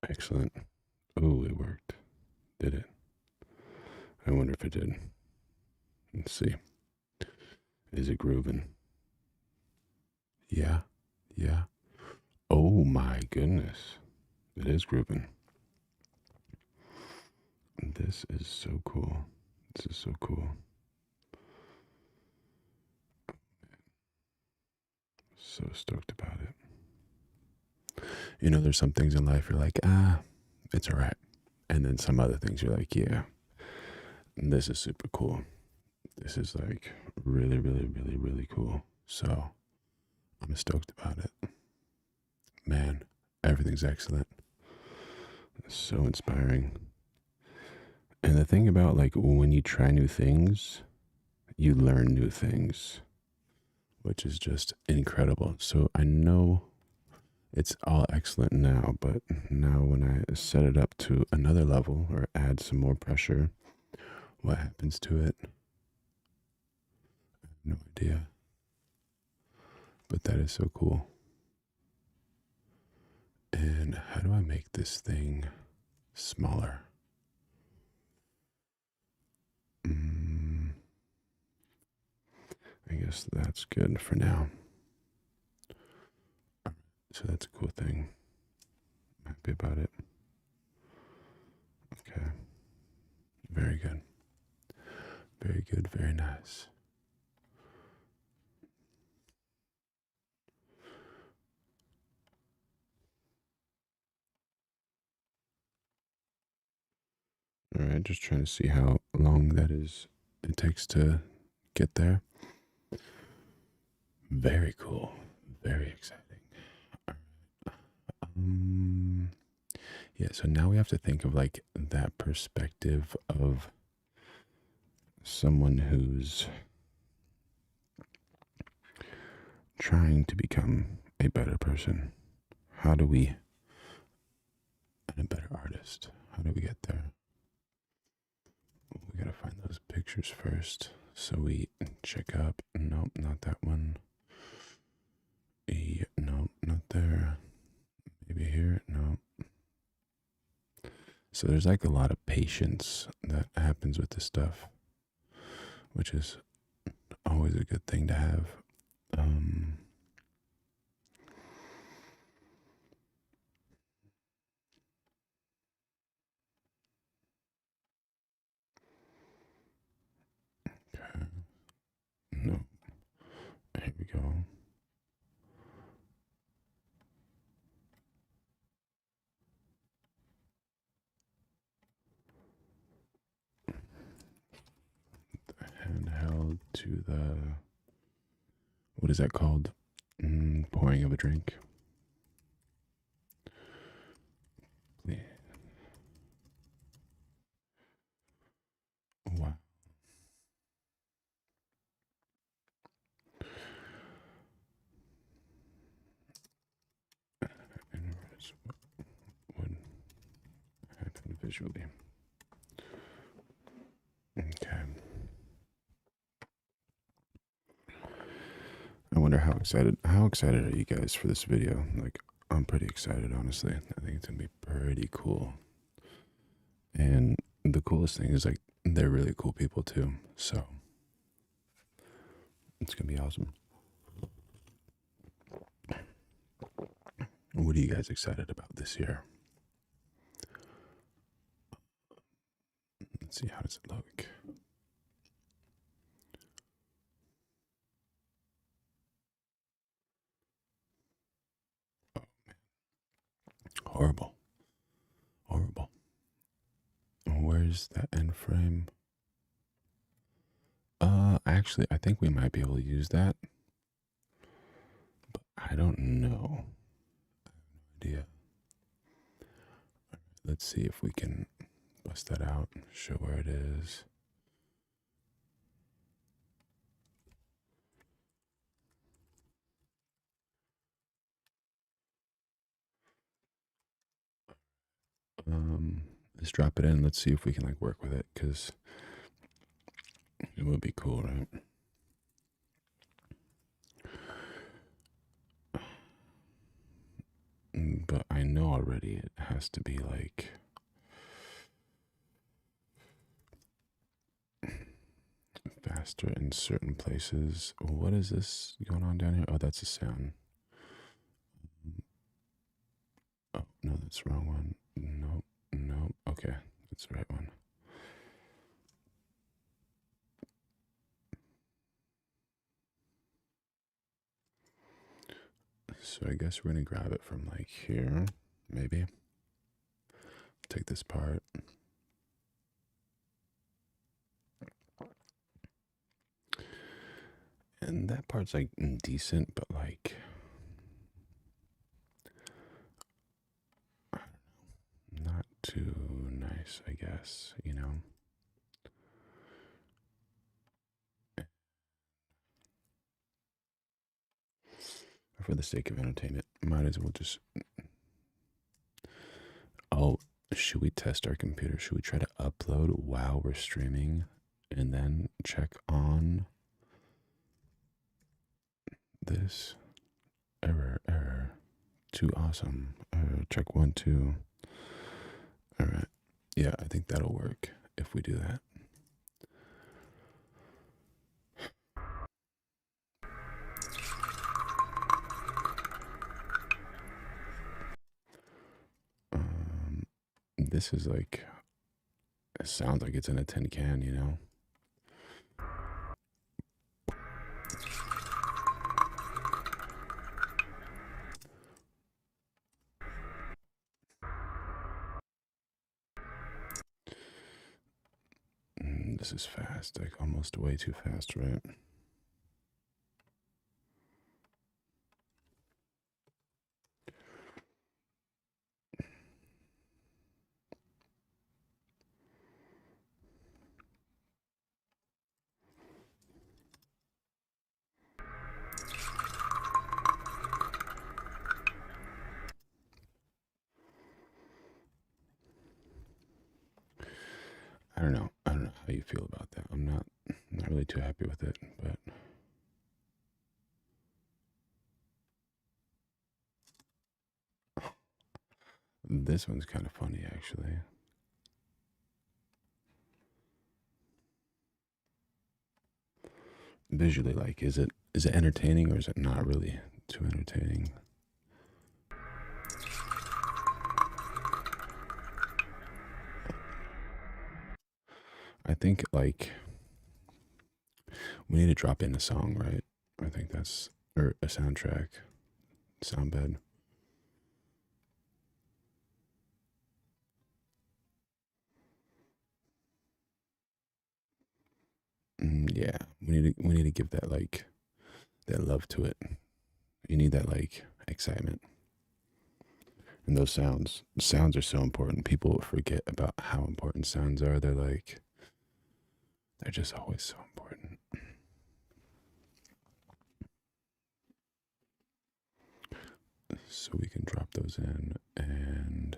Excellent. Oh, it worked. Did it? I wonder if it did. Let's see. Is it grooving? Yeah. Yeah. Oh my goodness. It is grooving. This is so cool. This is so cool. So stoked about it. You know, there's some things in life you're like, it's all right. And then some other things you're like, yeah, this is super cool. This is like really, really, really, really cool. So I'm stoked about it. Man, everything's excellent. It's so inspiring. And the thing about like when you try new things, you learn new things, which is just incredible. So I know it's all excellent now, but now when I set it up to another level or add some more pressure, what happens to it? I have no idea. But that is so cool. And how do I make this thing smaller? I guess that's good for now. So that's a cool thing. I'm happy about it. Okay. Very good. Very good. Very nice. All right. Just trying to see how long that is. It takes to get there. Very cool. Very exciting. Um, yeah. So now we have to think of like that perspective of someone who's trying to become a better person. How do we, and a better artist? How do we get there? We gotta find those pictures first. So we check up. Nope, not that one. Nope, not there. Maybe here. No. So there's like a lot of patience that happens with this stuff, which is always a good thing to have. Okay. No. Here we go. Handheld to the, what is that called? Pouring of a drink. Yeah. Wow. And here's what would happen visually. Okay. I wonder how excited are you guys for this video? Like, I'm pretty excited, honestly. I think it's gonna be pretty cool. And the coolest thing is like they're really cool people too. So it's gonna be awesome. What are you guys excited about this year? Let's see, how does it look? Oh man. Horrible. Horrible. Where's that end frame? Actually I think we might be able to use that. But I don't know. I have no idea. Let's see if we can bust that out, show where it is. Let's drop it in. Let's see if we can like work with it, because it would be cool, right? But I know already it has has to be like faster in certain places. What is this going on down here? Oh, that's a sound. Oh, no, that's the wrong one. Nope, nope. Okay, that's the right one. So I guess we're gonna grab it from like here, maybe. Take this part. And that part's like decent, but like, I don't know, not too nice, I guess, you know? For the sake of entertainment, might as well just. Oh, should we test our computer? Should we try to upload while we're streaming and then check on this? Error, error. Too awesome. Check 1, 2. All right. Yeah, I think that'll work if we do that. This is like, it sounds like it's in a tin can, you know? This is fast, like almost way too fast, right? I don't know. I don't know how you feel about that. I'm not really too happy with it, but this one's kind of funny actually. Visually, like, is it entertaining or is it not really too entertaining? I think like we need to drop in a song, right? I think that's, or a soundtrack, sound bed. Yeah, we need to give that like that love to it. You need that like excitement. And those sounds are so important. People forget about how important sounds are. They're just always so important. So we can drop those in and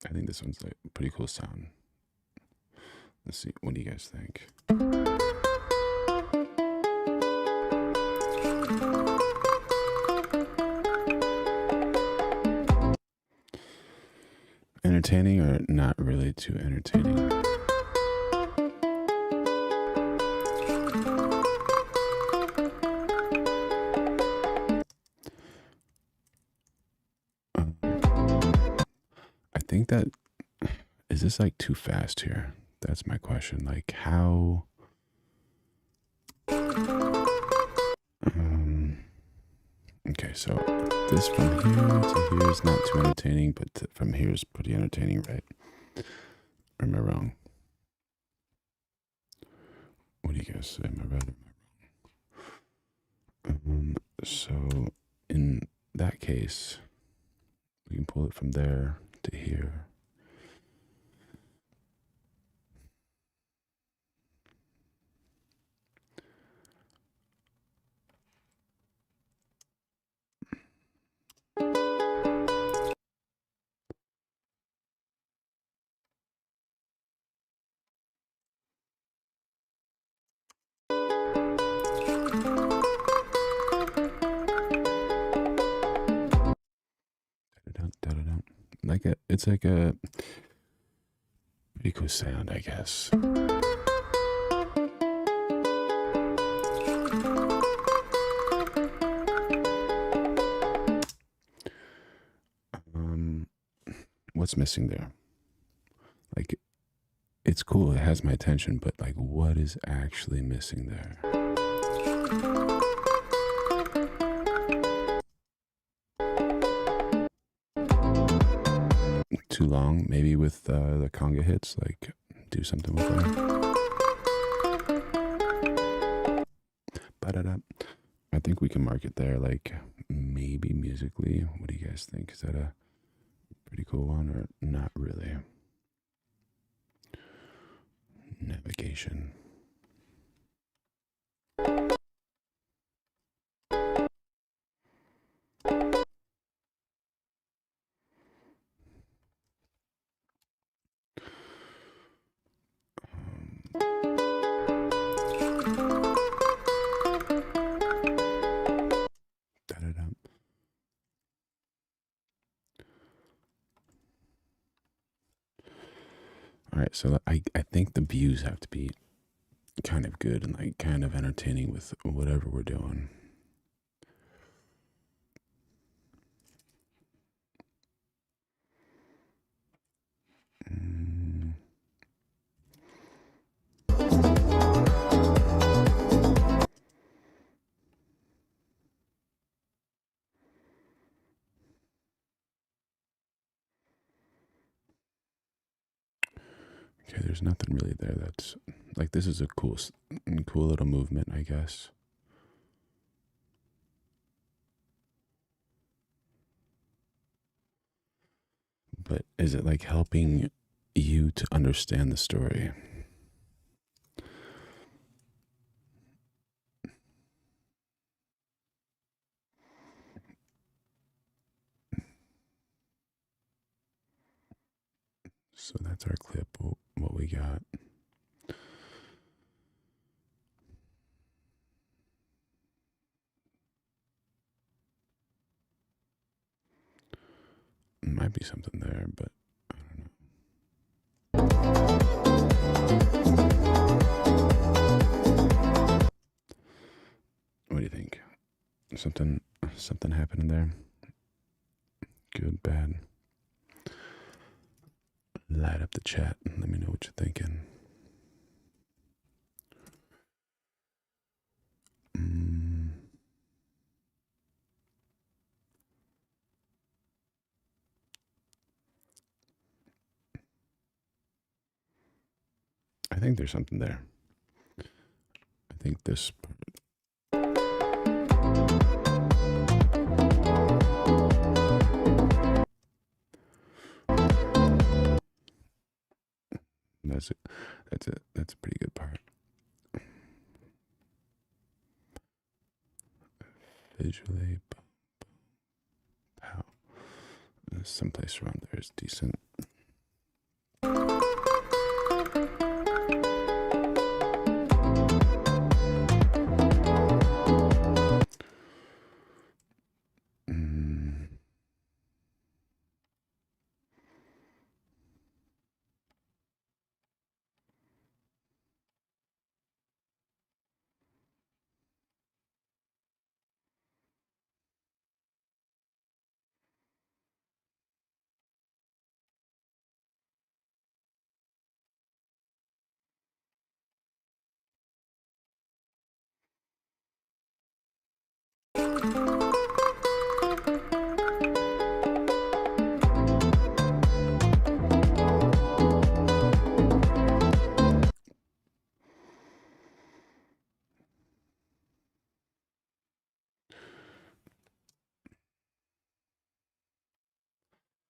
I think this one's like a pretty cool sound. Let's see. What do you guys think? Entertaining or not really too entertaining? I think that, is this like too fast here? That's my question. Like how okay, so this from here to here is not too entertaining, but from here is pretty entertaining, right? Or am I wrong? What do you guys say? Am I right or am I wrong? So in that case, we can pull it from there to here. It's like a pretty cool sound, I guess. Um, what's missing there? Like, it's cool. It has my attention, but like, what is actually missing there? Too long, maybe with the conga hits. Like, do something with that. Ba-da-da. I think we can mark it there. Like, maybe musically. What do you guys think? Is that a pretty cool one or not really? Navigation. Da-da-da. All right, so I think the views have to be kind of good and like kind of entertaining with whatever we're doing. Mm. Okay, there's nothing really there that's like this is a cool little movement, I guess. But is it like helping you to understand the story? So that's our clip, what we got. Might be something there, but I don't know. What do you think? Something happening there? Good, bad? Light up the chat and let me know what you're thinking. I think there's something there. I think this that's it. That's a pretty good part. Visually, pow. Someplace around there is decent.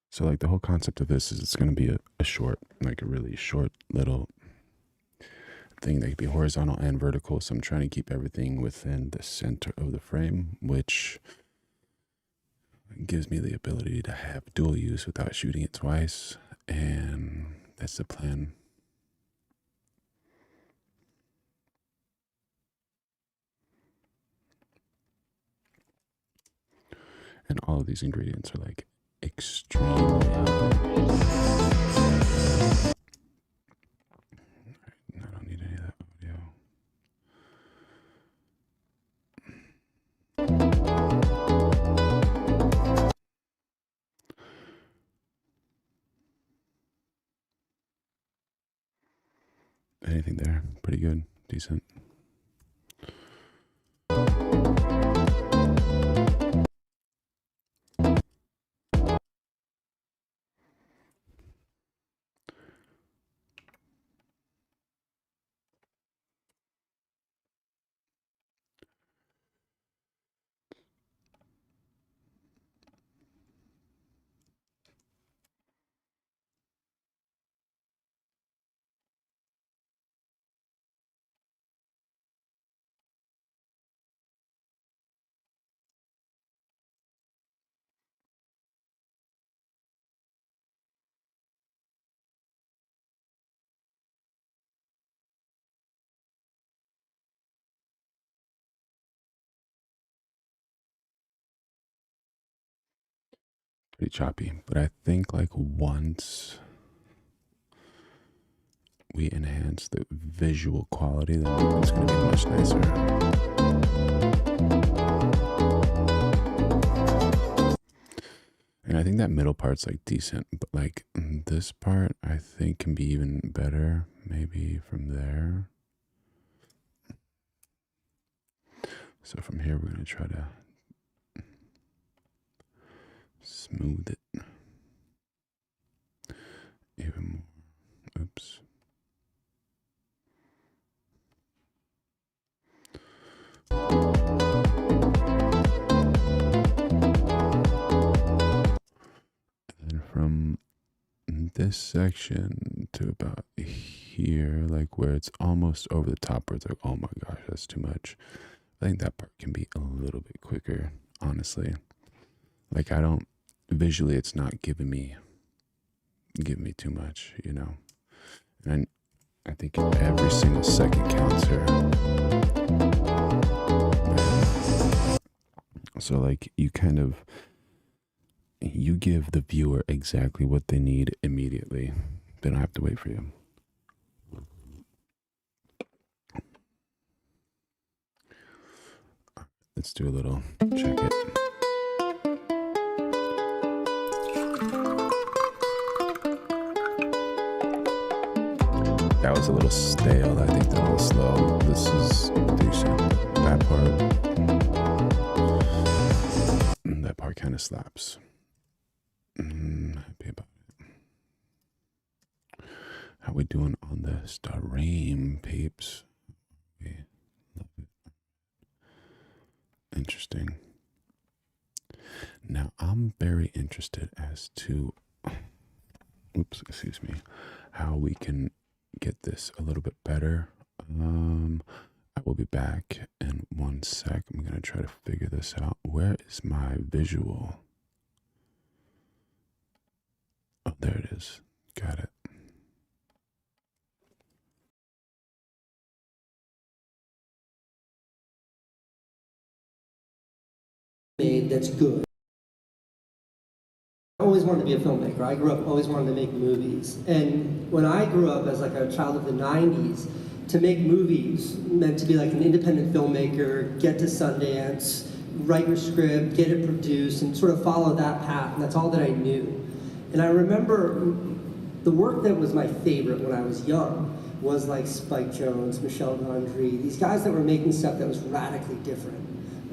So like the whole concept of this is it's going to be a short, like a really short little thing that could be horizontal and vertical. So I'm trying to keep everything within the center of the frame, which gives me the ability to have dual use without shooting it twice. And that's the plan. And all of these ingredients are like extremely high. I don't need any of that audio. Anything there? Pretty good. Decent. Pretty choppy, but I think like once we enhance the visual quality, then it's going to be much nicer. And I think that middle part's like decent, but like this part I think can be even better, maybe from there. So from here we're going to try to smooth it even more. Oops. And from this section to about here, like where it's almost over the top, where it's like, oh my gosh, that's too much. I think that part can be a little bit quicker, honestly. Like visually it's not giving me too much, you know. And I think every single second counts here. So like you give the viewer exactly what they need immediately. They don't have to wait for you. Let's do a little check it. That was a little stale. I think they're a little slow. This is decent. That part kind of slaps. Happy about it. How we doing on the stream, peeps? We love it. Interesting. Now I'm very interested as to, excuse me, how we can get this a little bit better. I will be back in 1 sec. I'm gonna try to figure this out. Where is my visual? Oh, there it is. Got it. Made that's good. I always wanted to be a filmmaker. I grew up always wanting to make movies. And when I grew up as like a child of the 90s, to make movies meant to be like an independent filmmaker, get to Sundance, write your script, get it produced, and sort of follow that path. And that's all that I knew. And I remember the work that was my favorite when I was young was like Spike Jonze, Michel Gondry, these guys that were making stuff that was radically different.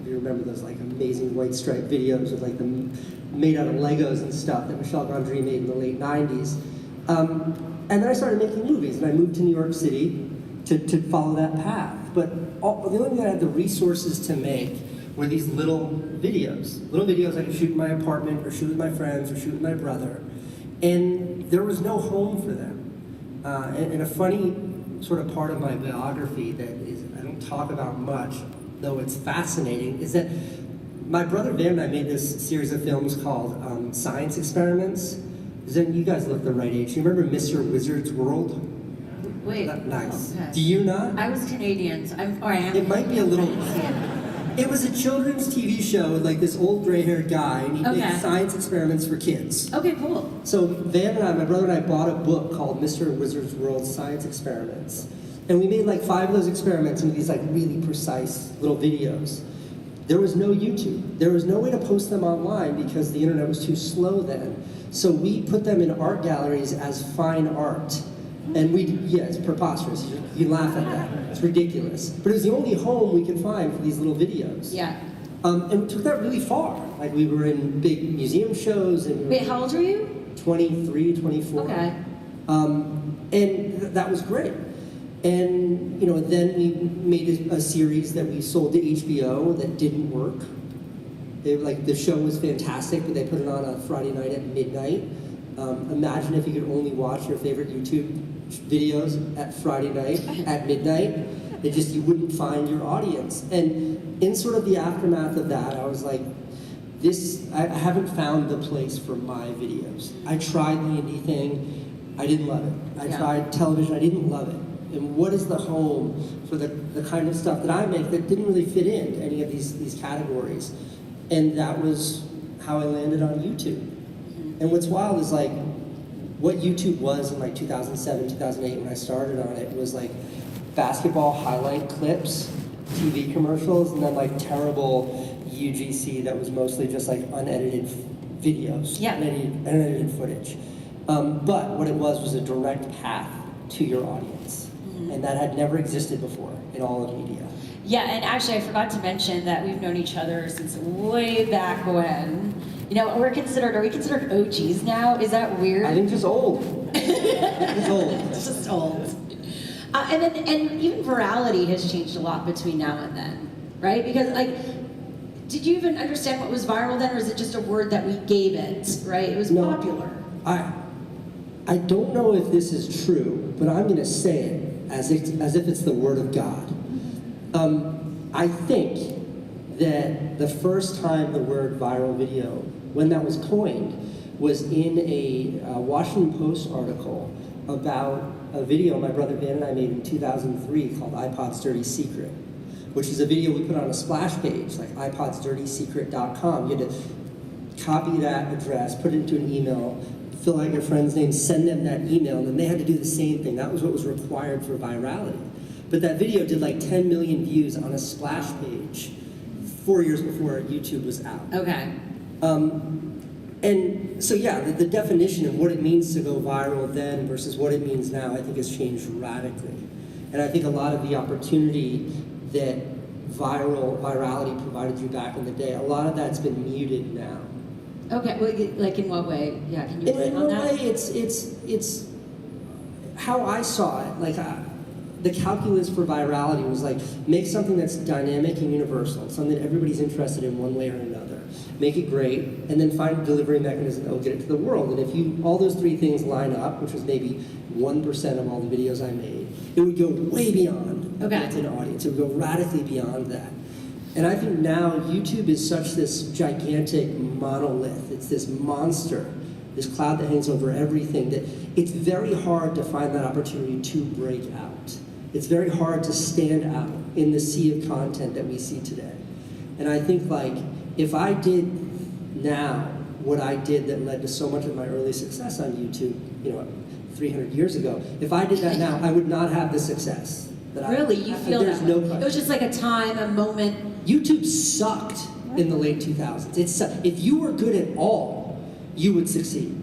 If you remember those like amazing white stripe videos with like the made out of Legos and stuff that Michel Gondry made in the late 90s. And then I started making movies, and I moved to New York City to follow that path. But the only thing that I had the resources to make were these little videos I could shoot in my apartment, or shoot with my friends, or shoot with my brother. And there was no home for them. And a funny sort of part of my biography that I don't talk about much, though it's fascinating, is that my brother Van and I made this series of films called Science Experiments. Then you guys look the right age. You remember Mr. Wizard's World? Wait. Nice. Oh, okay. Do you not? I was Canadian. So I am. It might be a little. It was a children's TV show with like this old gray-haired guy, and he made science experiments for kids. Okay, cool. So Van and I, my brother and I, bought a book called Mr. and Wizard's World Science Experiments. And we made like 5 of those experiments into these like really precise little videos. There was no YouTube. There was no way to post them online because the internet was too slow then. So we put them in art galleries as fine art. And it's preposterous. You can laugh at that. It's ridiculous. But it was the only home we could find for these little videos. Yeah. And we took that really far. Like we were in big museum shows. And Wait, how old were you? 23, 24. Okay. And that was great. And then we made a series that we sold to HBO that didn't work. The show was fantastic, but they put it on a Friday night at midnight. Imagine if you could only watch your favorite YouTube videos at Friday night at midnight. You wouldn't find your audience. And in sort of the aftermath of that, I was like, I haven't found the place for my videos. I tried the indie thing, I didn't love it. I tried television, I didn't love it. And what is the home for the kind of stuff that I make that didn't really fit in any of these categories? And that was how I landed on YouTube. And what's wild is like, what YouTube was in like 2007, 2008 when I started on it was like basketball highlight clips, TV commercials, and then like terrible UGC that was mostly just like unedited videos, unedited footage. But what it was a direct path to your audience. And that had never existed before in all of media. Yeah, and actually I forgot to mention that we've known each other since way back when. Are we considered OGs now? Is that weird? I think just old. It's old. It's just old. And even virality has changed a lot between now and then, right? Because did you even understand what was viral then, or is it just a word that we gave it, right? It was popular. I don't know if this is true, but I'm going to say it as if it's the word of God. I think that the first time the word viral video, when that was coined, was in a Washington Post article about a video my brother Van and I made in 2003 called iPod's Dirty Secret, which is a video we put on a splash page, like iPodsDirtySecret.com. You had to copy that address, put it into an email, fill out your friend's name, send them that email, and then they had to do the same thing. That was what was required for virality. But that video did like 10 million views on a splash page 4 years before YouTube was out. Okay. And so the definition of what it means to go viral then versus what it means now, I think has changed radically. And I think a lot of the opportunity that virality provided you back in the day, a lot of that's been muted now. Okay, well, like in what way? Yeah, can you explain on that? In one way, it's how I saw it. Like the calculus for virality was like, make something that's dynamic and universal, something that everybody's interested in one way or another. Make it great, and then find a delivery mechanism that will get it to the world. And if all those 3 things line up, which was maybe 1% of all the videos I made, it would go way beyond an audience. It would go radically beyond that. And I think now YouTube is such this gigantic monolith. It's this monster, this cloud that hangs over everything, that it's very hard to find that opportunity to break out. It's very hard to stand out in the sea of content that we see today. And I think if I did now what I did that led to so much of my early success on YouTube, 300 years ago, if I did that now, I would not have the success. Really? You feel that? No it was just like a time, a moment. YouTube sucked in the late 2000s. If you were good at all, you would succeed.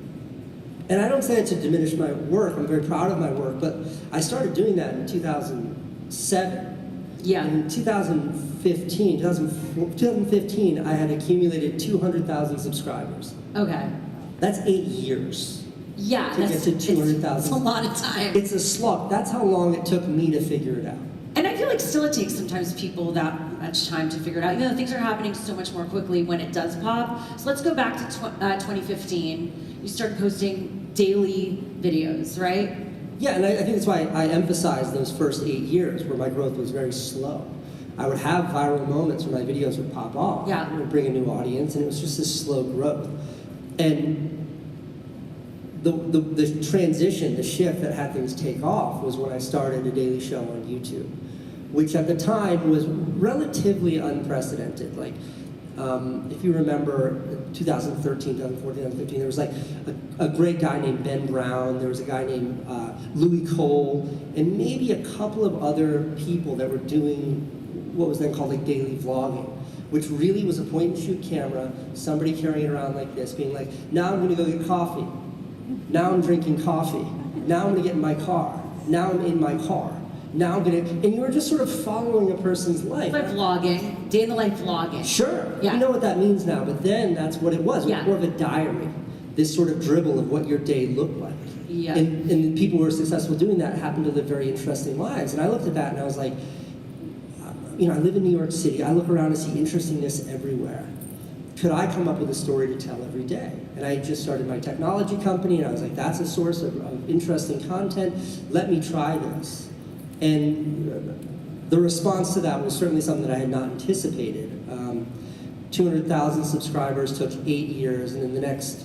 And I don't say it to diminish my work. I'm very proud of my work, but I started doing that in 2007. Yeah. In 2015, I had accumulated 200,000 subscribers. Okay. That's 8 years. Yeah, to get to 200,000. It's a lot of time. It's a slog. That's how long it took me to figure it out. And I feel like still it takes sometimes people that much time to figure it out. Things are happening so much more quickly when it does pop. So let's go back to 2015. You started posting daily videos, right? Yeah, and I think that's why I emphasize those first 8 years where my growth was very slow. I would have viral moments where my videos would pop off. Yeah. It would bring a new audience, and it was just this slow growth. And the transition, the shift that had things take off was when I started a daily show on YouTube. which at the time was relatively unprecedented. Like, if you remember 2013, 2014, 2015, there was like a great guy named Ben Brown, there was a guy named Louis Cole, and maybe a couple of other people that were doing what was then called like daily vlogging, which really was a point and shoot camera, somebody carrying it around like this, being like, now I'm gonna go get coffee, now I'm drinking coffee, now I'm gonna get in my car, now I'm in my car. Now I'm gonna, and you were just sort of following a person's life. Like vlogging, day in the life vlogging. Sure, Yeah. you know what that means now, but then that's what it was. It was Yeah. more of a diary, this sort of dribble of what your day looked like. Yeah. And the people who were successful doing that happened to live very interesting lives. And I looked at that and I was like, you know, I live in New York City, I look around and see interestingness everywhere. Could I come up with a story to tell every day? And I just started my technology company and I was like, that's a source of interesting content, let me try this. And the response to that was certainly something that I had not anticipated. 200,000 subscribers took 8 years, and in the next,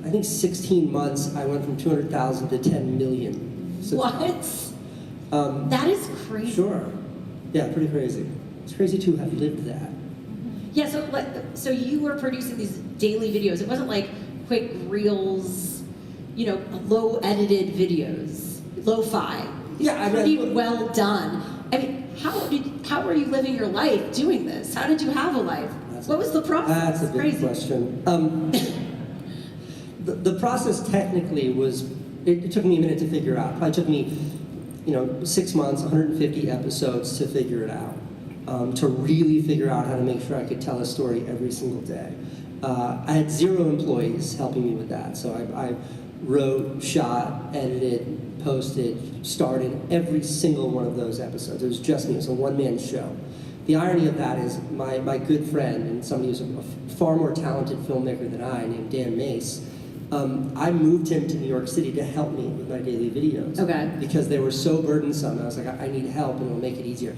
I think 16 months, I went from 200,000 to 10 million subscribers. What? That is crazy. Sure. Yeah, pretty crazy. It's crazy to have lived that. Yeah, so you were producing these daily videos. It wasn't like quick reels, you know, low edited videos, lo-fi. Yeah, I mean, pretty well done. I mean, how were you living your life doing this? How did you have a life? What was the process? That's a big question. The process technically was, it took me a minute to figure out. It probably took me, 6 months, 150 episodes to figure it out. To really figure out how to make sure I could tell a story every single day. I had 0 employees helping me with that. So I wrote, shot, edited, posted, starred in every single one of those episodes. It was just me. It was a one-man show. The irony of that is my good friend and somebody who's a far more talented filmmaker than I, named Dan Mace, I moved him to New York City to help me with my daily videos. Okay. Because they were so burdensome. I was like, I need help and it'll make it easier.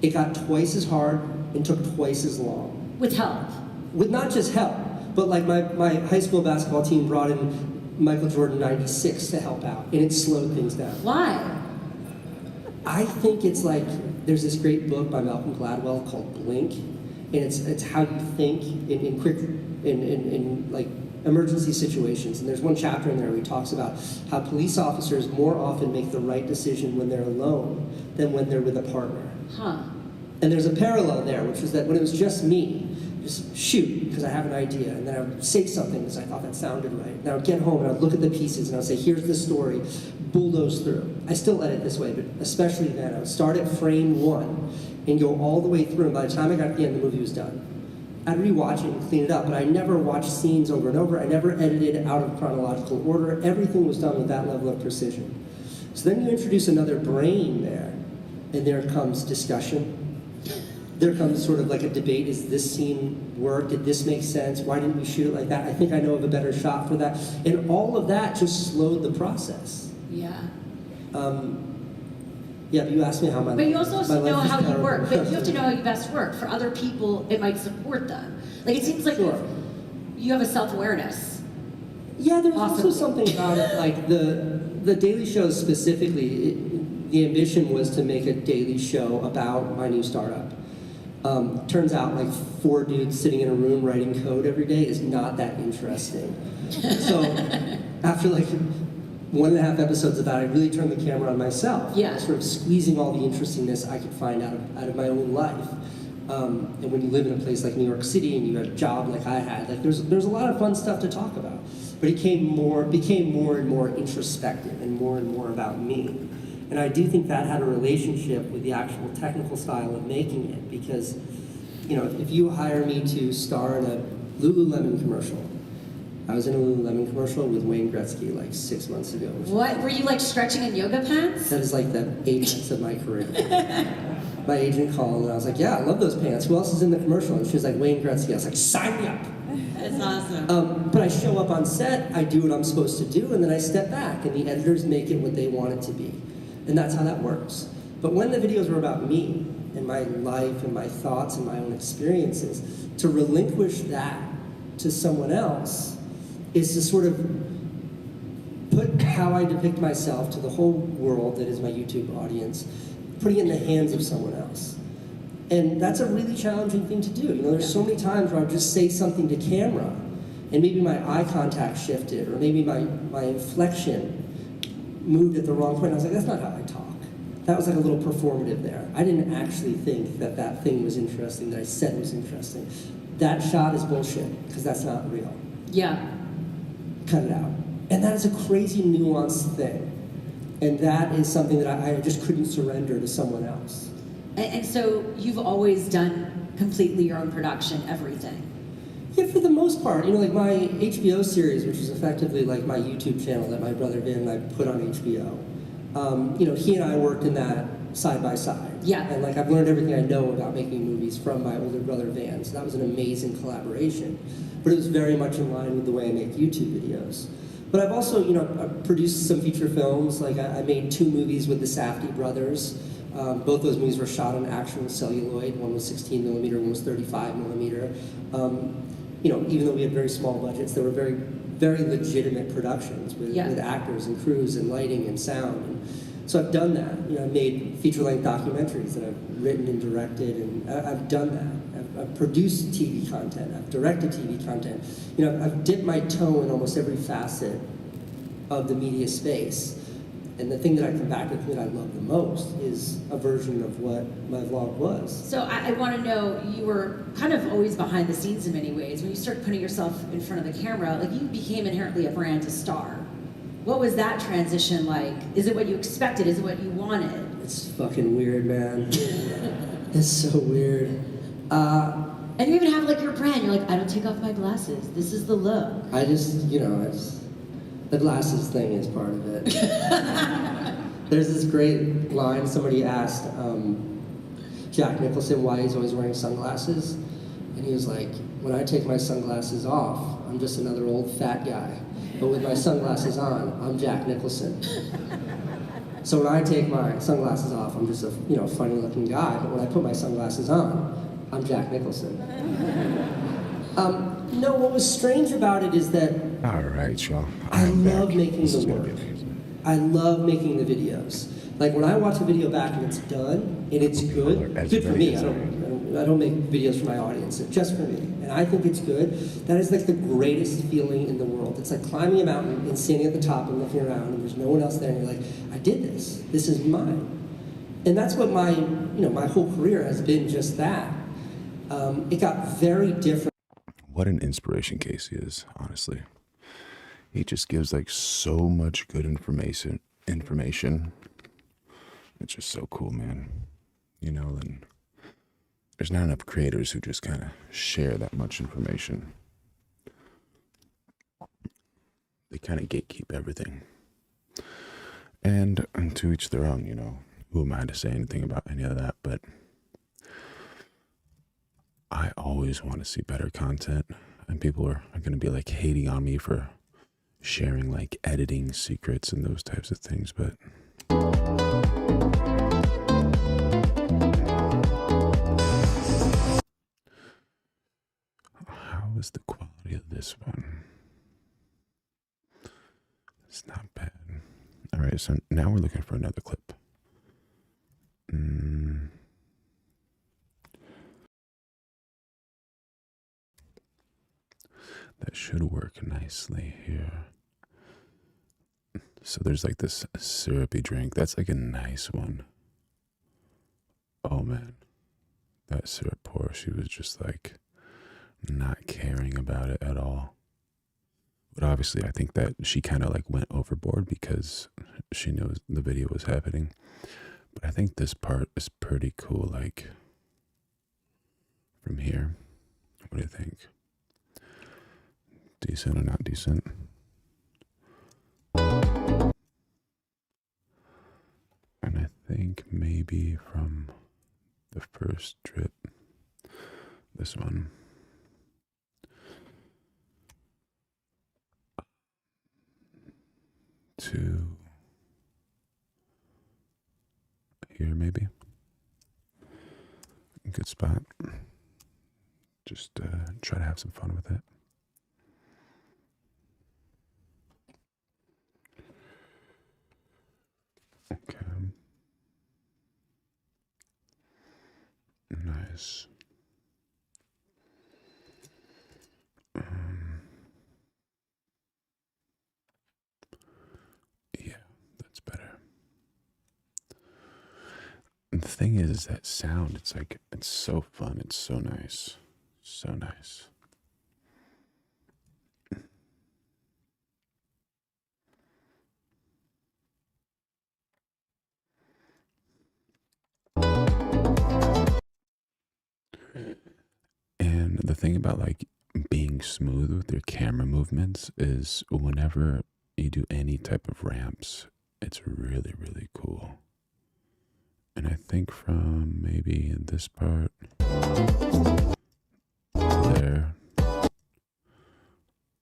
It got twice as hard and took twice as long. With help? With not just help, but like my high school basketball team brought in Michael Jordan 96 to help out, and it slowed things down. Why? I think it's like, there's this great book by Malcolm Gladwell called Blink, and it's how you think in like emergency situations. And there's one chapter in there where he talks about how police officers more often make the right decision when they're alone than when they're with a partner. Huh. And there's a parallel there, which was that when it was just me, just shoot, because I have an idea, and then I would say something because I thought that sounded right. And I would get home and I would look at the pieces and I would say, here's the story, bulldoze through. I still edit this way, but especially then, I would start at frame 1 and go all the way through, and by the time I got to the end, the movie was done. I'd rewatch it and clean it up, but I never watched scenes over and over. I never edited out of chronological order. Everything was done with that level of precision. So then you introduce another brain there, and there comes discussion. There comes sort of like a debate, is this scene work? Did this make sense? Why didn't we shoot it like that? I think I know of a better shot for that. And all of that just slowed the process. Yeah. Yeah, but you asked me how my life. But you also have to know how you work. terrible. But you have to know how you best work. For other people, it might support them. Like, it seems like Sure. you have a self-awareness. Yeah, there was also Possibly. something about it, like the Daily Show specifically, the ambition was to make a daily show about my new startup. Turns out like 4 dudes sitting in a room writing code every day is not that interesting. So after like 1.5 episodes of that, I really turned the camera on myself. Yeah. Sort of squeezing all the interestingness I could find out of my own life. And when you live in a place like New York City and you have a job like I had, like there's a lot of fun stuff to talk about. But it became more and more introspective and more about me. And I do think that had a relationship with the actual technical style of making it, because, if you hire me to star in a Lululemon commercial, I was in a Lululemon commercial with Wayne Gretzky like 6 months ago. What? Were you like stretching in yoga pants? That is like the apex of my career. My agent called and I was like, yeah, I love those pants. Who else is in the commercial? And she was like, Wayne Gretzky. I was like, sign me up. That's awesome. But I show up on set, I do what I'm supposed to do, and then I step back, and the editors make it what they want it to be. And that's how that works. But when the videos were about me and my life and my thoughts and my own experiences, to relinquish that to someone else is to sort of put how I depict myself to the whole world that is my YouTube audience putting it in the hands of someone else. And that's a really challenging thing to do. There's so many times where I would just say something to camera, and maybe my eye contact shifted, or maybe my inflection moved at the wrong point. I was like, that's not how I talk. That was like a little performative there. I didn't actually think that that thing was interesting, that I said was interesting. That shot is bullshit, because that's not real. Yeah. Cut it out. And that is a crazy nuanced thing. And that is something that I just couldn't surrender to someone else. And so you've always done completely your own production, everything. Yeah, for the most part. Like my HBO series, which is effectively like my YouTube channel that my brother Vin and I put on HBO. He and I worked in that side by side. Yeah. And I've learned everything I know about making movies from my older brother Van. So that was an amazing collaboration. But it was very much in line with the way I make YouTube videos. But I've also, produced some feature films. I made 2 movies with the Safdie brothers. Both those movies were shot on actual celluloid. One was 16 millimeter, one was 35 millimeter. Even though we had very small budgets, they were very, very legitimate productions with actors and crews and lighting and sound. And so I've done that. I've made feature-length documentaries that I've written and directed, and I've done that. I've produced TV content. I've directed TV content. I've dipped my toe in almost every facet of the media space. And the thing that I come back to, the thing that I love the most, is a version of what my vlog was. So I want to know, you were kind of always behind the scenes in many ways. When you started putting yourself in front of the camera, you became inherently a brand, a star. What was that transition like? Is it what you expected? Is it what you wanted? It's fucking weird, man. It's so weird. And you even have your brand. You're like, I don't take off my glasses. This is the look. I just, the glasses thing is part of it. There's this great line somebody asked Jack Nicholson why he's always wearing sunglasses. And he was like, when I take my sunglasses off, I'm just another old fat guy. But with my sunglasses on, I'm Jack Nicholson. So when I take my sunglasses off, I'm just a funny looking guy. But when I put my sunglasses on, I'm Jack Nicholson. No, what was strange about it is that All right, y'all. I love making the work. I love making the videos. When I watch a video back and it's done and it's good for me. I don't make videos for my audience. It's just for me, and I think it's good. That is the greatest feeling in the world. It's like climbing a mountain and standing at the top and looking around, and there's no one else there, and you're like, I did this. This is mine. And that's what my whole career has been. Just that. It got very different. What an inspiration Casey is, honestly. He just gives so much good information. It's just so cool, man. And there's not enough creators who just kind of share that much information. They kind of gatekeep everything. And to each their own, who am I to say anything about any of that? But I always want to see better content, and people are going to be hating on me for sharing editing secrets and those types of things, but how is the quality of this one? It's not bad. All right, so now we're looking for another clip. That should work nicely here. So there's this syrupy drink. That's a nice one. Oh man. That syrup pour, she was just not caring about it at all. But obviously I think that she kind of went overboard because she knows the video was happening. But I think this part is pretty cool, from here. What do you think? Decent or not decent? And I think maybe from the first drip, this one. To here maybe. Good spot. Just try to have some fun with it. Okay. this. Um, yeah, that's better. And the thing is that sound, it's like, it's so fun. It's so nice. So nice. And the thing about like being smooth with your camera movements is whenever you do any type of ramps, it's really, really cool. And I think from maybe this part there,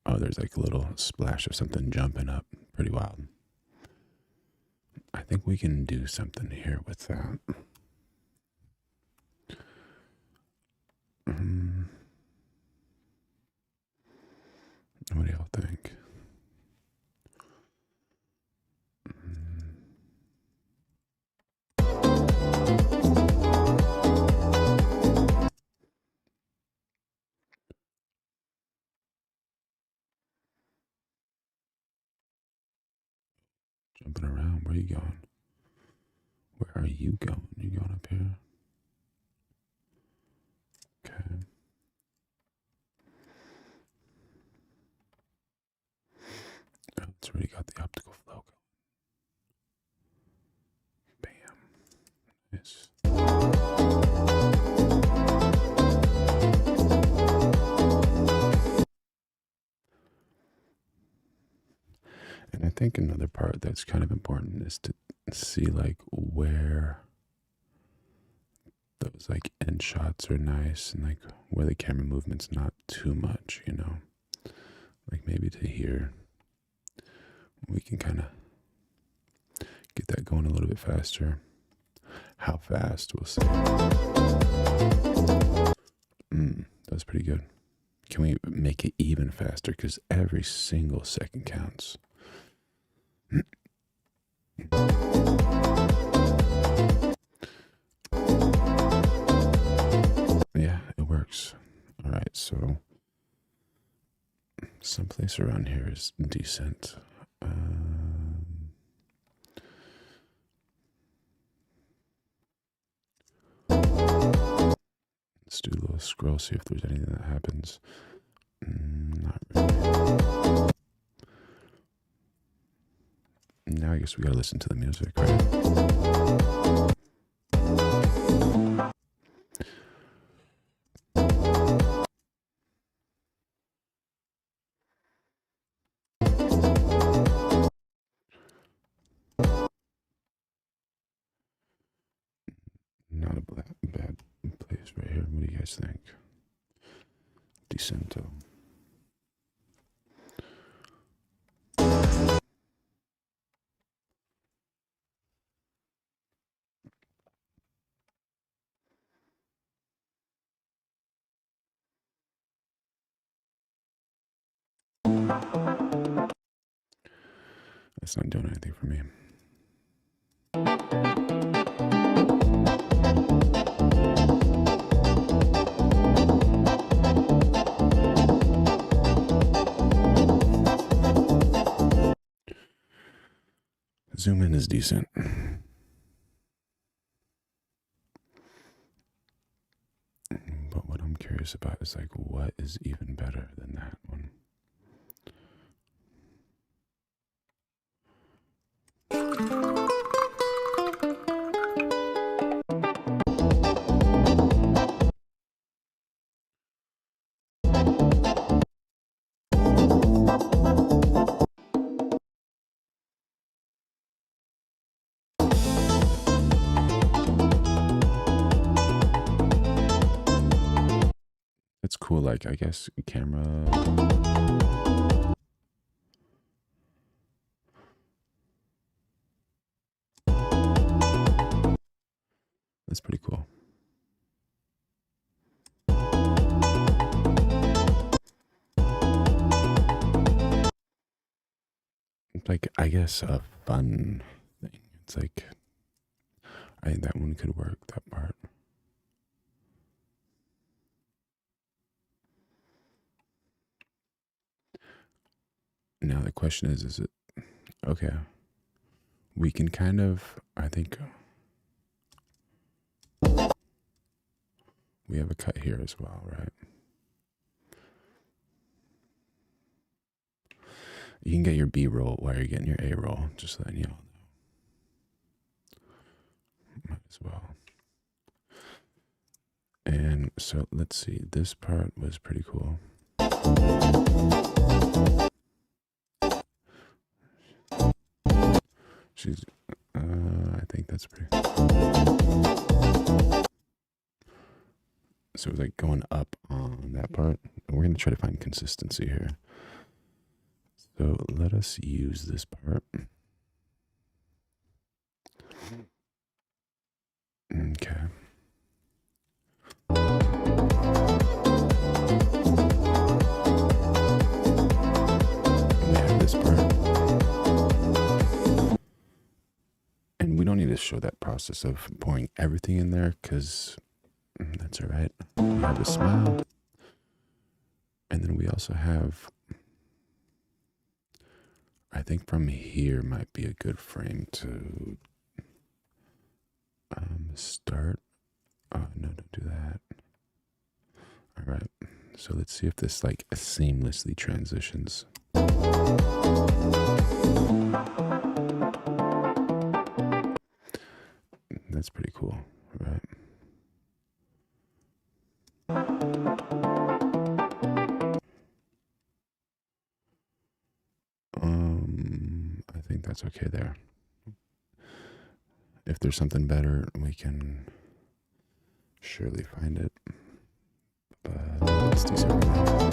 oh, there's like a little splash of something jumping up. Pretty wild. I think we can do something here with that. What do y'all think? Jumping around. Where are you going? Where are you going? You going up here? Okay. Oh, it's already got the optical flow going. Bam. Nice. And I think another part that's kind of important is to see like where those like end shots are nice and like where the camera movement's not too much, you know? Like maybe to here, we can kind of get that going a little bit faster. How fast, we'll see. That's pretty good. Can we make it even faster? Because every single second counts. Yeah, it works. All right, so someplace around here is decent. Let's do a little scroll, see if there's anything that happens. Not really. Now I guess we gotta listen to the music, right? Not a bad place right here. What do you guys think? Decento. That's not doing anything for me. Zoom in is decent. But what I'm curious about is like, what is even better than that one? It's cool, like, I guess, camera. That's pretty cool. It's like, I guess, a fun thing. It's like, I think that one could work, that part. Now the question is it okay? We can kind of, I think we have a cut here as well, right? You can get your B roll while you're getting your A roll, just letting you all know. Might as well. And so let's see, this part was pretty cool. She's, I think that's pretty. So it was like going up on that part. We're going to try to find consistency here. So let us use this part. Okay. We have this part. And we don't need to show that process of pouring everything in there because that's all right. We have the smile. And then we also have, I think from here might be a good frame to start. No, don't do that. All right. So let's see if this like seamlessly transitions. That's pretty cool, right? I think that's okay there. If there's something better, we can surely find it. But let's do something now.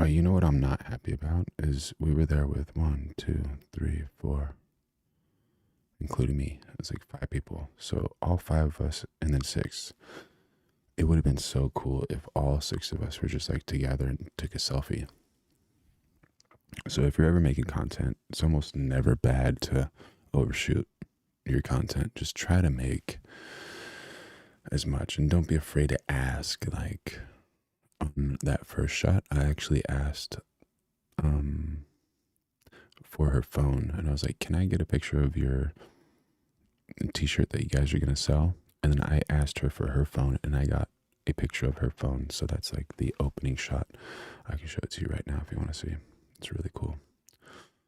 You know what I'm not happy about is we were there with 1, 2, 3, 4, including me. It was like 5 people. So all 5 of us and then 6. It would have been so cool if all 6 of us were just like together and took a selfie. So if you're ever making content, it's almost never bad to overshoot your content. Just try to make as much and don't be afraid to ask. Like on that first shot, I actually asked for her phone and I was like, can I get a picture of your t-shirt that you guys are going to sell? And then I asked her for her phone and I got a picture of her phone. So that's like the opening shot. I can show it to you right now if you want to see. It's really cool.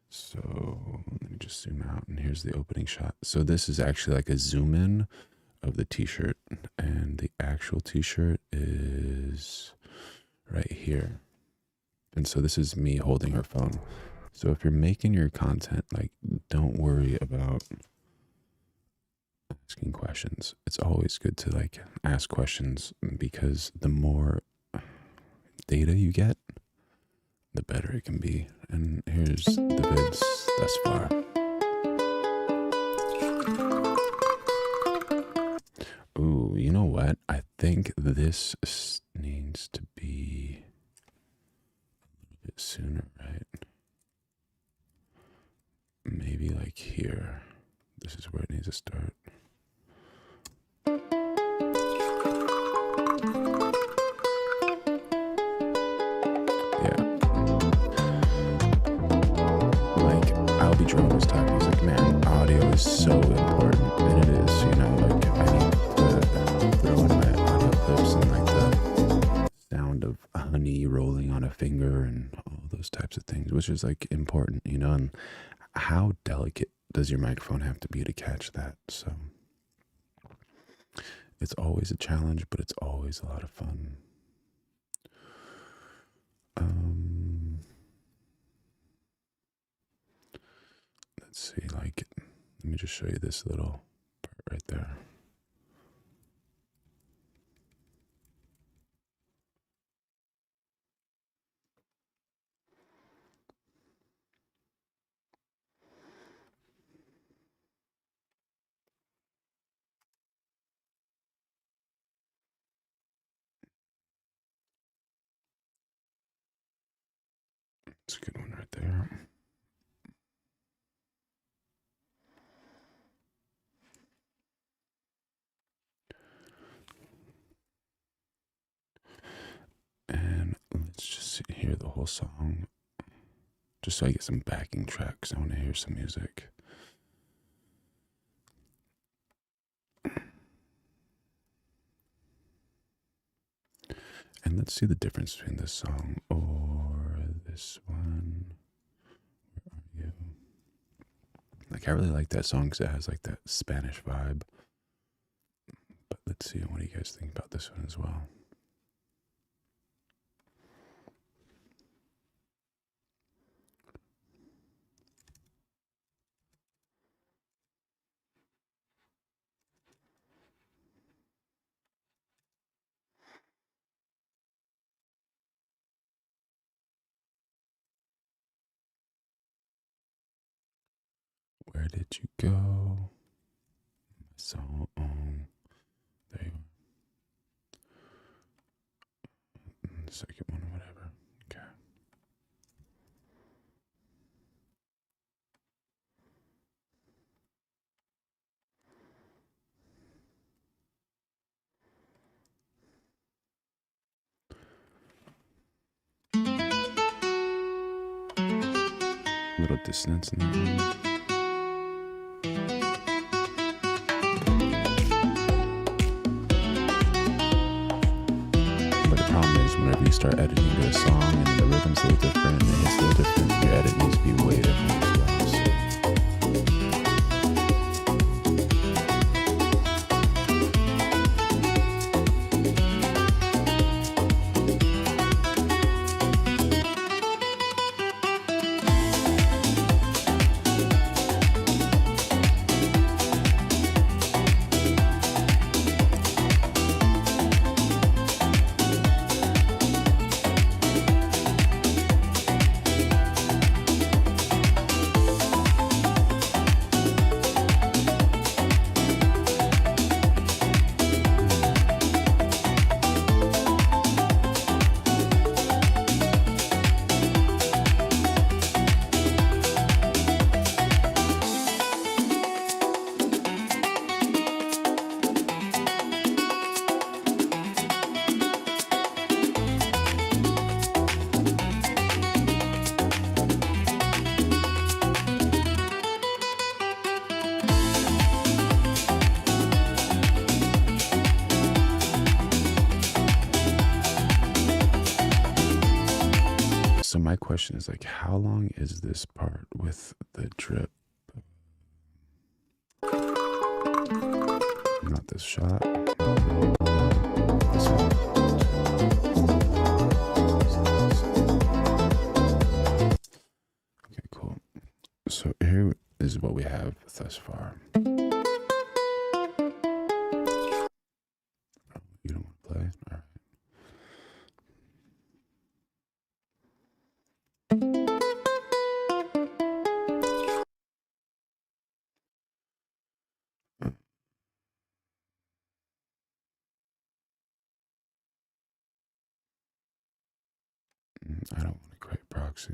So let me just zoom out and here's the opening shot. So this is actually like a zoom in of the t-shirt and the actual t-shirt is right here. And so this is me holding her phone. So if you're making your content, like don't worry about asking questions. It's always good to like ask questions because the more data you get, the better it can be. And here's the vids thus far. Ooh, you know what? I think this needs to be a bit sooner, right? Maybe like here. This is where it needs to start. Drone was talking, he's like, man, audio is so important, and it is, you know, like, I need to throw in my audio clips and like the sound of honey rolling on a finger and all those types of things, which is like important, you know, and how delicate does your microphone have to be to catch that? So it's always a challenge, but it's always a lot of fun. Let's see, like, let me just show you this little part right there. It's a good one right there. whole song just so I get some backing tracks. I want to hear some music. And let's see the difference between this song or this one. Where are you? Like, I really like that song because it has like that Spanish vibe. But let's see, what do you guys think about this one as well? Where did you go? Song. There you are. Second one, whatever. Okay. Little dissonance in that one. Whenever you start editing to a song and the rhythm's a little different and it hits a little different, your edit needs to be way different as well. So. So my question is like, how long is this part with the drip? Not this shot. This one. Okay, cool. So here is what we have thus far. You don't want to play? All right. I don't want to create proxy.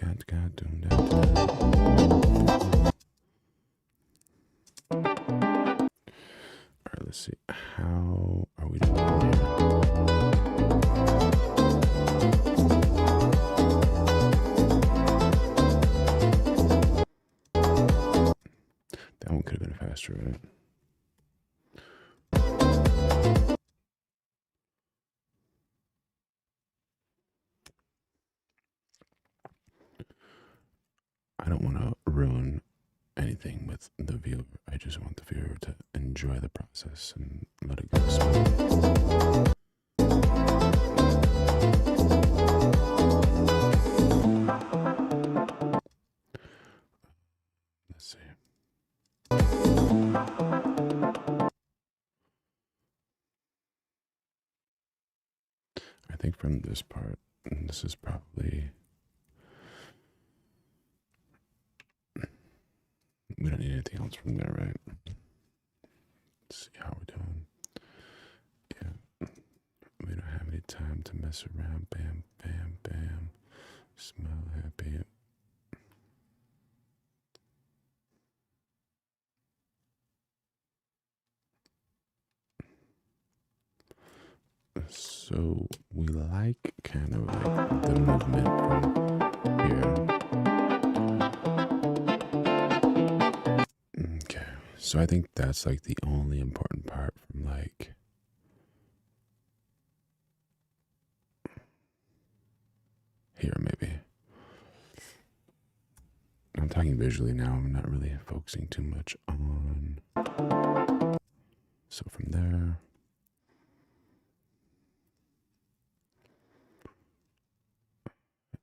Alright, let's see. How are we doing here? That one could have been faster, right? I don't want to ruin anything with the viewer. I just want the viewer to enjoy the process and let it go smoothly. Let's see. I think from this part, this is probably, we don't need anything else from there, right? Let's see how we're doing. Yeah, we don't have any time to mess around. Bam, bam, bam. Smile happy. So we like kind of like the movement from here. Okay, so I think that's like the only important part from like here maybe. I'm talking visually now, I'm not really focusing too much on. So from there.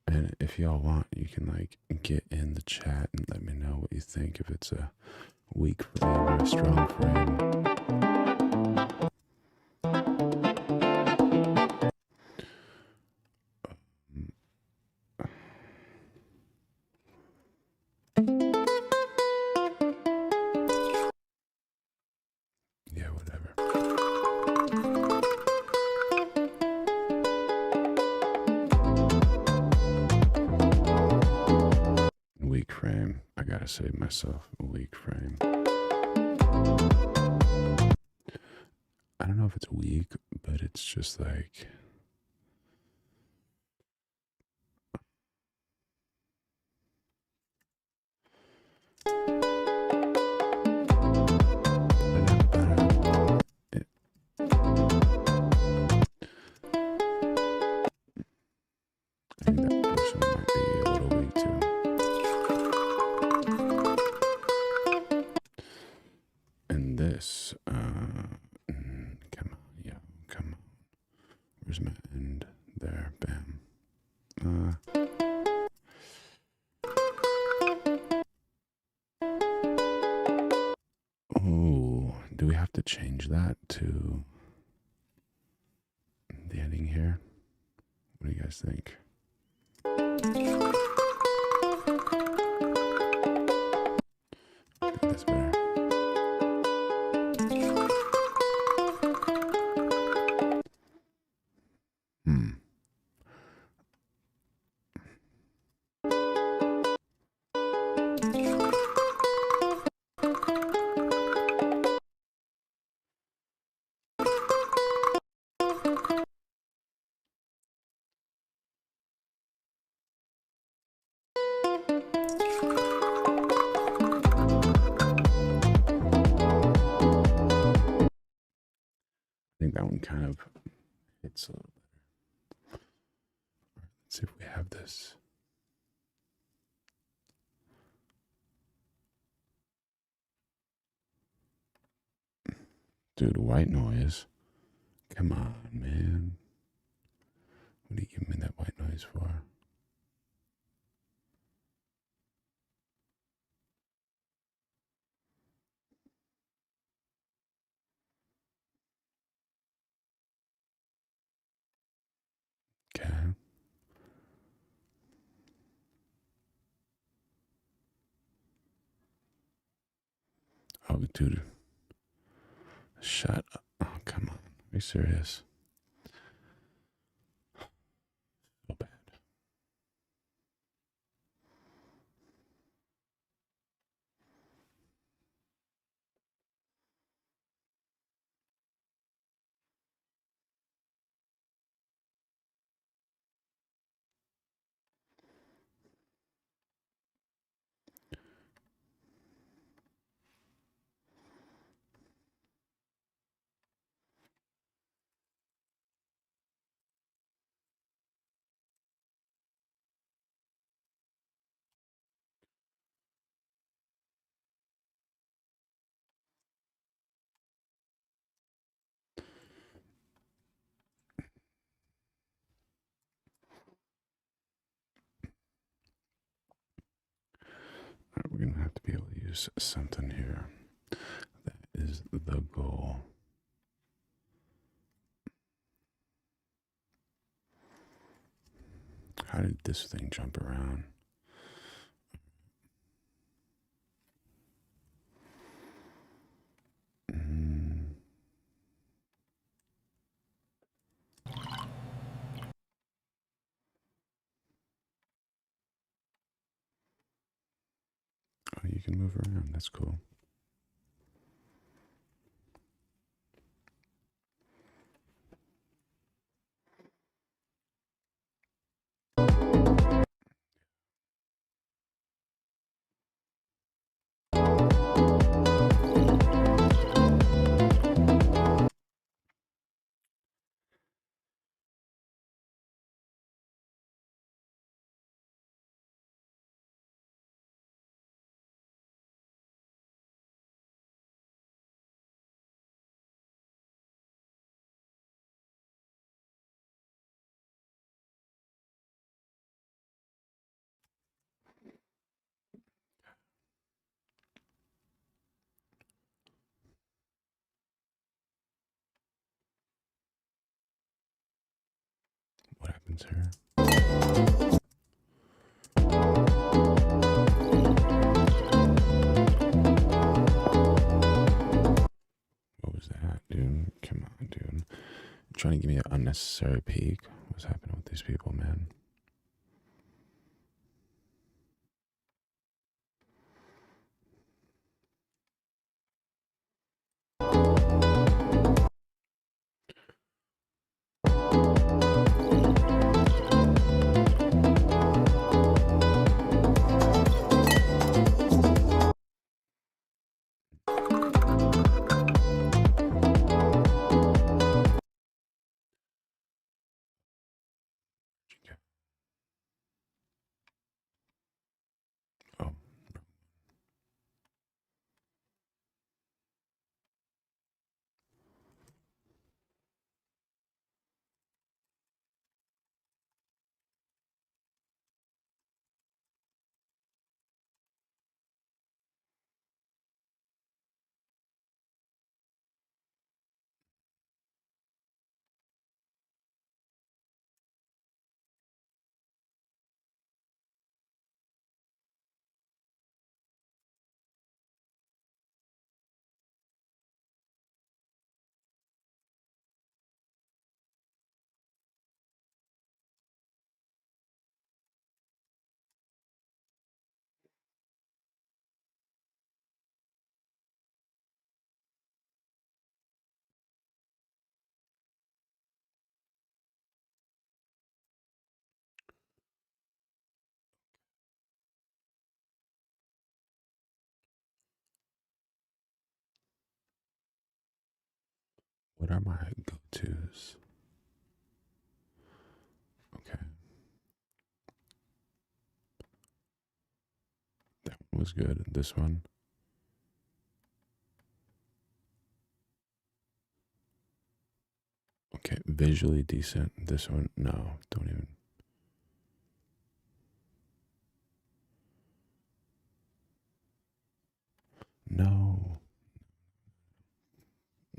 And if y'all want, you can like get in the chat and let me know what you think, if it's a weak frame or a strong frame. Yeah, whatever. Weak frame. I gotta save myself a weak frame. I don't know if it's weak, but it's just like. I think that person might be a little weak too. And this, come on, yeah, come on. Where's my end? There, bam. Oh, do we have to change that to the ending here? What do you guys think? I think that's better. I think that one kind of hits a little better. All right, let's see if we have this. Dude, white noise. Come on, man. What are you giving me that white noise for? Okay. Oh, dude. Shut up. Oh, come on. Are you serious? So bad. produce something here. That is the goal. How did this thing jump around? Oh, you can move around. That's cool. What happens here? What was that, dude? Come on, dude. You're trying to give me an unnecessary peek. What's happening with these people, man? Oh, what are my go-tos? Okay. That one was good. This one. Okay, visually decent. This one, no, don't even. No,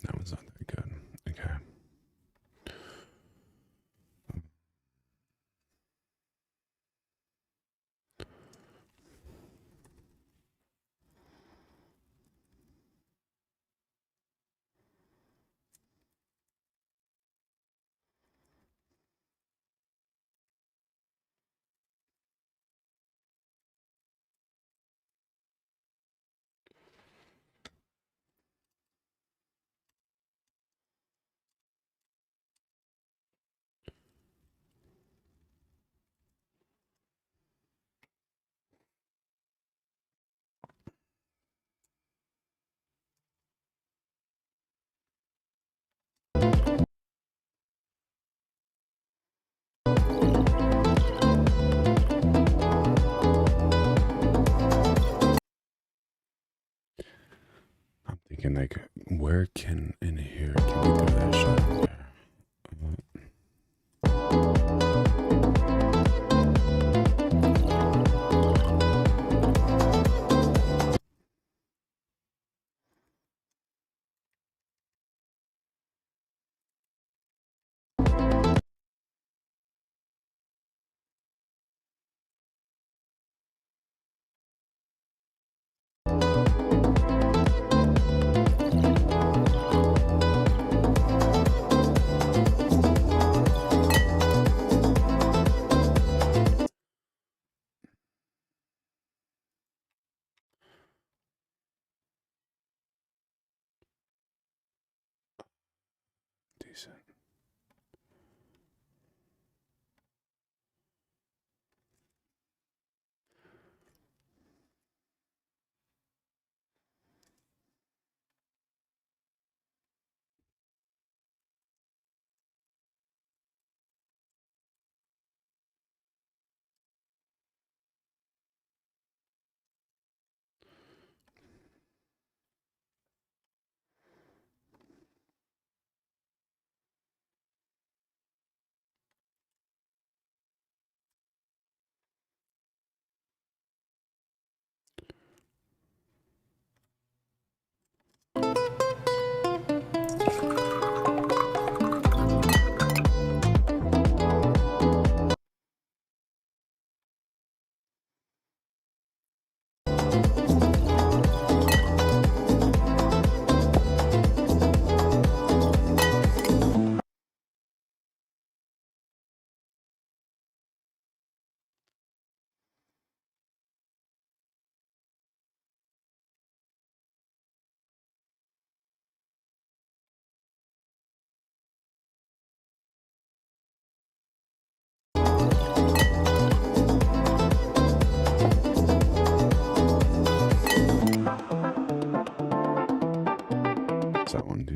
that one's not that good. Okay. I'm thinking like, where can in here can we throw that shot in there?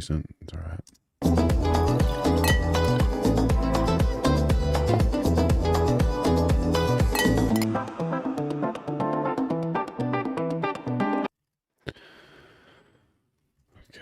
decent. It's all right. Okay.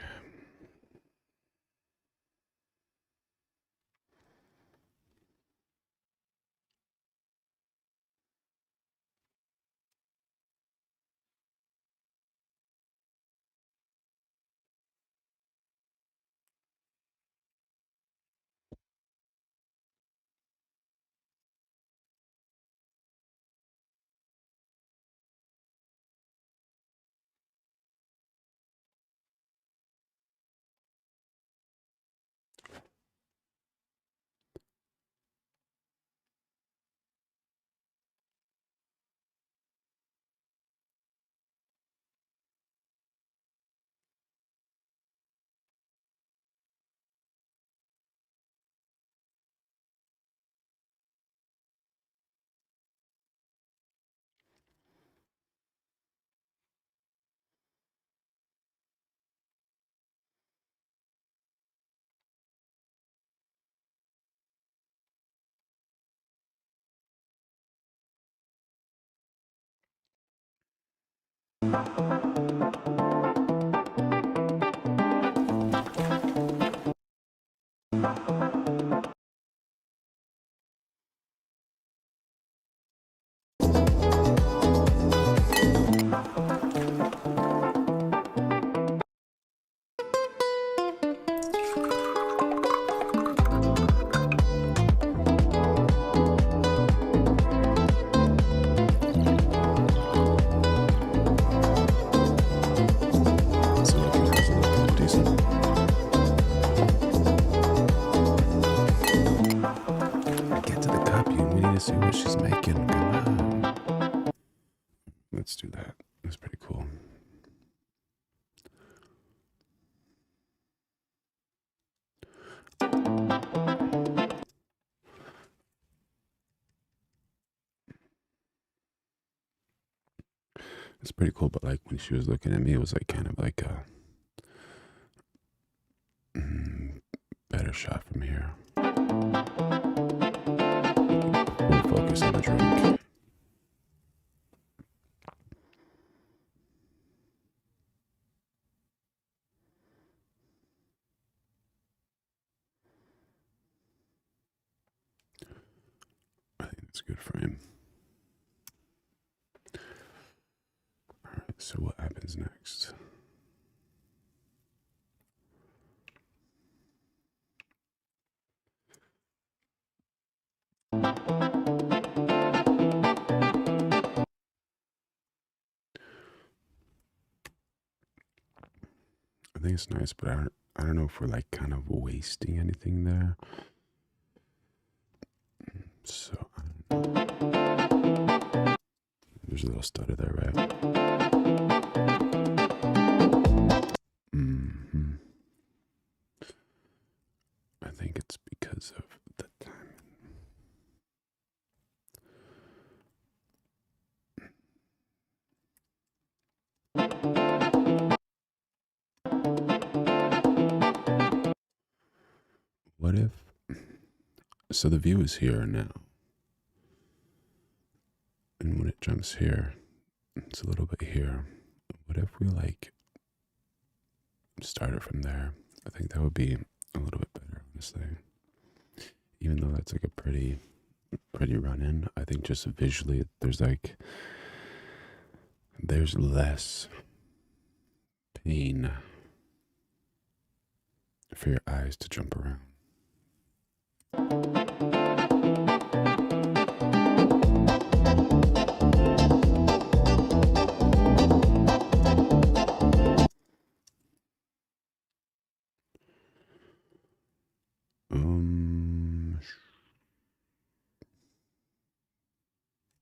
So looking has a look decent. Get to the cup, you. We need to see what she's making. Come on. Let's do that. That's pretty cool. It's pretty cool, but like when she was looking at me, it was like kind of like a better shot from here. Full focus on the drink. I think that's a good frame. All right, so what happens next? I think it's nice, but I don't know if we're like kind of wasting anything there. So there's a little stutter there, right? I think it's because of the time. What if? So the view is here now, and when it jumps here, it's a little bit here. What if we like start it from there? I think that would be a little bit better, honestly. Even though that's like a pretty run in, I think just visually there's less pain for your eyes to jump around.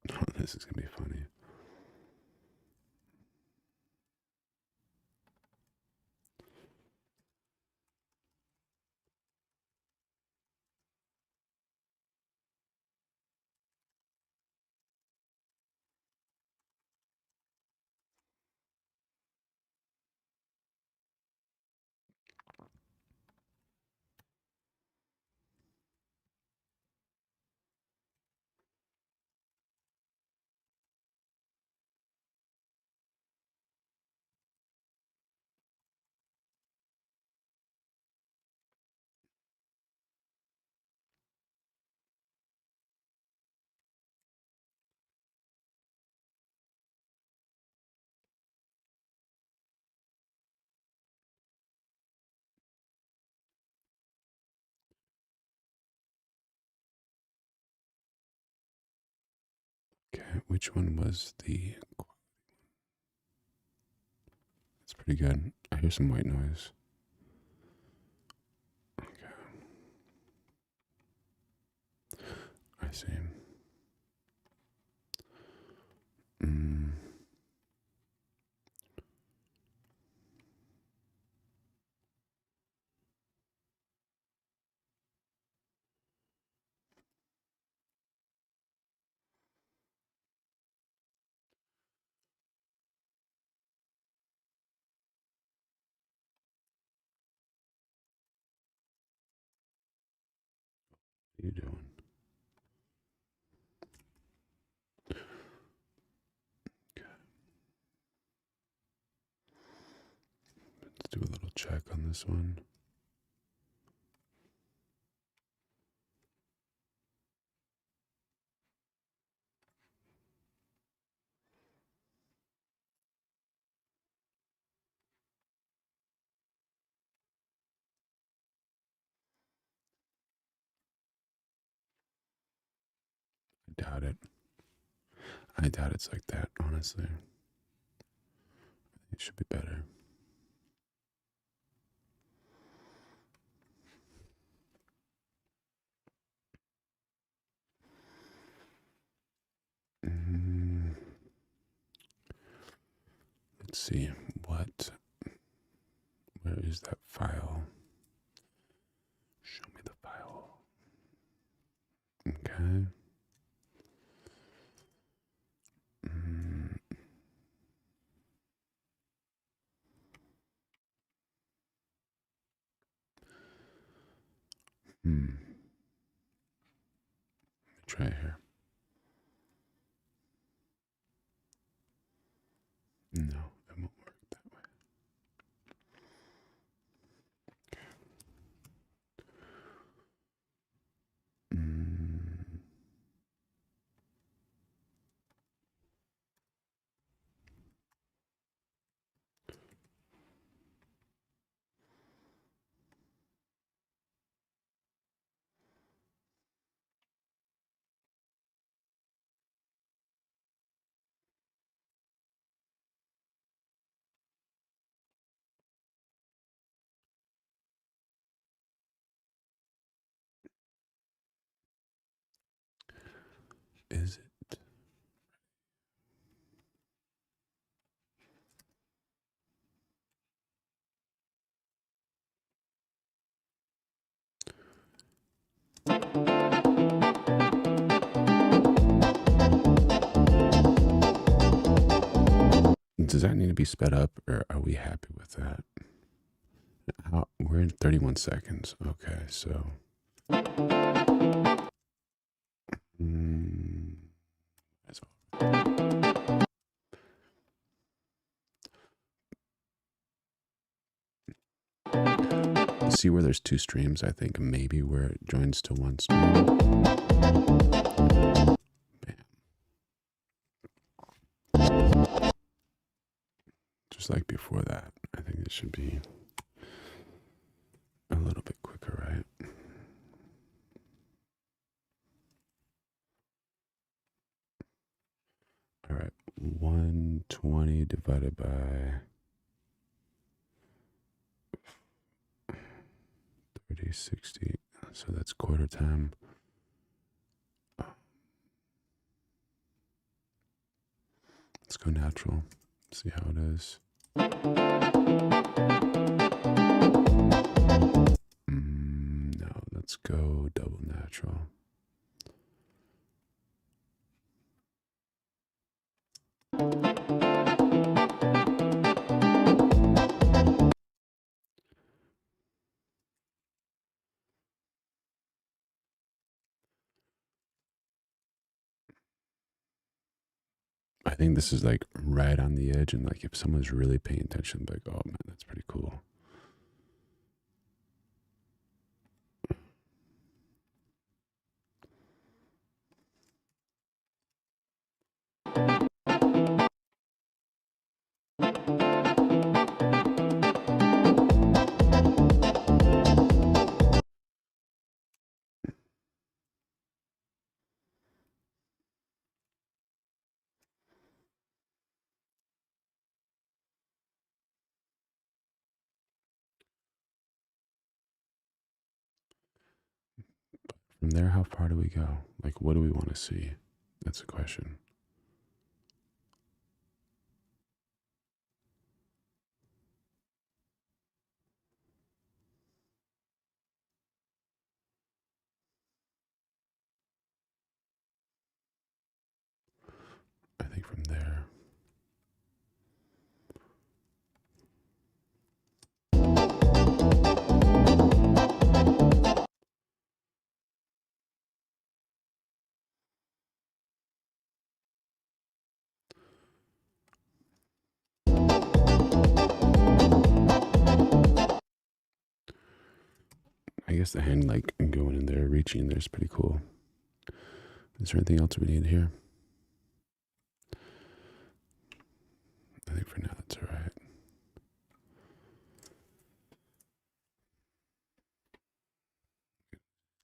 Oh, this is gonna be funny. which one was the... It's pretty good. I hear some white noise. Okay. I see. Mm. What are you doing? Let's do a little check on this one. I doubt it. I doubt it's like that, honestly. It should be better. Mm. Let's see. Where is that file? Show me the file. Okay. Mm. Let me try here. No, it won't work that way. Mm. Is it? Does that need to be sped up, or are we happy with that? We're in 31 seconds. Okay, so. That's all. See where there's two streams? I think maybe where it joins to one stream. Bam. Just like before that. I think it should be a little bit quicker, right? All right, 120 divided by 30, 60. So that's quarter time. Let's go natural. See how it is. No, let's go double natural. I think this is like right on the edge, and like if someone's really paying attention, like, oh man, that's pretty cool. from there, how far do we go? Like, what do we want to see? That's the question. I think from there. I guess the hand, like, going in there, reaching in there is pretty cool. Is there anything else we need here? I think for now that's all right.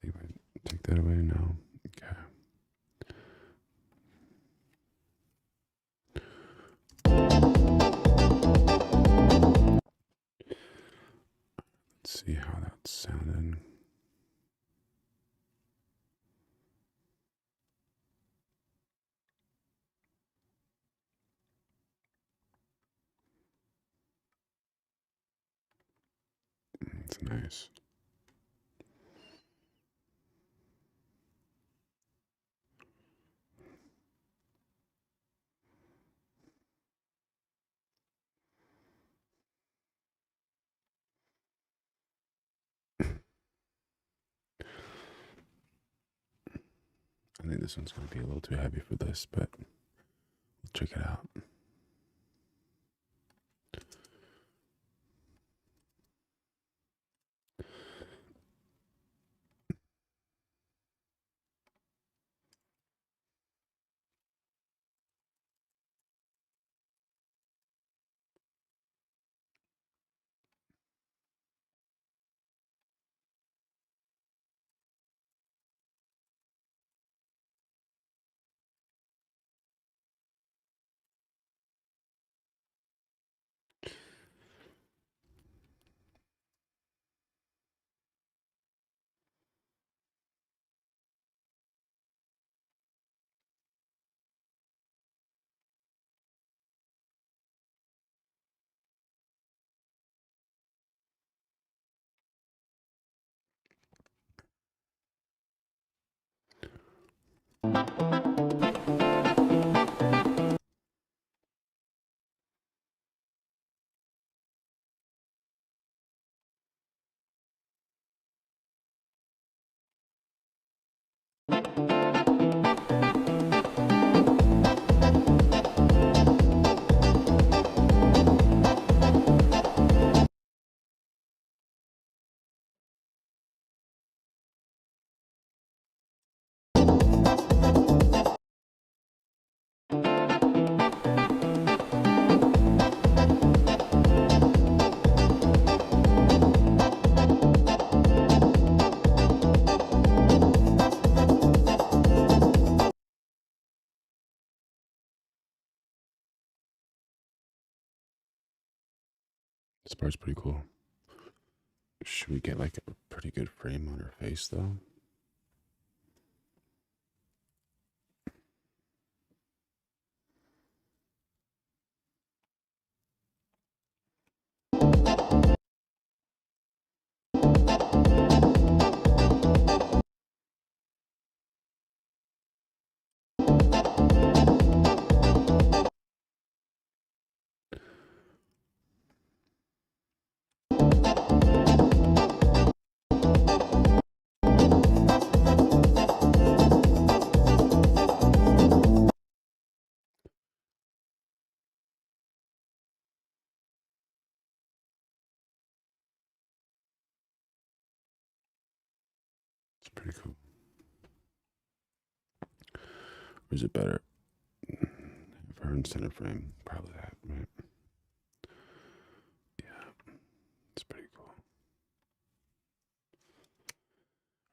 Think I take that away? No. Okay. Let's see how that's sounding. It's nice. I think this one's going to be a little too heavy for this, but we'll check it out. This part's pretty cool. Should we get like a pretty good frame on her face though? It's pretty cool. Or is it better if her in center frame? Probably that, right? Yeah, it's pretty cool. All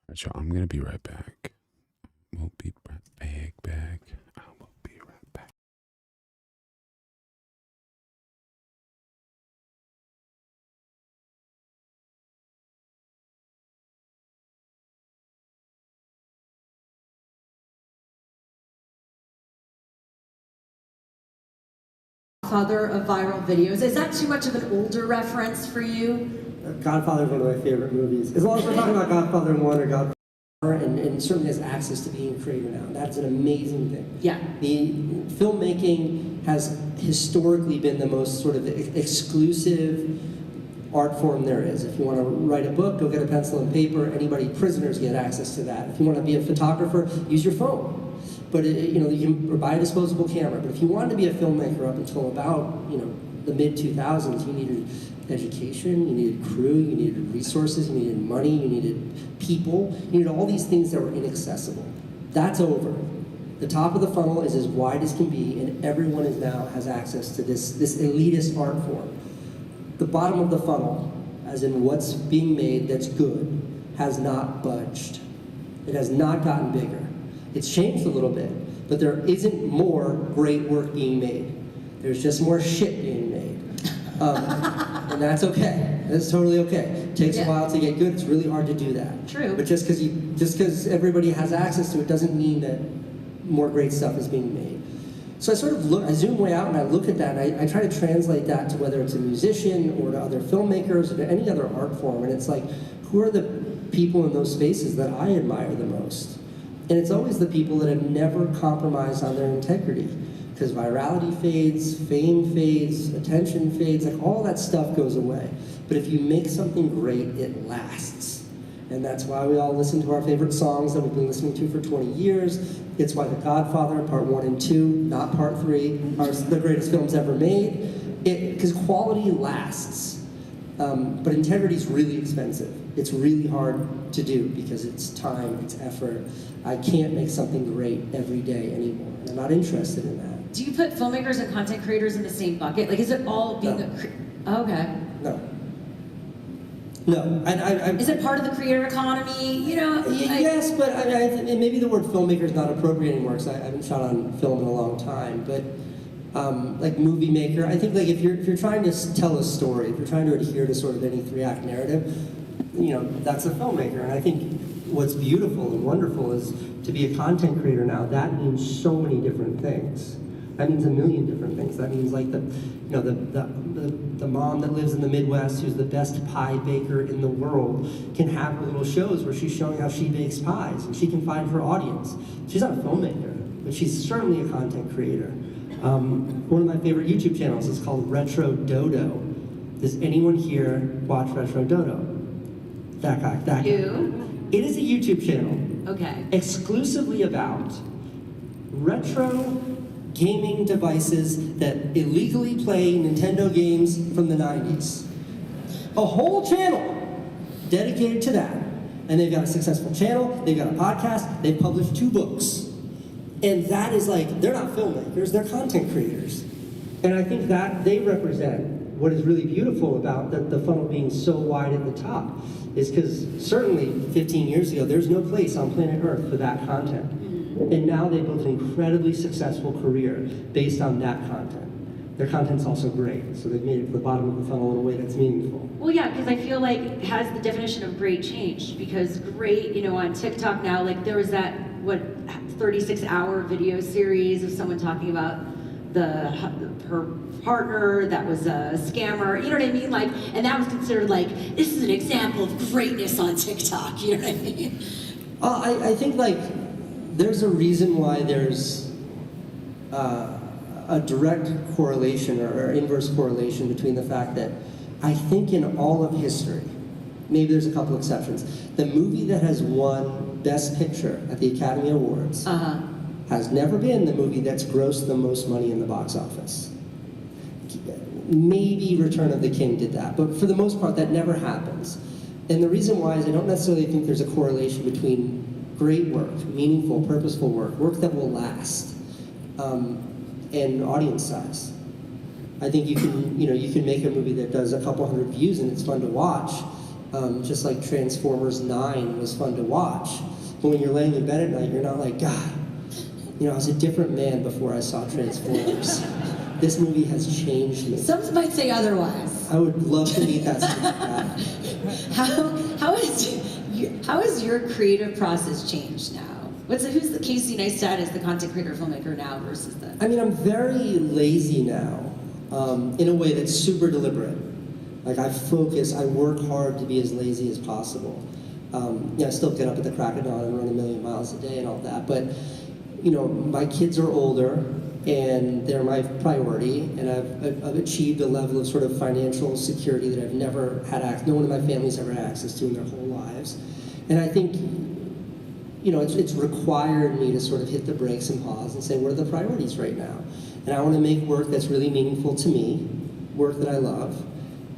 right, y'all, I'm gonna be right back. We'll be right back. I will be right back. godfather of viral videos. Is that too much of an older reference for you? Godfather is one of my favorite movies. As long as we're talking about Godfather 1 or Godfather, and certainly has access to being a creator now. That's an amazing thing. Yeah. The filmmaking has historically been the most sort of exclusive art form there is. If you want to write a book, go get a pencil and paper. Prisoners get access to that. If you want to be a photographer, use your phone. But you can buy a disposable camera. But if you wanted to be a filmmaker up until about the mid 2000s, you needed education, you needed crew, you needed resources, you needed money, you needed people, you needed all these things that were inaccessible. That's over. The top of the funnel is as wide as can be, and everyone now has access to this elitist art form. The bottom of the funnel, as in what's being made that's good, has not budged. It has not gotten bigger. It's changed a little bit, but there isn't more great work being made. There's just more shit being made. And that's okay. That's totally okay. It takes a while to get good. It's really hard to do that. True. But just because everybody has access to it doesn't mean that more great stuff is being made. So I zoom way out and I look at that and I try to translate that to whether it's a musician or to other filmmakers or to any other art form. And it's like, who are the people in those spaces that I admire the most? And it's always the people that have never compromised on their integrity. Because virality fades, fame fades, attention fades, like all that stuff goes away. But if you make something great, it lasts. And that's why we all listen to our favorite songs that we've been listening to for 20 years. It's why The Godfather, Part 1 and 2, not Part 3, are the greatest films ever made. Because quality lasts. But integrity is really expensive. It's really hard to do because it's time, it's effort. I can't make something great every day anymore. I'm not interested in that. Do you put filmmakers and content creators in the same bucket? Like, is it all being okay. No. No. Is it part of the creator economy? Yes, but maybe the word filmmaker is not appropriate anymore because I haven't shot on film in a long time. But like movie maker, I think like if you're trying to tell a story, if you're trying to adhere to sort of any 3-act narrative, that's a filmmaker. And I think what's beautiful and wonderful is to be a content creator now. That means so many different things. That means a million different things. That means like the mom that lives in the Midwest who's the best pie baker in the world can have her little shows where she's showing how she bakes pies and she can find her audience. She's not a filmmaker, but she's certainly a content creator. One of my favorite YouTube channels is called Retro Dodo. Does anyone here watch Retro Dodo? That guy. It is a YouTube channel. Exclusively about retro gaming devices that illegally play Nintendo games from the 90s. A whole channel dedicated to that. And they've got a successful channel, they've got a podcast, they've published 2 books. And that is like, they're not filmmakers, they're content creators. And I think that they represent what is really beautiful about the funnel being so wide at the top is because certainly 15 years ago, there's no place on planet Earth for that content. And now they've built an incredibly successful career based on that content. Their content's also great, so they've made it to the bottom of the funnel in a way that's meaningful. Well, yeah, because I feel like has the definition of great changed? Because great, on TikTok now, like there was that 36-hour video series of someone talking about her partner that was a scammer. You know what I mean? Like, and that was considered like this is an example of greatness on TikTok. You know what I mean? I think like there's a reason why there's a direct correlation or inverse correlation between the fact that I think in all of history, maybe there's a couple exceptions, the movie that has won Best Picture at the Academy Awards has never been the movie that's grossed the most money in the box office. Maybe Return of the King did that, but for the most part that never happens. And the reason why is I don't necessarily think there's a correlation between great work, meaningful, purposeful work that will last, and audience size. I think you can make a movie that does a couple hundred views and it's fun to watch, just like Transformers 9 was fun to watch. But when you're laying in bed at night, you're not like, God, I was a different man before I saw Transformers. This movie has changed me. Some might say otherwise. I would love to meet that How has your creative process changed now? Who's the Casey Neistat as the content creator filmmaker now versus the? I mean, I'm very lazy now. in a way that's super deliberate. Like I focus, I work hard to be as lazy as possible. Yeah, I still get up at the crack of dawn and run 1,000,000 miles a day and all that, but you know, my kids are older and they're my priority, and I've achieved a level of sort of financial security that I've never had access, no one in my family's ever had access to in their whole lives. And I think, you know, it's required me to sort of hit the brakes and pause and say, what are the priorities right now? And I want to make work that's really meaningful to me, work that I love,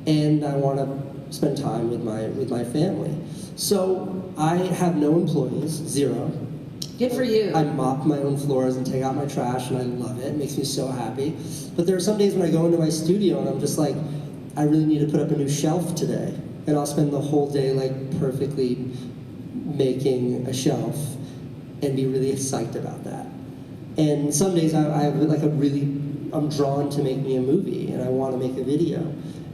and I want to spend time with my family. So I have no employees, zero. Good for you. I mop my own floors and take out my trash, and I love it. It makes me so happy. But there are some days when I go into my studio and I'm just like, I really need to put up a new shelf today. And I'll spend the whole day like perfectly making a shelf and be really psyched about that. And some days I have like I'm drawn to make me a movie and I want to make a video,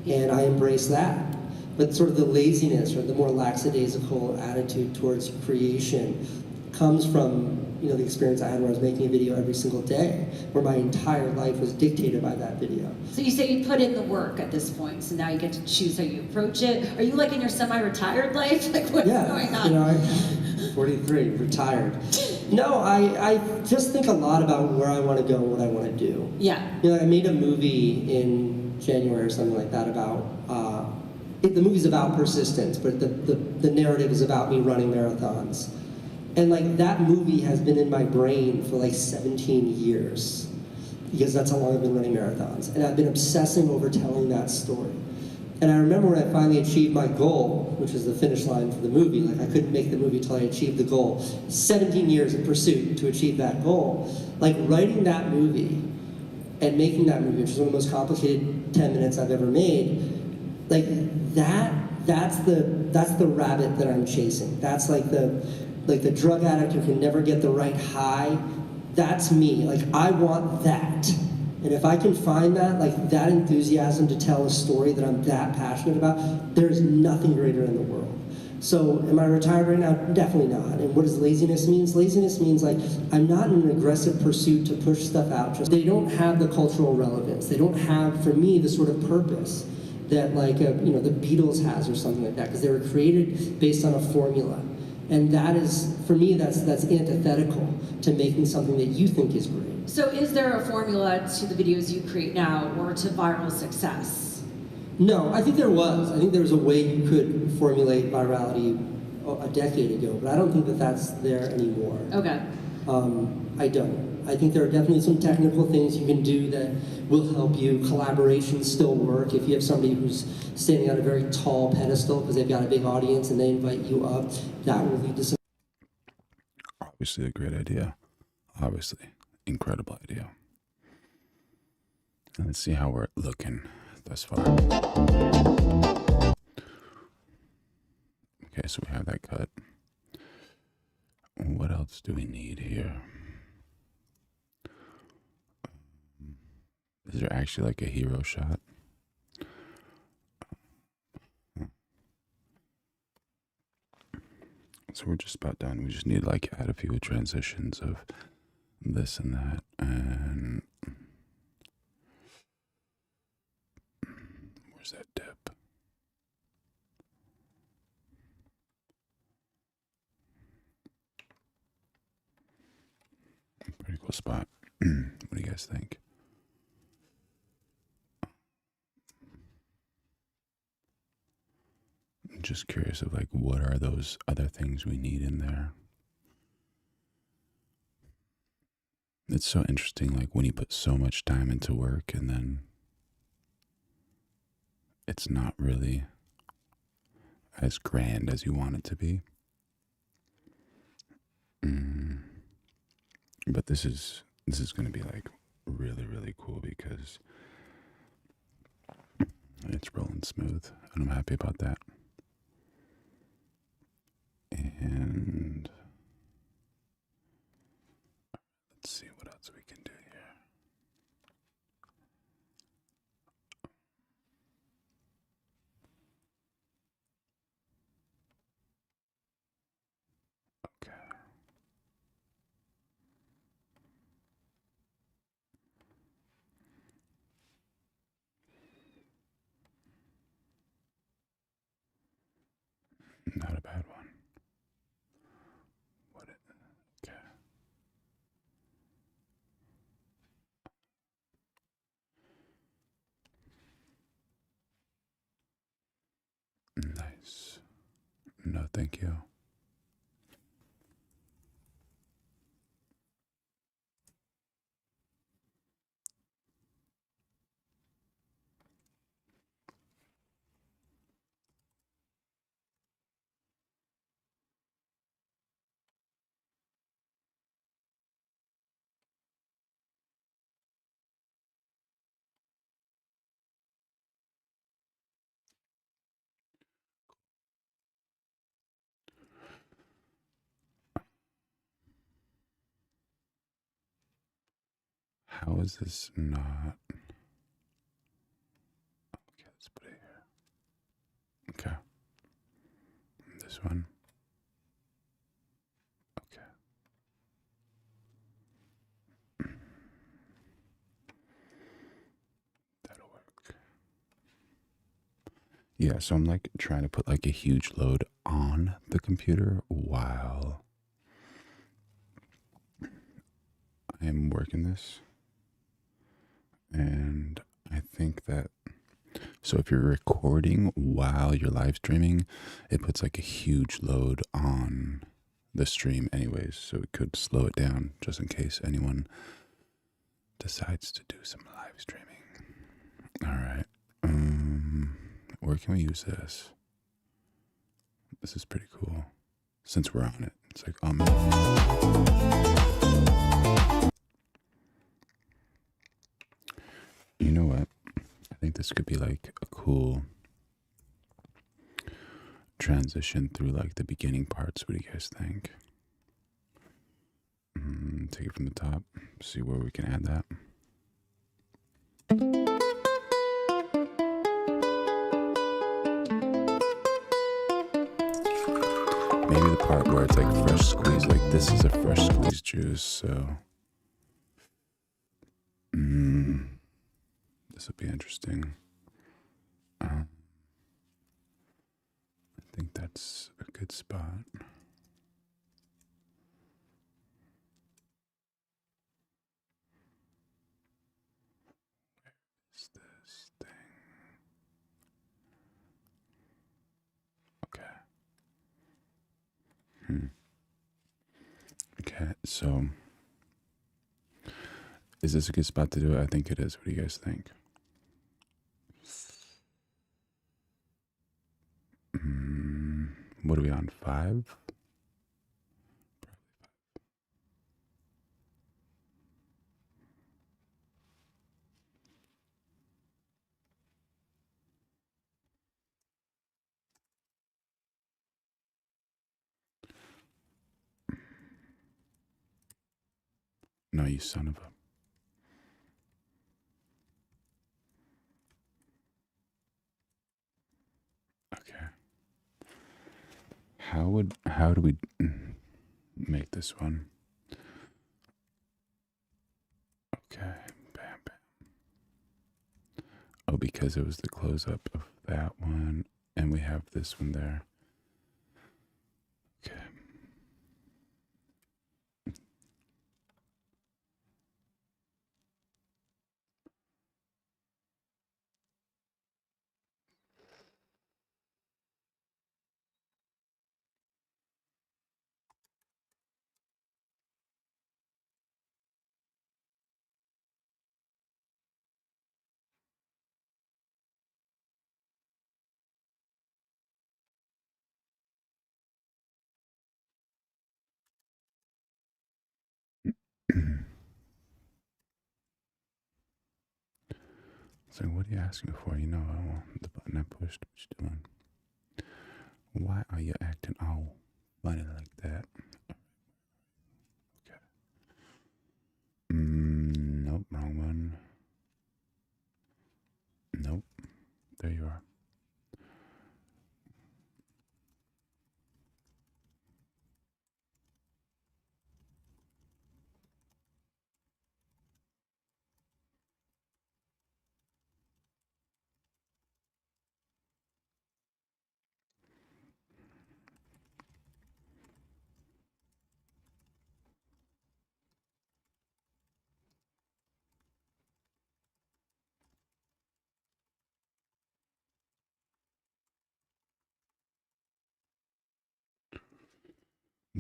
and I embrace that. But sort of the laziness or the more lackadaisical attitude towards creation comes from, you know, the experience I had where I was making a video every single day, where my entire life was dictated by that video. So you say you put in the work at this point, so now you get to choose how you approach it. Are you like in your semi-retired life? Like what's going on? You know, I'm 43, retired. No, I just think a lot about where I want to go and what I want to do. Yeah. You know, I made a movie in January or something like that about, the movie's about persistence, but the narrative is about me running marathons. And like that movie has been in my brain for like 17 years, because that's how long I've been running marathons. And I've been obsessing over telling that story. And I remember when I finally achieved my goal, which was the finish line for the movie, like I couldn't make the movie until I achieved the goal. 17 years of pursuit to achieve that goal. Like writing that movie and making that movie, which is one of the most complicated 10 minutes I've ever made, like that's the rabbit that I'm chasing. That's like the drug addict who can never get the right high. That's me. Like I want that. And if I can find that, like that enthusiasm to tell a story that I'm that passionate about, there's nothing greater in the world. So am I retired right now? Definitely not. And what does laziness mean? Laziness means like I'm not in an aggressive pursuit to push stuff out. Just they don't have the cultural relevance. They don't have, for me, the sort of purpose that like the Beatles has or something like that, because they were created based on a formula. And that is, for me, that's antithetical to making something that you think is great. So is there a formula to the videos you create now or to viral success? No, I think there was. I think there was a way you could formulate virality a decade ago, but I don't think that that's there anymore. Okay. I don't. I think there are definitely some technical things you can do that will help you. Collaborations still work. If you have somebody who's standing on a very tall pedestal because they've got a big audience and they invite you up, that will lead to some. Obviously a great idea. Obviously. Incredible idea. And let's see how we're looking thus far. Okay, so we have that cut. What else do we need here? Is there actually like a hero shot? So we're just about done. We just need to like add a few transitions of this and that. And where's that dip? Pretty cool spot. What do you guys think? I'm just curious of like what are those other things we need in there. It's so interesting, like when you put so much time into work and then it's not really as grand as you want it to be. But this is going to be like really, really cool because it's rolling smooth and I'm happy about that. And let's see what else we can do here. Okay. Thank you. How is this not? Okay, let's put it here. Okay. This one. Okay. That'll work. Yeah, so I'm like trying to put like a huge load on the computer while I am working this. And I think that, so if you're recording while you're live streaming, it puts like a huge load on the stream anyways, so it could slow it down just in case anyone decides to do some live streaming. All right. Where can we use this? This is pretty cool. Since we're on it, it's like, you know what? I think this could be like a cool transition through like the beginning parts. What do you guys think? Take it from the top, see where we can add that. Maybe the part where it's like fresh squeeze, like this is a fresh squeezed juice, so this will be interesting. I think that's a good spot. Where's this thing? Okay. Okay, so is this a good spot to do it? I think it is. What do you guys think? What are we on? 5? No, you son of a. Okay. How do we make this one? Okay, bam, bam. Oh, because it was the close up of that one, and we have this one there. Okay. So what are you asking for? You know, the button I pushed. What you doing? Why are you acting all funny like that? Okay. Nope, wrong one. Nope. There you are.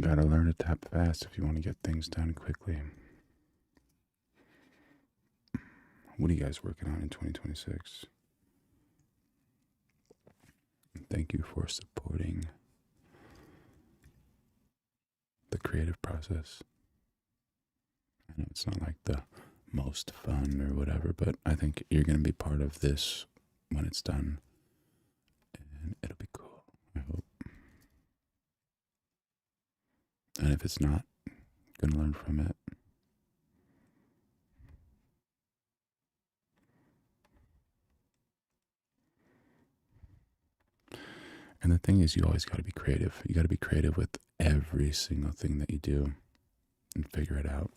Gotta learn to tap fast if you want to get things done quickly. What are you guys working on in 2026? Thank you for supporting the creative process. I know it's not like the most fun or whatever, but I think you're going to be part of this when it's done, and it'll be cool, I hope. And if it's not, going to learn from it. And the thing is, you always got to be creative. You got to be creative with every single thing that you do and figure it out.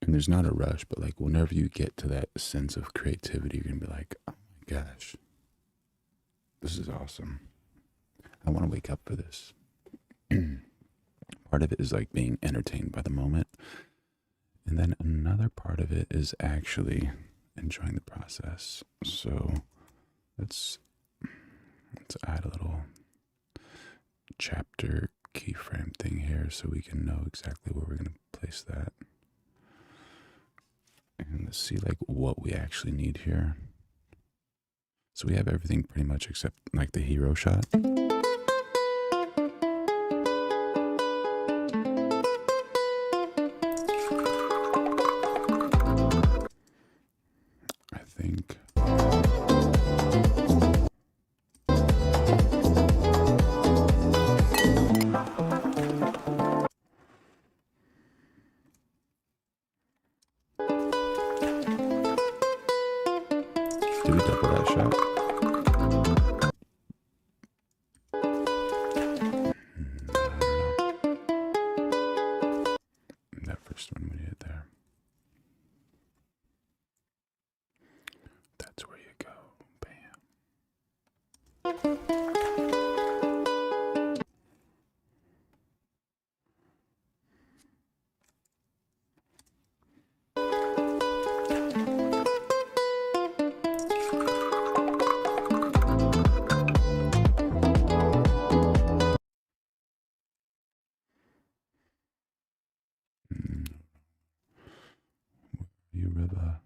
And there's not a rush, but like whenever you get to that sense of creativity, you're going to be like, oh my gosh, this is awesome. I want to wake up for this. Part of it is like being entertained by the moment. And then another part of it is actually enjoying the process. So let's add a little chapter keyframe thing here so we can know exactly where we're going to place that. And let's see like what we actually need here. So we have everything pretty much except like the hero shot. I think do we double that shot? That first one we did there. That's where you go. Bam. You river.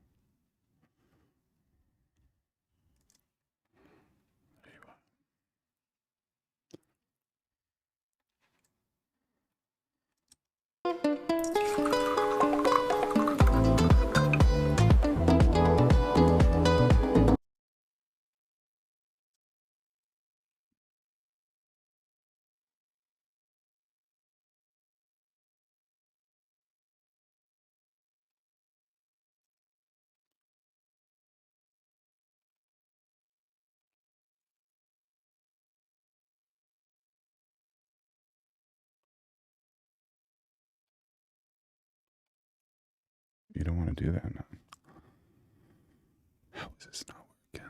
There you are. You don't want to do that now. How is this not working?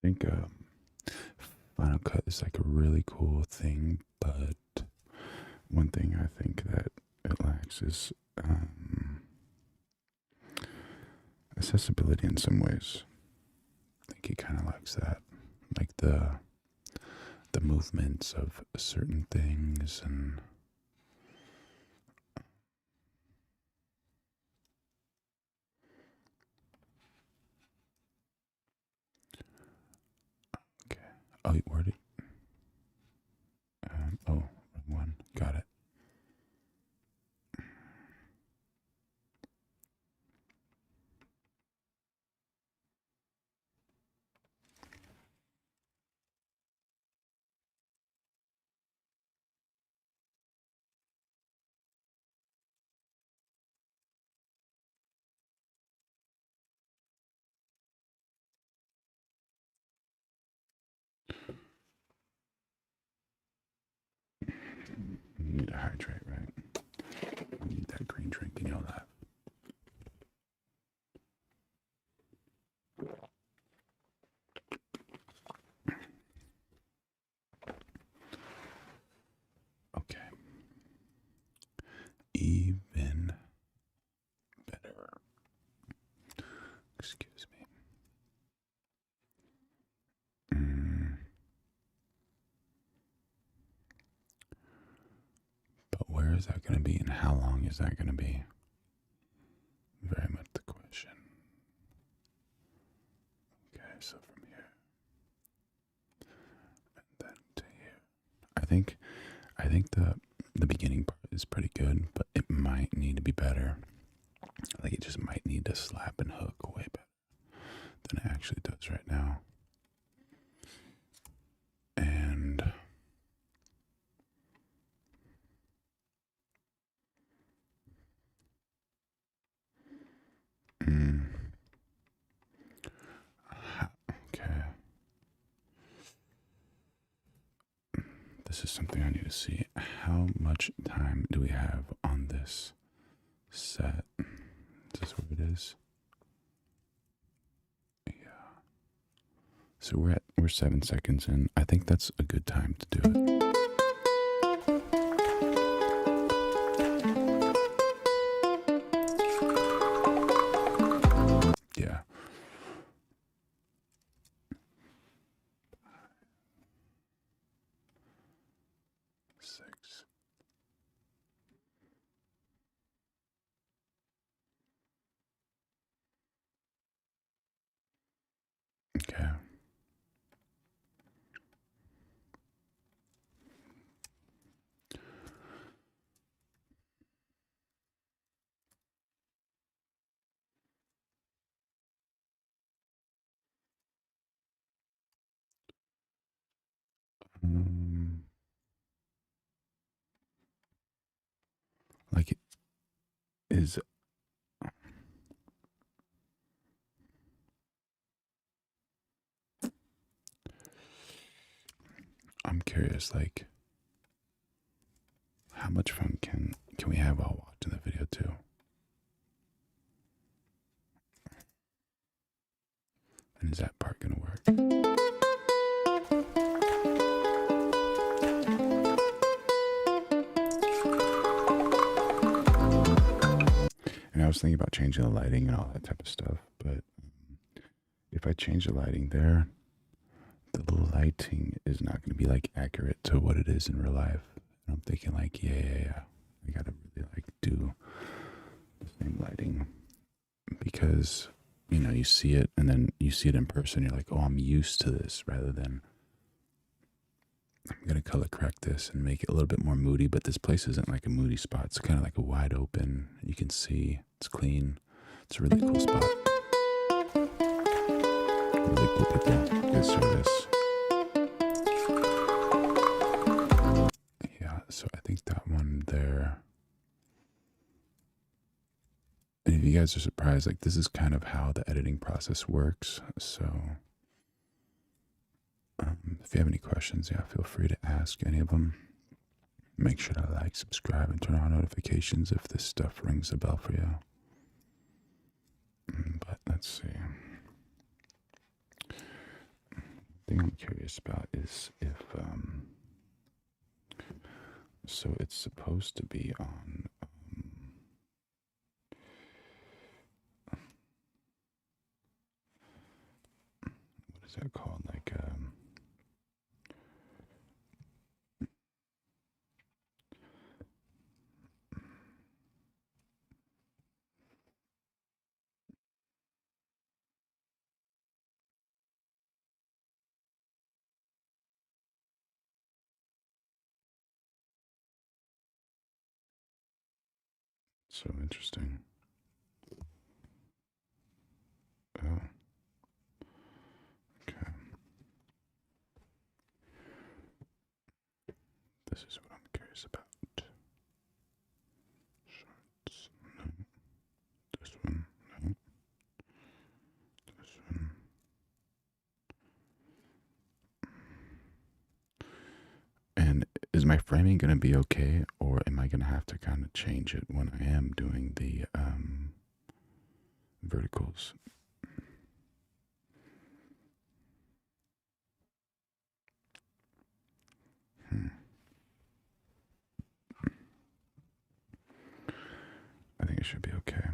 I think Final Cut is like a really cool thing, but one thing I think that it lacks is accessibility in some ways. I think it kind of lacks that, like the movements of certain things and okay. Oh, where did? Oh, wrong one. Got it. need to hydrate, right? You need that green drink in your life. Okay. Even better. Excuse me. But where is that going to be and how long is that going to be? Very much the question. Okay, so from here and then to here. I think the beginning part is pretty good, but it might need to be better. Like it just might need to slap and hook way better than it actually does right now. And okay. This is something I need to see. How much time do we have on this set? Is this what it is? Yeah. So we're 7 seconds in. I think that's a good time to do it. Yeah. 6. Okay. Like it is. I'm curious, like, how much fun can we have while watching the video too? And is that part gonna work? And I was thinking about changing the lighting and all that type of stuff, but if I change the lighting there, the lighting is not going to be like accurate to what it is in real life. And I'm thinking like, yeah, I gotta really like do the same lighting because you see it and then you see it in person. You're like, oh, I'm used to this, rather than I'm gonna color correct this and make it a little bit more moody. But this place isn't like a moody spot. It's kind of like a wide open. You can see it's clean. It's a really cool spot. Really cool people. Good service. Yeah, so I think that one there. And if you guys are surprised, like this is kind of how the editing process works. So if you have any questions, yeah, feel free to ask any of them. Make sure to like, subscribe, and turn on notifications if this stuff rings a bell for you. But let's see. The thing I'm curious about is if so it's supposed to be on what is that called? Like so interesting. Oh, okay. This is what I'm curious about. Shorts, no. This one, no. This one. And is my framing gonna be okay, or have to kind of change it when I am doing the verticals. I think it should be okay.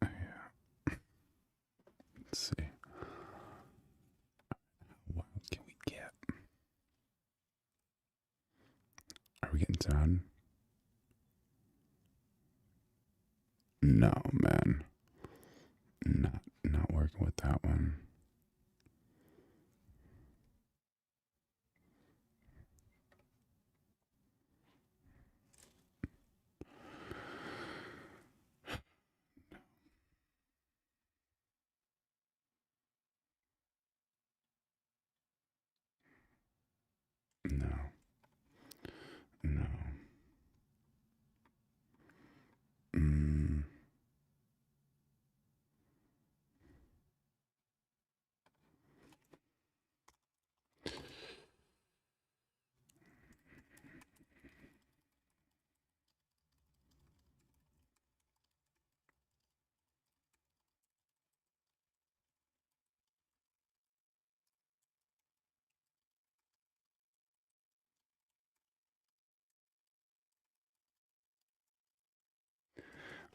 Yeah. Let's see. How wild can we get? Are we getting done? No, man. Not working with that one. No. No. Mm.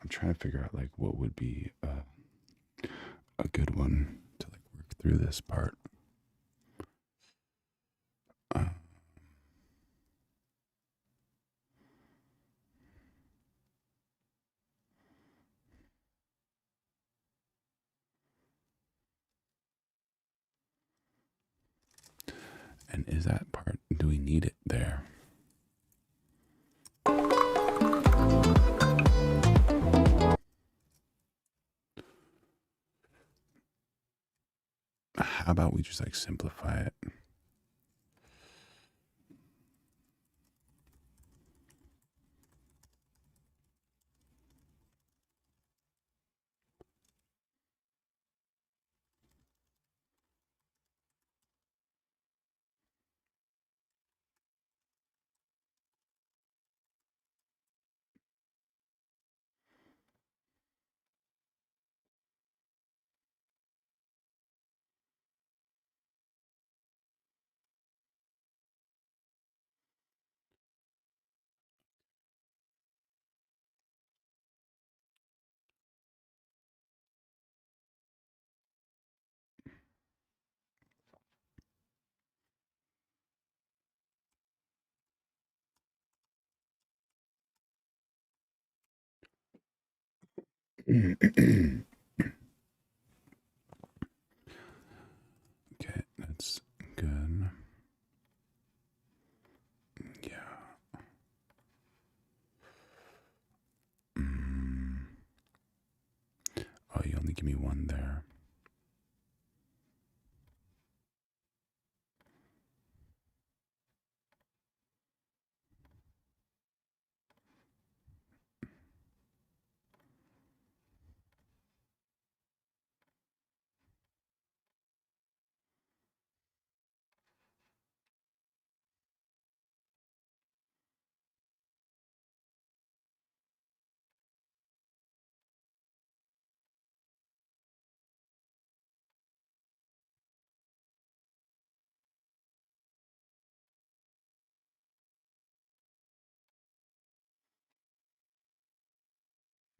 I'm trying to figure out like what would be a good one to like work through this part. Uh, and is that part? Do we need it there? How about we just like simplify it? Okay, that's good. Yeah. Mm. Oh, you only give me one there.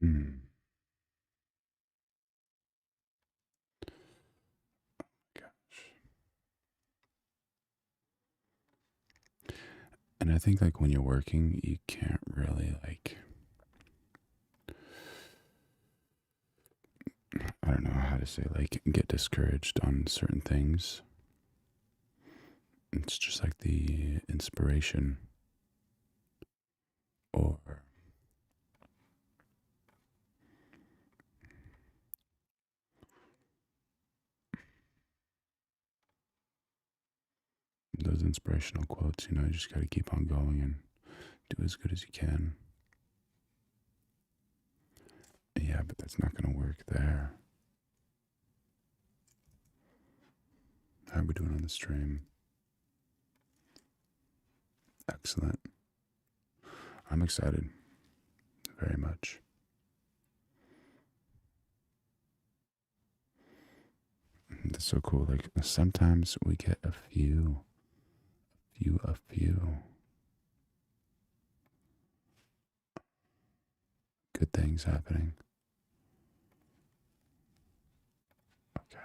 Mm. Gosh. And I think like when you're working, you can't really like, I don't know how to say, like get discouraged on certain things. It's just like the inspiration or those inspirational quotes, you just got to keep on going and do as good as you can. Yeah, but that's not going to work there. How are we doing on the stream? Excellent. I'm excited very much. That's so cool. Like sometimes we get a few good things happening. Okay.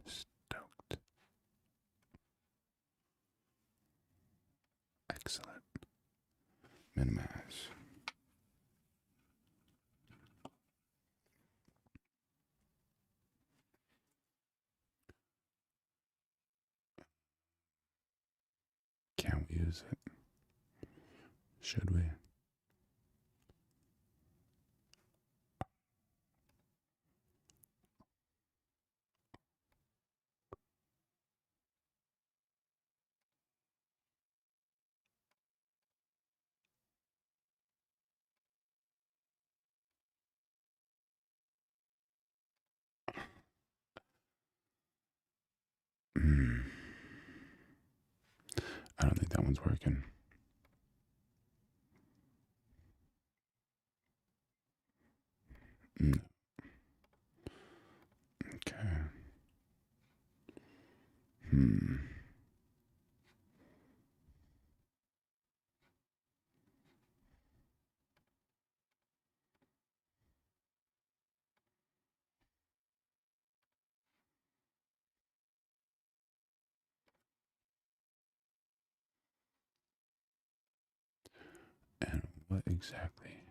Stoked. Excellent. Minimize. Can we use it? Should we? Mm, I don't think that one's working. Mm, okay. Hmm. And what exactly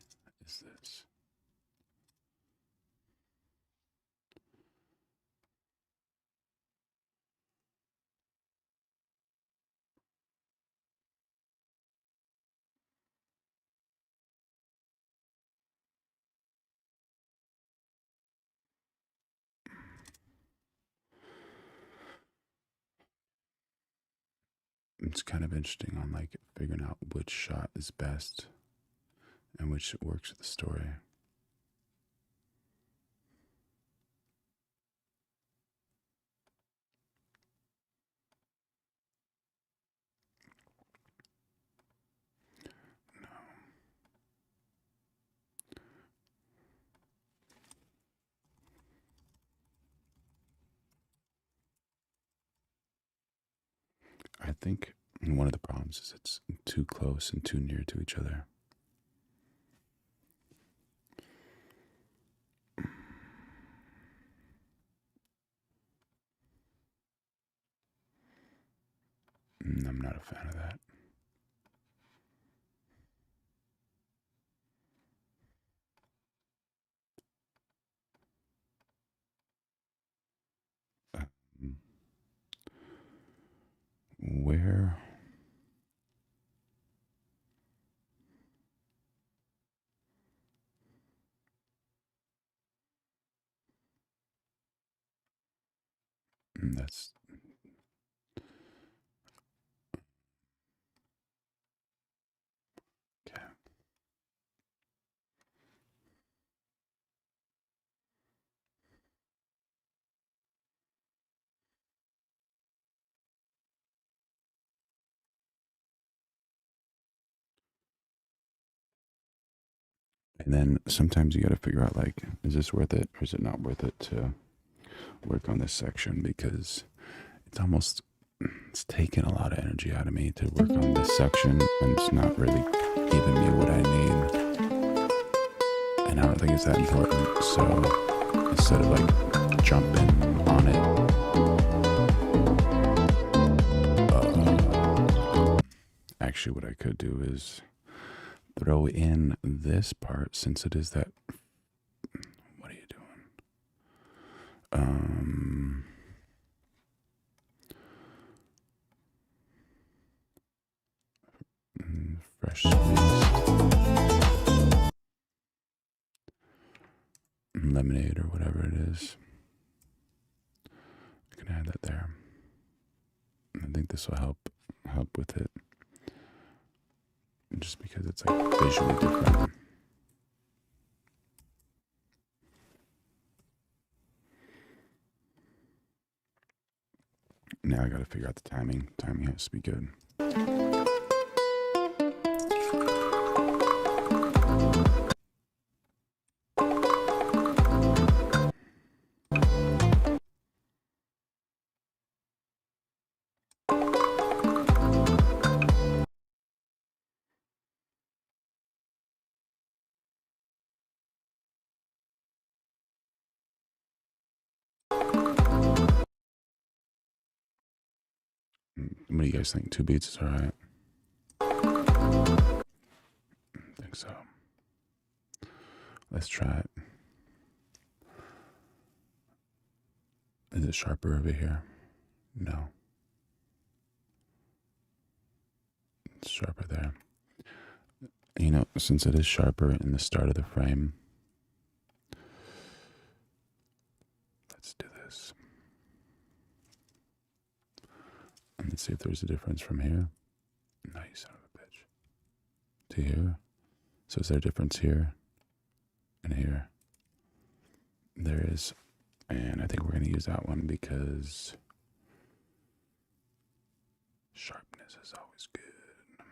is this? It's kind of interesting on like figuring out which shot is best and which works with the story. I think one of the problems is it's too close and too near to each other. I'm not a fan of that. Um, where? That's okay. And then sometimes you got to figure out like, is this worth it or is it not worth it to work on this section? Because it's almost, it's taking a lot of energy out of me to work on this section and it's not really giving me what I need. And I don't think it's that important. So instead of like jumping on it, actually what I could do is throw in this part since it is that. What are you doing? Fresh squeezed lemonade or whatever it is. I can add that there. I think this will help with it, just because it's like visually different. Now I got to figure out the timing. Timing has to be good. What do you guys think? 2 beats is all right? I think so. Let's try it. Is it sharper over here? No. It's sharper there. You know, since it is sharper in the start of the frame, let's do this. And let's see if there's a difference from here. No, you son of a bitch. To here. So is there a difference here and here? There is. And I think we're going to use that one because sharpness is always good.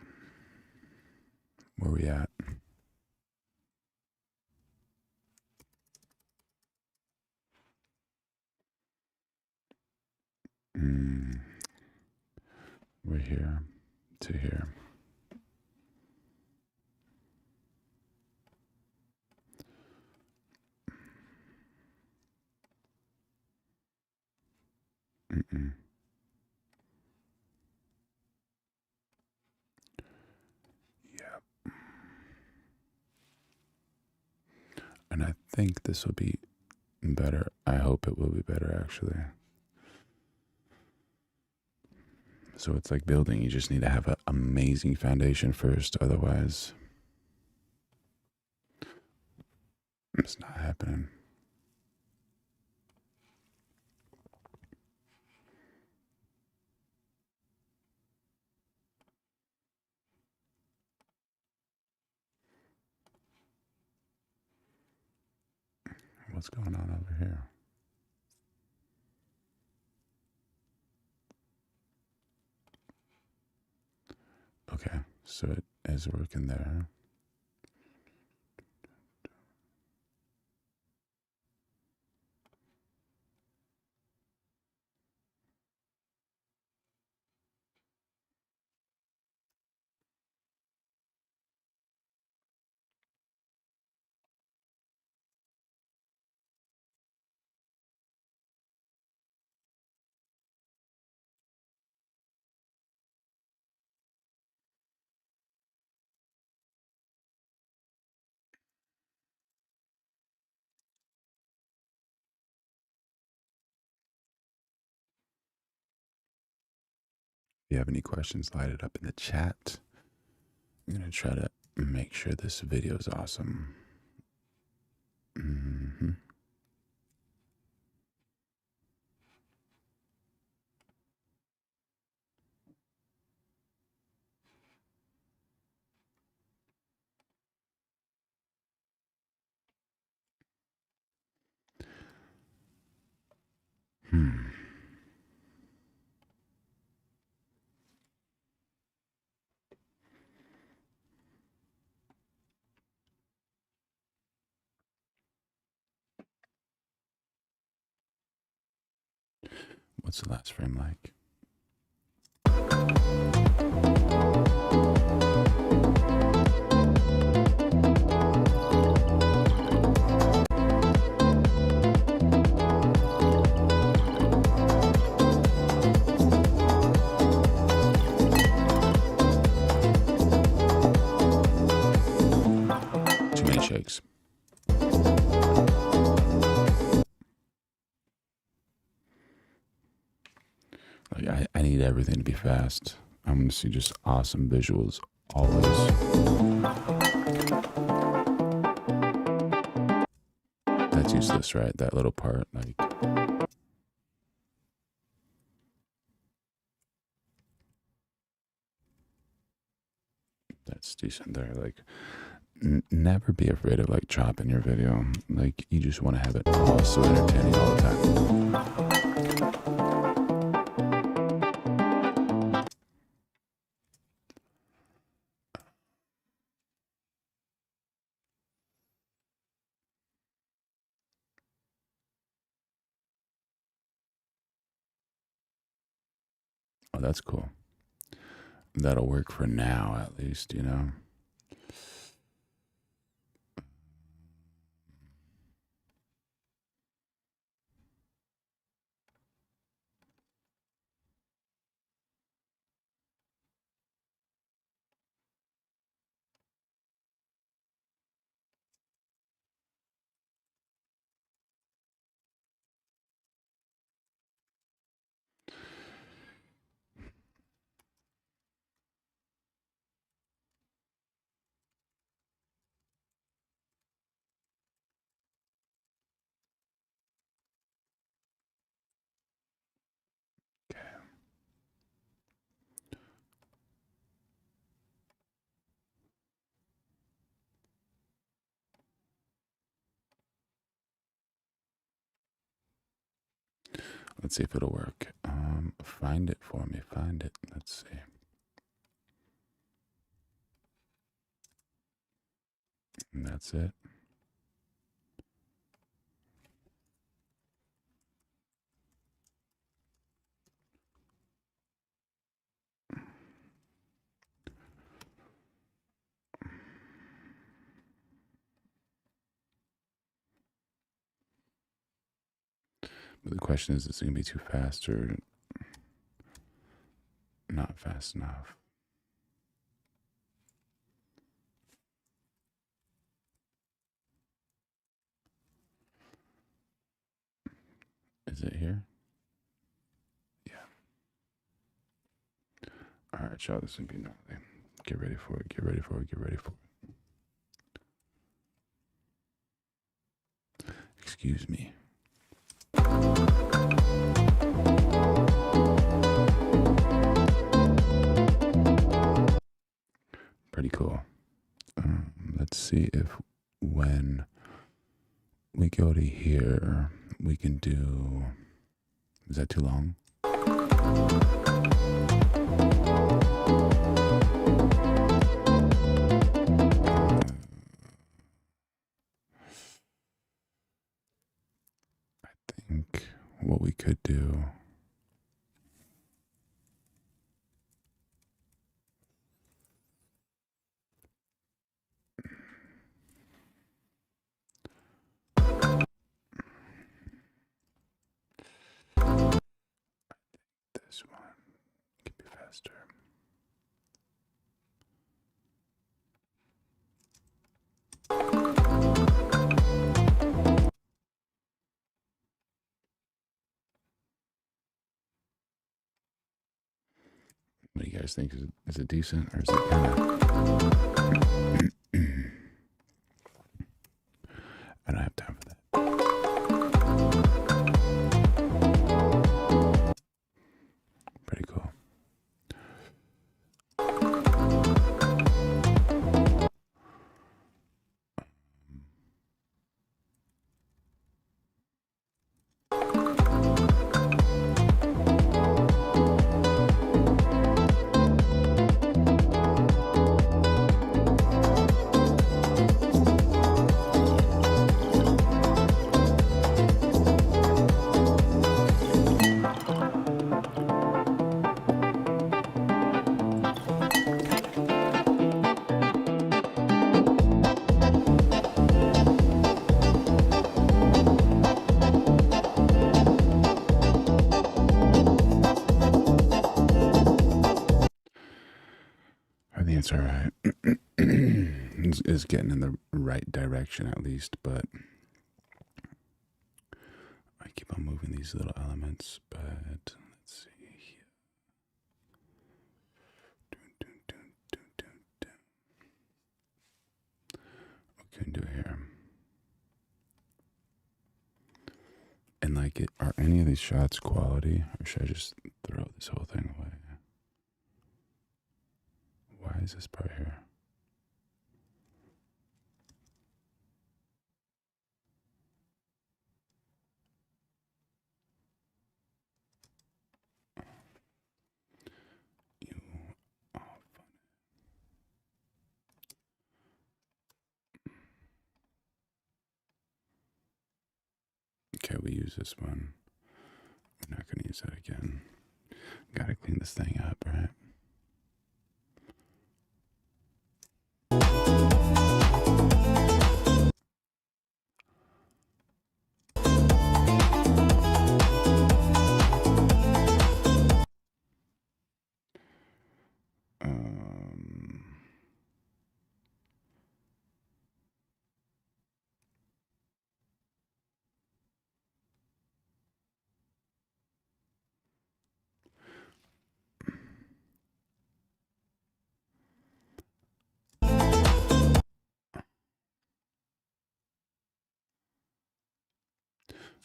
Where we at? We're here to here. Yeah. And I think this will be better. I hope it will be better, actually. So it's like building. You just need to have an amazing foundation first. Otherwise, it's not happening. What's going on over here? Okay, so it is working there. If you have any questions, light it up in the chat. I'm going to try to make sure this video is awesome. What's the last frame like? Too many shakes. Like I need everything to be fast. I'm going to see just awesome visuals always. That's useless, right? That little part, like. That's decent there. Like, never be afraid of like chopping your video. Like, you just want to have it all so entertaining all the time. Oh, that's cool. That'll work for now, at least, you know? Let's see if it'll work. Find it for me. Find it. Let's see. And that's it. But the question is it going to be too fast or not fast enough? Is it here? Yeah. All right, y'all. This is going to be gnarly. Get ready for it. Get ready for it. Get ready for it. Excuse me. Pretty cool. Let's see if when we go to here, we can do. Is that too long? I think what we could do. This one could be faster. What do you guys think? Is it decent or is it kind of? I don't have time for that. Pretty cool. I think it's all right. It's getting in the right direction at least, but I keep on moving these little elements. But let's see here. What can we do here? And like, are any of these shots quality, or should I just throw this whole thing away? Why is this part here? You are funny. Okay, we use this one. We're not going to use that again. Gotta clean this thing up, right?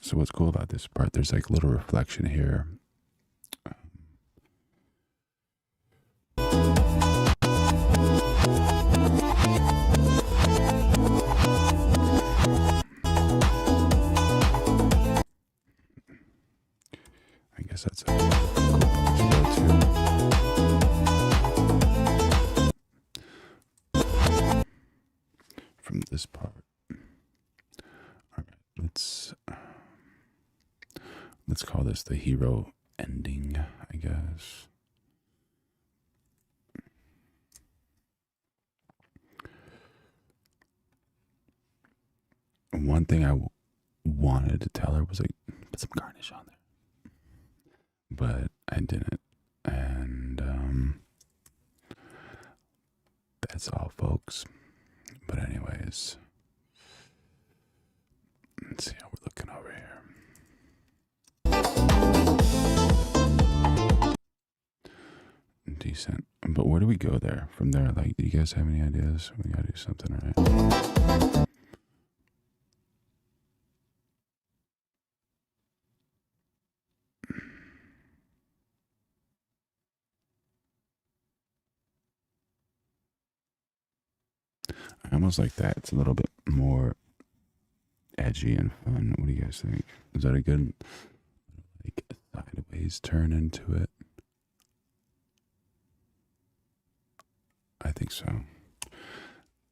So what's cool about this part, there's like a little reflection here. I guess that's a cool part to go to. From this part. All right, let's call this the hero ending, I guess. One thing I wanted to tell her was like, put some garnish on there. But I didn't. And that's all, folks. But anyways, let's see how we're looking over here. Decent. But where do we go there? From there, like, do you guys have any ideas? We gotta do something, right? I almost like that. It's a little bit more edgy and fun. What do you guys think? Is that a good, like, sideways turn into it? I think so.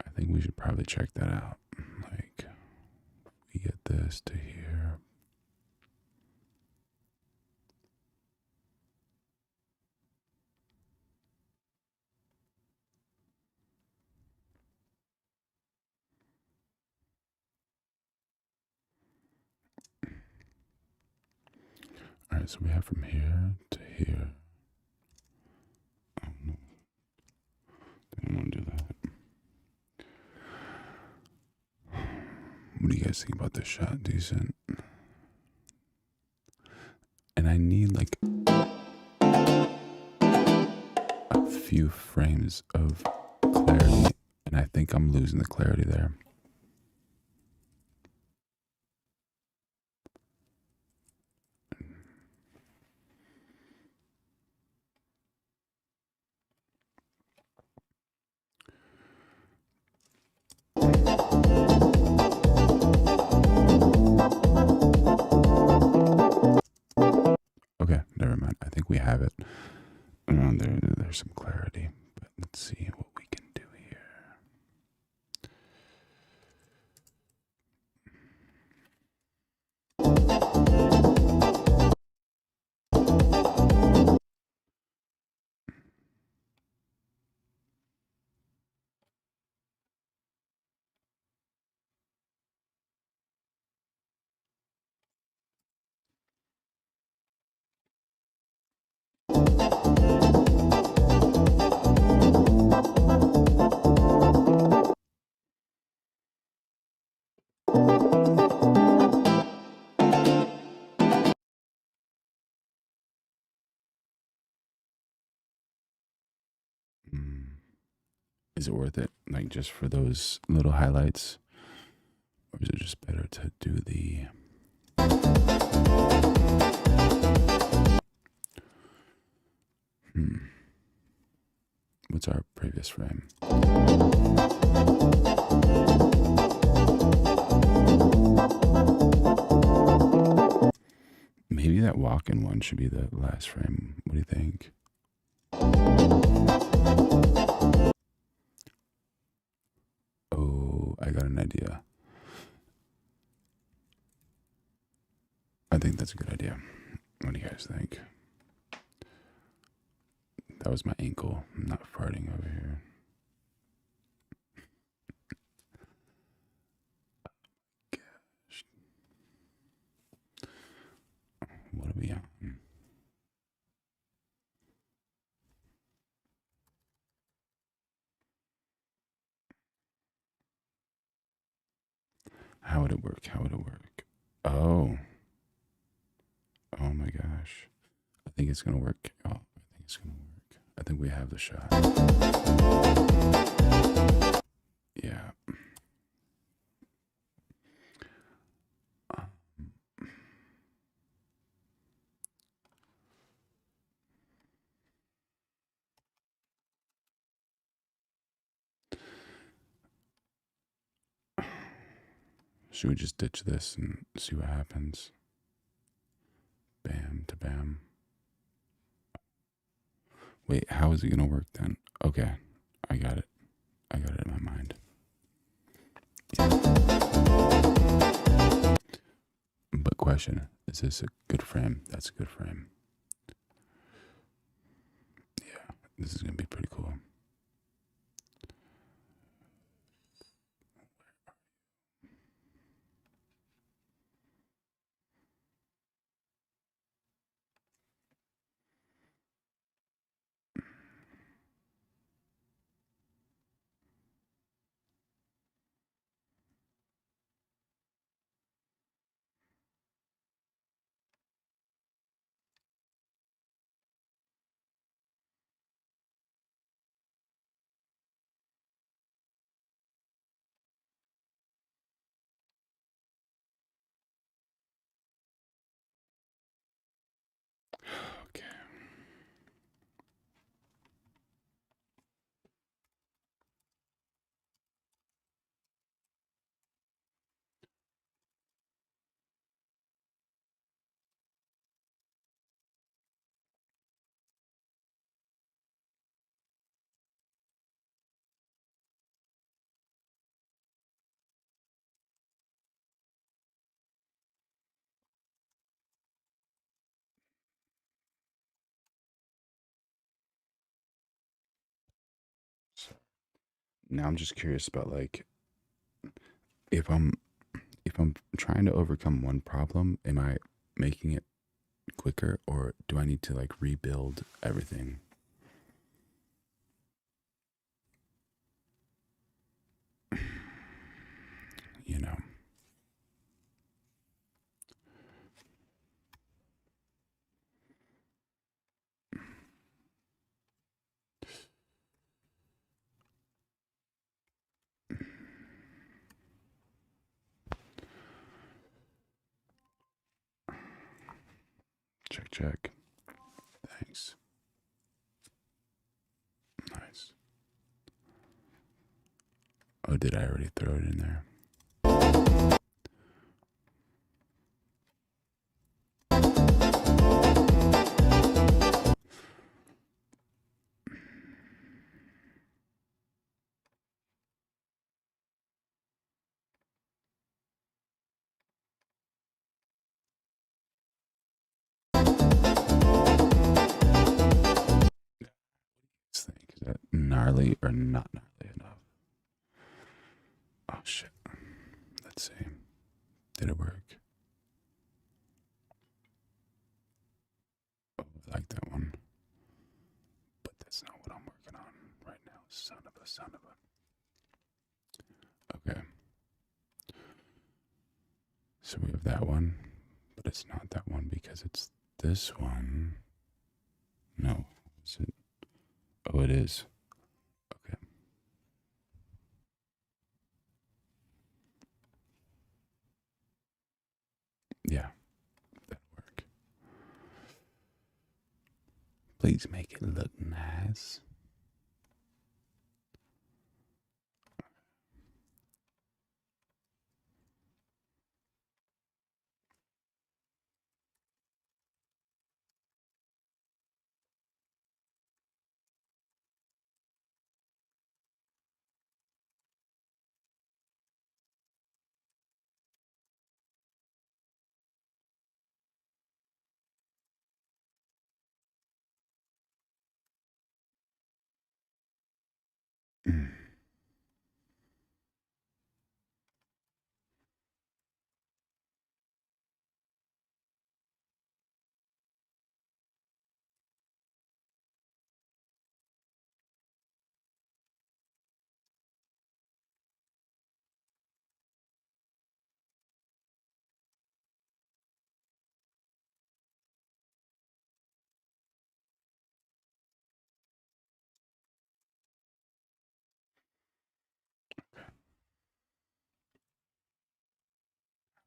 I think we should probably check that out. Like, we get this to here. All right, so we have from here to here. Oh, no. Didn't want to do that. What do you guys think about this shot? Decent. And I need like a few frames of clarity, and I think I'm losing the clarity there. Okay, never mind. I think we have it. There's some clarity, but let's see what we can do here. Is it worth it? Like, just for those little highlights? Or is it just better to do the... What's our previous frame? Maybe that walk-in one should be the last frame. What do you think? Oh, I got an idea. I think that's a good idea. What do you guys think? That was my ankle. I'm not farting over here. Gosh, what are we on? How would it work? How would it work? Oh, oh my gosh. I think it's gonna work. Oh, I think it's gonna work. I think we have the shot. Yeah. Um, should we just ditch this and see what happens? Bam to bam. Wait, how is it gonna work then? Okay, I got it. I got it in my mind. But question, is this a good frame? That's a good frame. Yeah, this is gonna be pretty cool. Okay. So now I'm just curious about like if I'm if I'm trying to overcome one problem, am I making it quicker or do I need to like rebuild everything? You know. Check check. Thanks. Nice. Oh, did I already throw it in there? Let's think. Is that gnarly or not gnarly enough? Oh shit. Let's see. Did it work? Oh, I like that one. But that's not what I'm working on right now. Son of a son of a. Okay. So we have that one, but it's not that one because it's this one. No. Is it? Oh, it is. Okay. Yeah, that'll work. Please make it look nice.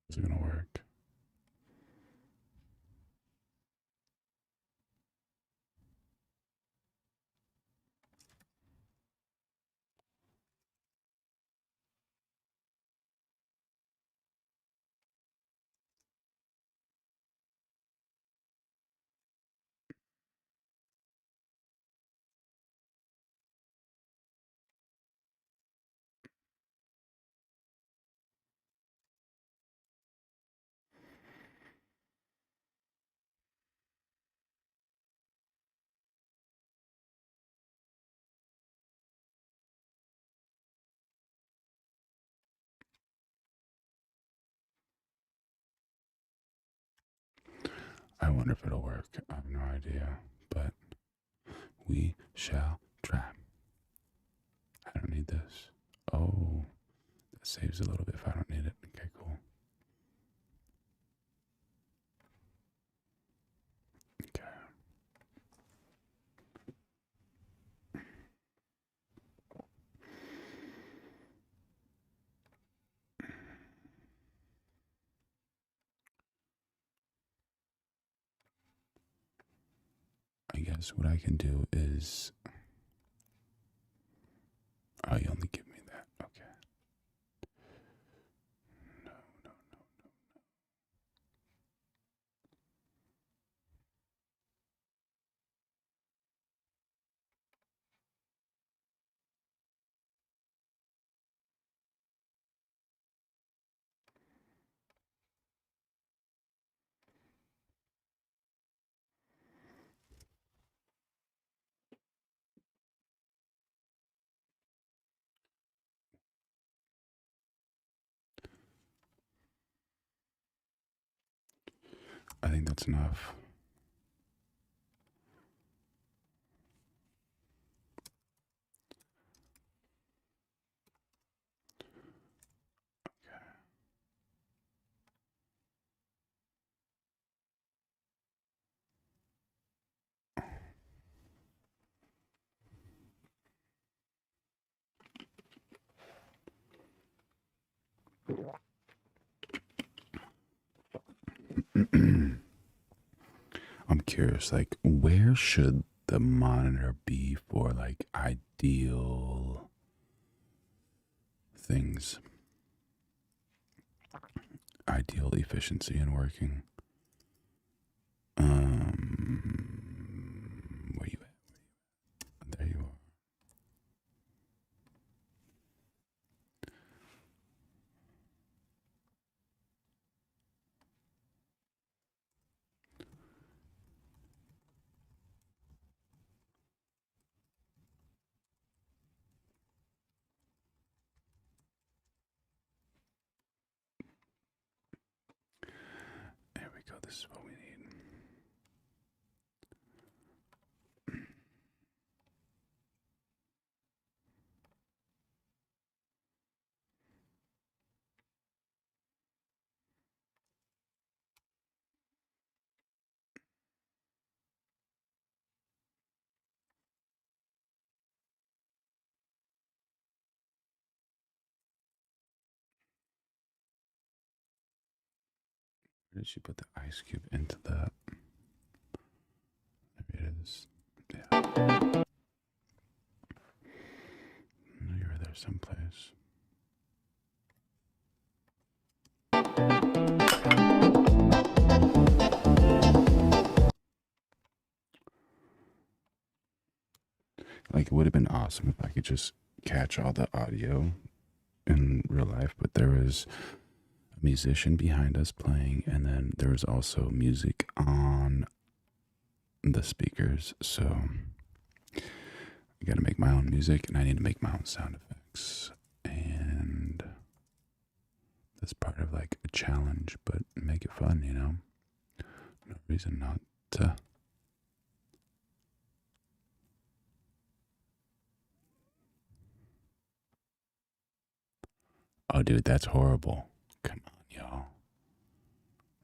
Is it gonna work? I wonder if it'll work. I have no idea, but we shall try. I don't need this. Oh, that saves a little bit if I don't need it. Okay, cool. Okay. I guess what I can do is. Oh, you only give me that. Okay. No, no, no. I think that's enough. I'm curious, like, where should the monitor be for like ideal things? Ideal efficiency in working. Where you at? There you are. There we go. This is what we need. Where did she put the ice cube into the? There it is. Yeah. I knew you were there someplace. Like, it would have been awesome if I could just catch all the audio in real life, but there was a musician behind us playing, and then there was also music on the speakers. So I got to make my own music, and I need to make my own sound effects. And that's part of like a challenge, but make it fun, you know? No reason not to. Oh, dude, that's horrible. Come on, y'all.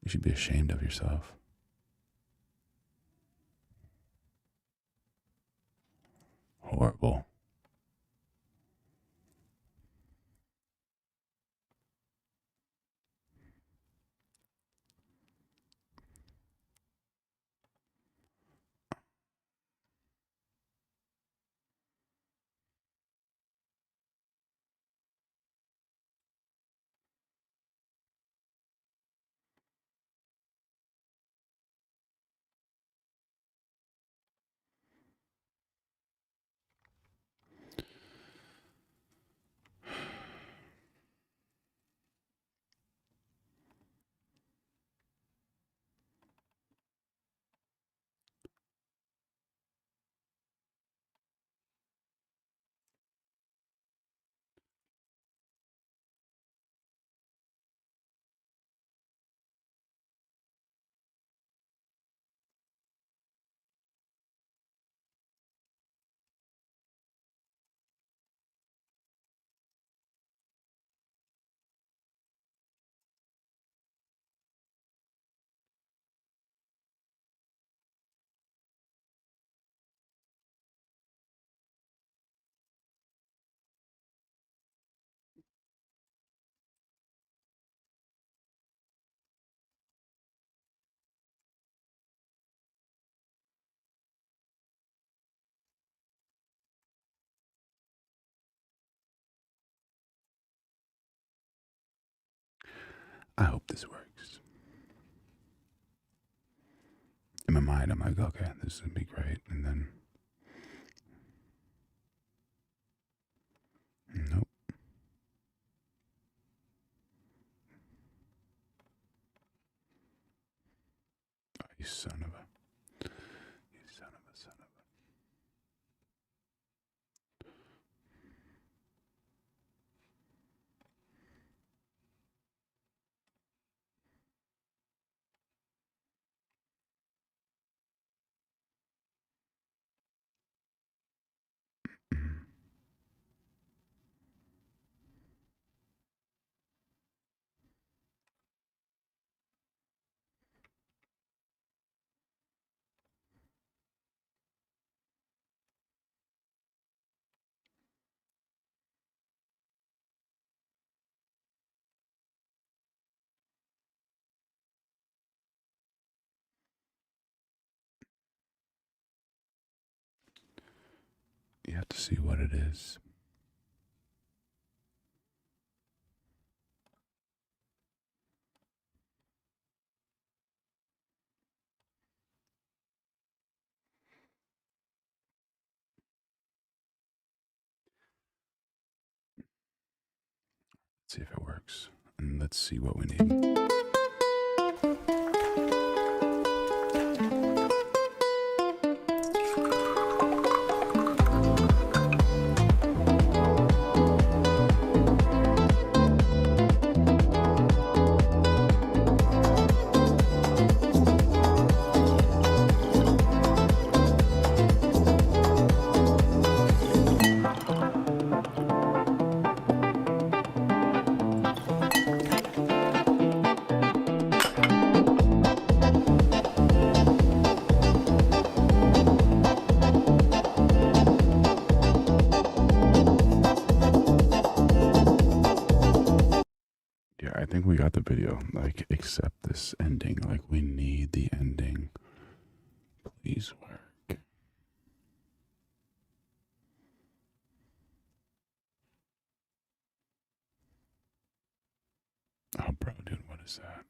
You should be ashamed of yourself. Horrible. I hope this works. In my mind, I'm like, okay, this would be great. And then, nope. Oh, you son of a. You son of a son of a. You have to see what it is. Let's see if it works. And let's see what we need. Yeah, I think we got the video. Like, accept this ending. Like, we need the ending. Please work. Oh, bro, dude, what is that?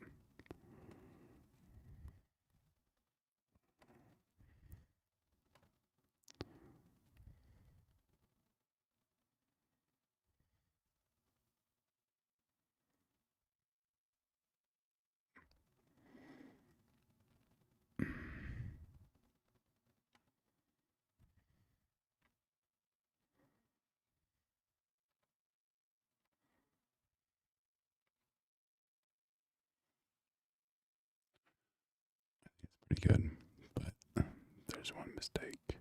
pretty good, but there's one mistake.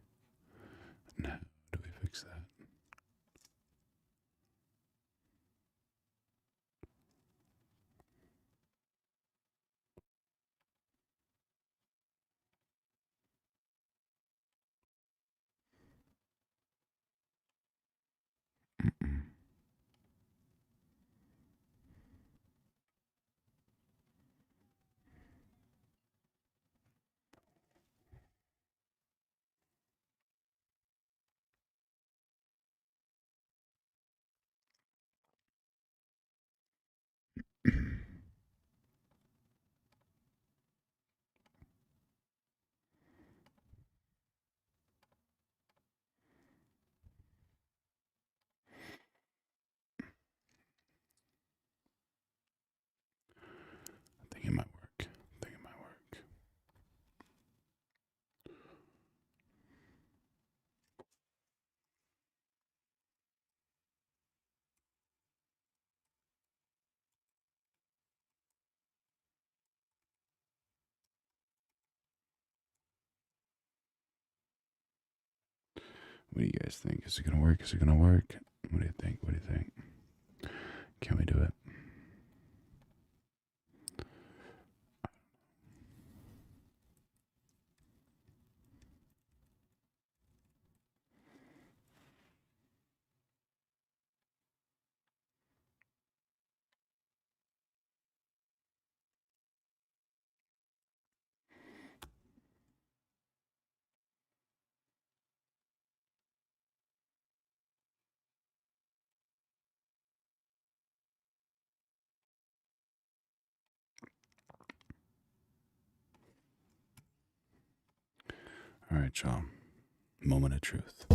Now, how do we fix that? Mm-mm. I think it might work. I think it might work. What do you guys think? Is it gonna work? Is it gonna work? What do you think? What do you think? Can we do it? All right, y'all. Moment of truth.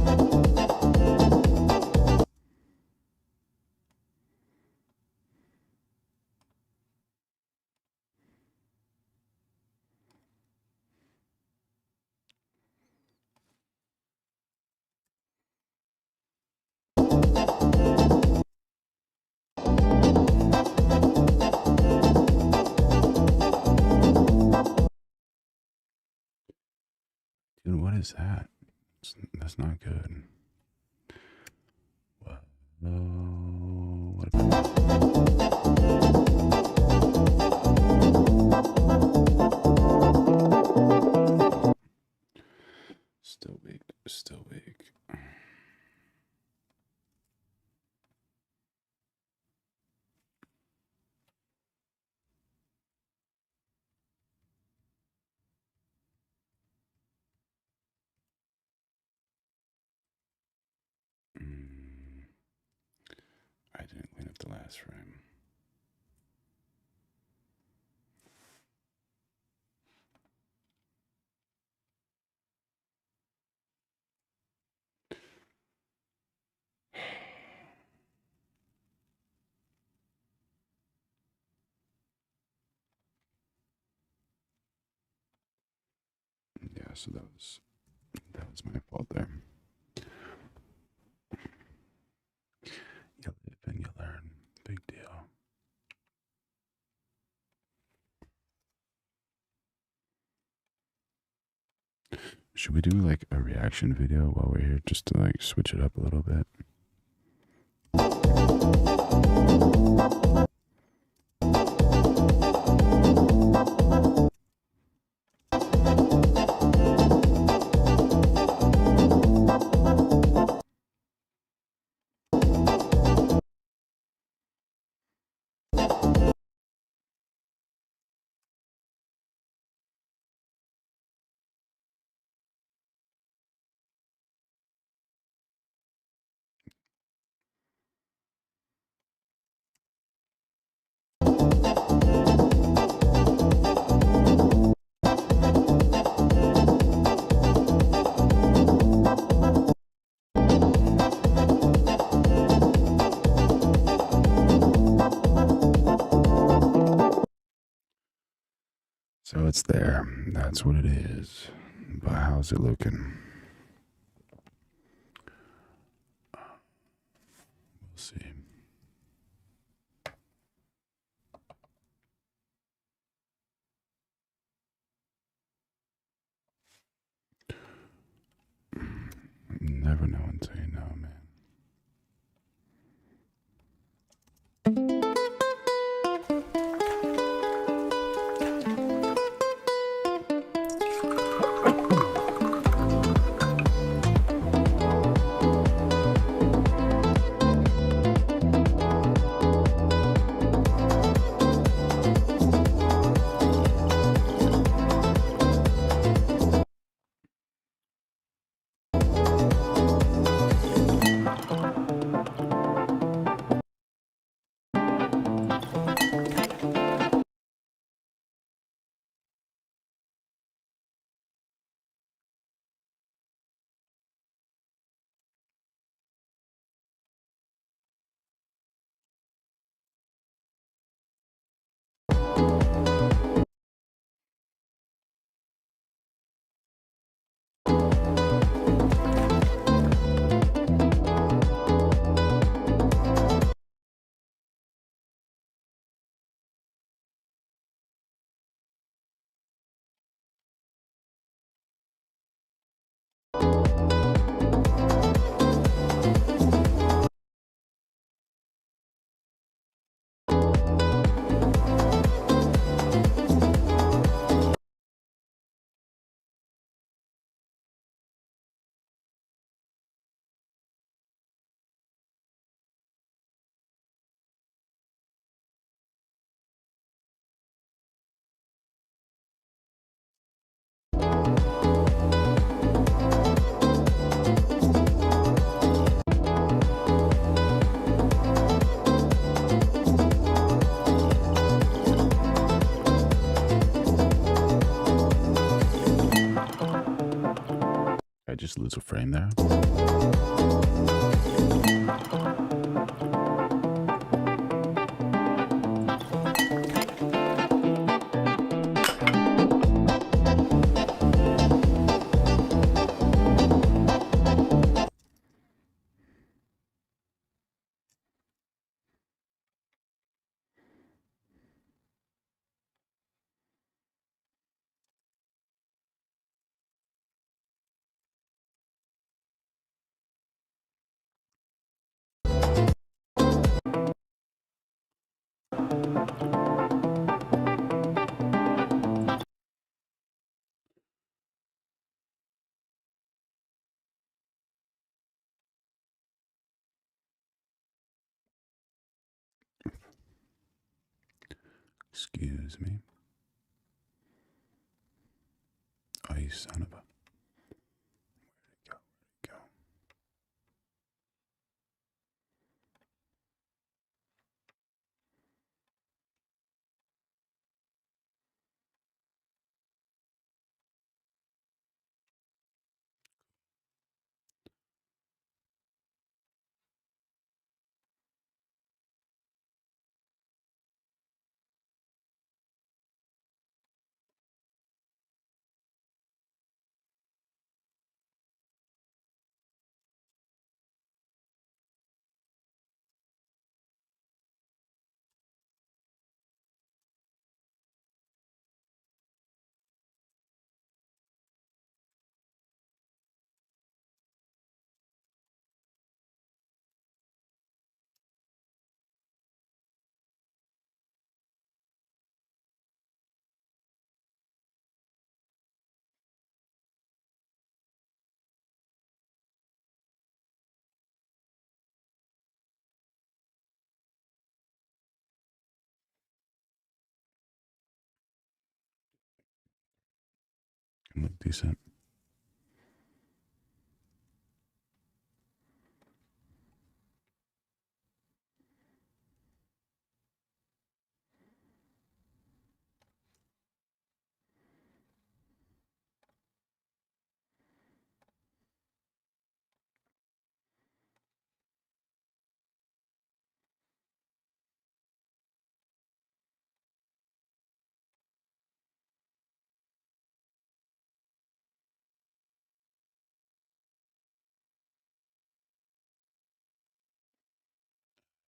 Dude, what is that? That's not good. What Still weak. Still weak. Mm, I didn't clean up the last frame. Yeah, so that was my fault there. You live and you learn. Big deal. Should we do like a reaction video while we're here just to like switch it up a little bit? So it's there. That's what it is. But how's it looking? We'll see. can't say no, man. I just lose a frame there. Excuse me. Oh, you son of a... Where'd it go? Can look decent.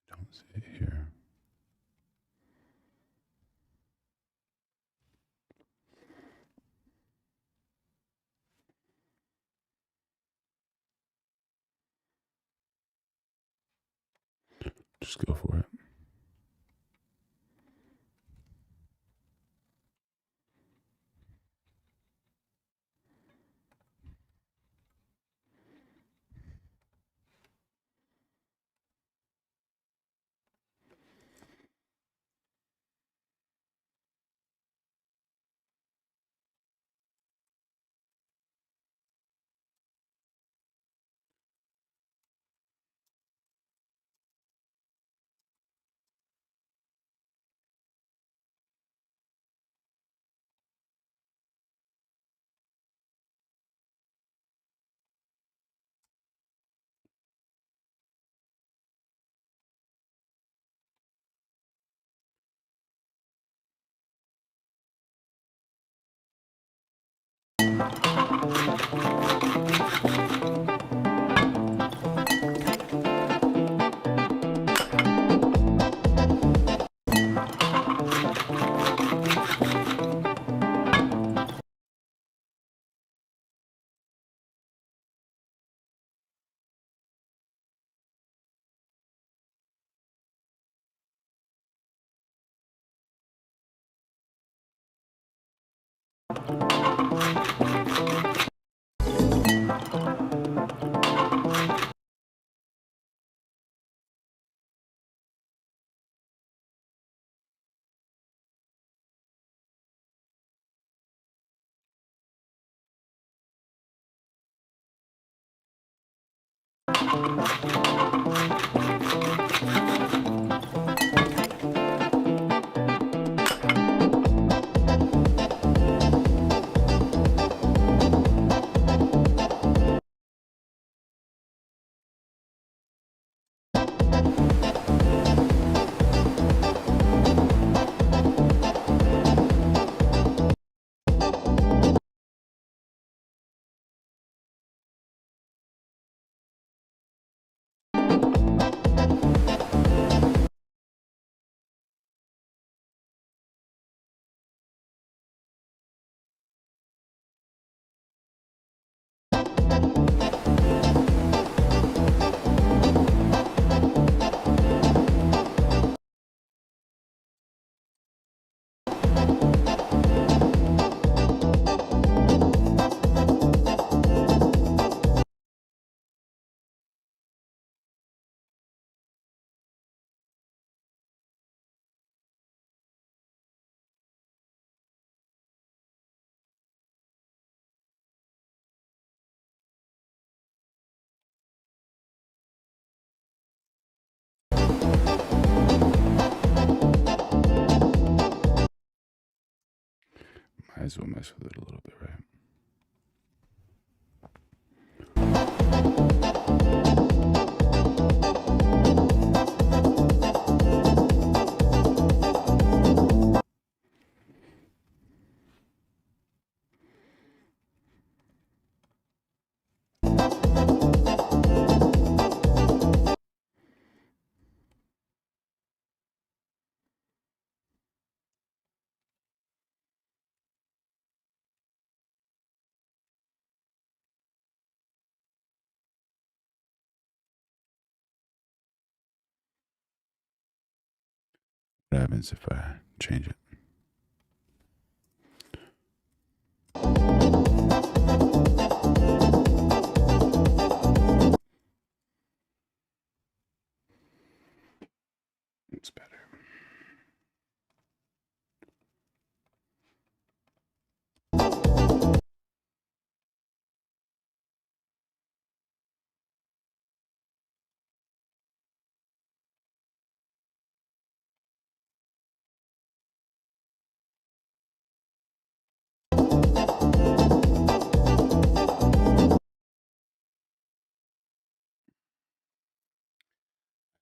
Don't see it here. Just go for it. Might as well mess with it a little bit, right? What happens if I change it? It's better.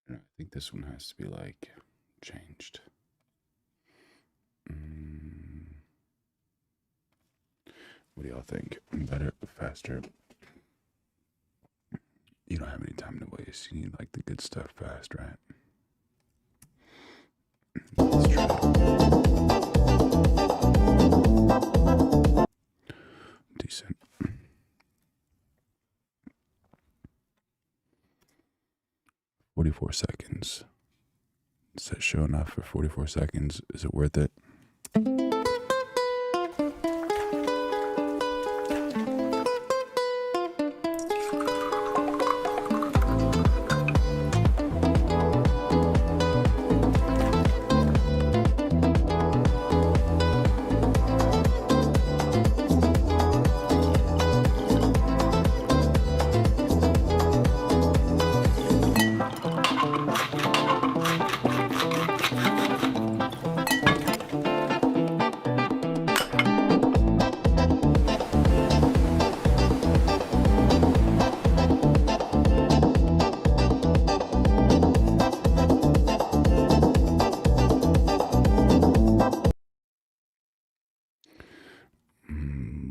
I think this one has to be like changed. What do y'all think? Better, faster? You don't have any time to waste. You need like the good stuff fast, right? Let's try it. Decent. 44 seconds. Set showing off for 44 seconds. Is it worth it?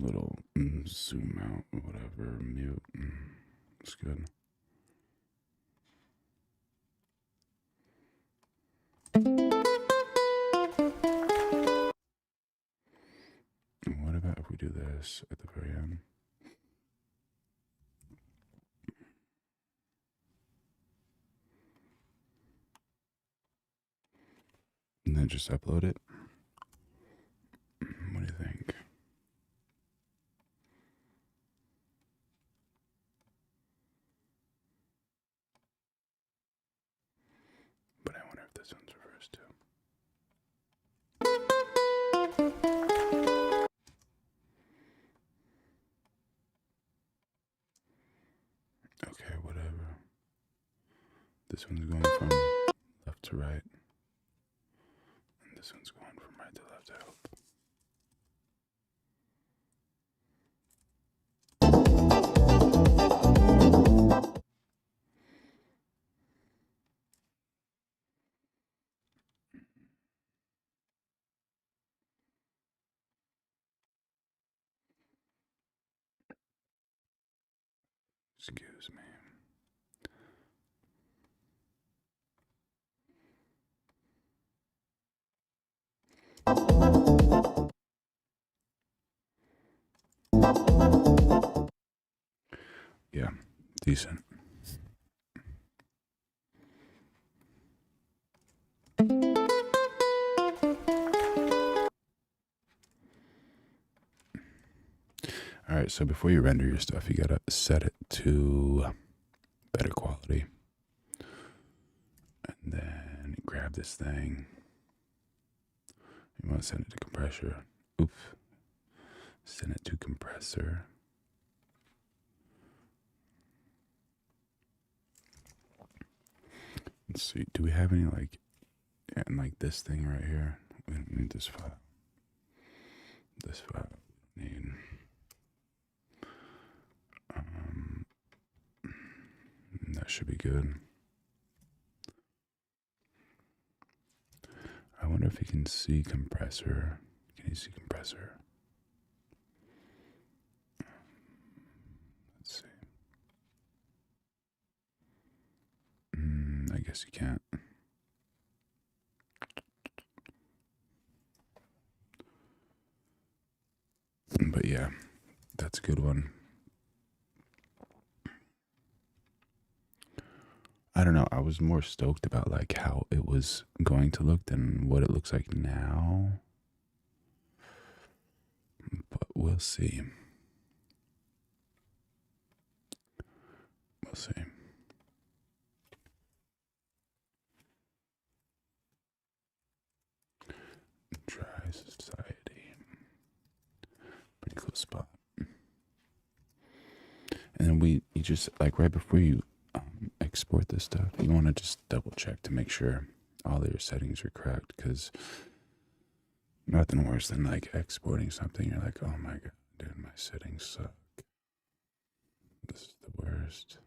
Little zoom out, whatever, mute. It's good. What about if we do this at the very end? And then just upload it? What do you think? But I wonder if this one's reversed too. Okay, whatever. This one's going from left to right. And this one's going from right to left, I hope. Excuse me. Yeah, decent. All right, so before you render your stuff, you gotta set it to better quality. And then grab this thing. You want to send it to compressor. Oops. Send it to compressor. Let's see. Do we have any and this thing right here? We don't need this file. This file we need. That should be good. I wonder if you can see compressor. Can you see compressor? Let's see. I guess you can't. But yeah, that's a good one. I don't know. I was more stoked about how it was going to look than what it looks like now. But we'll see. We'll see. Dry Society. Pretty cool spot. And then you just, right before you export this stuff, you want to just double check to make sure all of your settings are correct, because nothing worse than exporting something. You're like, oh my god, dude, my settings suck. This is the worst.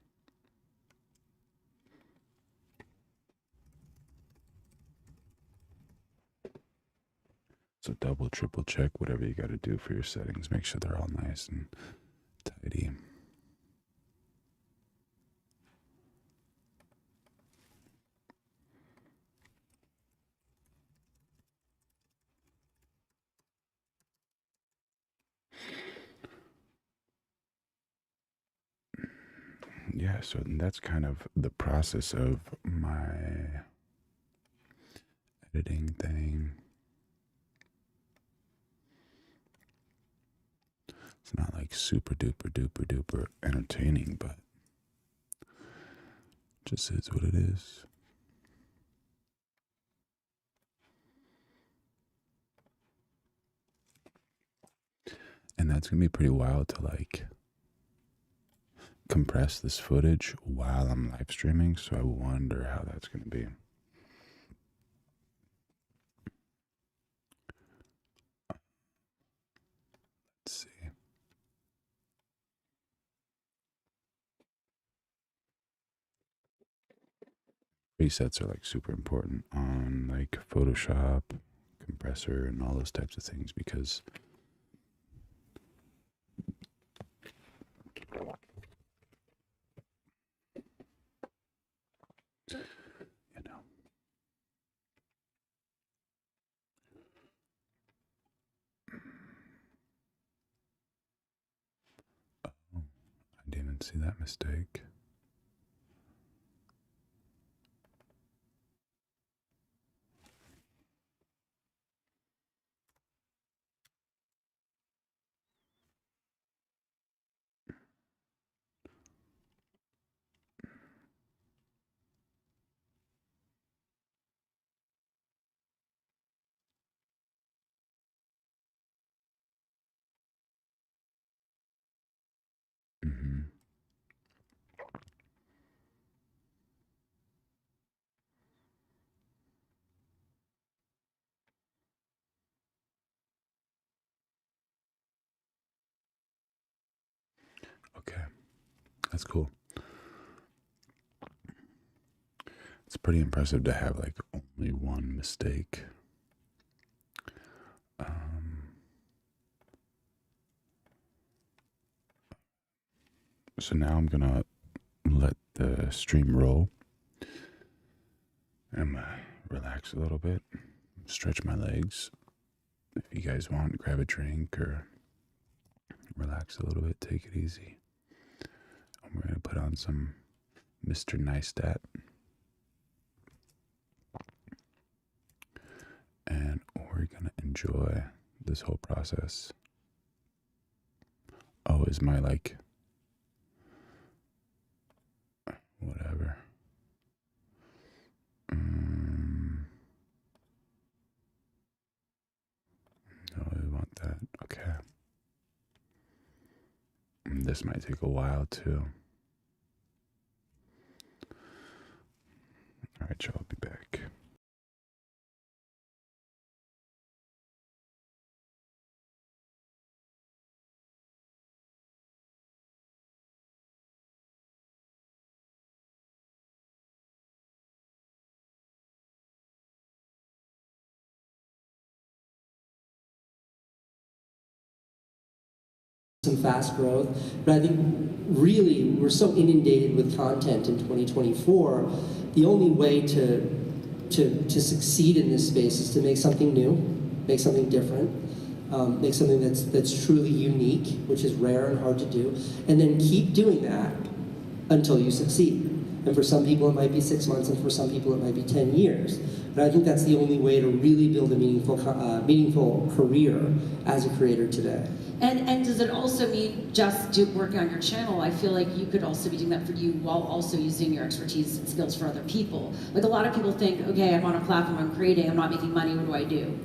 So double, triple check whatever you got to do for your settings. Make sure they're all nice and tidy. Yeah, so that's kind of the process of my editing thing. It's not like super duper duper duper entertaining, but just is what it is. And that's gonna be pretty wild to like compress this footage while I'm live streaming, so I wonder how that's gonna be. Let's see. Presets are like super important on like Photoshop, compressor, and all those types of things because you know. Oh, I didn't even see that mistake. Mm-hmm. Okay, that's cool. It's pretty impressive to have like only one mistake. So now I'm gonna let the stream roll. I'm gonna relax a little bit, stretch my legs. If you guys want, grab a drink or relax a little bit, take it easy. And we're gonna put on some Mr. Neistat. And we're gonna enjoy this whole process. Oh, is my like whatever. No, we want that. Okay. This might take a while too. All right, y'all, I'll be back. Some fast growth, but I think really we're so inundated with content in 2024. The only way to succeed in this space is to make something new, make something different, make something that's truly unique, which is rare and hard to do, and then keep doing that until you succeed. And for some people it might be 6 months, and for some people it might be 10 years. But I think that's the only way to really build a meaningful career as a creator today. And does it also mean just working on your channel? I feel like you could also be doing that for you while also using your expertise and skills for other people. Like a lot of people think, okay, I'm on a platform, I'm creating, I'm not making money, what do I do?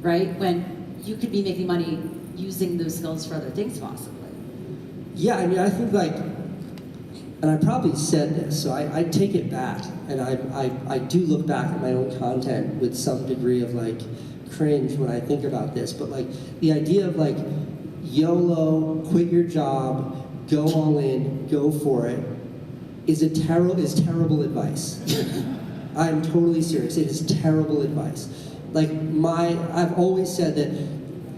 Right? When you could be making money using those skills for other things possibly. Yeah, I mean, I think like, and I probably said this, so I take it back, and I do look back at my own content with some degree of like cringe when I think about this, but like the idea of like YOLO, quit your job, go all in, go for it, is terrible advice. I'm totally serious. It is terrible advice. Like I've always said that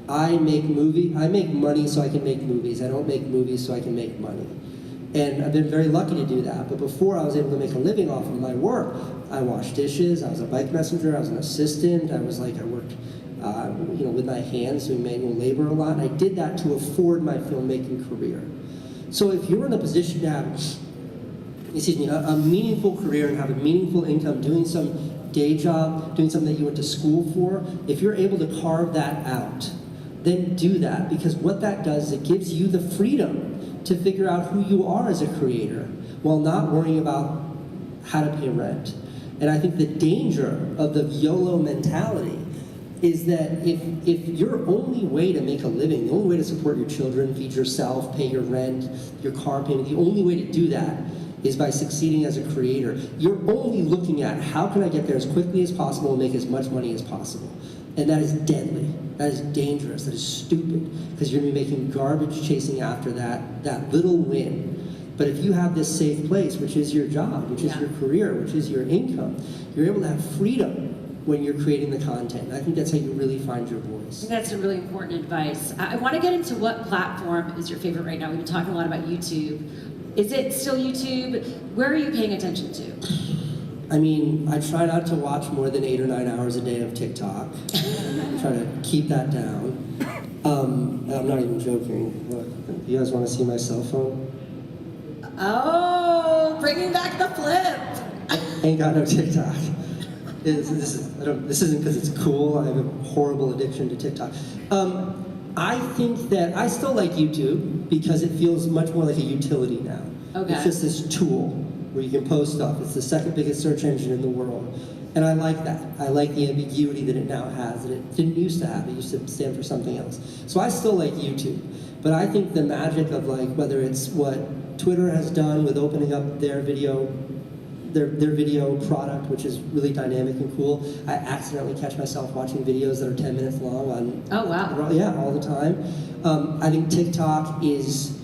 I make money so I can make movies. I don't make movies so I can make money. And I've been very lucky to do that. But before I was able to make a living off of my work, I washed dishes, I was a bike messenger, I was an assistant, I worked with my hands doing manual labor a lot, and I did that to afford my filmmaking career. So if you're in a position to have, a meaningful career and have a meaningful income doing some day job, doing something that you went to school for, if you're able to carve that out, then do that, because what that does is it gives you the freedom to figure out who you are as a creator while not worrying about how to pay rent. And I think the danger of the YOLO mentality is that if your only way to make a living, the only way to support your children, feed yourself, pay your rent, your car payment, the only way to do that is by succeeding as a creator. You're only looking at how can I get there as quickly as possible and make as much money as possible. And that is deadly. That is dangerous. That is stupid, because you're going to be making garbage chasing after that little win. But if you have this safe place, which is your job, which is your career, which is your income, you're able to have freedom when you're creating the content. And I think that's how you really find your voice. I think that's a really important advice. I want to get into what platform is your favorite right now. We've been talking a lot about YouTube. Is it still YouTube? Where are you paying attention to? I mean, I try not to watch more than 8 or 9 hours a day of TikTok. Try to keep that down. And I'm not even joking. Look, you guys want to see my cell phone? Oh, bringing back the flip. Ain't got no TikTok. This isn't because it's cool. I have a horrible addiction to TikTok. I think that I still like YouTube because it feels much more like a utility now. Okay. It's just this tool where you can post stuff. It's the second biggest search engine in the world. And I like that. I like the ambiguity that it now has, that it didn't used to have. It used to stand for something else. So I still like YouTube. But I think the magic of, like, whether it's what Twitter has done with opening up their video product, which is really dynamic and cool. I accidentally catch myself watching videos that are 10 minutes long on. Oh, wow. Yeah, all the time. I think TikTok is,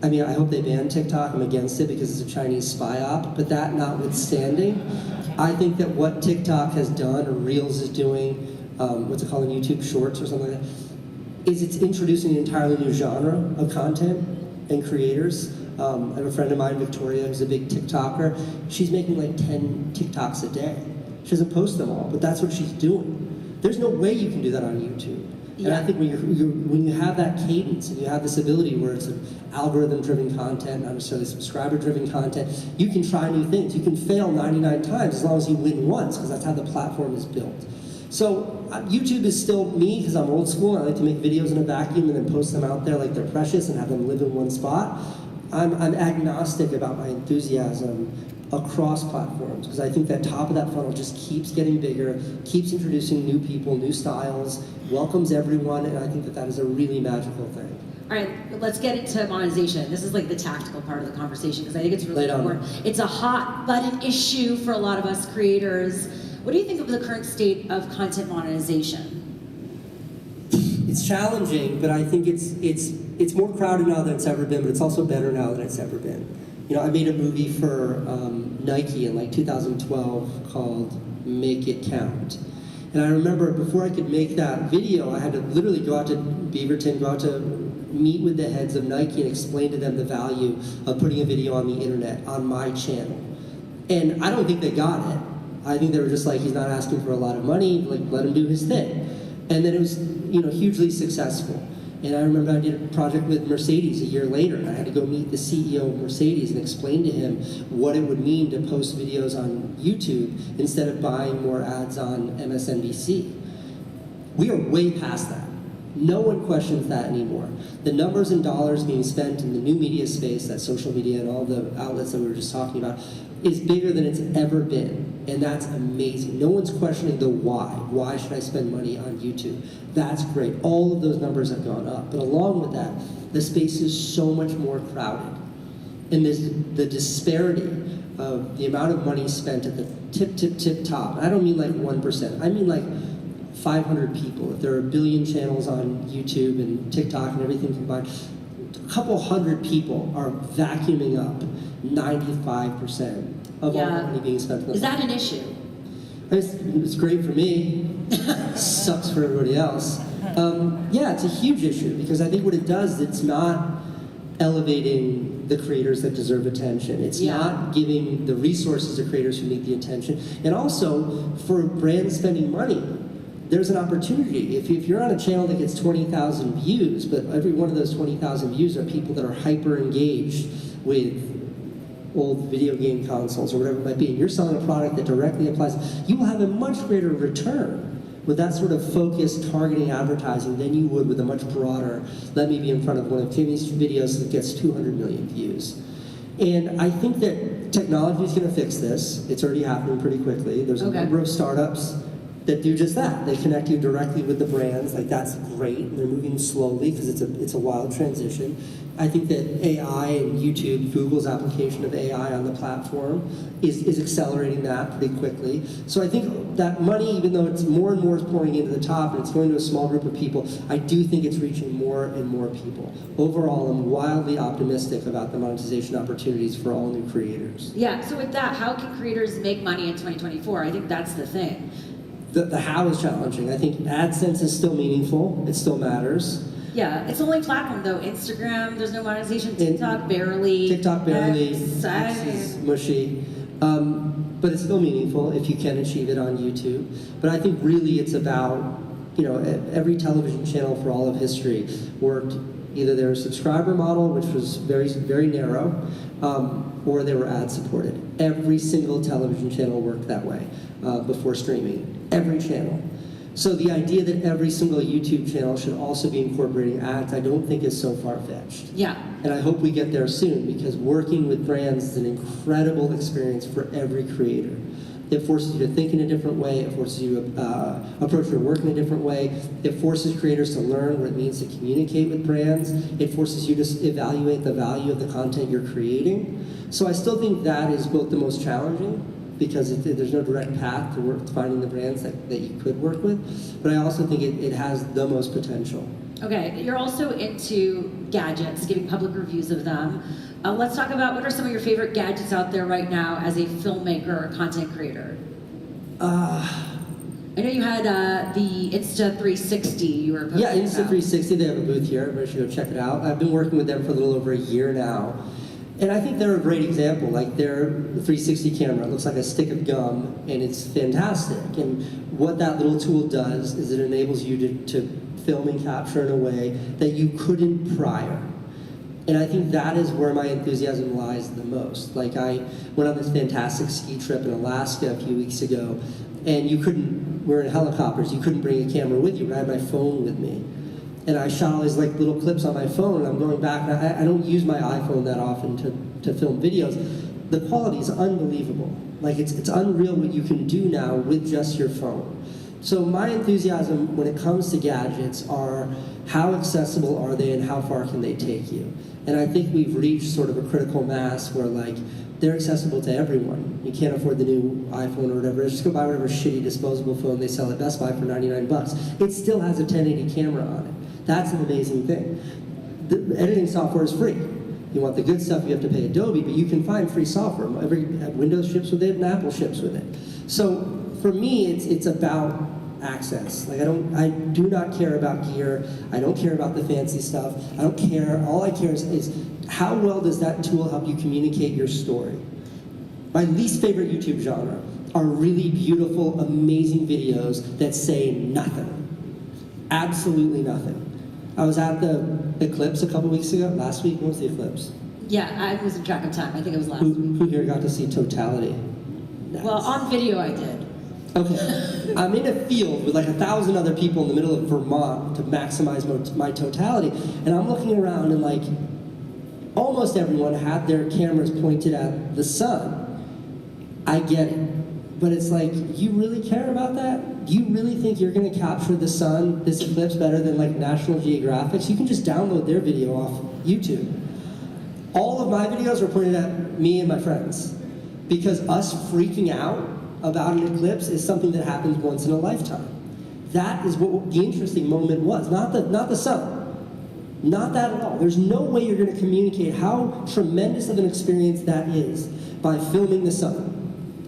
I mean, I hope they ban TikTok. I'm against it because it's a Chinese spy op. But that notwithstanding, I think that what TikTok has done, or Reels is doing, what's it called on YouTube, Shorts or something like that, is it's introducing an entirely new genre of content and creators. I have a friend of mine, Victoria, who's a big TikToker. She's making like 10 TikToks a day. She doesn't post them all, but that's what she's doing. There's no way you can do that on YouTube. Yeah. And I think when you have that cadence and you have this ability where it's an algorithm-driven content, not necessarily subscriber-driven content, you can try new things. You can fail 99 times as long as you win once, because that's how the platform is built. So YouTube is still me, because I'm old school. I like to make videos in a vacuum and then post them out there like they're precious and have them live in one spot. I'm agnostic about my enthusiasm across platforms, because I think that top of that funnel just keeps getting bigger, keeps introducing new people, new styles, welcomes everyone, and I think that that is a really magical thing. All right, let's get into monetization. This is like the tactical part of the conversation, because I think it's really important. It's a hot button issue for a lot of us creators. What do you think of the current state of content monetization? It's challenging, but I think it's more crowded now than it's ever been, but it's also better now than it's ever been. You know, I made a movie for Nike in like 2012 called Make It Count. And I remember before I could make that video, I had to literally go out to Beaverton, go out to meet with the heads of Nike and explain to them the value of putting a video on the internet, on my channel. And I don't think they got it. I think they were just like, he's not asking for a lot of money, like, let him do his thing. And then it was, you know, hugely successful. And I remember I did a project with Mercedes a year later, and I had to go meet the CEO of Mercedes and explain to him what it would mean to post videos on YouTube instead of buying more ads on MSNBC. We are way past that. No one questions that anymore. The numbers and dollars being spent in the new media space, that social media and all the outlets that we were just talking about, is bigger than it's ever been. And that's amazing. No one's questioning the why. Why should I spend money on YouTube? That's great. All of those numbers have gone up. But along with that, the space is so much more crowded. And the disparity of the amount of money spent at the tip top. And I don't mean like 1%. I mean like 500 people. If there are a billion channels on YouTube and TikTok and everything combined, a couple hundred people are vacuuming up 95% of all the money being spent. Is that an issue? It's great for me. Sucks for everybody else. Yeah, it's a huge issue, because I think what it does, it's not elevating the creators that deserve attention. It's not giving the resources to creators who need the attention. And also, for brands spending money, there's an opportunity. If you're on a channel that gets 20,000 views, but every one of those 20,000 views are people that are hyper engaged with old video game consoles or whatever it might be, and you're selling a product that directly applies, you will have a much greater return with that sort of focused targeting advertising than you would with a much broader, let me be in front of one of Timmy's videos that gets 200 million views. And I think that technology is going to fix this. It's already happening pretty quickly. There's a number of startups that do just that. They connect you directly with the brands. Like, that's great. And they're moving slowly because it's a wild transition. I think that AI and YouTube, Google's application of AI on the platform is accelerating that pretty quickly. So I think that money, even though it's more and more is pouring into the top and it's going to a small group of people, I do think it's reaching more and more people. Overall, I'm wildly optimistic about the monetization opportunities for all new creators. Yeah, so with that, how can creators make money in 2024? I think that's the thing. The how is challenging. I think AdSense is still meaningful. It still matters. Yeah, it's the only platform though. Instagram, there's no monetization. TikTok, barely. TikTok, barely. X is mushy. But it's still meaningful if you can achieve it on YouTube. But I think really it's about, every television channel for all of history worked either their subscriber model, which was very, very narrow, or they were ad supported. Every single television channel worked that way before streaming. Every channel. So the idea that every single YouTube channel should also be incorporating ads, I don't think is so far-fetched. Yeah. And I hope we get there soon, because working with brands is an incredible experience for every creator. It forces you to think in a different way. It forces you to approach your work in a different way. It forces creators to learn what it means to communicate with brands. It forces you to evaluate the value of the content you're creating. So I still think that is both the most challenging, because there's no direct path to finding the brands that you could work with. But I also think it has the most potential. Okay, you're also into gadgets, giving public reviews of them. Let's talk about what are some of your favorite gadgets out there right now as a filmmaker or content creator? I know you had the Insta360 you were posting Yeah, Insta360, they have a booth here. Everybody should go check it out. I've been working with them for a little over a year now. And I think they're a great example. Like, their 360 camera looks like a stick of gum, and it's fantastic. And what that little tool does is it enables you to film and capture in a way that you couldn't prior. And I think that is where my enthusiasm lies the most. Like, I went on this fantastic ski trip in Alaska a few weeks ago, and we're in helicopters, you couldn't bring a camera with you, but I had my phone with me. And I shot all these little clips on my phone, and I'm going back, and I don't use my iPhone that often to film videos. The quality is unbelievable. Like, it's unreal what you can do now with just your phone. So my enthusiasm when it comes to gadgets are how accessible are they and how far can they take you? And I think we've reached sort of a critical mass where they're accessible to everyone. You can't afford the new iPhone or whatever. Just go buy whatever shitty disposable phone they sell at Best Buy for 99 bucks. It still has a 1080 camera on it. That's an amazing thing. The editing software is free. You want the good stuff, you have to pay Adobe, but you can find free software. Windows ships with it and Apple ships with it. So for me, it's about access. Like, I do not care about gear. I don't care about the fancy stuff. I don't care. All I care is how well does that tool help you communicate your story? My least favorite YouTube genre are really beautiful, amazing videos that say nothing. Absolutely nothing. I was at the Eclipse a couple weeks ago. Last week, when was the Eclipse? Yeah, I losing track of time. I think it was last week. Who here got to see Totality? Nice. Well, on video I did. Okay. I'm in a field with 1,000 other people in the middle of Vermont to maximize my totality, and I'm looking around and almost everyone had their cameras pointed at the sun. I get it. But it's you really care about that? Do you really think you're going to capture the sun, this eclipse, better than National Geographic? You can just download their video off YouTube. All of my videos are pointed at me and my friends, because us freaking out about an eclipse is something that happens once in a lifetime. That is what the interesting moment was, not the sun. Not that at all. There's no way you're going to communicate how tremendous of an experience that is by filming the sun.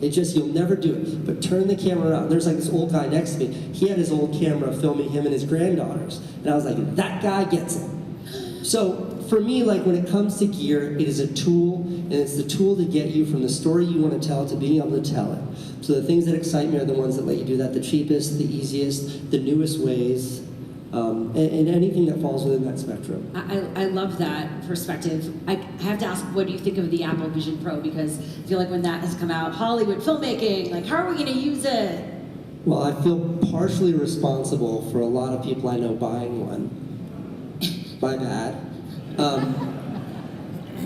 You'll never do it. But turn the camera around. There's this old guy next to me. He had his old camera filming him and his granddaughters. And I was like, that guy gets it. So for me, when it comes to gear, it is a tool, and it's the tool to get you from the story you want to tell to being able to tell it. So the things that excite me are the ones that let you do that the cheapest, the easiest, the newest ways. and anything that falls within that spectrum. I love that perspective. I have to ask, what do you think of the Apple Vision Pro? Because I feel like when that has come out, Hollywood filmmaking, like, how are we going to use it? Well, I feel partially responsible for a lot of people I know buying one. My bad.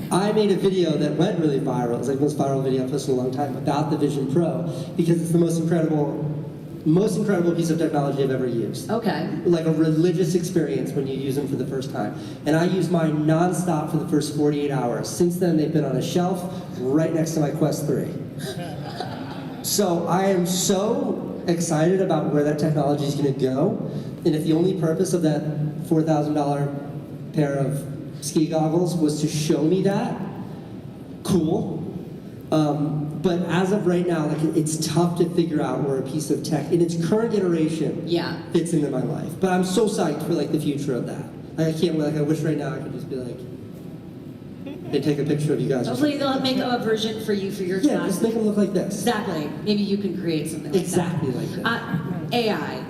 I made a video that went really viral. It was like the most viral video I've posted in a long time about the Vision Pro because it's the most incredible piece of technology I've ever used. Okay. Like a religious experience when you use them for the first time. And I used mine nonstop for the first 48 hours. Since then, they've been on a shelf right next to my Quest 3. So I am so excited about where that technology is going to go. And if the only purpose of that $4,000 pair of ski goggles was to show me that, cool. But as of right now, like, it's tough to figure out where a piece of tech in its current iteration fits into my life. But I'm so psyched for like the future of that. Like, I can't wait. Like, I wish right now I could just be like, and take a picture of you guys. Hopefully they'll make a version for you for your class. Yeah, just make them look like this. Exactly. Maybe you can create something like exactly that. Like that.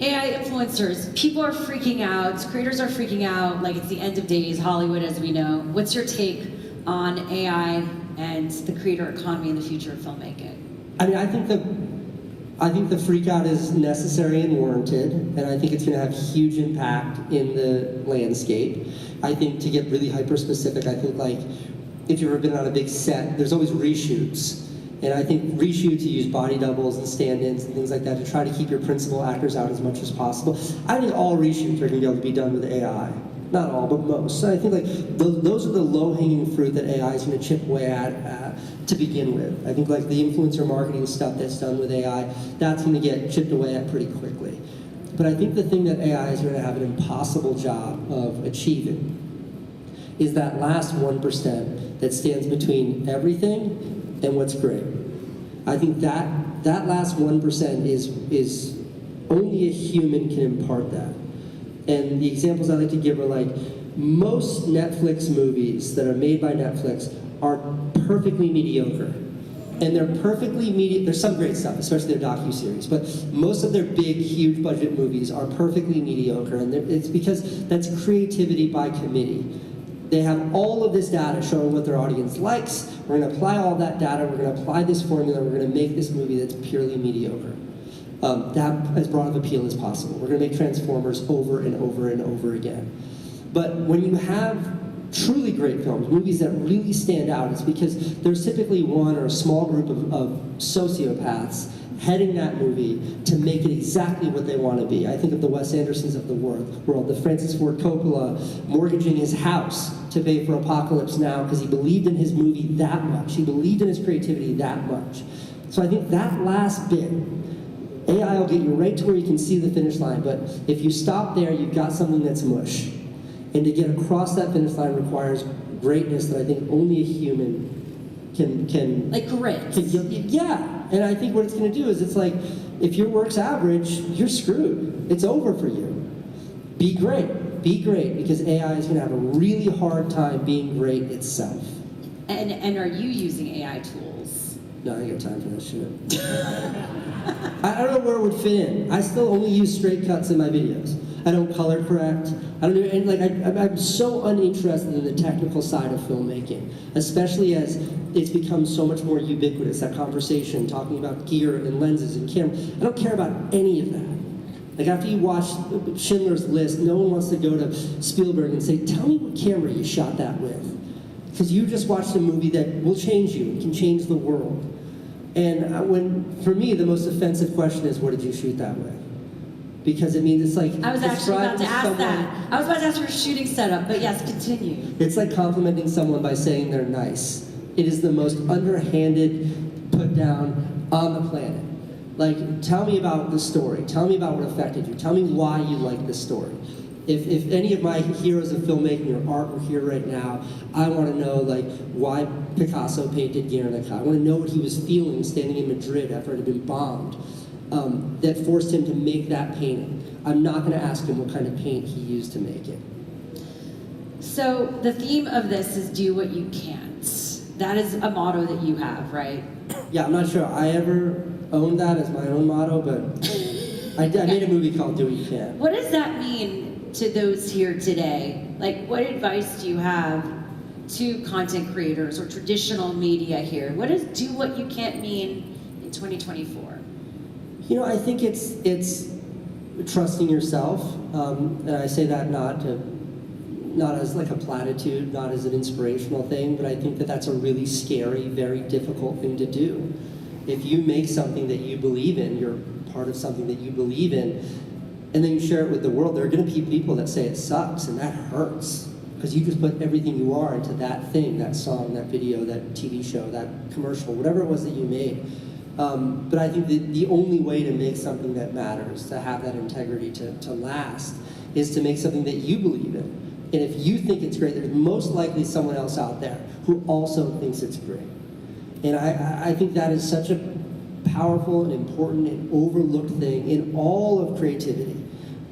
AI influencers, people are freaking out, creators are freaking out, like it's the end of days, Hollywood as we know. What's your take on AI and the creator economy in the future of filmmaking? I mean, I think the freak out is necessary and warranted, and I think it's going to have huge impact in the landscape. I think, to get really hyper specific, I think, like, if you've ever been on a big set, there's always reshoots. And I think reshoots, you use body doubles and stand-ins and things like that to try to keep your principal actors out as much as possible. I think all reshoots are going to be able to be done with AI. Not all, but most. So I think, like, those are the low-hanging fruit that AI is going to chip away at to begin with. I think, like, the influencer marketing stuff that's done with AI, that's going to get chipped away at pretty quickly. But I think the thing that AI is going to have an impossible job of achieving is that last 1% that stands between everything and what's great. I think that last 1% is only a human can impart that. And the examples I like to give are like, most Netflix movies that are made by Netflix are perfectly mediocre. And they're perfectly mediocre. There's some great stuff, especially their docuseries, but most of their big, huge budget movies are perfectly mediocre. And it's because that's creativity by committee. They have all of this data showing what their audience likes. We're going to apply all that data. We're going to apply this formula. We're going to make this movie that's purely mediocre. That as broad of appeal as possible. We're going to make Transformers over and over and over again. But when you have truly great films, movies that really stand out, it's because there's typically one or a small group of sociopaths heading that movie to make it exactly what they want to be. I think of the Wes Andersons of the world, the Francis Ford Coppola mortgaging his house to pay for Apocalypse Now because he believed in his movie that much. He believed in his creativity that much. So I think that last bit, AI will get you right to where you can see the finish line, but if you stop there, you've got something that's mush. And to get across that finish line requires greatness that I think only a human can like grit. Yeah. And I think what it's going to do is, it's like, if your work's average, you're screwed. It's over for you. Be great. Be great, because AI is going to have a really hard time being great itself. And are you using AI tools? No, I ain't got time for that shit. I don't know where it would fit in. I still only use straight cuts in my videos. I don't color correct. I don't do, and like, I'm so uninterested in the technical side of filmmaking, especially as it's become so much more ubiquitous, that conversation, talking about gear and lenses and camera. I don't care about any of that. Like, after you watch Schindler's List, no one wants to go to Spielberg and say, tell me what camera you shot that with. Because you just watched a movie that will change you and can change the world. And for me, the most offensive question is, what did you shoot that with? Because it means, it's like, I was actually about to ask that. I was about to ask for a shooting setup, but yes, continue. It's like complimenting someone by saying they're nice. It is the most underhanded put down on the planet. Like, tell me about the story. Tell me about what affected you. Tell me why you like this story. If any of my heroes of filmmaking or art were here right now, I want to know, like, why Picasso painted Guernica. I want to know what he was feeling standing in Madrid after it had been bombed. That forced him to make that painting. I'm not going to ask him what kind of paint he used to make it. So the theme of this is do what you can't. That is a motto that you have, right? Yeah, I'm not sure I ever owned that as my own motto, but I made a movie called Do What You Can. What does that mean to those here today? Like, what advice do you have to content creators or traditional media here? What does do what you can't mean in 2024? You know, I think it's trusting yourself, and I say that not as like a platitude, not as an inspirational thing, but I think that that's a really scary, very difficult thing to do. If you make something that you believe in, you're part of something that you believe in, and then you share it with the world, there are going to be people that say it sucks, and that hurts, because you just put everything you are into that thing, that song, that video, that TV show, that commercial, whatever it was that you made. But I think that the only way to make something that matters, to have that integrity to last, is to make something that you believe in. And if you think it's great, there's most likely someone else out there who also thinks it's great. And I think that is such a powerful and important and overlooked thing in all of creativity.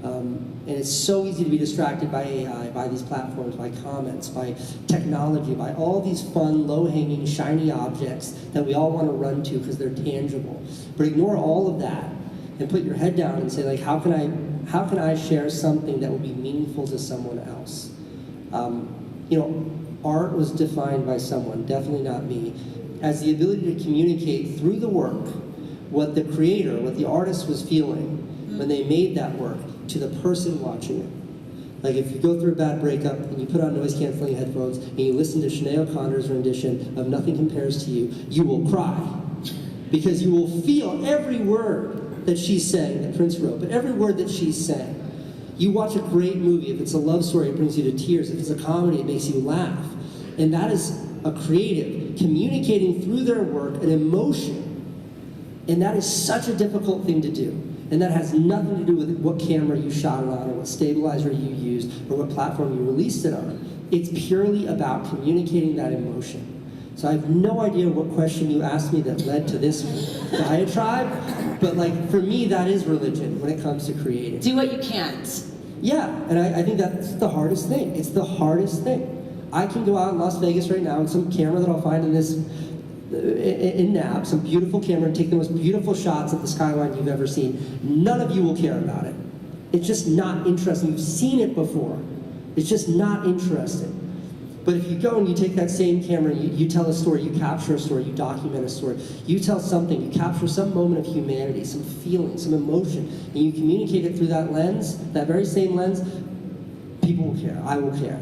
And it's so easy to be distracted by AI, by these platforms, by comments, by technology, by all these fun, low-hanging, shiny objects that we all want to run to because they're tangible. But ignore all of that and put your head down and say, like, how can I share something that will be meaningful to someone else? You know, art was defined by someone, definitely not me, as the ability to communicate through the work what the creator, what the artist was feeling when they made that work to the person watching it. Like if you go through a bad breakup and you put on noise-canceling headphones and you listen to Sinead O'Connor's rendition of Nothing Compares to You, you will cry. Because you will feel every word that she's saying, that Prince wrote, but every word that she's saying. You watch a great movie, if it's a love story, it brings you to tears. If it's a comedy, it makes you laugh. And that is a creative communicating through their work an emotion. And that is such a difficult thing to do. And that has nothing to do with what camera you shot it on or what stabilizer you used or what platform you released it on. It's purely about communicating that emotion. So I have no idea what question you asked me that led to this diatribe, but like for me, that is religion when it comes to creating. Do what you can't. Yeah, and I think that's the hardest thing. It's the hardest thing. I can go out in Las Vegas right now with some camera that I'll find in NAB, some beautiful camera, and take the most beautiful shots of the skyline you've ever seen. None of you will care about it. It's just not interesting. You've seen it before. It's just not interesting. But if you go and you take that same camera, you tell a story, you capture a story, you document a story, you tell something, you capture some moment of humanity, some feeling, some emotion, and you communicate it through that lens, that very same lens, people will care. I will care.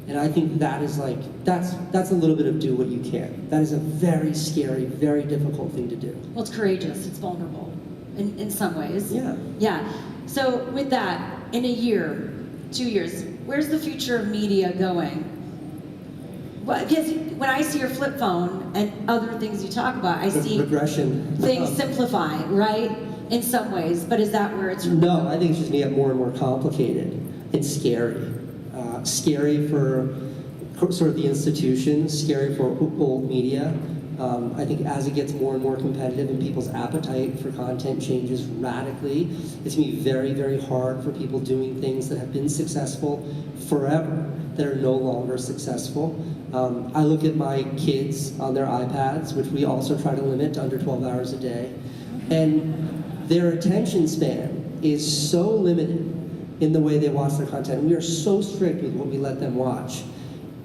And I think that is like, that's a little bit of do what you can. That is a very scary, very difficult thing to do. Well, it's courageous. It's vulnerable in some ways. Yeah. Yeah. So with that, in a year, 2 years, where's the future of media going? Well, because when I see your flip phone and other things you talk about, I see regression. Things simplify, right? In some ways, but is that where it's... No, I think it's just going to get more and more complicated and scary. Scary for sort of the institutions, scary for old media. I think as it gets more and more competitive and people's appetite for content changes radically, it's going to be very, very hard for people doing things that have been successful forever that are no longer successful. I look at my kids on their iPads, which we also try to limit to under 12 hours a day, and their attention span is so limited in the way they watch their content. We are so strict with what we let them watch.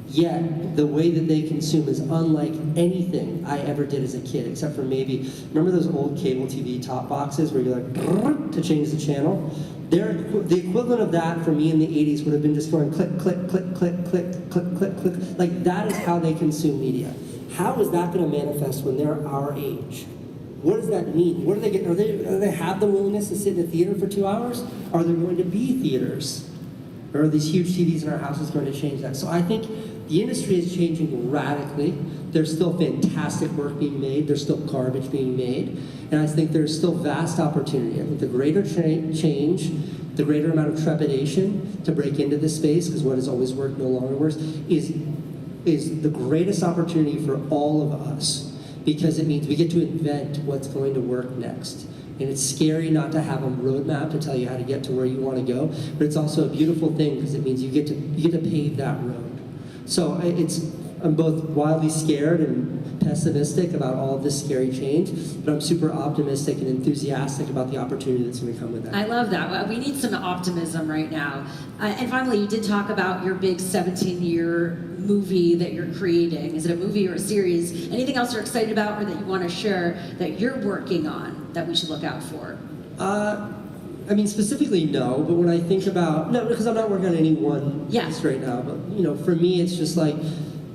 Yet, the way that they consume is unlike anything I ever did as a kid, except for maybe, remember those old cable TV top boxes where you're like, to change the channel? The equivalent of that for me in the 80s would have been just going click, click, click, click, click, click, click, click. Like that is how they consume media. How is that going to manifest when they're our age? What does that mean? What do they get? Do they have the willingness to sit in a theater for 2 hours? Are there going to be theaters? Or are these huge TVs in our houses going to change that? So I think the industry is changing radically. There's still fantastic work being made. There's still garbage being made. And I think there's still vast opportunity. I think the greater change, the greater amount of trepidation to break into this space, because what has always worked no longer works, is the greatest opportunity for all of us. Because it means we get to invent what's going to work next. And it's scary not to have a roadmap to tell you how to get to where you want to go, but it's also a beautiful thing because it means you get to pave that road. So it's I'm both wildly scared and pessimistic about all of this scary change, but I'm super optimistic and enthusiastic about the opportunity that's going to come with that. I love that. Well, we need some optimism right now. And finally, you did talk about your big 17-year movie that you're creating. Is it a movie or a series? Anything else you're excited about or that you want to share that you're working on that we should look out for? I mean, specifically, no, but when I think about, no, because I'm not working on any one piece right now, but, you know, for me, it's just like,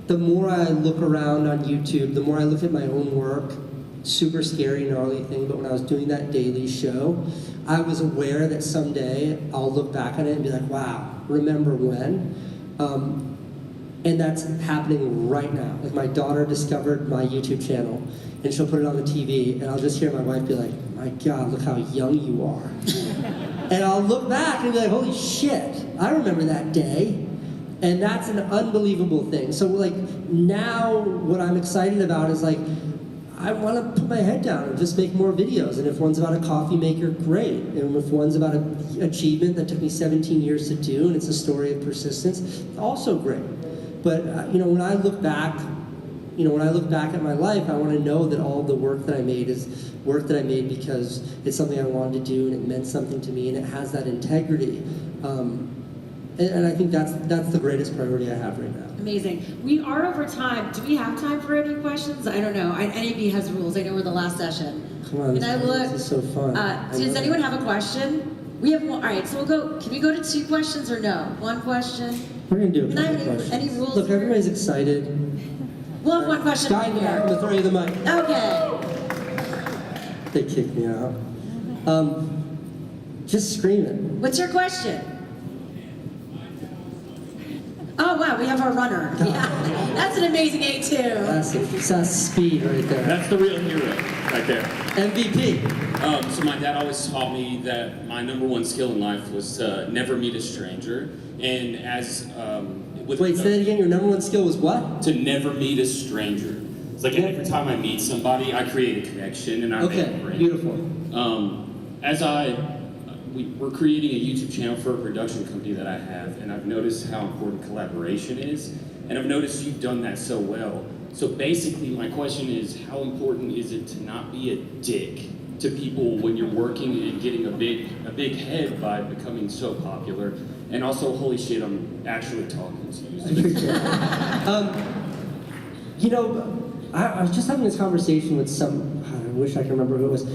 the more I look around on YouTube, the more I look at my own work, super scary, gnarly thing, but when I was doing that daily show, I was aware that someday I'll look back on it and be like, wow, remember when? And that's happening right now. Like, my daughter discovered my YouTube channel, and she'll put it on the TV, and I'll just hear my wife be like, my God, look how young you are. And I'll look back and be like, holy shit, I remember that day. And that's an unbelievable thing. So like now what I'm excited about is like, I want to put my head down and just make more videos. And if one's about a coffee maker, great. And if one's about an achievement that took me 17 years to do, and it's a story of persistence, also great. But you know, when I look back at my life, I want to know that all the work that I made is work that I made because it's something I wanted to do and it meant something to me and it has that integrity. And I think that's the greatest priority I have right now. Amazing. We are over time. Do we have time for any questions? I don't know. NAB has rules. I know we're the last session. Come on, this is so fun. Does anyone have a question? We have one. All right, so we'll go. Can we go to 2 questions or no? 1 question? We're going to do a Can I couple have questions. any rules? Look, everybody's excited. We'll have 1 question. Guy in the back, I'm going to throw you the mic. Okay. They kicked me out. Just scream it. What's your question? Oh, wow, we have our runner. Yeah. That's an amazing A2. That's speed right there. That's the real hero right there. MVP. So my dad always taught me that my #1 skill in life was to never meet a stranger. And as Wait, say that again. Your #1 skill was what? to never meet a stranger. It's like every time I meet somebody, I create a connection and I make a Okay, friend. beautiful. We're creating a YouTube channel for a production company that I have, and I've noticed how important collaboration is, and I've noticed you've done that so well. So basically, my question is, how important is it to not be a dick to people when you're working and getting a big head by becoming so popular? And also, holy shit, I'm actually talking to you. You know, I was just having this conversation with I wish I could remember who it was.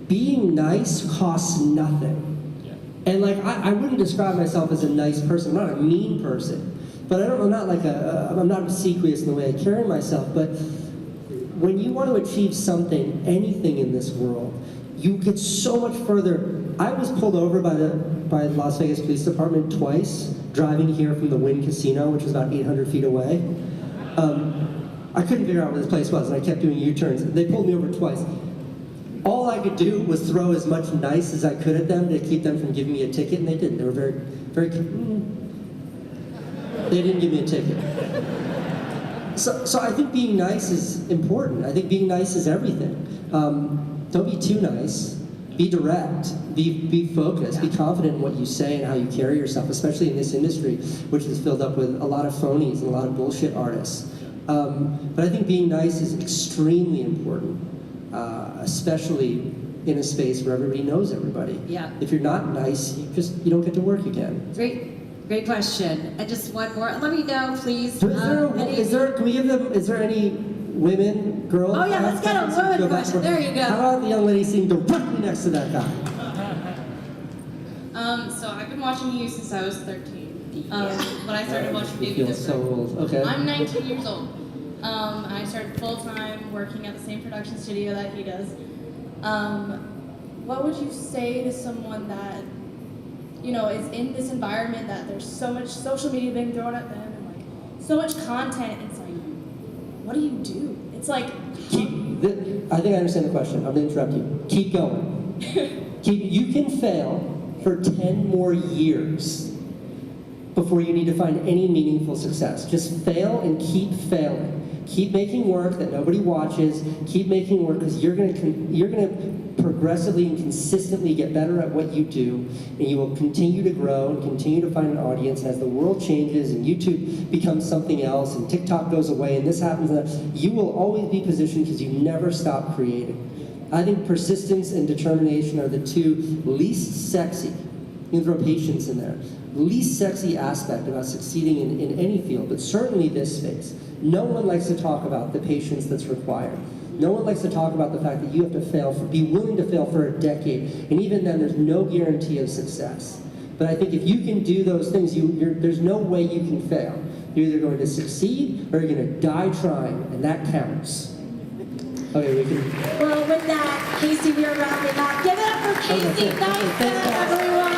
Being nice costs nothing. Yeah. And like, I wouldn't describe myself as a nice person. I'm not a mean person. But I'm not obsequious in the way I carry myself. But when you want to achieve something, anything in this world, you get so much further. I was pulled over by the Las Vegas Police Department twice, driving here from the Wynn Casino, which was about 800 feet away. I couldn't figure out where this place was, and I kept doing U-turns. They pulled me over twice. All I could do was throw as much nice as I could at them to keep them from giving me a ticket, and they didn't. They were very, very. They didn't give me a ticket. So I think being nice is important. I think being nice is everything. Don't be too nice. Be direct. Be focused. Be confident in what you say and how you carry yourself, especially in this industry, which is filled up with a lot of phonies and a lot of bullshit artists. But I think being nice is extremely important. Especially in a space where everybody knows everybody. Yeah. If you're not nice, you don't get to work again. Great question. And just one more. Let me know, please. So is there any women, girls? Oh yeah, let's get a woman question. There you go. How about the young lady sitting directly next to that guy? So I've been watching you since I was 13. When I started watching You Baby feel this so way. old. Okay. I'm 19 years old. I started full-time working at the same production studio that he does. What would you say to someone that, you know, is in this environment that there's so much social media being thrown at them and like so much content, and it's like, what do you do? It's like, I think I understand the question. I'm going to interrupt you. Keep going. You can fail for 10 more years before you need to find any meaningful success. Just fail and keep failing. Keep making work that nobody watches. Keep making work because you're gonna progressively and consistently get better at what you do, and you will continue to grow and continue to find an audience. As the world changes and YouTube becomes something else and TikTok goes away and this happens, you will always be positioned because you never stop creating. I think persistence and determination are the two least sexy, you can throw patience in there, least sexy aspect about succeeding in any field, but certainly this space. No one likes to talk about the patience that's required. No one likes to talk about the fact that you have to be willing to fail for a decade, and even then there's no guarantee of success. But I think if you can do those things, there's no way you can fail. You're either going to succeed or you're going to die trying, and that counts. Okay, we can... Well, with that, Casey, we are wrapping up. Give it up for Casey Neistat, everyone.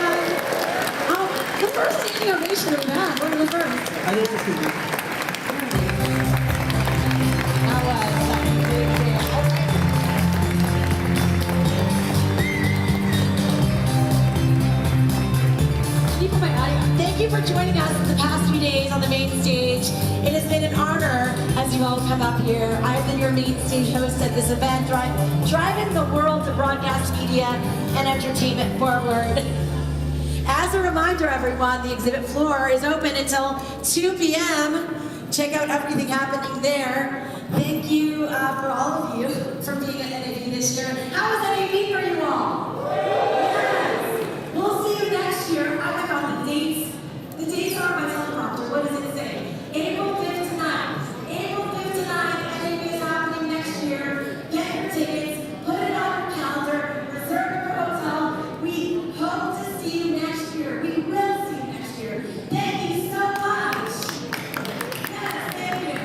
The first standing ovation we've had. One of the first. I think this is... Thank you for joining us the past few days on the main stage. It has been an honor as you all come up here. I've been your main stage host at this event, driving the world of broadcast media and entertainment forward. As a reminder, everyone, the exhibit floor is open until 2 p.m. Check out everything happening there. Thank you for all of you for being at NAB this year. How was NAB for you all? Yes. We'll see you next year. I forgot the dates. The dates are on my teleprompter. What does it say? April 5th to 9th. April 5th to 9th, NAB is happening next year. Get your tickets, put it on your calendar, reserve your hotel. We hope to see you next year. We will see you next year. Thank you so much. Yes, thank you.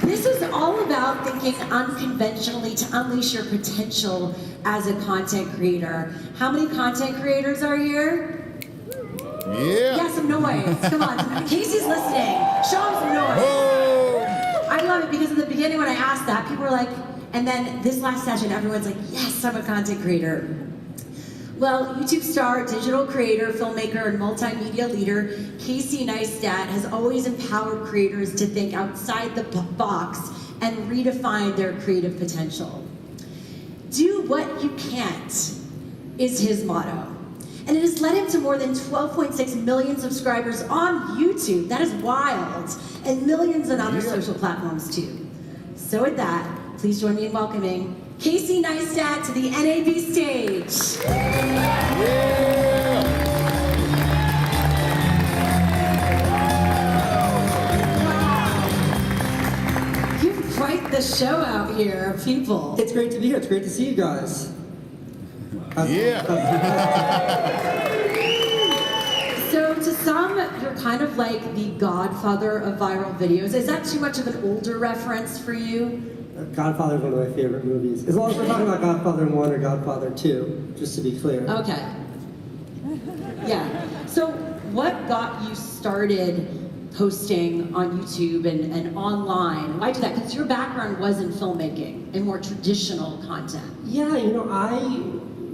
This is all about thinking unconventionally to unleash your potential as a content creator. How many content creators are here? Yeah, some noise. Come on. Casey's listening. Show him some noise. I love it because in the beginning when I asked that, people were like, and then this last session, everyone's like, yes, I'm a content creator. Well, YouTube star, digital creator, filmmaker, and multimedia leader, Casey Neistat has always empowered creators to think outside the box and redefine their creative potential. Do what you can't is his motto. And it has led him to more than 12.6 million subscribers on YouTube. That is wild. And millions on other social platforms too. So with that, please join me in welcoming Casey Neistat to the NAB stage. You've quite the show out here, people. It's great to be here. It's great to see you guys. So to some, you're kind of like the godfather of viral videos. Is that too much of an older reference for you? Godfather is one of my favorite movies. As long as we're talking about Godfather 1 or Godfather 2, just to be clear. Okay. Yeah. So what got you started posting on YouTube and online? Why do that? Because your background was in filmmaking and more traditional content. Yeah, you know, I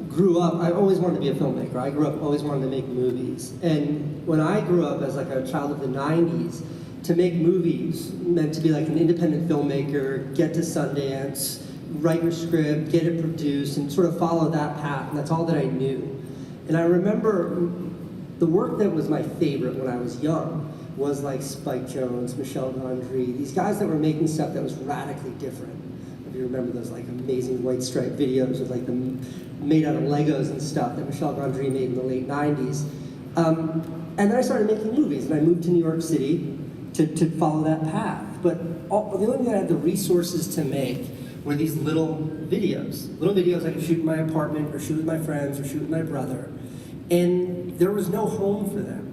grew up, I always wanted to be a filmmaker. I grew up always wanting to make movies. And when I grew up as like a child of the 90s, to make movies meant to be like an independent filmmaker, get to Sundance, write your script, get it produced, and sort of follow that path, and that's all that I knew. And I remember the work that was my favorite when I was young was like Spike Jonze, Michel Gondry, these guys that were making stuff that was radically different. If you remember those like amazing white stripe videos with like the made out of Legos and stuff that Michel Gondry made in the late 90s. And then I started making movies, and I moved to New York City to follow that path. But the only thing I had the resources to make were these little videos I could shoot in my apartment, or shoot with my friends, or shoot with my brother. And there was no home for them.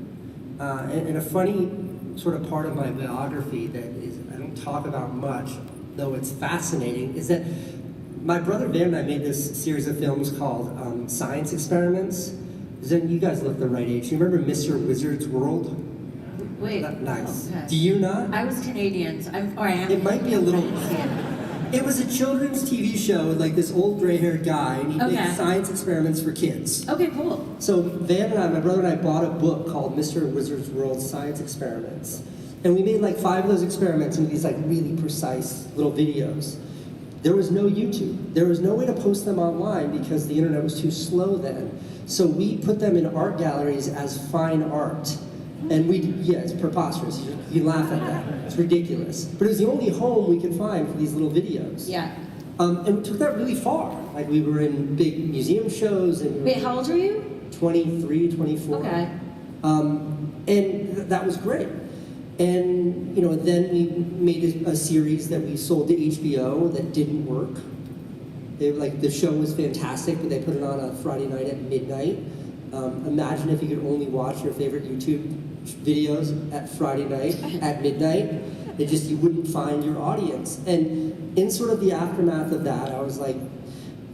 And a funny sort of part of my biography that is I don't talk about much, though it's fascinating, is that my brother Van and I made this series of films called Science Experiments. Then you guys look the right age. You remember Mr. Wizard's World? Wait. Nice. Oh, okay. Do you not? I was Canadian, so I am. It might be a little. Yeah. It was a children's TV show with like this old gray-haired guy, and he made science experiments for kids. Okay, cool. So Van and I, my brother and I, bought a book called Mr. Wizard's World Science Experiments. And we made like 5 of those experiments into these like really precise little videos. There was no YouTube. There was no way to post them online because the internet was too slow then. So we put them in art galleries as fine art. And it's preposterous. You laugh at that. It's ridiculous. But it was the only home we could find for these little videos. Yeah. And we took that really far. Like we were in big museum shows. And Wait, how old are you? 23, 24. Okay. And that was great. And then we made a series that we sold to HBO that didn't work. The show was fantastic, but they put it on a Friday night at midnight. Imagine if you could only watch your favorite YouTube videos at Friday night at midnight. You wouldn't find your audience. And in sort of the aftermath of that, I was like,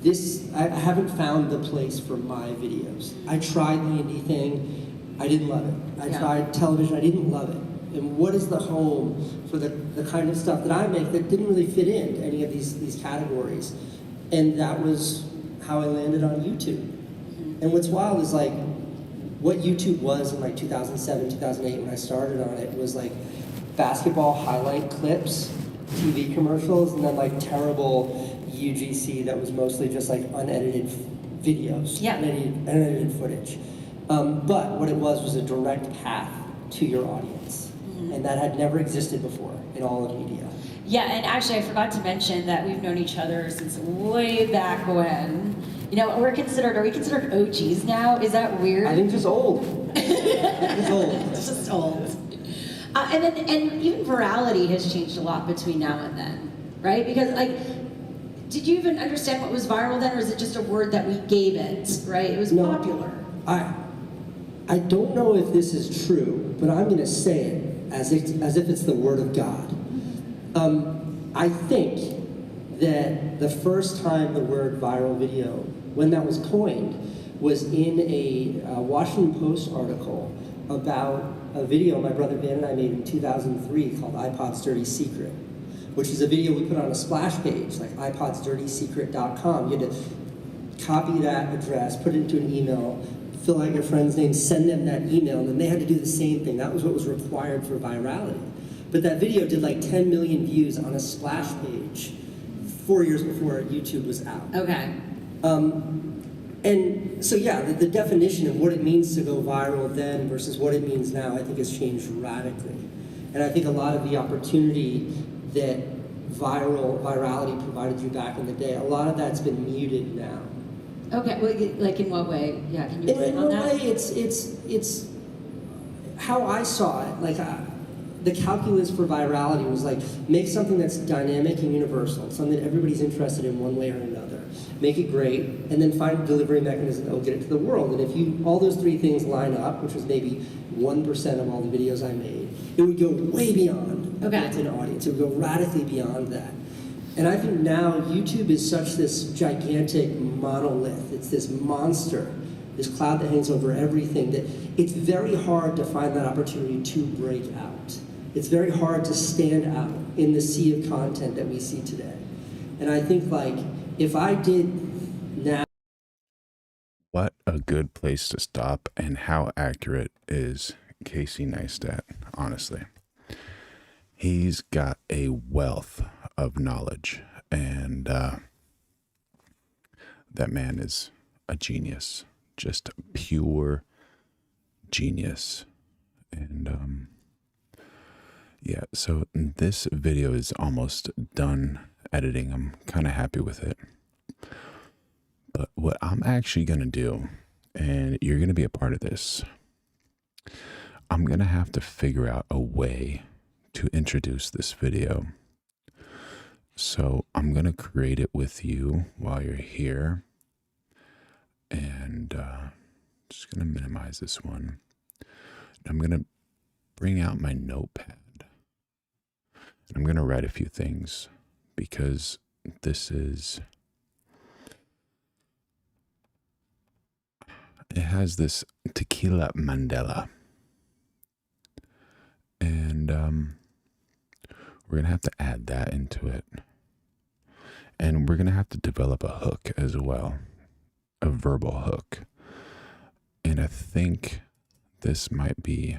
I haven't found the place for my videos. I tried the indie thing, I didn't love it. I tried television, I didn't love it. And what is the home for the kind of stuff that I make that didn't really fit into any of these categories? And that was how I landed on YouTube. And what's wild is like, what YouTube was in like 2007, 2008 when I started on it was like basketball highlight clips, TV commercials, and then like terrible UGC that was mostly just like unedited videos, unedited footage. But what it was a direct path to your audience. And that had never existed before in all of media. Yeah, and actually I forgot to mention that we've known each other since way back when. Are we considered OGs now? Is that weird? I think just old. It's old. It's just old. And even virality has changed a lot between now and then, right? Because did you even understand what was viral then, or is it just a word that we gave it, right? It was popular. I don't know if this is true, but I'm going to say it as if it's the word of God. I think that the first time the word viral video, when that was coined, was in a Washington Post article about a video my brother Van and I made in 2003 called iPod's Dirty Secret, which is a video we put on a splash page, like ipodsdirtysecret.com. You had to copy that address, put it into an email, fill out your friend's name, send them that email, and then they had to do the same thing. That was what was required for virality. But that video did like 10 million views on a splash page 4 years before YouTube was out. Okay. And so the definition of what it means to go viral then versus what it means now, I think has changed radically. And I think a lot of the opportunity that virality provided you back in the day, a lot of that's been muted now. Okay, well, like in what way? Yeah, can you explain on that? In one way, it's how I saw it. Like the calculus for virality was like, make something that's dynamic and universal, something that everybody's interested in one way or another. Make it great, and then find a delivery mechanism that will get it to the world. And if all those 3 things line up, which was maybe 1% of all the videos I made, it would go way beyond what's an audience. It would go radically beyond that. And I think now YouTube is such this gigantic monolith. It's this monster, this cloud that hangs over everything, that it's very hard to find that opportunity to break out. It's very hard to stand out in the sea of content that we see today. And I think if I did now... What a good place to stop, and how accurate is Casey Neistat, honestly. He's got a wealth of knowledge, and that man is a genius, just pure genius. And Yeah, so this video is almost done editing. I'm kind of happy with it. But what I'm actually going to do, and you're going to be a part of this, I'm going to have to figure out a way to introduce this video. So I'm going to create it with you while you're here. And just going to minimize this one. I'm going to bring out my notepad. And I'm going to write a few things because this is, it has this tequila Mandela. And we're going to have to add that into it. And we're going to have to develop a hook as well, a verbal hook. And I think this might be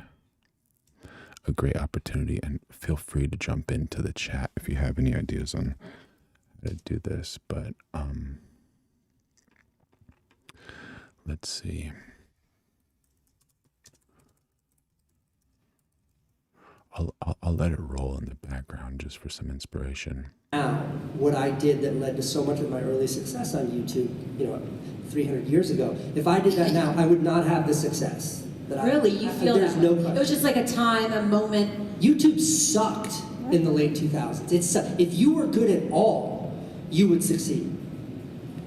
a great opportunity, and feel free to jump into the chat if you have any ideas on how to do this. But let's see. I'll let it roll in the background just for some inspiration. Now, what I did that led to so much of my early success on YouTube, 300 years ago, if I did that now, I would not have the success. Really? You feel there's that no way? It was just like a time, a moment. YouTube sucked in the late 2000s. If you were good at all, you would succeed.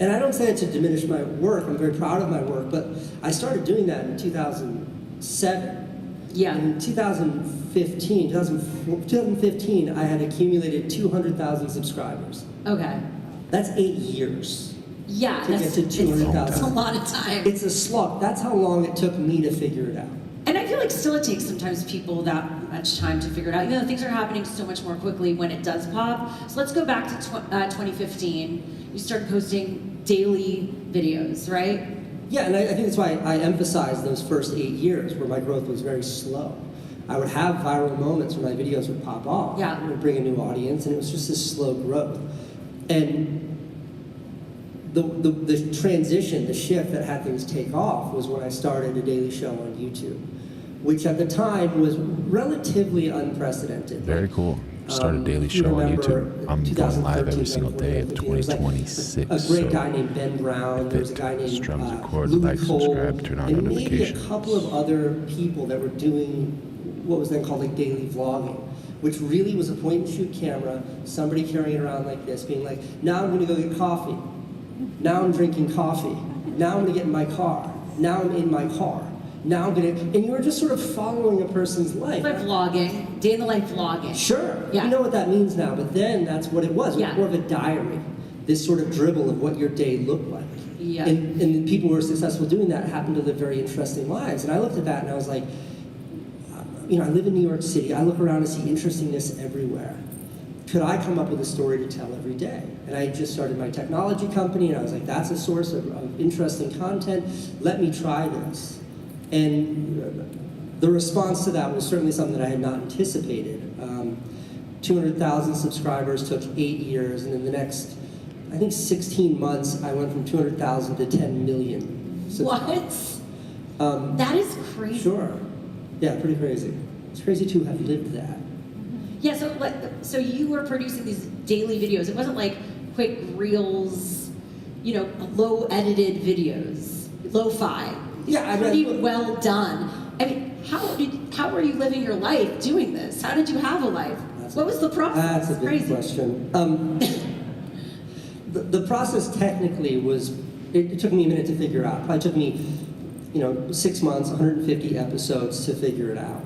And I don't say it to diminish my work. I'm very proud of my work, but I started doing that in 2007. Yeah. In 2015, I had accumulated 200,000 subscribers. Okay. That's 8 years. Yeah, To get to 200,000. That's a lot of time. It's a slog. That's how long it took me to figure it out. And I feel like still it takes sometimes people that much time to figure it out. Things are happening so much more quickly when it does pop. So let's go back to 2015. You started posting daily videos, right? Yeah, and I think that's why I emphasized those first 8 years where my growth was very slow. I would have viral moments where my videos would pop off. Yeah. It would bring a new audience, and it was just this slow growth. And the transition, the shift that had things take off was when I started a daily show on YouTube, which at the time was relatively unprecedented. Very cool. Start a daily show on YouTube. I'm going live every single day of 2026. A great guy named Ben Brown. There was a guy named Strums record, Louis like, Cole, subscribe, turn on and maybe a notifications. couple of other people that were doing what was then called like daily vlogging, which really was a point and shoot camera, somebody carrying it around like this, being like, now I'm going to go get coffee. Now I'm drinking coffee. Now I'm going to get in my car. Now I'm in my car. Now I'm going to, and you were just sort of following a person's life. Like vlogging, day in the life vlogging. Sure. Yeah. You know what that means now, but then that's what it was. It was Yeah. more of a diary, this sort of dribble of what your day looked like. Yeah. And the people who were successful doing that happened to live very interesting lives. And I looked at that and I was like, I live in New York City. I look around and see interestingness everywhere. Could I come up with a story to tell every day? And I just started my technology company, and I was like, that's a source of interesting content. Let me try this. And the response to that was certainly something that I had not anticipated. 200,000 subscribers took 8 years, and in the next, I think 16 months, I went from 200,000 to 10 million subscribers. What? That is crazy. Sure. Yeah, pretty crazy. It's crazy to have lived that. Yeah, so you were producing these daily videos. It wasn't like quick reels, low edited videos, lo-fi. Yeah, I mean, pretty well done. I mean, how were you living your life doing this? How did you have a life? What was the process? That's a good question. The process technically was, it took me a minute to figure out. It probably took me, 6 months, 150 episodes to figure it out.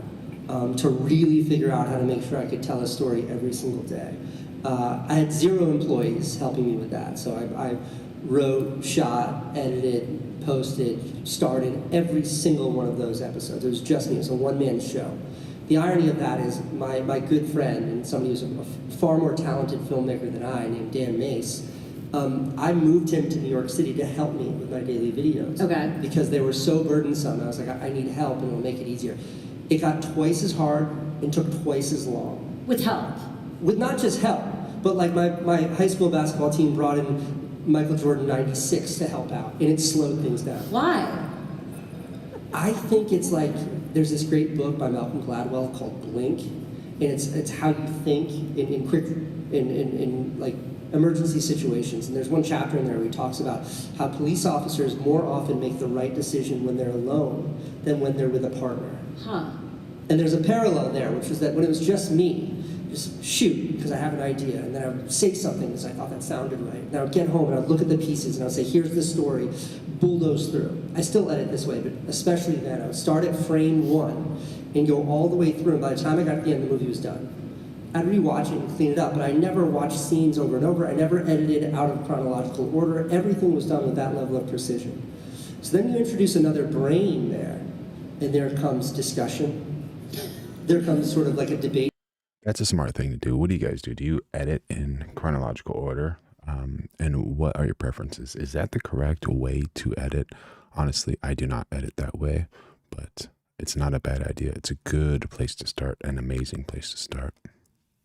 To really figure out how to make sure I could tell a story every single day. I had 0 employees helping me with that. So I wrote, shot, edited, posted, started every single one of those episodes. It was just me. It was a one-man show. The irony of that is my good friend and somebody who's a far more talented filmmaker than I, named Dan Mace, I moved him to New York City to help me with my daily videos. Okay. Because they were so burdensome. I was like, I need help and it'll make it easier. It got twice as hard and took twice as long. With help. With not just help, but like my high school basketball team brought in Michael Jordan 96 to help out, and it slowed things down. Why? I think it's like, there's this great book by Malcolm Gladwell called Blink, and it's how you think in quick in like emergency situations. And there's one chapter in there where he talks about how police officers more often make the right decision when they're alone than when they're with a partner. Huh. And there's a parallel there, which was that when it was just me, just shoot, because I have an idea, and then I would say something because I thought that sounded right. And I would get home and I would look at the pieces and I would say, here's the story, bulldoze through. I still edit this way, but especially then, I would start at frame 1 and go all the way through, and by the time I got to the end, the movie was done. I'd rewatch it and clean it up, but I never watched scenes over and over. I never edited out of chronological order. Everything was done with that level of precision. So then you introduce another brain there, and there comes discussion. There comes sort of like a debate. That's a smart thing to do. What do you guys do? Do you edit in chronological order? And what are your preferences? Is that the correct way to edit? Honestly, I do not edit that way, but it's not a bad idea. It's a good place to start, an amazing place to start.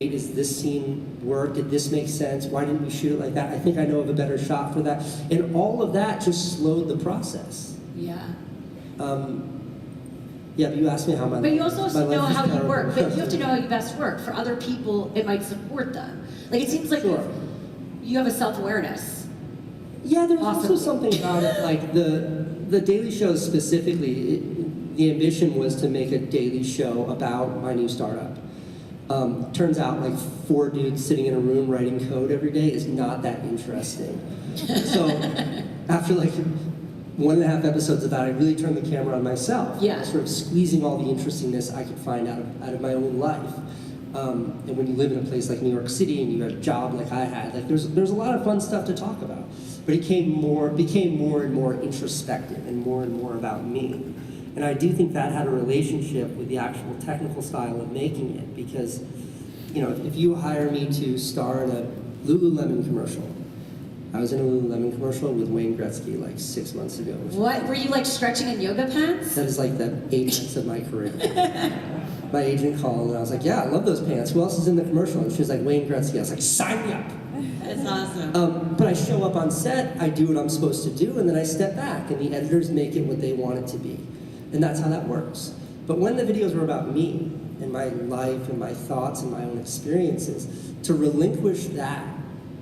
Does this scene work? Did this make sense? Why didn't we shoot it like that? I think I know of a better shot for that. And all of that just slowed the process. Yeah. Yeah, but you asked me how my But you also have to know how you work. But terrible. you have to know how you best work. For other people, it might support them. Like, it seems like Sure. you have a self-awareness. Yeah, there's also Awesome. something about it, like the Daily Show specifically, the ambition was to make a daily show about my new startup. Turns out like 4 dudes sitting in a room writing code every day is not that interesting. So after like 1.5 episodes of that, I really turned the camera on myself. Yeah. Sort of squeezing all the interestingness I could find out of my own life. And when you live in a place like New York City and you have a job like I had, like there's a lot of fun stuff to talk about. But it became more and more introspective and more about me. And I do think that had a relationship with the actual technical style of making it, because, you know, if you hire me to star in a Lululemon commercial, I was in a Lululemon commercial with Wayne Gretzky like 6 months ago. What? Were you like stretching in yoga pants? That is like the 8 months of my career. My agent called and I was like, yeah, I love those pants. Who else is in the commercial? And she was like, Wayne Gretzky. I was like, sign me up. That's awesome. But I show up on set, I do what I'm supposed to do, and then I step back, and the editors make it what they want it to be. And that's how that works. But when the videos were about me and my life and my thoughts and my own experiences, to relinquish that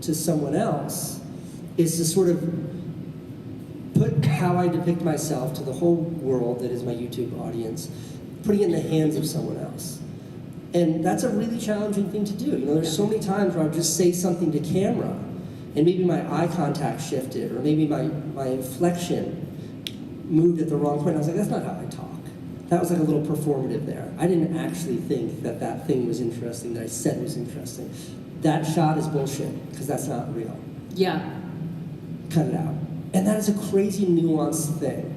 to someone else is to sort of put how I depict myself to the whole world that is my YouTube audience, putting it in the hands of someone else. And that's a really challenging thing to do. You know, there's so many times where I would just say something to camera, and maybe my eye contact shifted, or maybe my inflection moved at the wrong point. I was like, that's not how I talk. That was like a little performative there. I didn't actually think that that thing was interesting, that I said was interesting. That shot is bullshit, because that's not real. Yeah. Cut it out. And that is a crazy nuanced thing.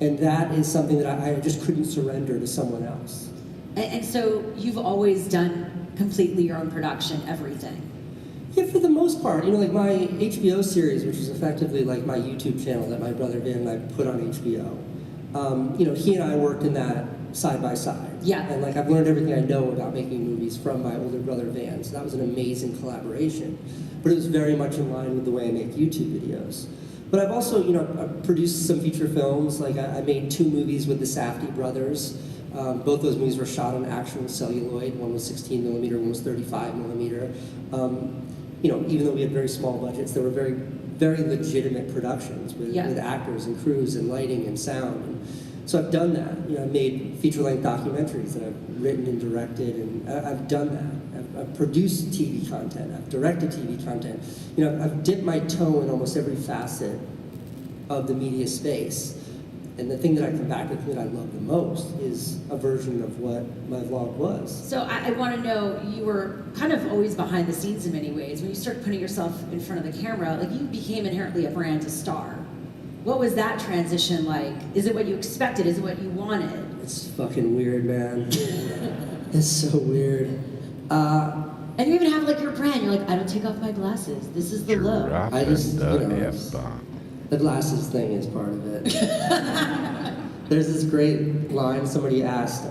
And that is something that I just couldn't surrender to someone else. And so you've always done completely your own production, everything. Yeah, for the most part. You know, like my HBO series, which is effectively like my YouTube channel that my brother Van and I put on HBO. You know, he and I worked in that side by side. Yeah. And like I've learned everything I know about making movies from my older brother Van. So that was an amazing collaboration. But it was very much in line with the way I make YouTube videos. But I've also, you know, I've produced some feature films. Like I made 2 movies with the Safdie brothers. Both those movies were shot on actual celluloid. One was 16 millimeter, one was 35 millimeter. You know, even though we had very small budgets, they were very, very legitimate productions with actors and crews and lighting and sound. And so I've done that. You know, I've made feature-length documentaries that I've written and directed, and I've done that. I've produced TV content. I've directed TV content. You know, I've dipped my toe in almost every facet of the media space. And the thing that I come back to, the thing that I love the most, is a version of what my vlog was. So I want to know, you were kind of always behind the scenes in many ways. When you started putting yourself in front of the camera, like you became inherently a brand, a star. What was that transition like? Is it what you expected? Is it what you wanted? It's fucking weird, man. It's so weird. And you even have like your brand. You're like, I don't take off my glasses. This is the look. I just, the you know, F-bomb. the glasses thing is part of it. There's this great line somebody asked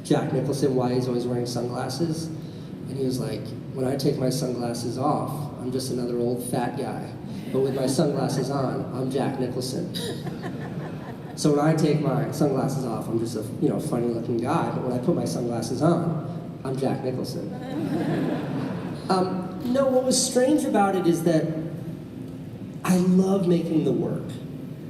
Jack Nicholson why he's always wearing sunglasses. And he was like, when I take my sunglasses off, I'm just another old fat guy. But with my sunglasses on, I'm Jack Nicholson. So when I take my sunglasses off, I'm just a funny looking guy. But when I put my sunglasses on, I'm Jack Nicholson. No, what was strange about it is that I love making the work.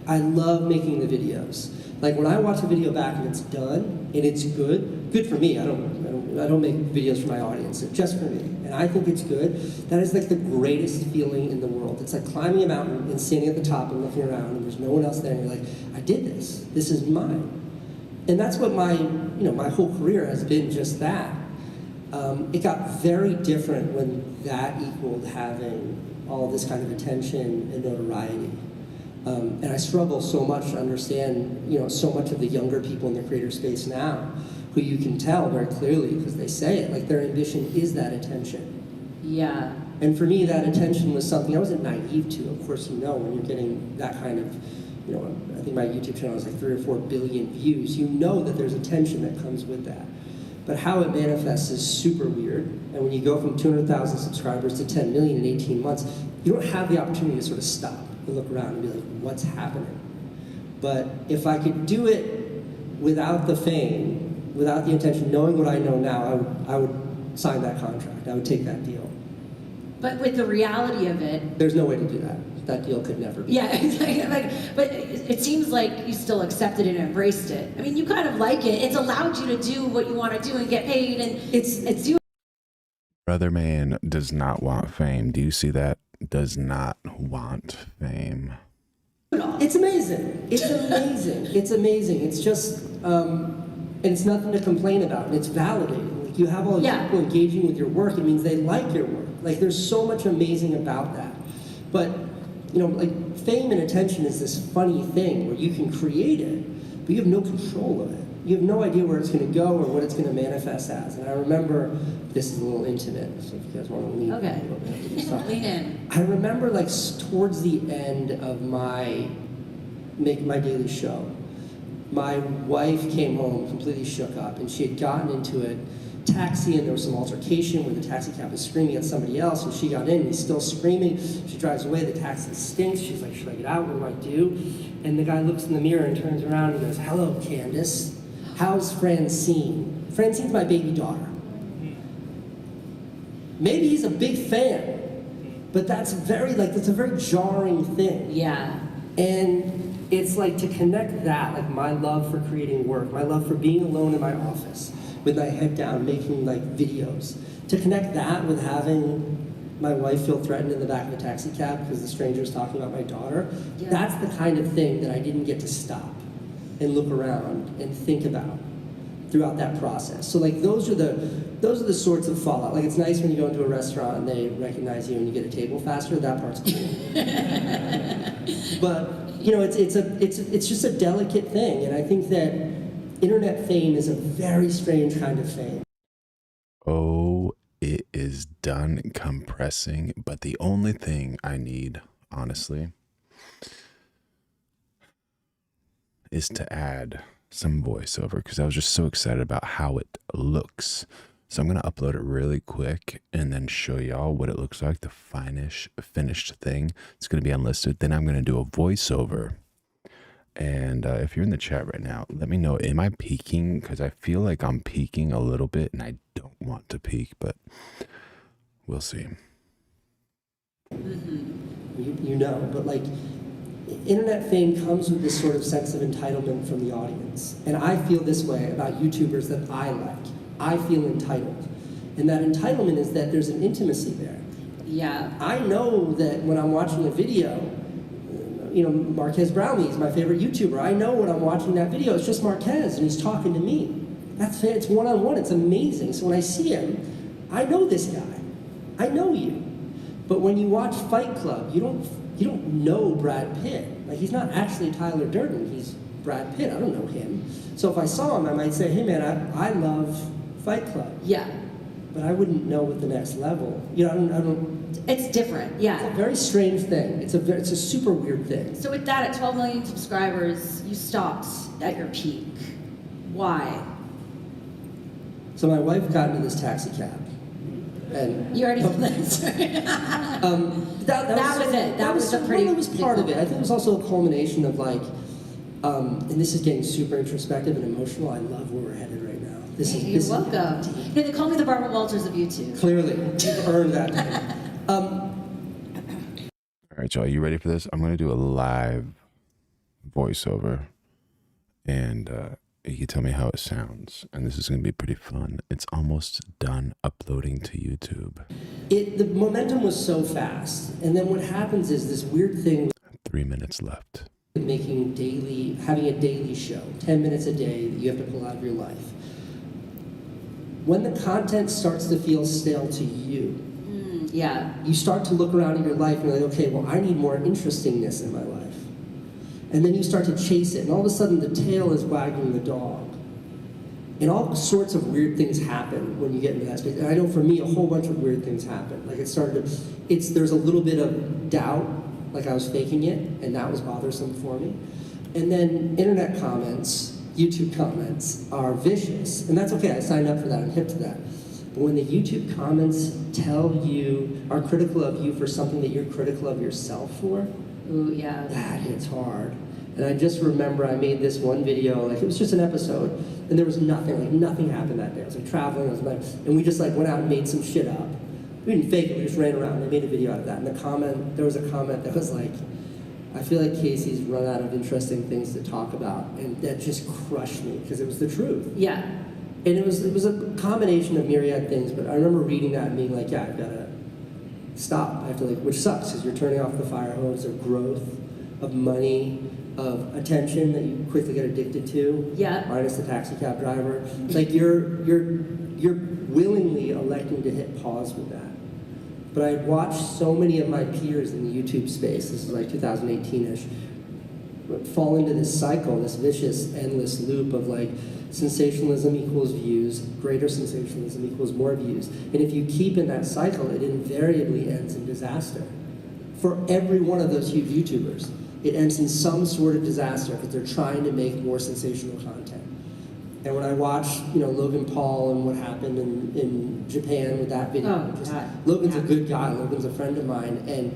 I love making the videos. Like when I watch a video back and it's done and it's good for me. I don't make videos for my audience. It's just for me, and I think it's good. That is like the greatest feeling in the world. It's like climbing a mountain and standing at the top and looking around, and there's no one else there, and you're like, I did this. This is mine. And that's what my whole career has been. Just that. It got very different when that equaled having all this kind of attention and notoriety. And I struggle so much to understand, so much of the younger people in the creator space now, who you can tell very clearly because they say it, like their ambition is that attention. Yeah. And for me, that attention was something I wasn't naive to. Of course, when you're getting that kind of, I think my YouTube channel has like 3 or 4 billion views. You know that there's attention that comes with that. But how it manifests is super weird. And when you go from 200,000 subscribers to 10 million in 18 months, you don't have the opportunity to sort of stop and look around and be like, what's happening? But if I could do it without the fame, without the attention, knowing what I know now, I would sign that contract. I would take that deal. But with the reality of it, there's no way to do that. That deal could never be. Yeah, but it seems like you still accepted it and embraced it. I mean, you kind of like it. It's allowed you to do what you want to do and get paid, and it's you. Brother man does not want fame. Do you see that? Does not want fame. It's amazing. It's amazing. It's amazing. It's just, and it's nothing to complain about. And it's validating. Like you have all these people engaging with your work. It means they like your work. Like there's so much amazing about that. But like fame and attention is this funny thing where you can create it, but you have no control of it. You have no idea where it's going to go or what it's going to manifest as. And I remember, this is a little intimate, so if you guys want to lean in. Lean in. I remember like towards the end of making my daily show, my wife came home completely shook up, and she had gotten into a taxi, and there was some altercation where the taxi cab was screaming at somebody else, and she got in and he's still screaming. She drives away, the taxi stinks. She's like, should I get out? What do I do? And the guy looks in the mirror and turns around and goes, hello, Candace. How's Francine? Francine's my baby daughter. Maybe he's a big fan, but that's a very jarring thing. Yeah. And it's like to connect that, like my love for creating work, my love for being alone in my office, with my head down, making like videos. To connect that with having my wife feel threatened in the back of a taxi cab because the stranger's talking about my daughter, that's the kind of thing that I didn't get to stop and look around and think about throughout that process. So like those are the sorts of fallout. Like it's nice when you go into a restaurant and they recognize you and you get a table faster. That part's cool. But it's just a delicate thing, and I think that internet fame is a very strange kind of fame. Oh, it is done compressing, but the only thing I need, honestly, is to add some voiceover because I was just so excited about how it looks. So I'm going to upload it really quick and then show y'all what it looks like, the finished thing. It's going to be unlisted. Then I'm going to do a voiceover. And if you're in the chat right now, let me know, am I peaking? Because I feel like I'm peaking a little bit and I don't want to peak, but we'll see. But like internet fame comes with this sort of sense of entitlement from the audience. And I feel this way about YouTubers that I like. I feel entitled. And that entitlement is that there's an intimacy there. Yeah. I know that when I'm watching a video, Marquez Brownlee is my favorite YouTuber. I know when I'm watching that video, it's just Marquez and he's talking to me. It's one-on-one, it's amazing. So when I see him, I know this guy. I know you. But when you watch Fight Club, you don't know Brad Pitt. Like he's not actually Tyler Durden, he's Brad Pitt. I don't know him. So if I saw him, I might say, hey man, I love Fight Club. Yeah. But I wouldn't know what the next level. I don't. It's different, yeah. It's a very strange thing. It's a super weird thing. So with that, at 12 million subscribers, you stopped at your peak. Why? So my wife got into this taxi cab. And you already told that story. that was it. That was a pretty. Well, it was part of it. I think it was also a culmination of like, And this is getting super introspective and emotional. I love where we're headed right now. You're welcome. You know, they call me the Barbara Walters of YouTube. Clearly, you've earned that name. All right, y'all, you ready for this? I'm going to do a live voiceover, and you can tell me how it sounds. And this is going to be pretty fun. It's almost done uploading to YouTube. The momentum was so fast. And then what happens is this weird thing 3 minutes left. with having a daily show, 10 minutes a day that you have to pull out of your life. When the content starts to feel stale to you, Yeah. you start to look around at your life and you're like, okay, well, I need more interestingness in my life. And then you start to chase it, and all of a sudden the tail is wagging the dog. And all sorts of weird things happen when you get into that space. And I know for me, a whole bunch of weird things happen. Like there's a little bit of doubt, like I was faking it, and that was bothersome for me. And then internet comments, YouTube comments are vicious, and that's okay, I signed up for that, I'm hip to that. But when the YouTube comments are critical of you for something that you're critical of yourself for, Ooh, yeah. that hits hard. And I just remember I made this one video, like it was just an episode, and there was nothing happened that day. I was like traveling, and we just like went out and made some shit up. We didn't fake it, we just ran around and I made a video out of that. And there was a comment that was like, I feel like Casey's run out of interesting things to talk about, and that just crushed me, because it was the truth. Yeah. And it was a combination of myriad things, but I remember reading that and being like, yeah, I've got to stop. I have to which sucks, because you're turning off the fire hose of growth, of money, of attention that you quickly get addicted to. Yeah. Minus the taxi cab driver. Like you're willingly electing to hit pause with that. But I watched so many of my peers in the YouTube space, this is like 2018-ish, fall into this cycle, this vicious, endless loop of like sensationalism equals views, greater sensationalism equals more views. And if you keep in that cycle, it invariably ends in disaster. For every one of those huge YouTubers, it ends in some sort of disaster because they're trying to make more sensational content. And when I watched, Logan Paul and what happened in Japan with that video, Logan's a good guy, Logan's a friend of mine, and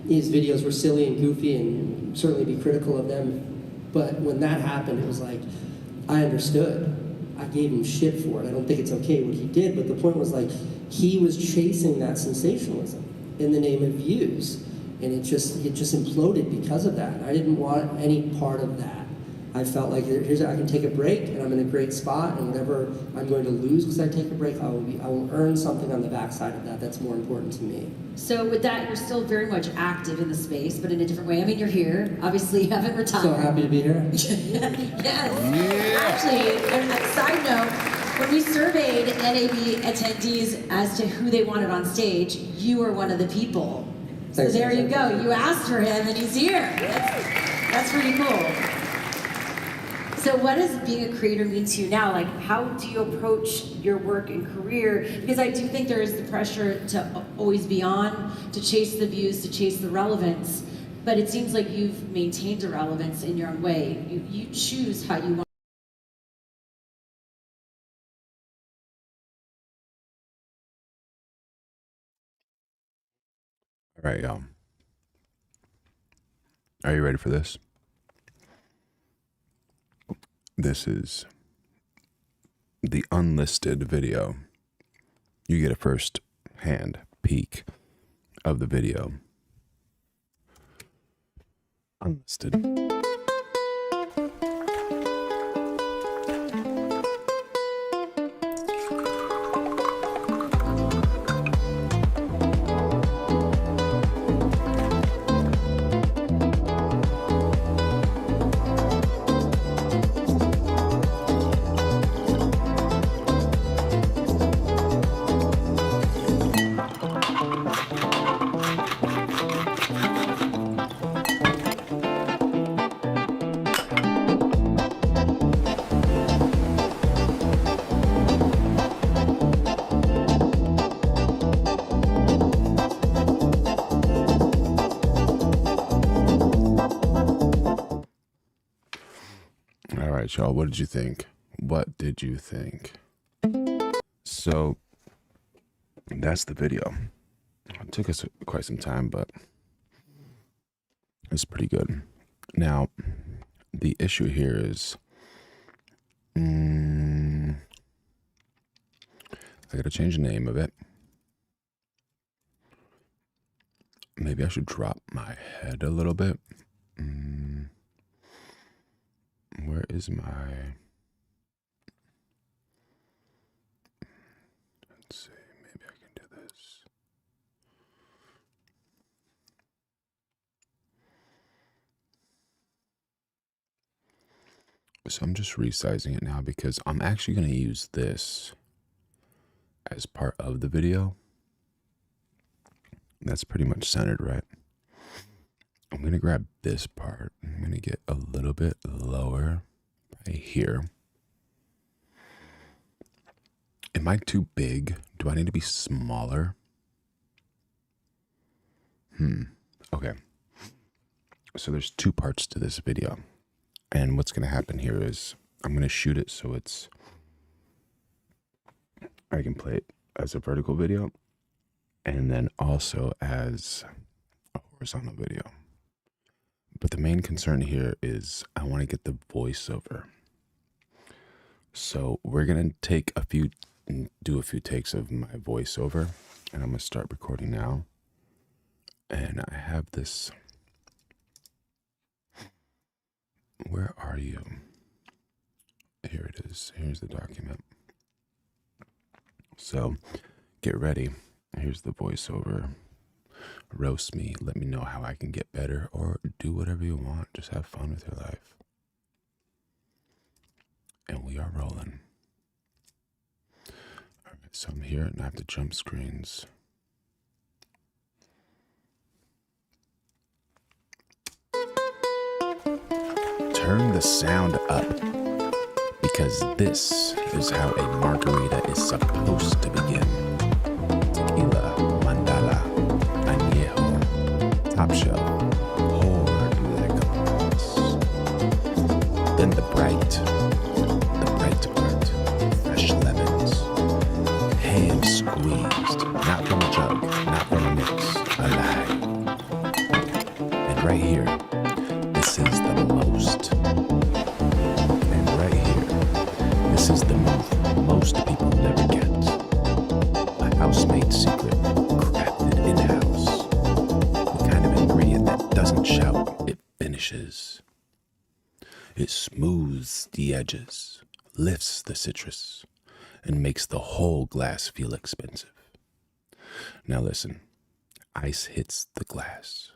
his videos were silly and goofy and certainly be critical of them. But when that happened, it was like, I understood. I gave him shit for it. I don't think it's okay what he did, but the point was like, he was chasing that sensationalism in the name of views. And it just imploded because of that. I didn't want any part of that. I felt like I can take a break, and I'm in a great spot, and whatever I'm going to lose because I take a break, I will earn something on the backside of that that's more important to me. So with that, you're still very much active in the space, but in a different way. I mean, you're here. Obviously, you haven't retired. So happy to be here. Yes. Actually, a side note, when we surveyed NAB attendees as to who they wanted on stage, you were one of the people. So Thanks, there you go. You asked for him, and he's here. That's pretty cool. So what does being a creator mean to you now? Like, how do you approach your work and career? Because I do think there is the pressure to always be on, to chase the views, to chase the relevance. But it seems like you've maintained a relevance in your own way. You choose how you want. All right, y'all. Are you ready for this? This is the unlisted video. You get a first-hand peek of the video. Unlisted. All right, y'all, what did you think? What did you think? So that's the video. It took us quite some time, but it's pretty good. Now, the issue here is, I gotta change the name of it. Maybe I should drop my head a little bit. Where is my... Let's see, maybe I can do this. So I'm just resizing it now because I'm actually going to use this as part of the video. That's pretty much centered, right? I'm going to grab this part. I'm going to get a little bit lower right here. Am I too big? Do I need to be smaller? Okay. So there's two parts to this video. And what's going to happen here is I'm going to shoot it so I can play it as a vertical video and then also as a horizontal video. But the main concern here is I want to get the voiceover. So we're going to do a few takes of my voiceover, and I'm going to start recording now. And I have this. Where are you? Here it is. Here's the document. So get ready. Here's the voiceover. Roast me. Let me know how I can get better, or do whatever you want. Just have fun with your life. And we are rolling. All right, so I'm here and I have to jump screens. Turn the sound up, because this is how a margarita is supposed to begin. Tequila, mandala, añejo, top shelf, poured like a promise. Then the bright part, fresh lemons, hand squeezed, not from a jug, not from a mix, alive. And right here, this is the most. And right here, this is the move most people never get. A house-made secret, crafted in-house. The kind of ingredient that doesn't shout, it finishes. It smooths the edges, lifts the citrus, and makes the whole glass feel expensive. Now listen, ice hits the glass,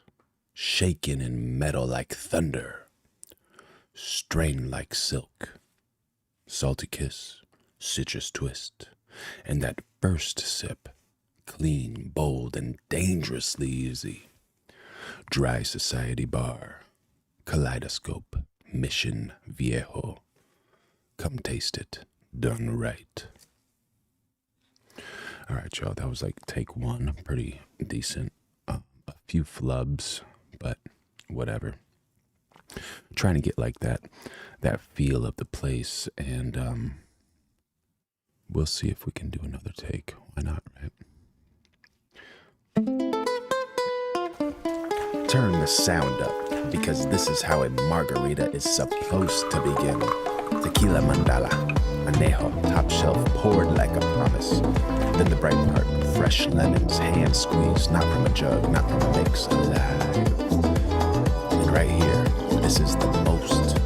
shaken in metal like thunder, strained like silk, salty kiss, citrus twist, and that first sip, clean, bold, and dangerously easy. Dry Society Bar, Kaleidoscope, Mission Viejo. Come taste it, done right. All right, y'all, that was like take one, pretty decent. A few flubs, but whatever. Trying to get like that feel of the place, and we'll see if we can do another take. Why not, right? Turn the sound up, because this is how a margarita is supposed to begin. Tequila mandala, añejo, top shelf, poured like a promise. Then the bright part, fresh lemons, hand squeezed, not from a jug, not from a mix, alive. And right here, this is the most.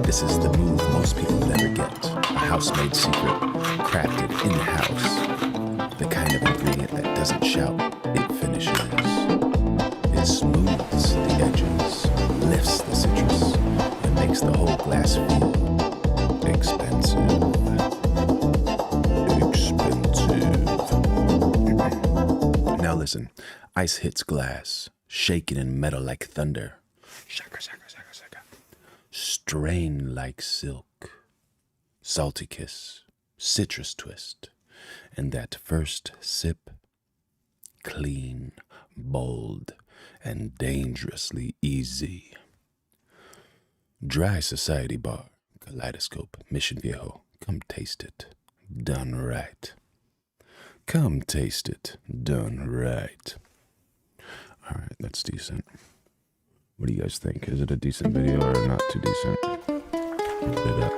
This is the move most people never get. A house-made secret, crafted in-house. The kind of ingredient that doesn't shout, it finishes. It smooths the edges, lifts the citrus, and makes the whole glass feel expensive. Now listen, ice hits glass, shaken in metal like thunder. Shaka, shaka, shaka, shaka. Strained like silk, salty kiss, citrus twist, and that first sip, clean, bold, and dangerously easy. Dry Society Bar, Kaleidoscope, Mission Viejo. Come taste it, done right. Come taste it, done right. All right, that's decent. What do you guys think? Is it a decent video or not too decent? Put it up.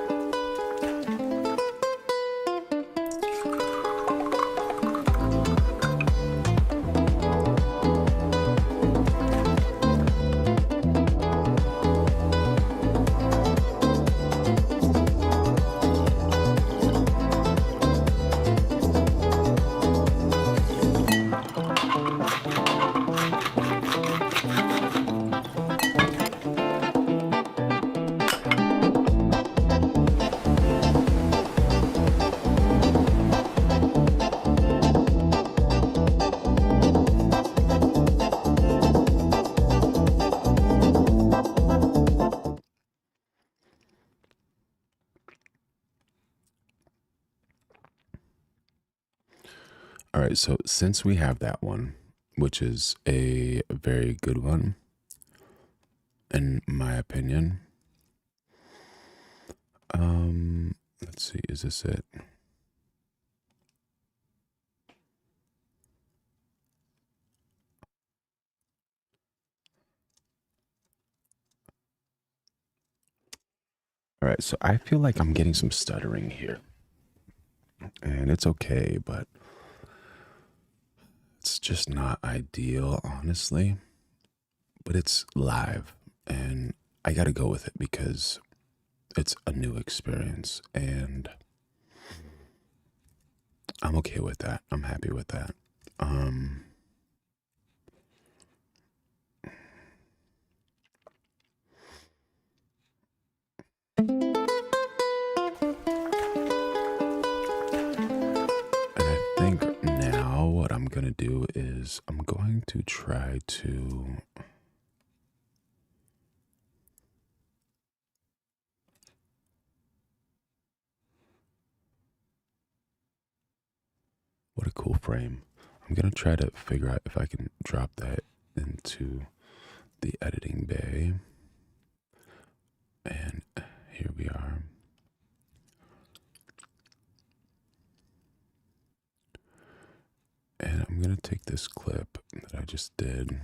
All right, so since we have that one, which is a very good one, in my opinion, let's see, is this it? All right, so I feel like I'm getting some stuttering here, and it's okay, but it's just not ideal, honestly. But it's live, and I got to go with it because it's a new experience, and I'm okay with that. I'm happy with that. And I think now what I'm going to do is I'm going to try to what a cool frame. I'm going to try to figure out if I can drop that into the editing bay. And here we are. And I'm going to take this clip that I just did.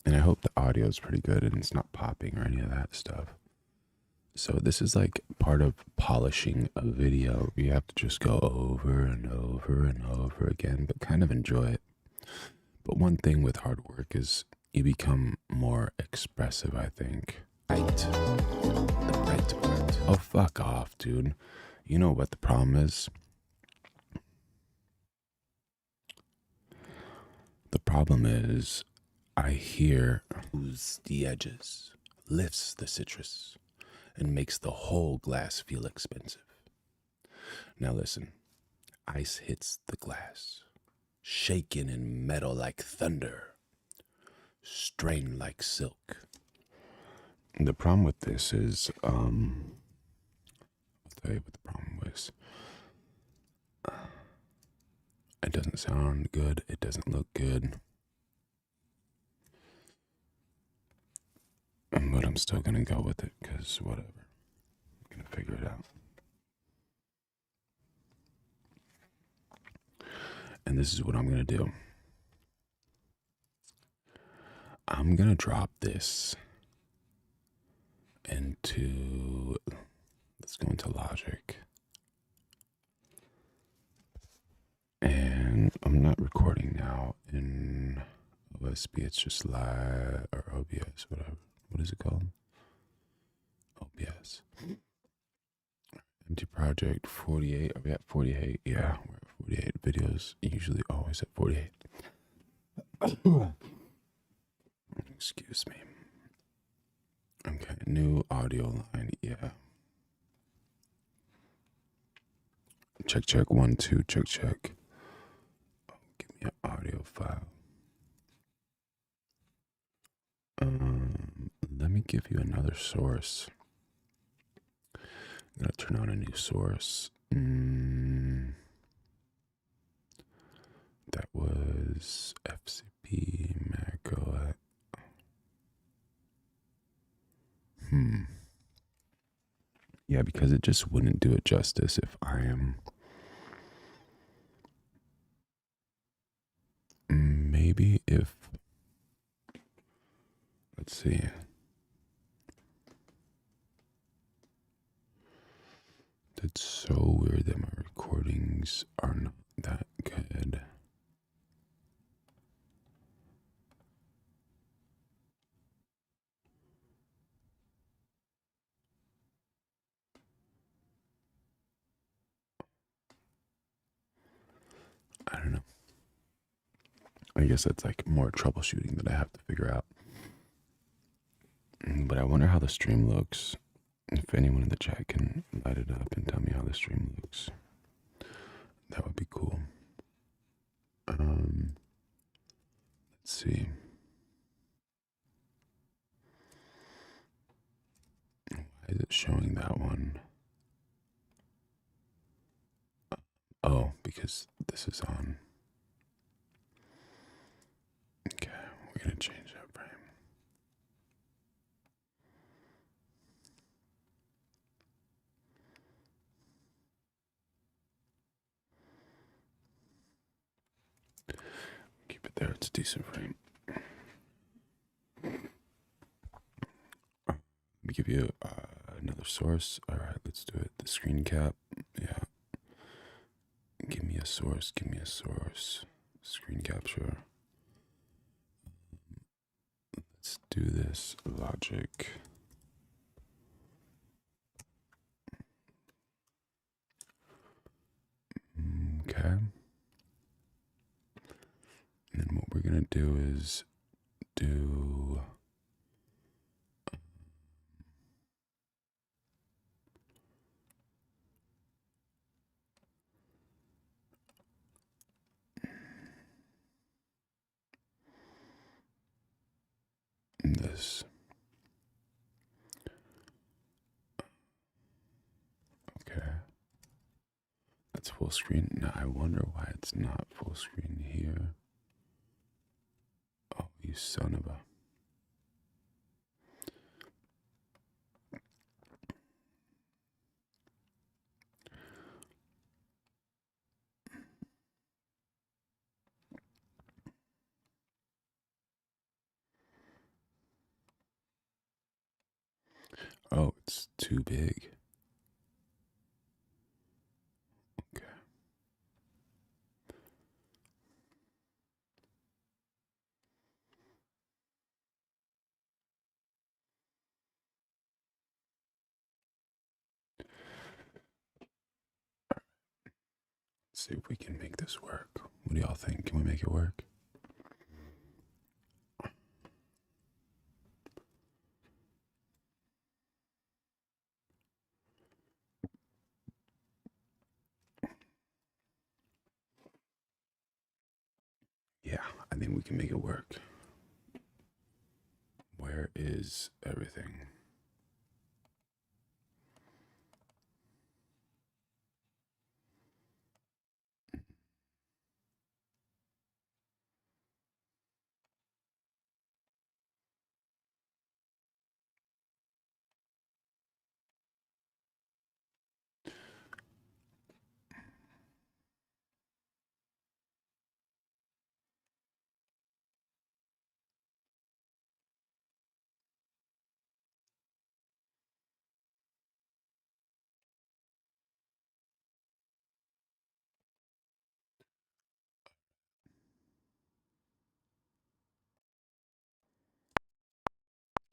And I hope the audio is pretty good and it's not popping or any of that stuff. So this is like part of polishing a video. You have to just go over and over and over again, but kind of enjoy it. But one thing with hard work is you become more expressive, I think. Right. The right part. Oh, fuck off, dude. You know what the problem is? The problem is I hear who's the edges, lifts the citrus, and makes the whole glass feel expensive. Now listen, ice hits the glass, shaken in metal like thunder, strained like silk. And the problem with this is, I'll tell you what the problem was. It doesn't sound good. It doesn't look good. But I'm still going to go with it because whatever. I'm going to figure it out. And this is what I'm going to do. I'm going to drop this into, let's go into Logic. And I'm not recording now in OSB. It's just live or OBS, whatever. What is it called? OBS. Empty project 48. Are we at 48? Yeah, we're at 48 videos. Usually always at 48. Excuse me. Okay, new audio line. Yeah. Check, check. 1, 2. Check, check. Oh, give me an audio file. Let me give you another source. I'm gonna turn on a new source. That was FCP Macro. Yeah, because it just wouldn't do it justice if I am. Maybe if. Let's see. so weird that my recordings are not that good. I don't know. I guess that's like more troubleshooting that I have to figure out. But I wonder how the stream looks. If anyone in the chat can light it up and tell me how the stream looks, that would be cool. Let's see. Why is it showing that one? Oh, because this is on. Okay, we're gonna change that frame. Keep it there, it's a decent frame. Let me give you another source. All right, let's do it. The screen cap. Yeah. Give me a source. Give me a source. Screen capture. Let's do this. Logic. Okay. And then what we're going to do is do this. Okay. That's full screen. Now I wonder why it's not full screen here. Oh, you son of a. Oh, it's too big. Okay. Let's see if we can make this work. What do y'all think? Can we make it work? Yeah, I think we can make it work. Where is everything?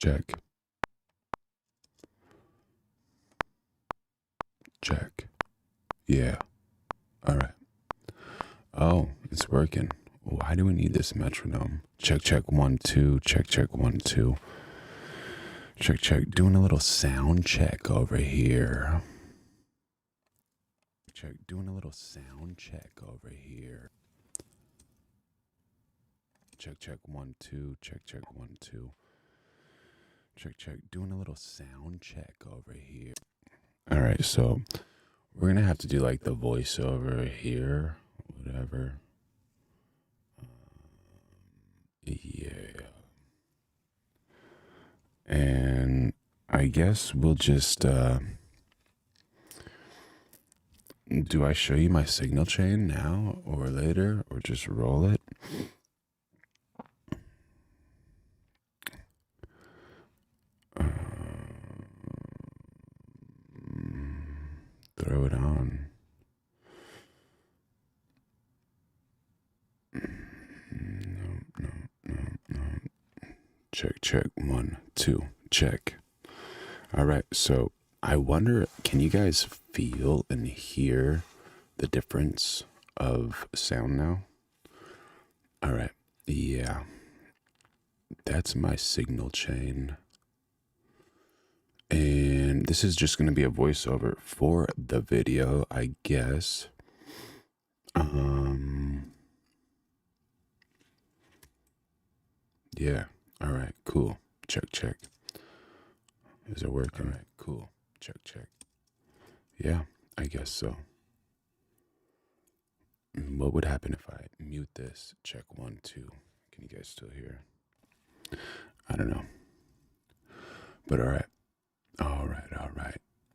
Check. Check. Yeah. All right. Oh, it's working. Why do we need this metronome? Check, check, 1, 2. Check, check, 1, 2. Check, check. Doing a little sound check over here. Check. Doing a little sound check over here. Check, check, 1, 2. Check, check, 1, 2. Check, check. Doing a little sound check over here. All right, so we're going to have to do like the voiceover here. Whatever. Yeah. And I guess we'll just, do I show you my signal chain now or later or just roll it? Throw it on. check. 1, 2, check. All right, so I wonder, can you guys feel and hear the difference of sound now? All right, yeah. That's my signal chain. And this is just going to be a voiceover for the video, I guess. Yeah. All right, cool. Check. Is it working? All right, cool. Check. Yeah, I guess so. What would happen if I mute this? Check 1, 2. Can you guys still hear? I don't know. But all right.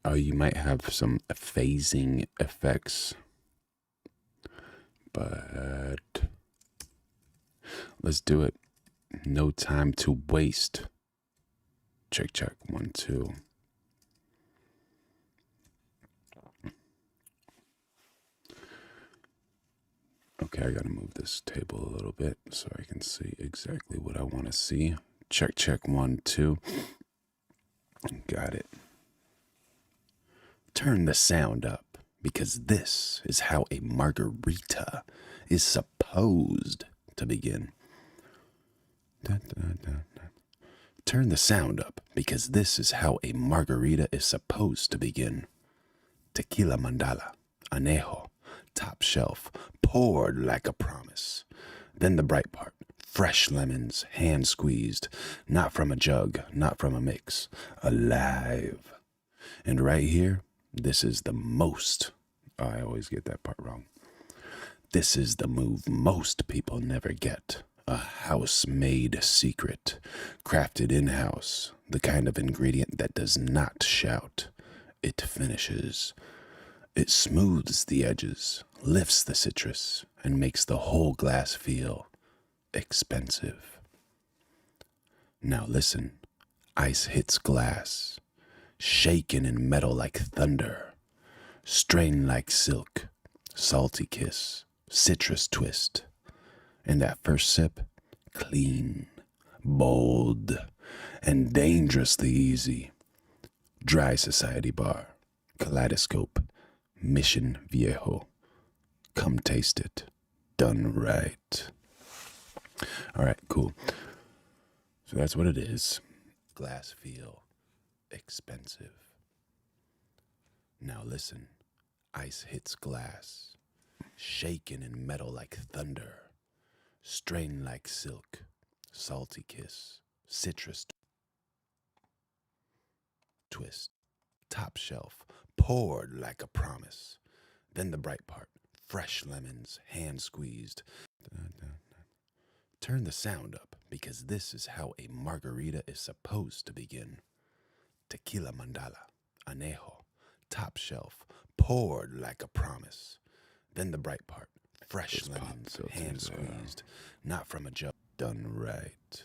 Oh, you might have some phasing effects. But let's do it. No time to waste. Check 1, 2. Okay, I gotta move this table a little bit so I can see exactly what I want to see. Check 1, 2. Got it. Turn the sound up, because this is how a margarita is supposed to begin. Turn the sound up, because this is how a margarita is supposed to begin. Tequila mandala, anejo, top shelf, poured like a promise. Then the bright part, fresh lemons, hand squeezed, not from a jug, not from a mix, alive. And right here, this is the most, I always get that part wrong. This is the move most people never get. A house-made secret, crafted in-house, the kind of ingredient that does not shout. It finishes. It smooths the edges, lifts the citrus, and makes the whole glass feel expensive. Now listen, ice hits glass, shaken in metal like thunder, strained like silk, salty kiss, citrus twist. And that first sip, clean, bold, and dangerously easy. Dry Society Bar, Kaleidoscope, Mission Viejo. Come taste it. Done right. All right, cool. So that's what it is. Glass feel expensive. Now listen, ice hits glass, shaken in metal like thunder, strained like silk, salty kiss, citrus twist, top shelf, poured like a promise. Then the bright part, fresh lemons, hand squeezed. Turn the sound up, because this is how a margarita is supposed to begin. Tequila mandala, anejo, top shelf, poured like a promise. Then the bright part, fresh lemons, hand squeezed, not from a jug. Done right.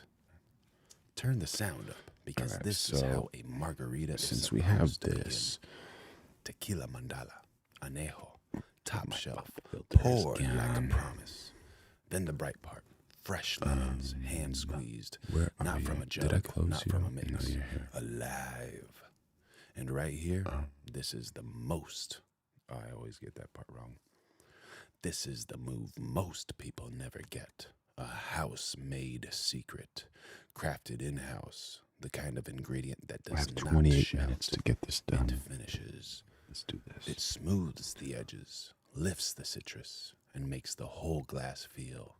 Turn the sound up, because this is how a margarita is supposed to begin. Since we have this, tequila mandala, anejo, top shelf, poured like a promise. Then the bright part, fresh lemons, hand squeezed, not from a jug, not from a mix, alive. And right here, this is the most, I always get that part wrong. This is the move most people never get. A house-made secret, crafted in-house, the kind of ingredient that does not shout. I have 28 minutes to get this done. It finishes. Let's do this. It smooths the edges, lifts the citrus, and makes the whole glass feel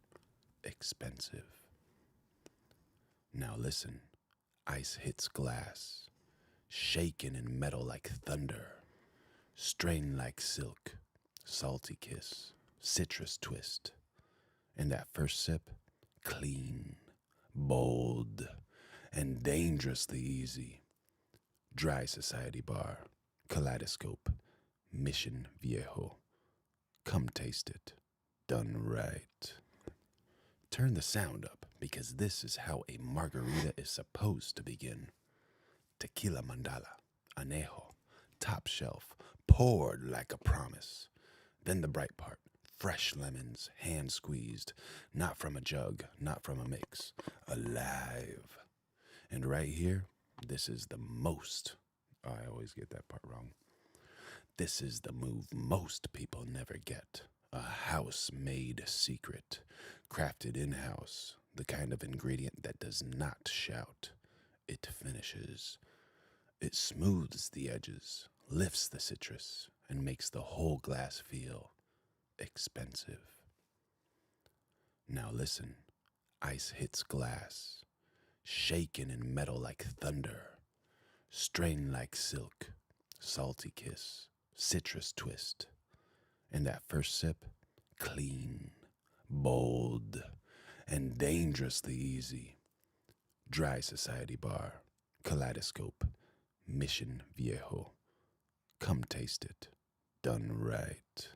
expensive. Now listen, ice hits glass, shaken in metal like thunder, strained like silk, salty kiss, citrus twist. And that first sip, clean, bold, and dangerously easy. Dry Society Bar, Kaleidoscope, Mission Viejo. Come taste it. Done right. Turn the sound up, because this is how a margarita is supposed to begin. Tequila mandala, anejo, top shelf, poured like a promise. Then the bright part, fresh lemons, hand squeezed, not from a jug, not from a mix, alive. And right here, this is the most. I always get that part wrong. This is the move most people never get. A house-made secret, crafted in-house, the kind of ingredient that does not shout. It finishes. It smooths the edges, lifts the citrus, and makes the whole glass feel expensive. Now listen, ice hits glass, shaken in metal like thunder, strained like silk, salty kiss, citrus twist, and that first sip, clean, bold, and dangerously easy. Dry Society Bar, Kaleidoscope, Mission Viejo. Come taste it, done right.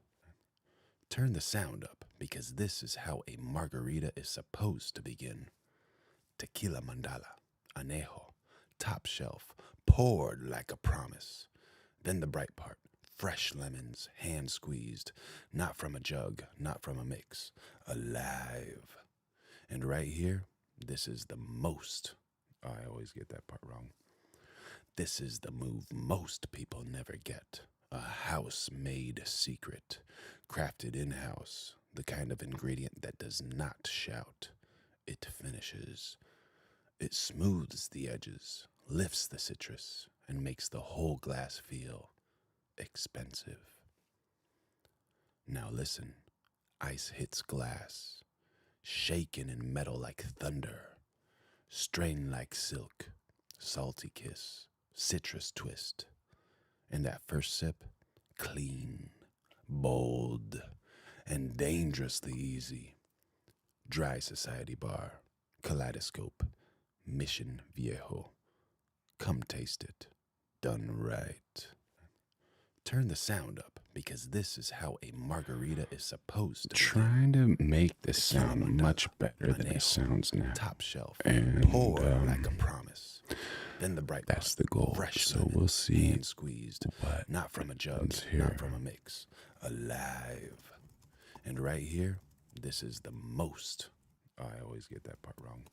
Turn the sound up, because this is how a margarita is supposed to begin. Tequila mandala, anejo, top shelf, poured like a promise. Then the bright part, fresh lemons, hand squeezed, not from a jug, not from a mix, alive. And right here, this is the most. I always get that part wrong. This is the move most people never get. A house-made secret, crafted in-house, the kind of ingredient that does not shout. It finishes. It smooths the edges, lifts the citrus, and makes the whole glass feel expensive. Now listen, ice hits glass, shaken in metal like thunder, strained like silk, salty kiss, citrus twist, and that first sip, clean, bold, and dangerously easy. Dry Society Bar, Kaleidoscope, Mission Viejo. Come taste it, done right. Turn the sound up, because this is how a margarita is supposed to begin. Trying to make this sound much better than it sounds now. Top shelf, And poured like a promise. Then the bright that's part, the goal. fresh So lemon, we'll see hand squeezed, what not from a jug, happens here. not from a mix, alive. And right here, this is the most. I always get that part wrong.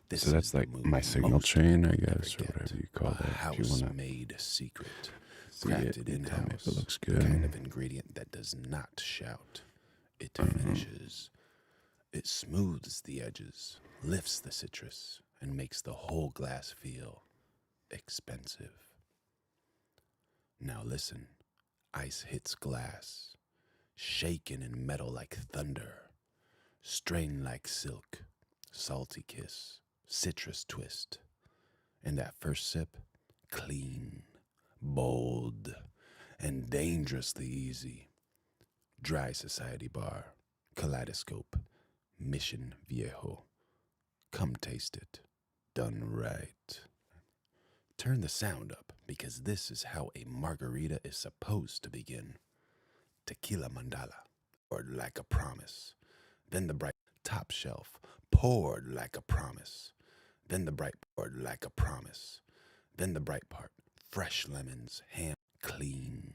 This So that's is the like move my signal most chain, I people never guess, or get. whatever you call A that. If you want to house-made secret, see it, crafted you tell me in-house, if it looks the good. kind of ingredient that does not shout. It finishes. It smooths the edges, lifts the citrus, and makes the whole glass feel expensive. Now listen, ice hits glass, shaken in metal like thunder, strained like silk, salty kiss, citrus twist, and that first sip, clean, bold, and dangerously easy. Dry Society Bar, Kaleidoscope, Mission Viejo. Come taste it, done right. Turn the sound up, because this is how a margarita is supposed to begin. Tequila mandala, poured like a promise. Then the bright top shelf, poured like a promise. Then the bright poured like a promise. Then the bright part, fresh lemons, hand clean,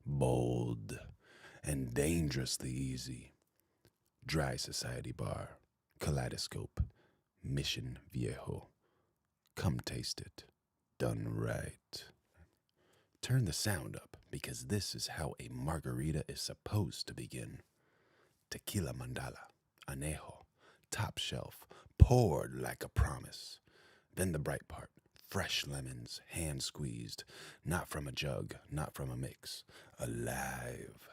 bold, and dangerously easy. Dry Society Bar, Kaleidoscope, Mission Viejo. Come taste it, done right. Turn the sound up, because this is how a margarita is supposed to begin. Tequila mandala, anejo, top shelf, poured like a promise. Then the bright part, fresh lemons, hand squeezed, not from a jug, not from a mix, alive.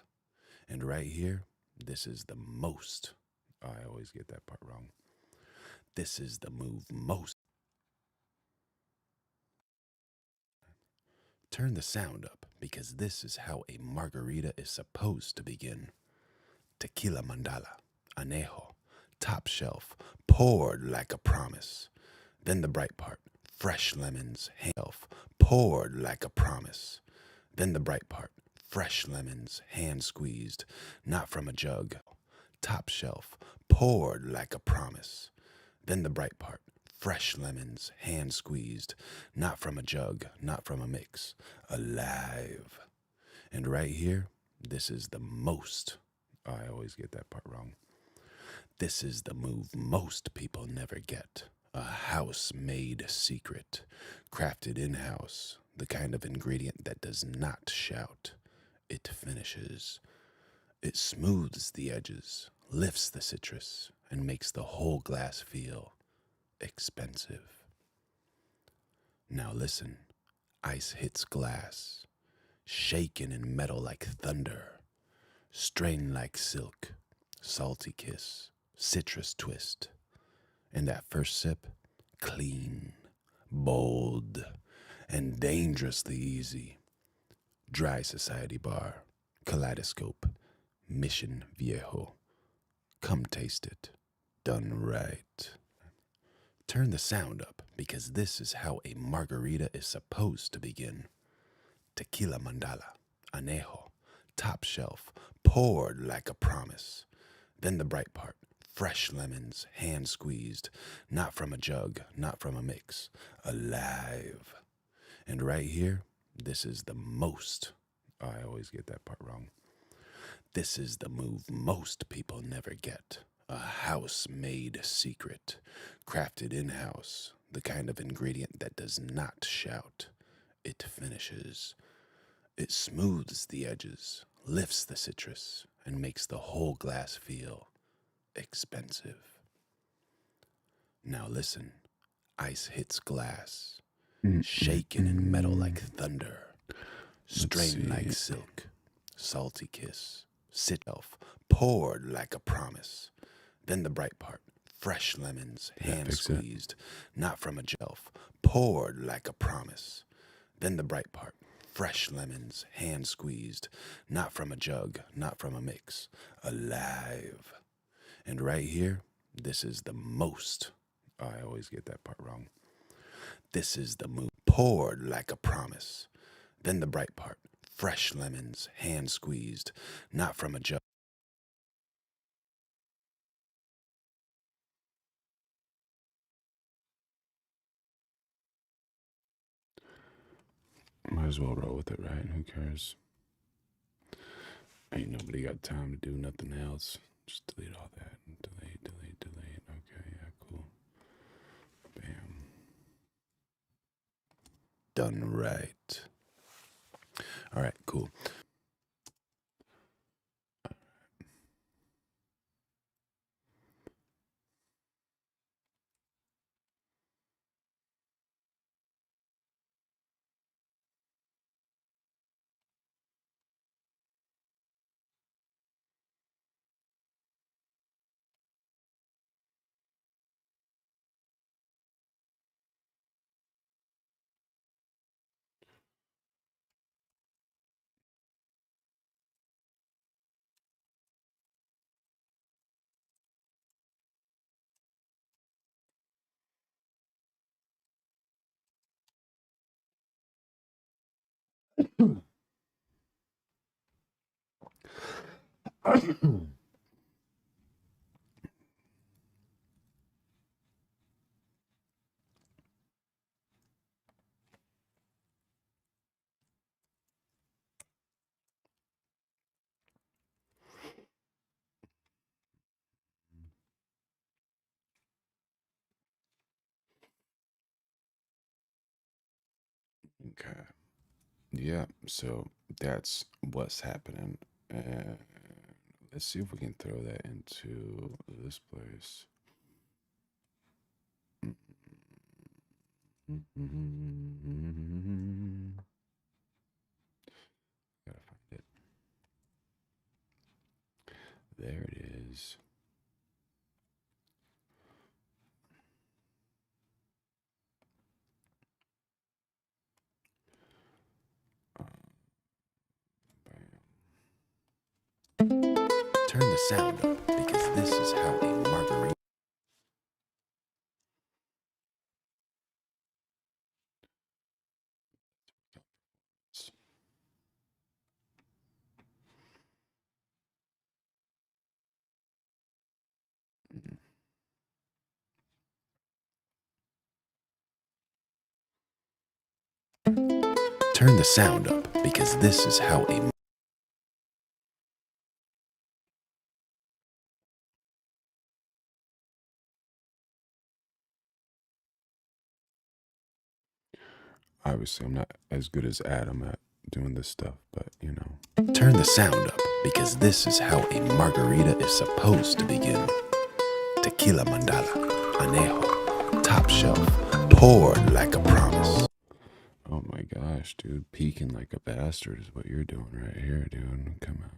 And right here, this is the most. I always get that part wrong. This is the move most. Turn the sound up, because this is how a margarita is supposed to begin. Tequila mandala, anejo, top shelf, poured like a promise. Then the bright part, fresh lemons, shelf, poured like a promise. Then the bright part, fresh lemons, hand squeezed, not from a jug. Top shelf, poured like a promise. Then the bright part, fresh lemons, hand squeezed, not from a jug, not from a mix, alive. And right here, this is the most. I always get that part wrong. This is the move most people never get. A house-made secret, crafted in-house, the kind of ingredient that does not shout. It finishes. It smooths the edges, lifts the citrus, and makes the whole glass feel expensive. Now listen, ice hits glass, shaken in metal like thunder, strained like silk, salty kiss, citrus twist. And that first sip, clean, bold, and dangerously easy. Dry Society Bar, Kaleidoscope, Mission Viejo. Come taste it, done right. Turn the sound up because this is how a margarita is supposed to begin. Tequila mandala, anejo, top shelf, poured like a promise. Then the bright part, fresh lemons, hand squeezed, not from a jug, not from a mix, alive. And right here, this is the most, I always get that part wrong. This is the move most people never get. A house-made secret, crafted in-house, the kind of ingredient that does not shout. It finishes. It smooths the edges, lifts the citrus, and makes the whole glass feel expensive. Now listen, ice hits glass, shaken in metal like thunder, strained like silk, salty kiss, sit elf, poured like a promise. Then the bright part, fresh lemons, hand squeezed, not from a shelf, poured like a promise. Then the bright part, fresh lemons, hand squeezed, not from a jug, not from a mix, alive. And right here, this is the most, I always get that part wrong. This is the move, poured like a promise. Then the bright part, fresh lemons, hand squeezed, not from a jug. Might as well roll with it, right? Who cares? Ain't nobody got time to do nothing else. Just delete all that. Delete, delete, delete. Okay, yeah, cool. Bam. Done right. All right, cool. Okay. Yeah, so that's what's happening. And let's see if we can throw that into this place. Gotta find it. There it is. Bam. Turn the sound up because this is how a margarita. Turn the sound up because this is how a Obviously, I'm not as good as Adam at doing this stuff, but you know. Turn the sound up, because this is how a margarita is supposed to begin. Tequila mandala, anejo, top shelf, poured like a promise. Oh my gosh, dude. Peeking like a bastard is what you're doing right here, dude. Come on.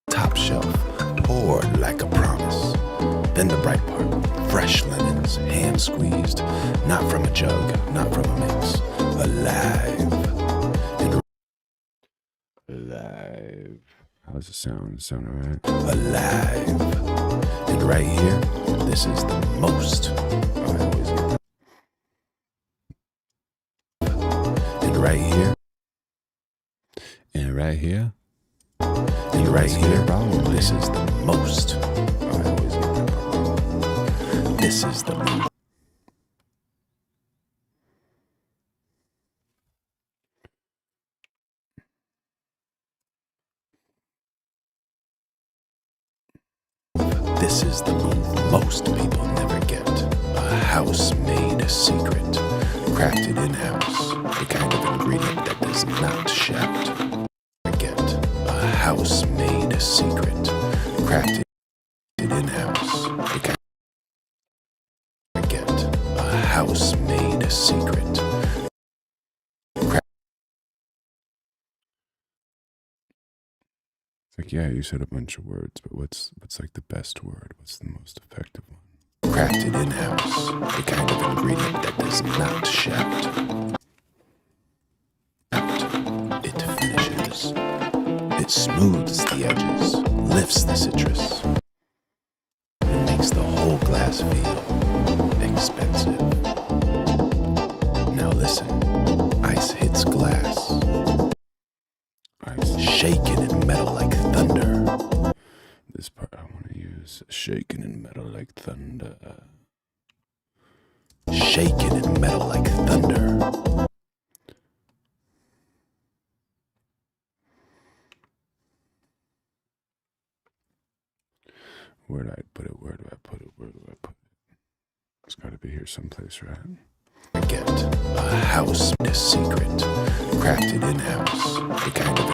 Top shelf, poured like a promise. Then the bright part, fresh lemons, hand squeezed, not from a jug, not from a mix, alive. Alive. How's it sound? Sound alright? Alive. And right here, this is the most. Oh, I always get that. And right here, And right here, and right here, this is the most. oh, I always get that problem. This is the most. This is the move most people never get. A house-made secret, crafted in-house. The kind of ingredient that does not shout. Get a house-made secret, crafted in-house. The kind get a house-made secret. It's like, yeah, you said a bunch of words, but what's like the best word? What's the most effective one? Crafted in-house, the kind of ingredient that does not shout. It finishes. It smooths the edges, lifts the citrus, and makes the whole glass feel expensive. Now listen, ice hits glass, Ice. shaken in metal like thunder. This part I want to use. Shaking in metal like thunder. Shaken in metal like thunder. Where do I put it? Where do I put it? Where do I put it? It's got to be here someplace, right? Get a house, a secret, crafted in-house. The kind of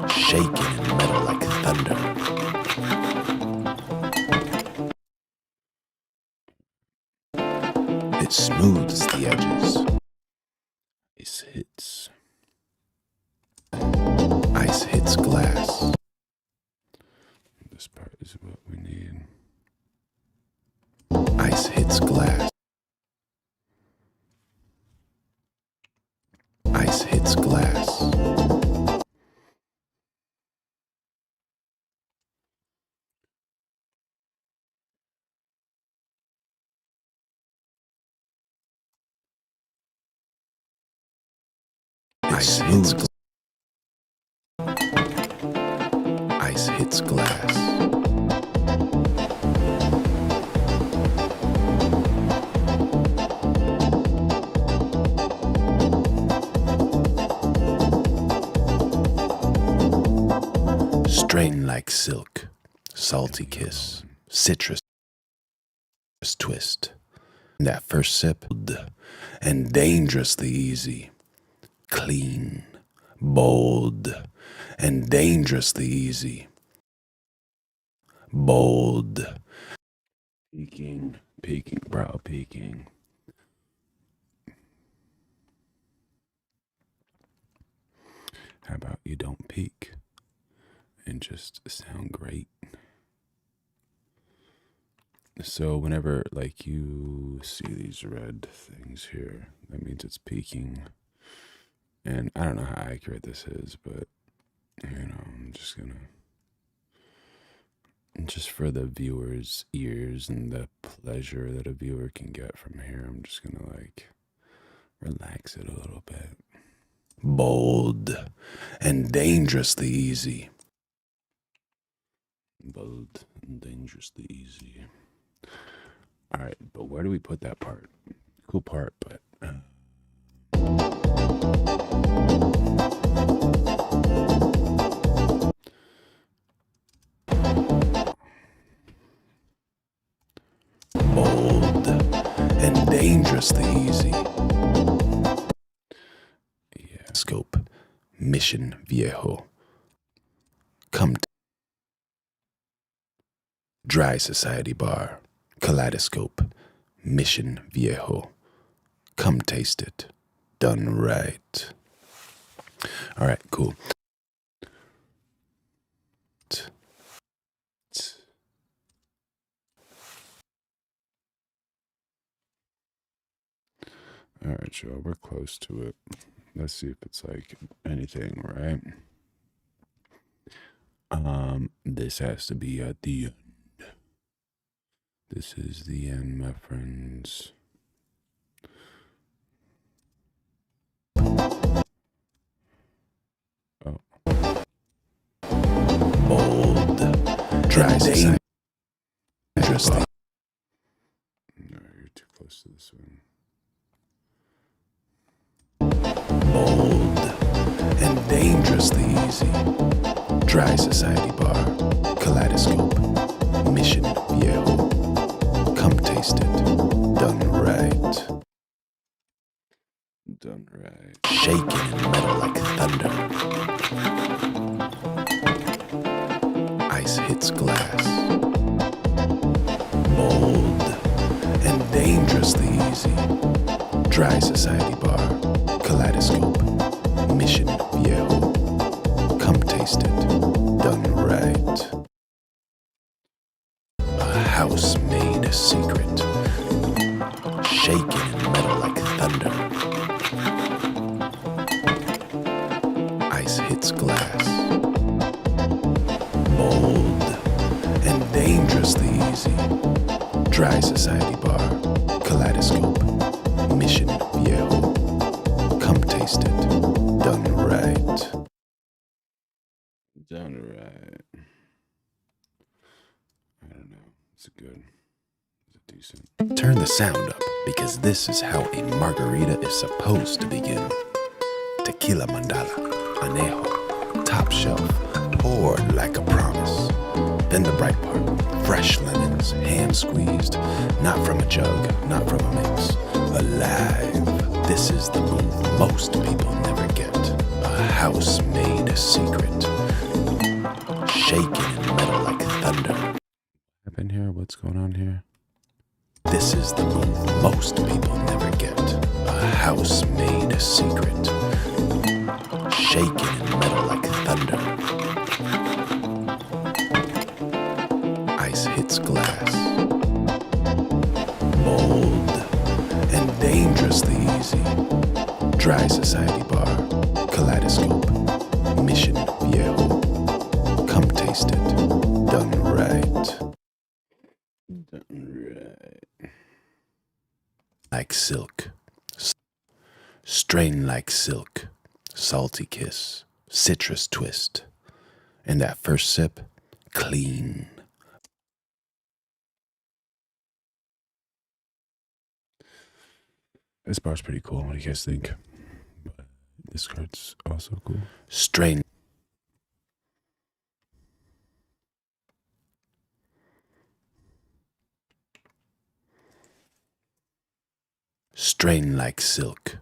shaken in metal like thunder. It smooths the edges. Ice hits. Ice hits glass. This part is what we need. Ice hits glass. Ice hits glass. Ice hits glass. Ice hits glass. Strain like silk, salty kiss, citrus twist. That first sip, and dangerously easy. Clean, bold, and dangerously easy. Bold. Peeking. Peeking, bro. Peeking. How about you don't peek and just sound great? So whenever like you see these red things here, that means it's peaking. And I don't know how accurate this is, but you know, I'm just gonna, just for the viewer's ears and the pleasure that a viewer can get from here, I'm just gonna like relax it a little bit. Bold, and dangerously easy. Bold and dangerously easy. All right, but where do we put that part? Cool part, but Bold and dangerously easy. yeah. Scope, mission Viejo. Come to Dry Society Bar, Kaleidoscope, mission Viejo. Come taste it. Done right. All right, cool. All right, y'all, we're close to it. Let's see if it's like anything, right? This has to be at the end. This is the end, my friends. Oh, Bold, dry society. Dangerously. no, you're too close to this one. Bold and dangerously easy. Dry Society Bar, Kaleidoscope, mission Viejo. Come taste it. Done right. Done right. Shaking in metal like thunder. Ice hits glass. Bold and dangerously easy. Dry Society Bar, Kaleidoscope, mission Viejo. Come taste it. Done right. A house made secret. Shaking in metal like thunder. Ice hits glass. Bold and dangerously easy. Dry Society Bar, Kaleidoscope, mission Viejo. Come taste it. Done right. Done right. I don't know. Is it good? Is it decent? Turn the sound up because this is how a margarita is supposed to begin. Tequila mandala, anejo, top shelf, poured like a promise. Then the bright part, fresh lemons, hand squeezed, not from a jug, not from a mix, alive. This is the move most people never get. A house made secret. Shaking in metal like thunder. Happened here? What's going on here? This is the move most people never get. A house made secret. Shaking in metal like thunder. Ice hits glass. Bold and dangerously easy. Dry Society Bar, Kaleidoscope, mission Viejo. Come taste it. Done right. Done right. Like silk. Strain like silk. Salty kiss. Citrus twist. And that first sip, clean. This bar's pretty cool. What do you guys think? But this card's also cool. Strain. Strain like silk.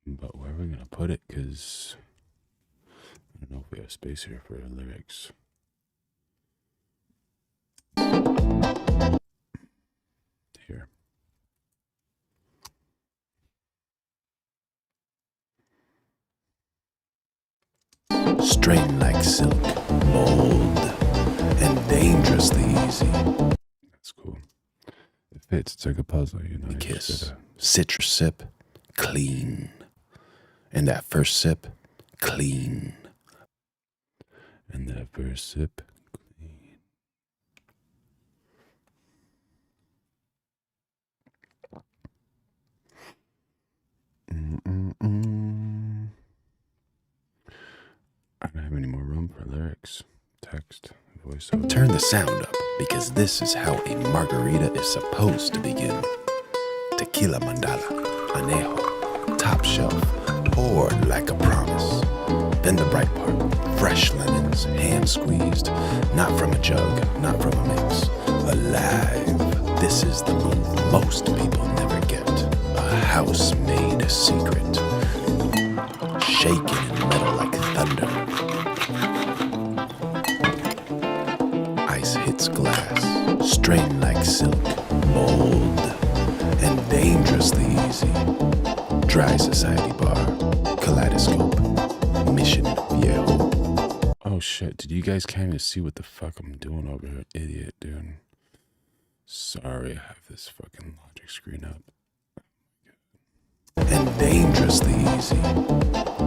But where are we gonna put it? Because I don't know if we have space here for lyrics. Here. Strain like silk. Bold and dangerously easy. That's cool. It fits. It's like a puzzle, you know. You just Kiss. gotta- Citrus sip, clean. And that first sip, clean. And that first sip, clean. Her lyrics, text, voiceover. Turn the sound up because this is how a margarita is supposed to begin. Tequila mandala, anejo, top shelf, poured like a promise. Then the bright part, fresh lemons, hand squeezed, not from a jug, not from a mix. Alive, this is the move most people never get. A house-made secret, shaking in metal like thunder. Ice hits glass, strained like silk, bold and dangerously easy. Dry society bar, Kaleidoscope, Mission Viejo. Oh shit, did you guys can't even see what the fuck I'm doing over here? Idiot, dude. Sorry, I have this fucking logic screen up. And dangerously easy.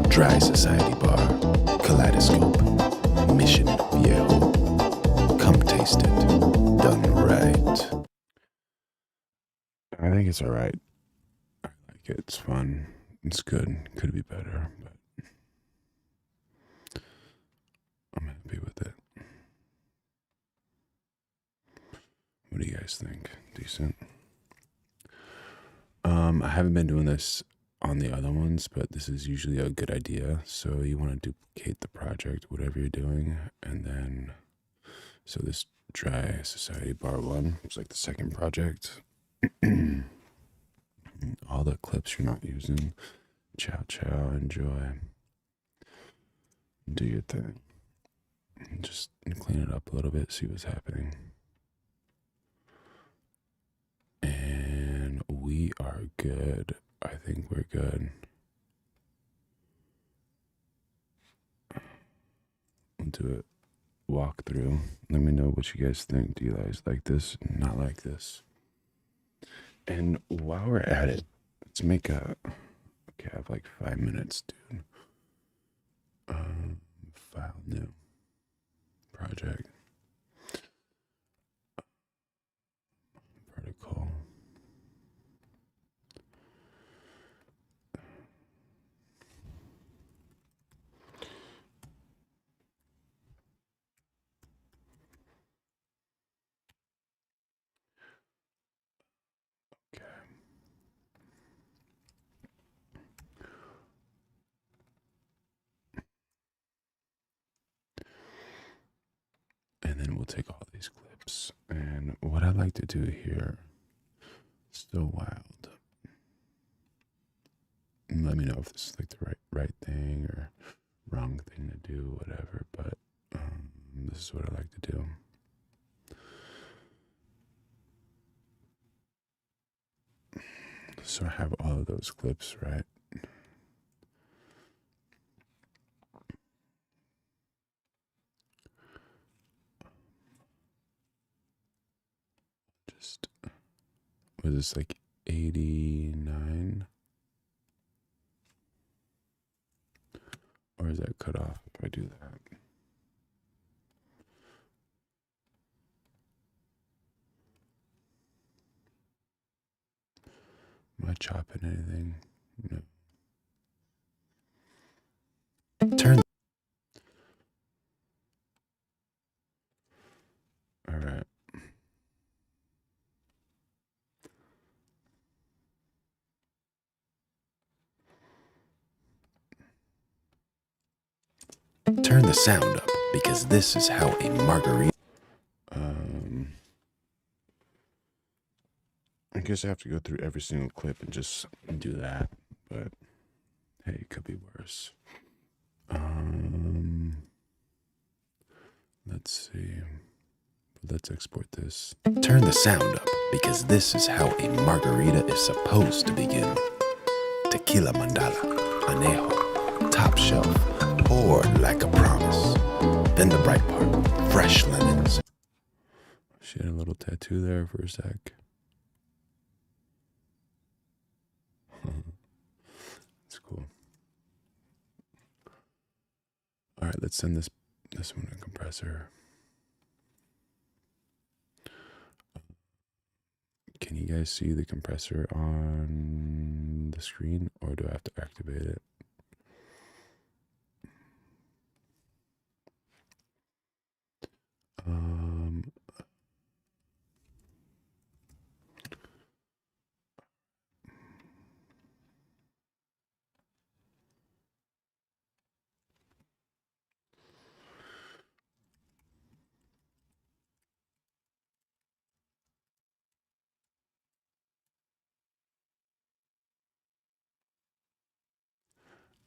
Dry society bar, Kaleidoscope, Mission Viejo. Come taste it, done right. I think it's alright. I like it, it's fun. It's good. Could be better, but I'm happy with it. What do you guys think? Decent? I haven't been doing this on the other ones, but this is usually a good idea. So you want to duplicate the project, whatever you're doing, and then so this Dry Society Bar 1 was like the second project. All the clips you're not using. Ciao, ciao, enjoy. Do your thing. Just clean it up a little bit, see what's happening. And we are good. I think we're good. We'll do it. Walk through. Let me know what you guys think. Do you guys like this? Not like this? And while we're at it, let's make a. Okay, I have like 5 minutes, dude. File new project. Protocol. Okay. And then we'll take all these clips. And what I like to do here, still wild. And let me know if this is like the right thing or wrong thing to do, whatever. But this is what I like to do. So I have all of those clips, right? Just, was this like 89? Or is that cut off if I do that? Am I chopping anything? No. Turn. All right. Turn the sound up because this is how a margarita. I guess I have to go through every single clip and just do that, but hey, it could be worse. Let's see. Let's export this. Turn the sound up because this is how a margarita is supposed to begin. Tequila mandala, anejo, top shelf, poured like a promise. Then the bright part, fresh lemons. She had a little tattoo there for a sec. That's cool. All right, let's send this one a compressor. Can you guys see the compressor on the screen, or do I have to activate it?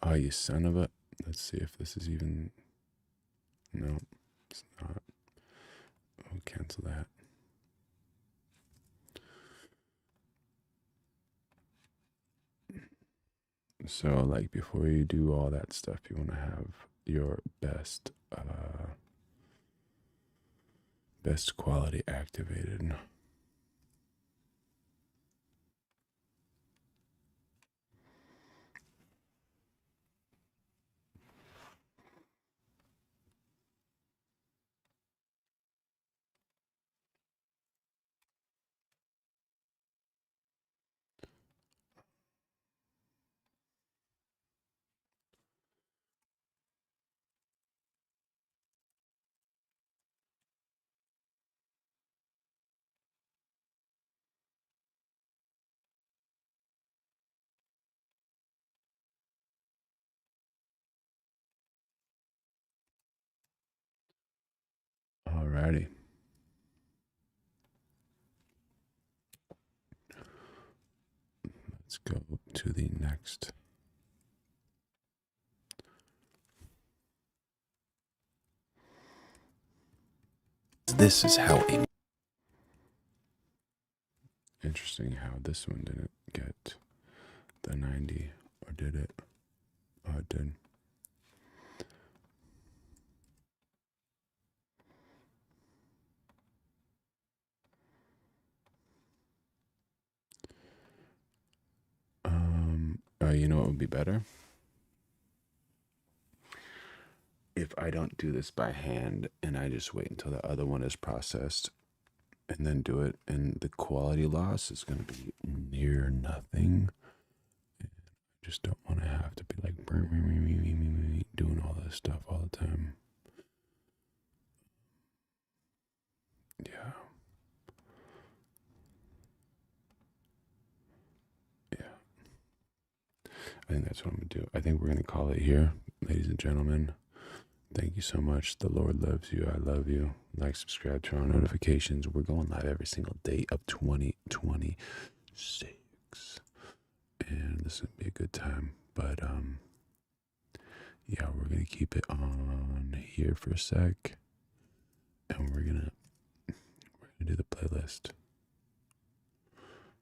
Oh, you son of a. Let's see if this is even. No, it's not. I'll cancel that. So, like, before you do all that stuff, you want to have your best quality activated. Alrighty. Let's go to the next. This is how a Interesting how this one didn't get the 90, or did it? Oh, it did. You know what would be better? If I don't do this by hand and I just wait until the other one is processed and then do it, and the quality loss is going to be near nothing. I just don't want to have to be like doing all this stuff all the time. Yeah. I think that's what I'm going to do. I think we're going to call it here, ladies and gentlemen. Thank you so much. The Lord loves you. I love you. Like, subscribe, turn on notifications. We're going live every single day of 2026. And this would be a good time. But, yeah, we're going to keep it on here for a sec. And we're going to do the playlist.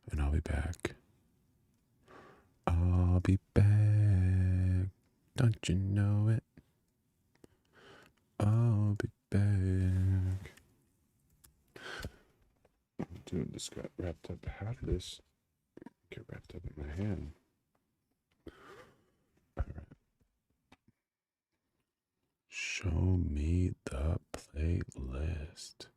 And I'll be back. I'll be back. Don't you know it? I'll be back. Dude, this got wrapped up. How did this get wrapped up in my hand? All right. Show me the playlist.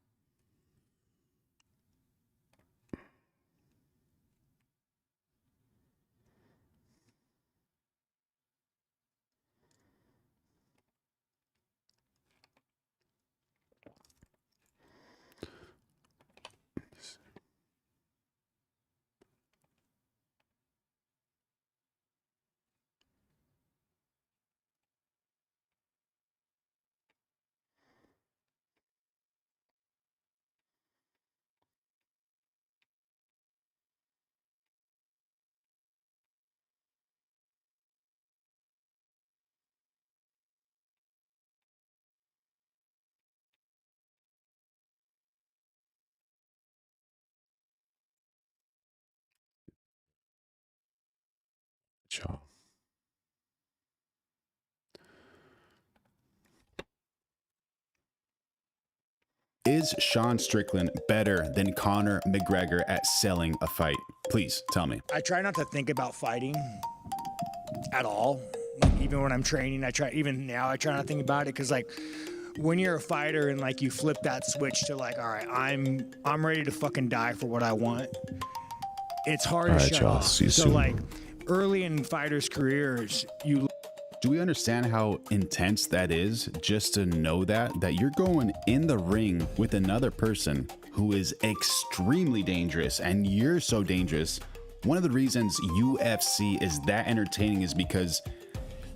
Ciao. Is Sean Strickland better than Conor McGregor at selling a fight? Please tell me. I try not to think about fighting at all. Even when I'm training, even now I try not to think about it, because like when you're a fighter and like you flip that switch to like, all right, I'm ready to fucking die for what I want. It's hard to shut off. See you so soon. like early in fighters' careers, you. Do we understand how intense that is, just to know that you're going in the ring with another person who is extremely dangerous, and you're so dangerous? One of the reasons UFC is that entertaining is because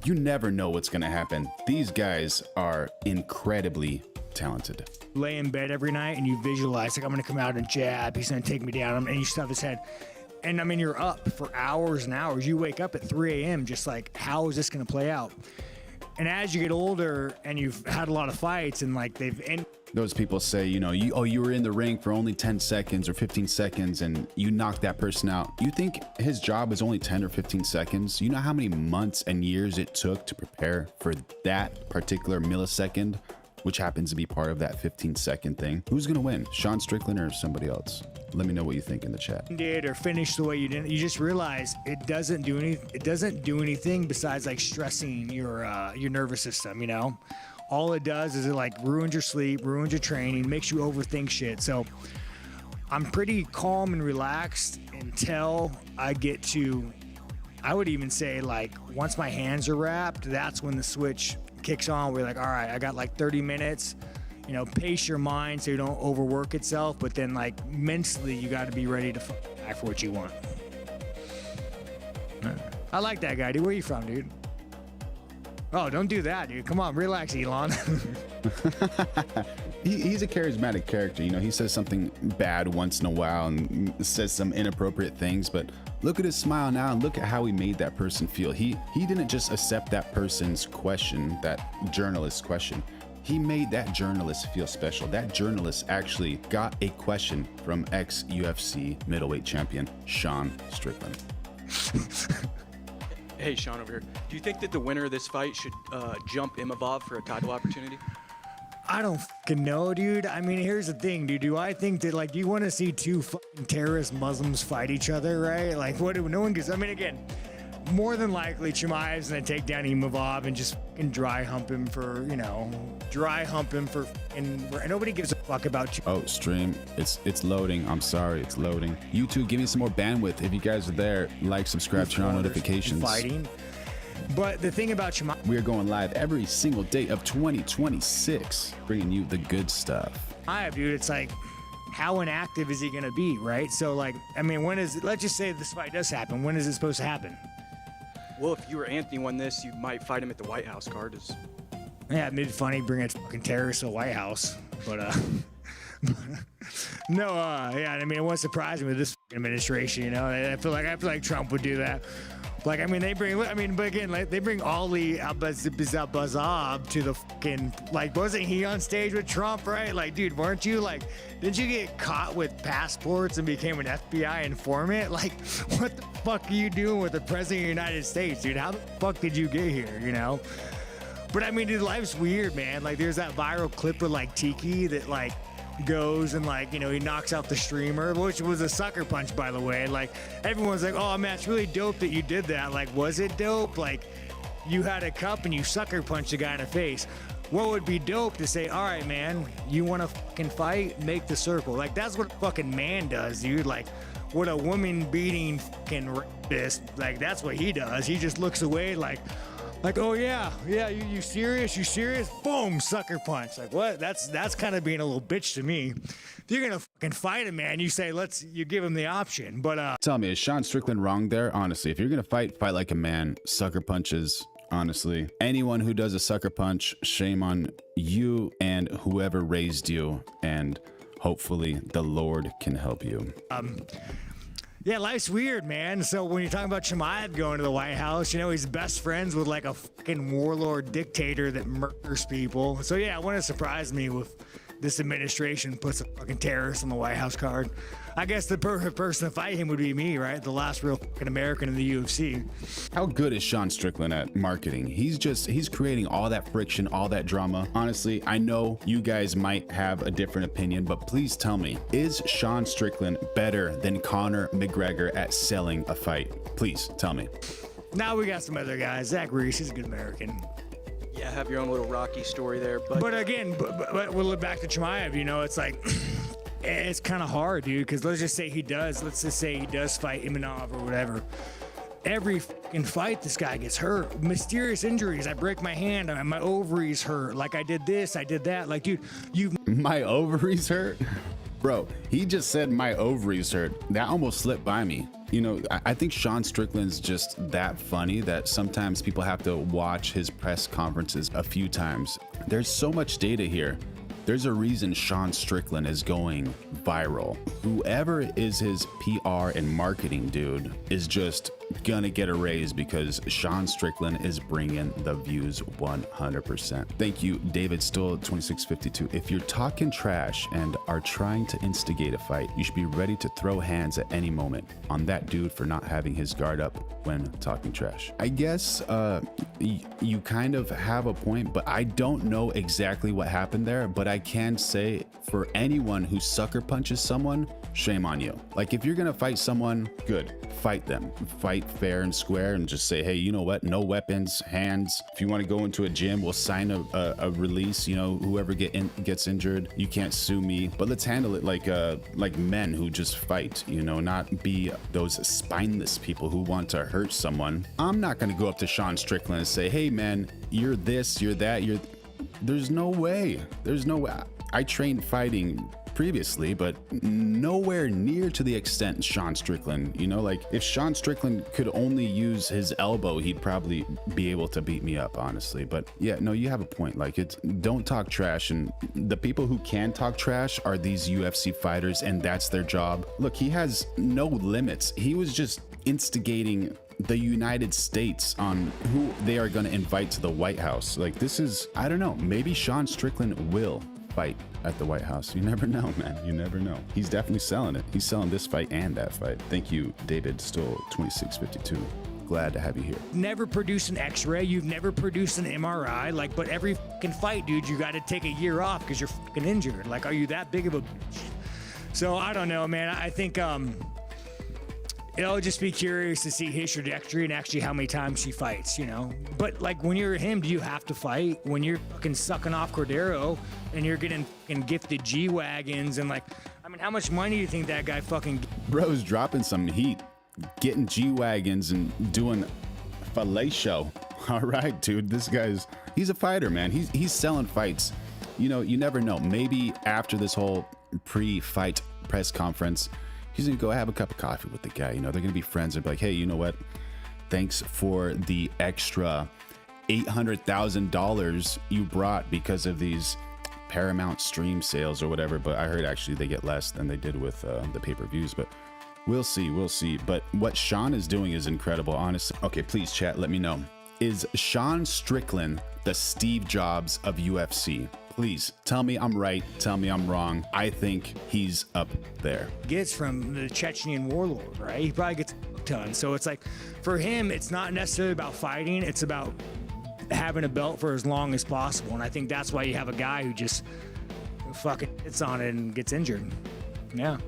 you never know what's going to happen. These guys are incredibly talented. Lay in bed every night and you visualize like, I'm gonna come out and jab, he's gonna take me down, and you stuff his head. And I mean, you're up for hours and hours. You wake up at 3 a.m. just like, how is this going to play out? And as you get older and you've had a lot of fights and like they've ended. Those people say, you know, you were in the ring for only 10 seconds or 15 seconds and you knocked that person out. You think his job is only 10 or 15 seconds? You know how many months and years it took to prepare for that particular millisecond, which happens to be part of that 15-second thing? Who's going to win, Sean Strickland or somebody else? Let me know what you think in the chat. Did or finished the way you didn't. You just realize it doesn't do anything besides like stressing your nervous system, you know? All it does is it like ruins your sleep, ruins your training, makes you overthink shit. So I'm pretty calm and relaxed until I get to, I would even say like once my hands are wrapped, that's when the switch kicks on. We're like, all right, I got like 30 minutes, you know, pace your mind so you don't overwork itself. But then like mentally, you got to be ready to fight for what you want. I like that guy, dude. Where are you from, dude? Oh, don't do that, dude. Come on, relax, Elon. He's a charismatic character. You know, he says something bad once in a while and says some inappropriate things, but look at his smile now and look at how he made that person feel. He didn't just accept that person's question, that journalist's question. He made that journalist feel special. That journalist actually got a question from ex-UFC middleweight champion Sean Strickland. Hey, Sean over here. Do you think that the winner of this fight should jump Imavov for a title opportunity? I don't fucking know, dude. I mean, here's the thing, dude. Do I think that, like, do you want to see two fucking terrorist Muslims fight each other, right? Like, what? No one gets. I mean, again, more than likely, Chimaev's gonna take down Imavov and just fucking dry hump him for, and nobody gives a fuck about you. Oh, stream, it's loading. I'm sorry, it's loading. YouTube, give me some more bandwidth. If you guys are there, like, subscribe, turn on notifications. Fighting. But the thing about Chimaev, we are going live every single day of 2026, bringing you the good stuff. Dude, it's like, how inactive is he gonna be, right? So, like, I mean, let's just say this fight does happen. When is it supposed to happen? Well, if you or Anthony won this, you might fight him at the White House, card. Yeah, it'd be funny bringing a fucking terrorist to the White House, but no, yeah, I mean, it won't surprise me with this fucking administration, you know. I feel like Trump would do that. Like, I mean, but again, like, they bring Ali Abazab to the fucking, like, wasn't he on stage with Trump, right? Like, dude, weren't you, like, didn't you get caught with passports and became an FBI informant? Like, what the fuck are you doing with the president of the United States, dude? How the fuck did you get here, you know? But I mean, dude, life's weird, man. Like, there's that viral clip with, like, Tiki that, like, goes and, like, you know, he knocks out the streamer, which was a sucker punch, by the way. Like, everyone's like, oh man, it's really dope that you did that. Like, was it dope? Like, you had a cup and you sucker punched a guy in the face. What would be dope to say, all right, man, you want to fucking fight? Make the circle. Like, that's what a fucking man does, dude. Like, what a woman beating fucking rapist, like, that's what he does. He just looks away like, oh yeah, you serious? You serious? Boom, sucker punch. Like, what? That's kind of being a little bitch to me. If you're gonna fucking fight a man, you say you give him the option. But tell me, is Sean Strickland wrong there? Honestly, if you're gonna fight like a man. Sucker punches. Honestly, anyone who does a sucker punch, shame on you and whoever raised you, and hopefully the Lord can help you. Yeah, life's weird, man. So when you're talking about Chimaev going to the White House, you know, he's best friends with like a fucking warlord dictator that murders people. So yeah, it wouldn't surprise me if this administration puts a fucking terrorist on the White House card. I guess the perfect person to fight him would be me, right? The last real fucking American in the UFC. How good is Sean Strickland at marketing? He's creating all that friction, all that drama. Honestly, I know you guys might have a different opinion, but please tell me, is Sean Strickland better than Conor McGregor at selling a fight? Please tell me. Now we got some other guys. Zach Reese, he's a good American. Yeah, have your own little Rocky story there. But again, but we'll look back to Chimaev, you know, it's like, it's kind of hard, dude, because let's just say he does fight Imanov or whatever. Every fucking fight, this guy gets hurt. Mysterious injuries. I break my hand, my ovaries hurt. Like, I did this, I did that. Like, dude, my ovaries hurt? Bro, he just said my ovaries hurt. That almost slipped by me. You know, I think Sean Strickland's just that funny that sometimes people have to watch his press conferences a few times. There's so much data here. There's a reason Sean Strickland is going viral. Whoever is his PR and marketing dude is just gonna get a raise because Sean Strickland is bringing the views 100%. Thank you, David Stoll, 2652. If you're talking trash and are trying to instigate a fight, you should be ready to throw hands at any moment on that dude for not having his guard up when talking trash. I guess you kind of have a point, but I don't know exactly what happened there. But I can say for anyone who sucker punches someone, shame on you. Like if you're gonna fight someone, good, fight them. Fight fair and square and just say, hey, you know what? No weapons, hands. If you want to go into a gym, we'll sign a release. You know, whoever gets injured, you can't sue me. But let's handle it like men who just fight. You know, not be those spineless people who want to hurt someone. I'm not gonna go up to Sean Strickland and say, hey man, you're this, you're that, There's no way. There's no way. I trained fighting previously, but nowhere near to the extent Sean Strickland. You know, like if Sean Strickland could only use his elbow, he'd probably be able to beat me up, honestly. But yeah, no, you have a point. Like don't talk trash. And the people who can talk trash are these UFC fighters, and that's their job. Look, he has no limits. He was just instigating the United States on who they are going to invite to the White House. Like this is, I don't know, maybe Sean Strickland will fight at the White House. You never know, man. You never know. He's definitely selling it. He's selling this fight and that fight. Thank you, David Stoll, 2652. Glad to have you here. Never produced an x-ray. You've never produced an MRI. Like, but every fucking fight, dude, you got to take a year off because you're fucking injured. Like, are you that big of a bitch? So I don't know, man. I think, I'll just be curious to see his trajectory and actually how many times he fights, you know? But like when you're him, do you have to fight? When you're fucking sucking off Cordero and you're getting fucking gifted G-Wagons and like, I mean, how much money do you think that guy fucking... Bro's dropping some heat, getting G-Wagons and doing fellatio. All right, dude, this guy's, he's a fighter, man. He's selling fights. You know, you never know. Maybe after this whole pre-fight press conference, he's gonna go have a cup of coffee with the guy. You know, they're gonna be friends and be like, hey, you know what? Thanks for the extra $800,000 you brought because of these Paramount stream sales or whatever. But I heard actually they get less than they did with the pay-per-views. But we'll see. But what Sean is doing is incredible, honestly. Okay, please chat, let me know. Is Sean Strickland the Steve Jobs of UFC? Please tell me I'm right. Tell me I'm wrong. I think he's up there. Gets from the Chechnyan warlord, right? He probably gets a ton. So it's like, for him, it's not necessarily about fighting. It's about having a belt for as long as possible. And I think that's why you have a guy who just fucking hits on it and gets injured. Yeah.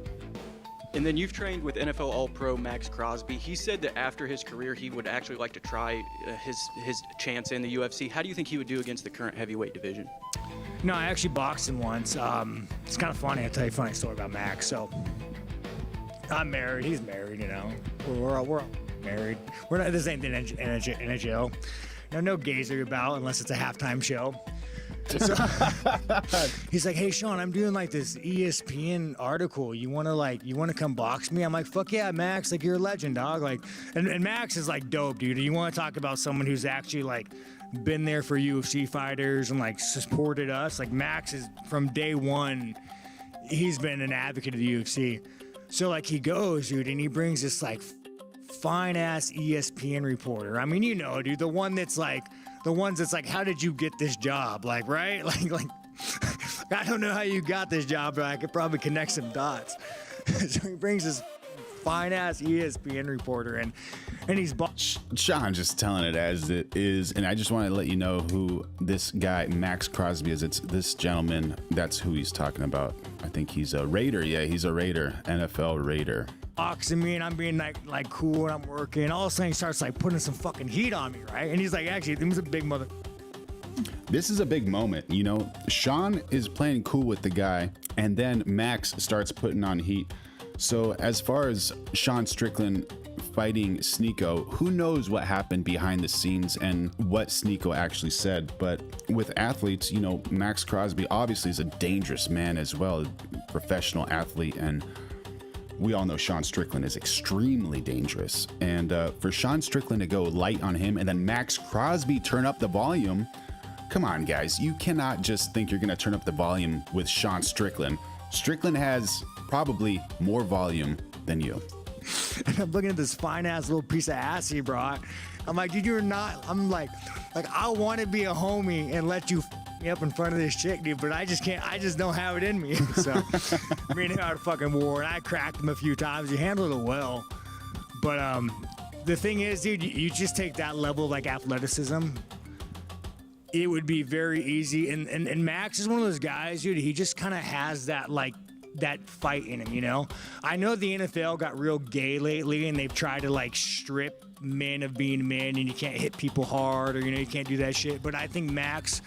And then you've trained with NFL All-Pro Max Crosby. He said that after his career, he would actually like to try his chance in the UFC. How do you think he would do against the current heavyweight division? No, I actually boxed him once. It's kind of funny. I'll tell you a funny story about Max. So I'm married. He's married, you know. We're all married. We're not, this ain't the NHL. No gazer about unless it's a halftime show. So, he's like, hey Sean, I'm doing like this ESPN article. You wanna come box me? I'm like, fuck yeah, Max. Like, you're a legend, dog. Like, and Max is like dope, dude. You want to talk about someone who's actually like been there for UFC fighters and like supported us? Like, Max is from day one. He's been an advocate of the UFC. So like he goes, dude, and he brings this like fine ass ESPN reporter. I mean, you know, dude, the ones that's like, how did you get this job? Like, right? Like, I don't know how you got this job, but I could probably connect some dots. So he brings this fine ass ESPN reporter in, and he's Sean just telling it as it is. And I just want to let you know who this guy, Max Crosby, is. It's this gentleman. That's who he's talking about. I think he's a Raider. Yeah, he's a Raider, NFL Raider. Boxing me, and I'm being like cool, and I'm working, and all of a sudden he starts like putting some fucking heat on me, right? And he's like, actually, it was a big mother. This is a big moment, you know. Sean is playing cool with the guy, and then Max starts putting on heat. So as far as Sean Strickland fighting Sneeko, who knows what happened behind the scenes and what Sneeko actually said. But with athletes, you know, Max Crosby obviously is a dangerous man as well, professional athlete, and we all know Sean Strickland is extremely dangerous. And for Sean Strickland to go light on him and then Max Crosby turn up the volume, Come on, guys. You cannot just think you're going to turn up the volume with Sean Strickland. Strickland has probably more volume than you. And I'm looking at this fine ass little piece of assy, bro. I'm like, dude, you're not. I'm like I want to be a homie and let you f me up in front of this chick, dude, but I just can't. I just don't have it in me. So me and him had a fucking war, and I cracked him a few times. He handled it well, but the thing is, dude, you just take that level of like athleticism. It would be very easy, and Max is one of those guys, dude. He just kind of has that like that fight in him, you know. I know the NFL got real gay lately, and they've tried to like strip men of being men, and you can't hit people hard, or you know, you can't do that shit. But I think Max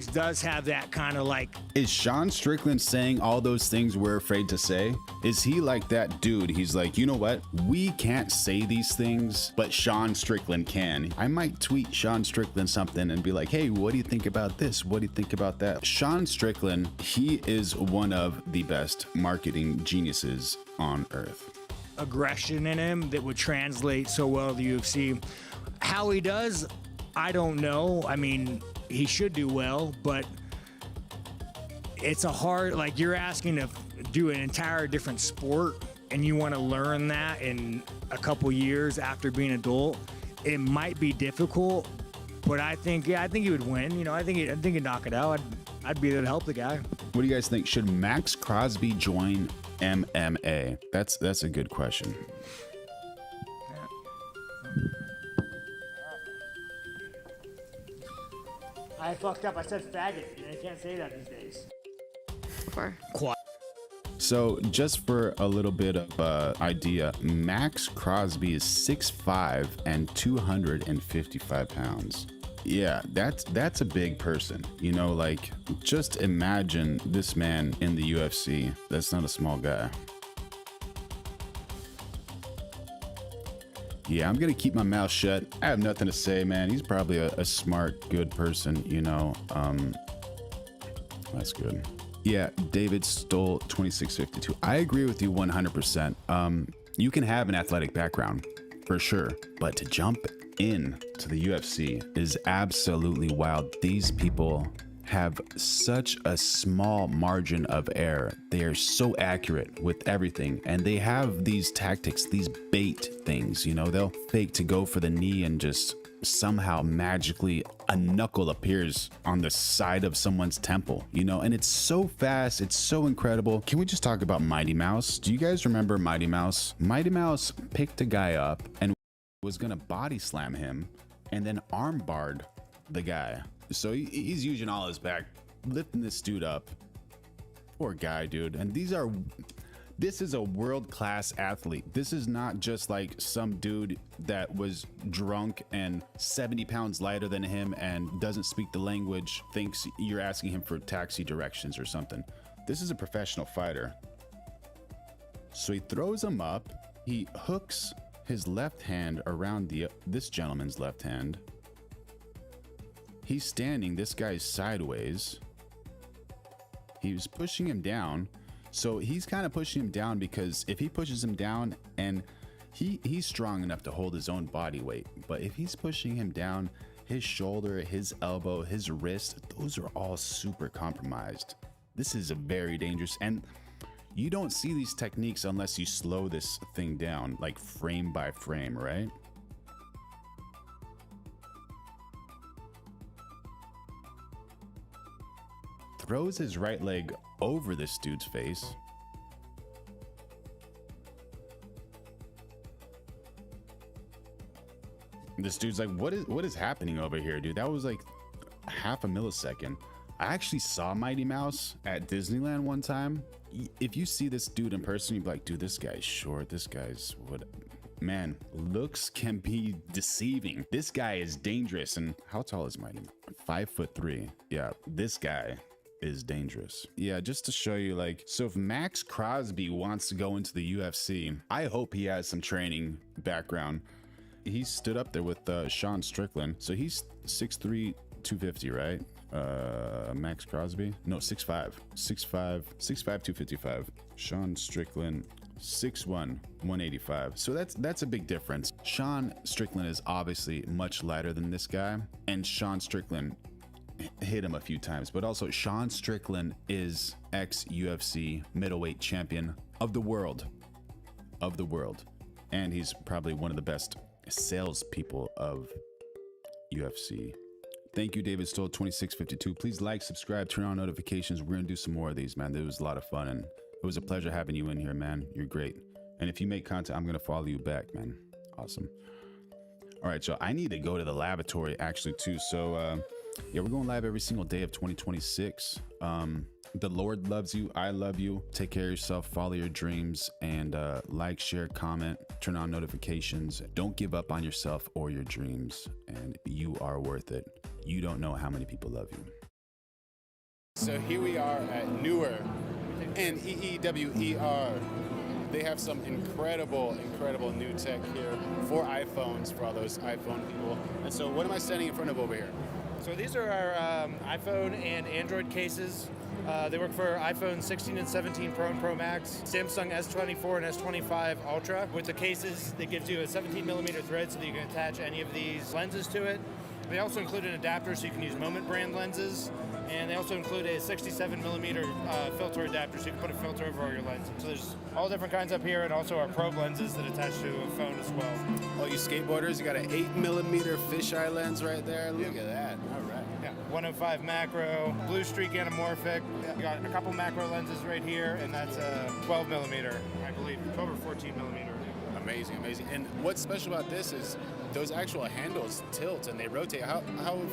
does have that kind of like. Is Sean Strickland saying all those things we're afraid to say? Is he like that dude? He's like, you know what? We can't say these things, but Sean Strickland can. I might tweet Sean Strickland something and be like, hey, what do you think about this? What do you think about that? Sean Strickland, he is one of the best marketing geniuses on earth. Aggression in him that would translate so well to the UFC. How he does, I don't know. I mean, he should do well, but it's a hard, like, you're asking to do an entire different sport, and you want to learn that in a couple years after being adult. It might be difficult, but I think he would win. You know, I think he'd knock it out. I'd be there to help the guy. What do you guys think? Should Max Crosby join MMA? That's a good question. I fucked up. I said faggot. I can't say that these days. Quiet. So just for a little bit of idea, Max Crosby is 6'5" and 255 pounds. Yeah, that's a big person. You know, like, just imagine this man in the UFC. That's not a small guy. Yeah, I'm gonna keep my mouth shut. I have nothing to say, man. He's probably a smart, good person, you know. That's good. Yeah, David Stoll 2652. I agree with you 100%. You can have an athletic background for sure, but to jump in to the UFC is absolutely wild. These people have such a small margin of error. They are so accurate with everything, and they have these tactics, these bait things, you know. They'll fake to go for the knee, and just somehow magically a knuckle appears on the side of someone's temple, you know. And it's so fast, it's so incredible. Can we just talk about Mighty Mouse? Do you guys remember Mighty Mouse? Mighty Mouse picked a guy up and was gonna body slam him, and then arm barred the guy. So he's using all his back, lifting this dude up. Poor guy, dude. And this is a world-class athlete. This is not just like some dude that was drunk and 70 pounds lighter than him and doesn't speak the language, thinks you're asking him for taxi directions or something. This is a professional fighter. So he throws him up. He hooks his left hand around this gentleman's left hand. He's standing, this guy's sideways. He was pushing him down. So he's kind of pushing him down, because if he pushes him down, and he's strong enough to hold his own body weight, but if he's pushing him down, his shoulder, his elbow, his wrist, those are all super compromised. This is a very dangerous, and you don't see these techniques unless you slow this thing down, like frame by frame, right? Throws his right leg over this dude's face. This dude's like, what is happening over here, dude? That was like half a millisecond. I actually saw Mighty Mouse at Disneyland one time. If you see this dude in person, you'd be like, dude, this guy's short. This guy's what? Man, looks can be deceiving. This guy is dangerous. And how tall is Mighty Mouse? 5'3". Yeah, this guy is dangerous. Yeah, just to show you, like, so if Max Crosby wants to go into the UFC, I hope he has some training background. He stood up there with Sean Strickland. So he's 6'3", 250, right? Max Crosby? No, 6'5", 255. Sean Strickland, 6'1", 185. So that's a big difference. Sean Strickland is obviously much lighter than this guy, and Sean Strickland hit him a few times, but also Sean Strickland is ex-UFC middleweight champion of the world. And he's probably one of the best salespeople of UFC. Thank you, David Stoll, 2652. Please like, subscribe, turn on notifications. We're going to do some more of these, man. It was a lot of fun, and it was a pleasure having you in here, man. You're great. And if you make content, I'm going to follow you back, man. Awesome. All right, so I need to go to the laboratory, actually, too. So, yeah, we're going live every single day of 2026. The Lord loves you. I love you. Take care of yourself. Follow your dreams. And like, share, comment, turn on notifications. Don't give up on yourself or your dreams. And you are worth it. You don't know how many people love you. So here we are at Newer, Neewer. They have some incredible new tech here for iPhones, for all those iPhone people. And so what am I standing in front of over here? So these are our iPhone and Android cases. They work for iPhone 16 and 17 Pro and Pro Max, Samsung S24 and S25 Ultra. With the cases, it gives you a 17 millimeter thread so that you can attach any of these lenses to it. They also include an adapter so you can use Moment brand lenses. And they also include a 67 millimeter filter adapter so you can put a filter over all your lenses. So there's all different kinds up here, and also our probe lenses that attach to a phone as well. All you skateboarders, you got an 8 millimeter fisheye lens right there. Look at that. All right. Yeah, 105 macro, blue streak anamorphic. We got a couple macro lenses right here, and that's a 12 millimeter, I believe, 12 or 14 millimeter. Amazing. And what's special about this is those actual handles tilt and they rotate. How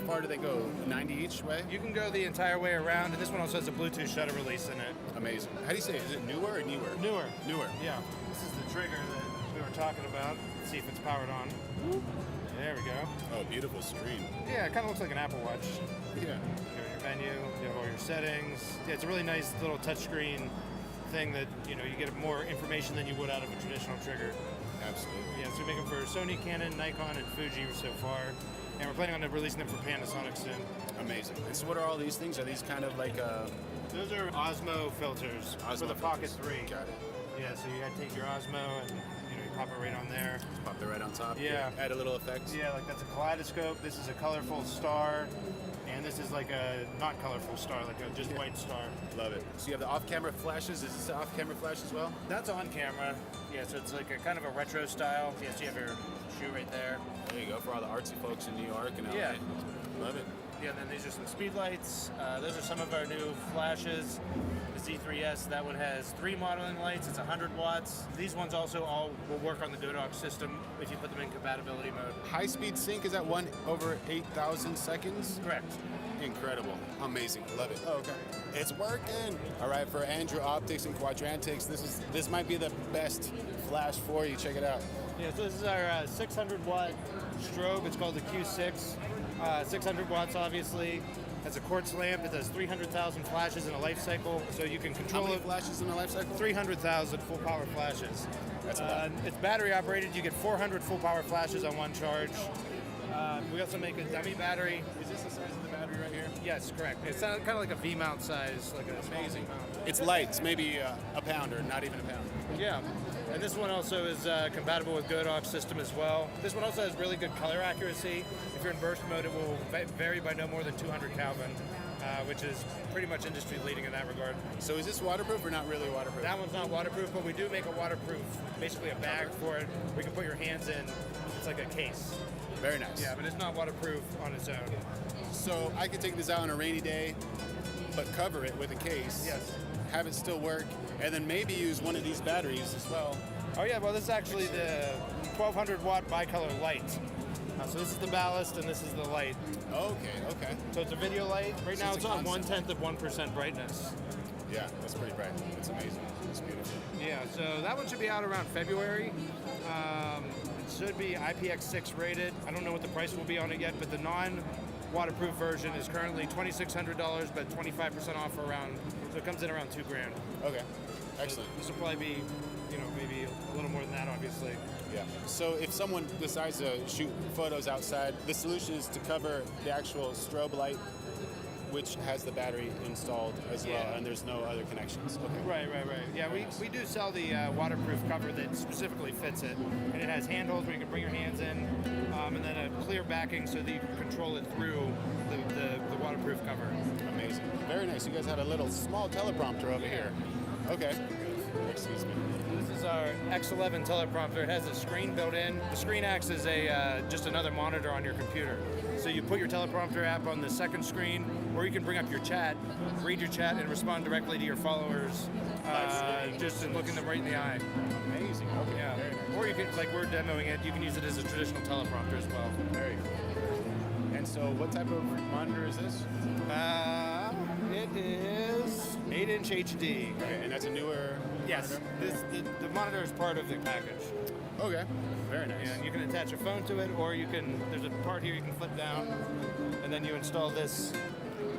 far do they go? 90 each way? You can go the entire way around, and this one also has a Bluetooth shutter release in it. Amazing. How do you say it? Is it newer or newer? Newer. Newer. Yeah. This is the trigger that we were talking about. Let's see if it's powered on. There we go. Oh, beautiful screen. Yeah, it kind of looks like an Apple Watch. Yeah. You have your menu, you have all your settings. Yeah, it's a really nice little touchscreen thing that, you get more information than you would out of a traditional trigger. Absolutely. Yeah, so we make them for Sony, Canon, Nikon, and Fuji so far. And we're planning on releasing them for Panasonic soon. Amazing. And so what are all these things? Are these kind of like Those are Osmo filters for the Pocket 3. Got it. Yeah, so you gotta take your Osmo and you pop it right on there. Just pop it right on top. Yeah. Add a little effect. Yeah, like that's a kaleidoscope. This is a colorful star. And this is like a not colorful star, like a just white star. Love it. So you have the off-camera flashes. Is this an off-camera flash as well? That's on camera. Yeah, so it's like a kind of a retro style. Yeah, so you have your shoe right there. There you go, for all the artsy folks in New York and LA. Yeah. Love it. Yeah, and then these are some speed lights. Those are some of our new flashes. The Z3S, that one has 3 modeling lights. It's 100 watts. These ones also all will work on the Godox system if you put them in compatibility mode. High-speed sync, is that one over 8,000 seconds? Correct. Incredible. Amazing. Love it. Oh, okay. It's working. All right, for Andrew Optics and Quadrantics, this might be the best flash for you. Check it out. Yeah, so this is our 600 watt strobe. It's called the Q6. 600 watts, obviously. Has a quartz lamp. It does 300,000 flashes in a life cycle, so you can control How many it. flashes in a life cycle? 300,000 full power flashes. That's a lot. It's battery operated. You get 400 full power flashes on one charge. We also make a dummy battery. Is this the size of the battery right here? Yes, correct. It's kind of like a V-mount size, like a Amazing. small V-mount. It's light. It's maybe a pound or not even a pound. Yeah, and this one also is compatible with Godox system as well. This one also has really good color accuracy. If you're in burst mode, it will vary by no more than 200 Kelvin, which is pretty much industry leading in that regard. So is this waterproof or not really waterproof? That one's not waterproof, but we do make a waterproof, basically a bag for it. We can put your hands in. It's like a case. Very nice. Yeah, but it's not waterproof on its own. So I could take this out on a rainy day, but cover it with a case. Yes. Have it still work, and then maybe use one of these batteries as well. Oh yeah, well this is actually the 1200 watt bicolor light. So this is the ballast and this is the light. Okay. So it's a video light. Right So now it's it's a on concept. 1/10 of 1% brightness. Yeah, that's pretty bright. It's amazing. It's beautiful. Yeah, so that one should be out around February. It should be IPX6 rated. I don't know what the price will be on it yet, but the non-waterproof version is currently $2,600, but 25% off around, so it comes in around $2,000. Okay, excellent. So this will probably be, maybe a little more than that, obviously. Yeah. So if someone decides to shoot photos outside, the solution is to cover the actual strobe light which has the battery installed as well, Yeah. and there's no other connections. Okay. Right. Yeah, we do sell the waterproof cover that specifically fits it, and it has handholds where you can bring your hands in, and then a clear backing so that you can control it through the waterproof cover. Amazing. Very nice. You guys have a little small teleprompter over here. Okay. Excuse me. This is our X11 teleprompter. It has a screen built in. The screen acts as a just another monitor on your computer. So you put your teleprompter app on the second screen, or you can bring up your chat, read your chat, and respond directly to your followers, just in looking them right in the eye. Amazing. Okay. Yeah. Very nice. Or you can, like we're demoing it, you can use it as a traditional teleprompter as well. Very cool. And so, what type of monitor is this? It is 8-inch HD. Okay, and that's a newer. Yes, monitor? the monitor is part of the package. Okay. Very nice. And you can attach a phone to it, or you can, there's a part here you can flip down, and then you install this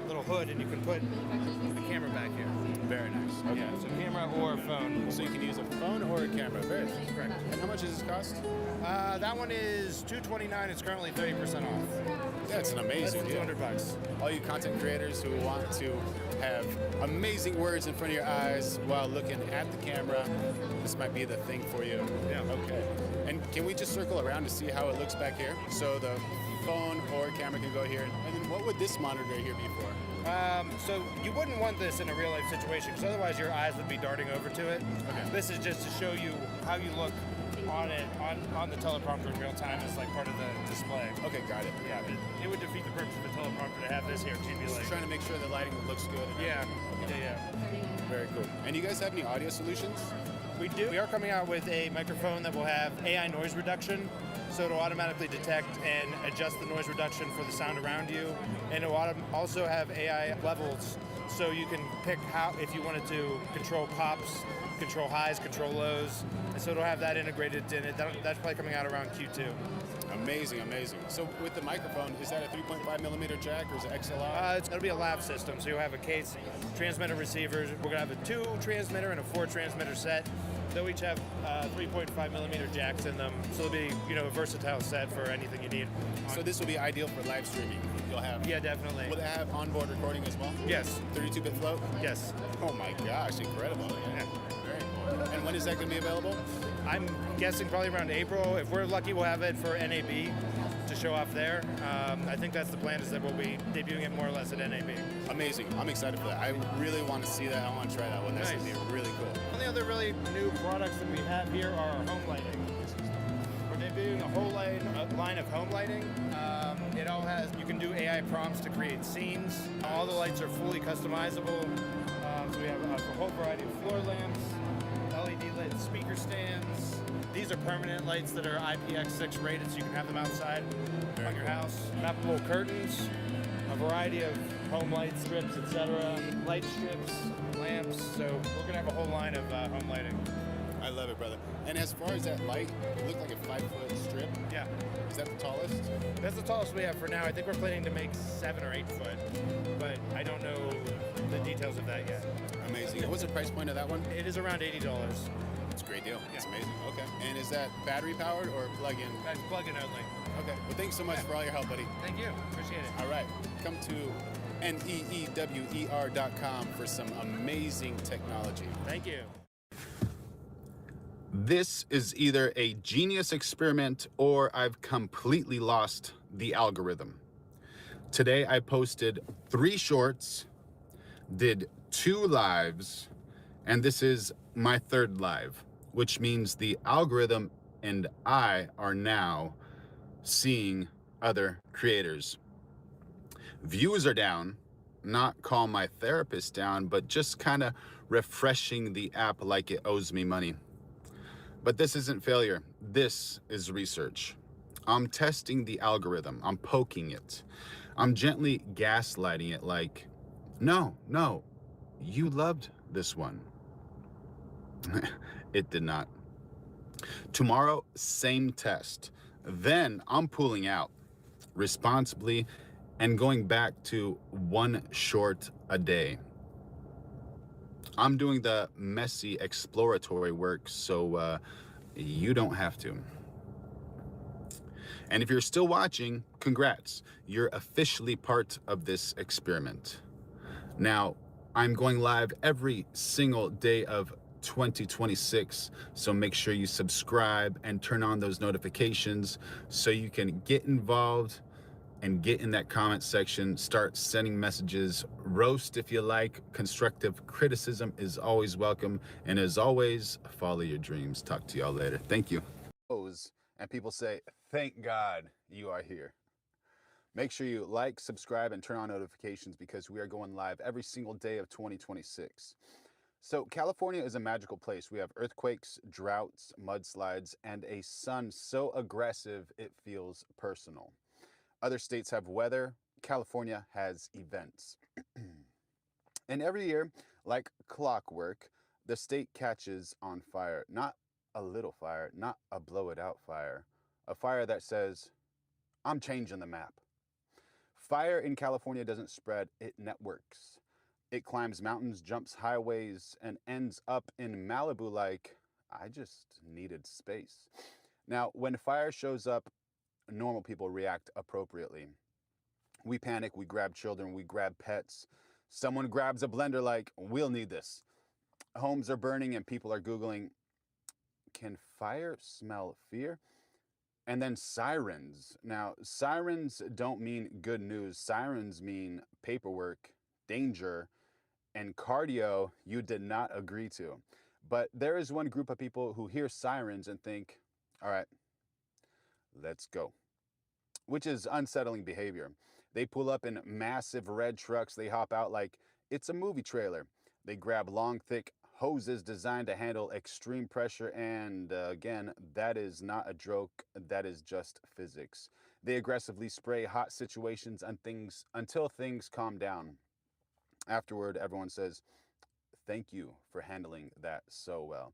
little hood, and you can put the camera back here. Very nice. Okay. Yeah, so camera or a phone. So you can use a phone or a camera. Very nice. Correct. And how much does this cost? That one is $229. It's currently 30% off. That's an amazing That's deal. $200. All you content creators who want to have amazing words in front of your eyes while looking at the camera, this might be the thing for you. Yeah. Okay. And can we just circle around to see how it looks back here? So the phone or camera can go here. And then what would this monitor here be for? So you wouldn't want this in a real life situation, because otherwise your eyes would be darting over to it. Okay. This is just to show you how you look on it, on the teleprompter in real time as like part of the display. Okay, got it. Yeah, it would defeat the purpose of a teleprompter to have this here to be Just like. trying to make sure the lighting looks good. and Yeah, everything. yeah. Very cool. And you guys have any audio solutions? We do. We are coming out with a microphone that will have AI noise reduction, so it'll automatically detect and adjust the noise reduction for the sound around you, and it will also have AI levels, so you can pick how, if you wanted to control pops, control highs, control lows, and so it'll have that integrated in it. That's probably coming out around Q2. Amazing, amazing. So with the microphone, is that a 3.5 millimeter jack or is it XLR? It'll be a lab system, so you'll have a case, transmitter, receivers. We're gonna have a 2 transmitter and a 4 transmitter set. They'll each have 3.5 millimeter jacks in them, so it'll be a versatile set for anything you need. So this will be ideal for live streaming. You'll have. Yeah, definitely. Will it have onboard recording as well? Yes. 32-bit float? Yes. Oh my gosh, incredible. Yeah. Very cool. And when is that going to be available? I'm guessing probably around April. If we're lucky, we'll have it for NAB to show off there. I think that's the plan, is that we'll be debuting it more or less at NAB. Amazing. I'm excited for that. I really want to see that. I want to try that one. That's going to be really cool. One of the other really new products that we have here are our home lighting. We're debuting a whole line of home lighting. It all has, you can do AI prompts to create scenes. All the lights are fully customizable. So we have a whole variety of floor lamps, LED lit speaker stands. These are permanent lights that are IPX6 rated, so you can have them outside on your house. Mappable curtains, a variety of home light strips, etc. Light strips, lamps. So we're gonna have a whole line of home lighting. I love it, brother. And as far as that light, it looked like a 5-foot strip. Yeah. Is that the tallest? That's the tallest we have for now. I think we're planning to make 7 or 8 foot, but I don't know the details of that yet. Amazing. And what's the price point of that one? It is around $80. It's a great deal. It's amazing. Okay. And is that battery powered or plug-in? That's plug-in only. Okay. Well, thanks so much for all your help, buddy. Thank you. Appreciate it. All right. Come to neewer.com for some amazing technology. Thank you. This is either a genius experiment or I've completely lost the algorithm. Today I posted 3 shorts, did 2 lives, and this is my 3rd live, which means the algorithm and I are now seeing other creators. Views are down, not call my therapist down, but just kind of refreshing the app like it owes me money. But this isn't failure. This is research. I'm testing the algorithm. I'm poking it. I'm gently gaslighting it like, no, you loved this one. It did not. Tomorrow, same test. Then I'm pulling out responsibly and going back to 1 short a day. I'm doing the messy exploratory work, so you don't have to. And if you're still watching, congrats. You're officially part of this experiment. Now, I'm going live every single day of 2026, so make sure you subscribe and turn on those notifications so you can get involved and get in that comment section, start sending messages, roast if you like. Constructive criticism is always welcome, and as always, follow your dreams. Talk to y'all later. Thank you. And people say, thank God you are here. Make sure you like, subscribe, and turn on notifications because we are going live every single day of 2026. So California is a magical place. We have earthquakes, droughts, mudslides, and a sun so aggressive it feels personal. Other states have weather. California has events. And every year, like clockwork, the state catches on fire. Not a little fire, not a blow it out fire. A fire that says, I'm changing the map. Fire in California doesn't spread, it networks. It climbs mountains, jumps highways, and ends up in Malibu like, I just needed space. Now, when fire shows up, normal people react appropriately. We panic, we grab children, we grab pets. Someone grabs a blender like, we'll need this. Homes are burning and people are Googling, can fire smell fear? And then sirens. Now, sirens don't mean good news. Sirens mean paperwork, danger, and cardio you did not agree to. But there is one group of people who hear sirens and think, all right, let's go. Which is unsettling behavior. They pull up in massive red trucks. They hop out like it's a movie trailer. They grab long, thick hoses designed to handle extreme pressure, and again, that is not a joke, that is just physics. They aggressively spray hot situations and things until things calm down. Afterward, everyone says, thank you for handling that so well.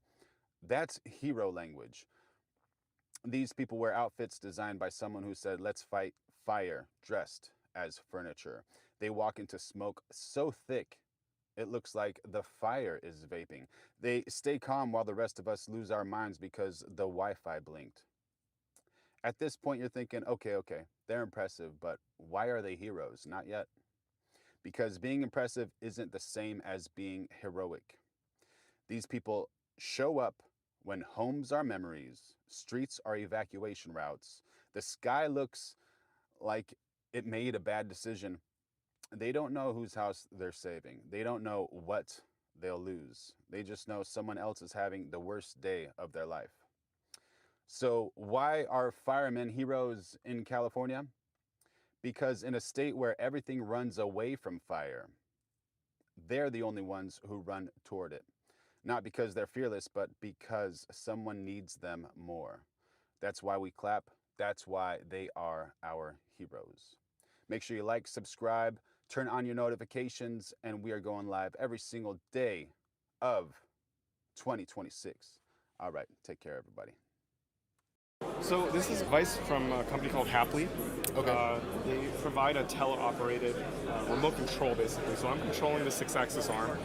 That's hero language. These people wear outfits designed by someone who said, let's fight fire, dressed as furniture. They walk into smoke so thick it looks like the fire is vaping. They stay calm while the rest of us lose our minds because the Wi-Fi blinked. At this point, you're thinking, okay, they're impressive, but why are they heroes? Not yet. Because being impressive isn't the same as being heroic. These people show up when homes are memories, streets are evacuation routes, the sky looks like it made a bad decision. They don't know whose house they're saving. They don't know what they'll lose. They just know someone else is having the worst day of their life. So why are firemen heroes in California? Because in a state where everything runs away from fire, they're the only ones who run toward it. Not because they're fearless, but because someone needs them more. That's why we clap. That's why they are our heroes. Make sure you like, subscribe, turn on your notifications, and we are going live every single day of 2026. All right, take care, everybody. So this is advice from a company called Happily. Okay. They provide a teleoperated remote control, basically. So I'm controlling the 6-axis arm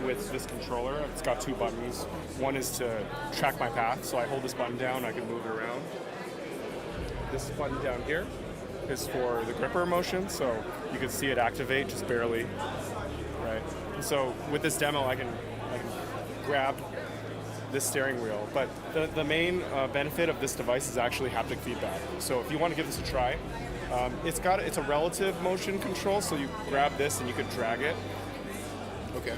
with this controller. It's got 2 buttons. One is to track my path, so I hold this button down, I can move it around. This button down here is for the gripper motion, so you can see it activate just barely, right? And so with this demo, I can grab this steering wheel, but the main benefit of this device is actually haptic feedback. So if you want to give this a try, it's a relative motion control, so you grab this and you can drag it. Okay.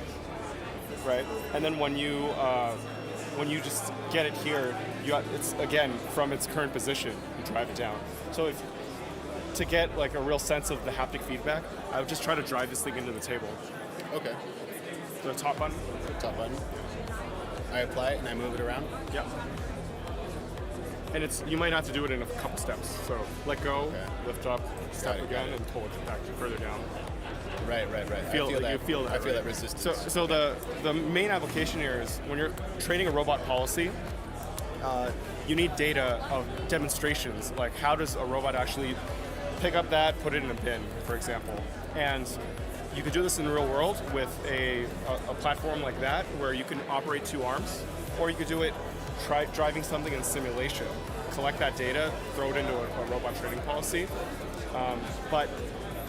Right, and then when you just get it here, it's again from its current position, you drive it down. So to get like a real sense of the haptic feedback, I would just try to drive this thing into the table. Okay. The top button. Top button. I apply it and I move it around. Yeah. And you might have to do it in a couple steps. So let go, Okay. lift up, step again, and pull it back further down. Right. I feel that resistance. So the main application here is when you're training a robot policy, you need data of demonstrations, like how does a robot actually pick up that, put it in a bin, for example. And you could do this in the real world with a platform like that, where you can operate 2 arms, or you could do it driving something in simulation, collect that data, throw it into a robot training policy. But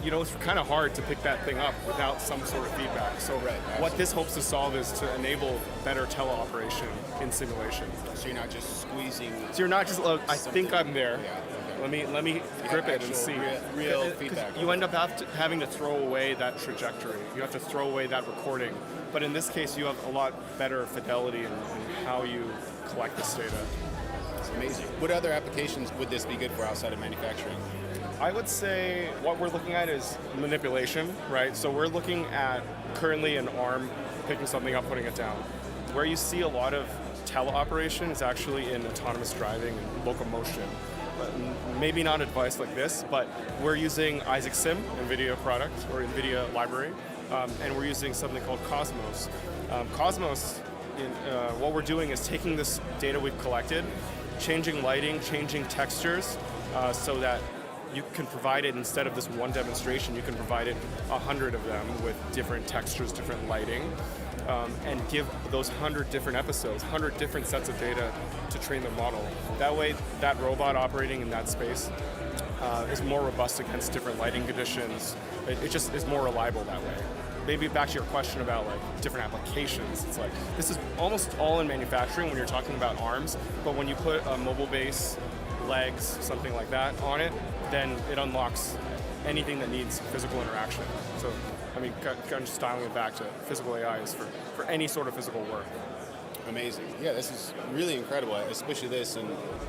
it's kind of hard to pick that thing up without some sort of feedback. So what this hopes to solve is to enable better teleoperation in simulation. So you're not just squeezing. So you're not just, I think I'm there. Yeah. Let me grip it and see. Real feedback. You end up having to throw away that trajectory. You have to throw away that recording. But in this case, you have a lot better fidelity in how you collect this data. It's amazing. What other applications would this be good for outside of manufacturing? I would say what we're looking at is manipulation, right? So we're looking at currently an arm picking something up, putting it down. Where you see a lot of teleoperation is actually in autonomous driving and locomotion. Maybe not advice like this, but we're using Isaac Sim, NVIDIA product, or NVIDIA library, and we're using something called Cosmos. Cosmos, what we're doing is taking this data we've collected, changing lighting, changing textures, so that you can provide it, instead of this one demonstration, you can provide it 100 of them with different textures, different lighting, and give those 100 different episodes, 100 different sets of data to train the model. That way, that robot operating in that space is more robust against different lighting conditions. It just is more reliable that way. Maybe back to your question about like different applications, it's like this is almost all in manufacturing when you're talking about arms, but when you put a mobile base, legs, something like that on it, then it unlocks anything that needs physical interaction. So, I mean, kind of just styling it back to physical AI is for any sort of physical work. Amazing. Yeah, this is really incredible, especially this. And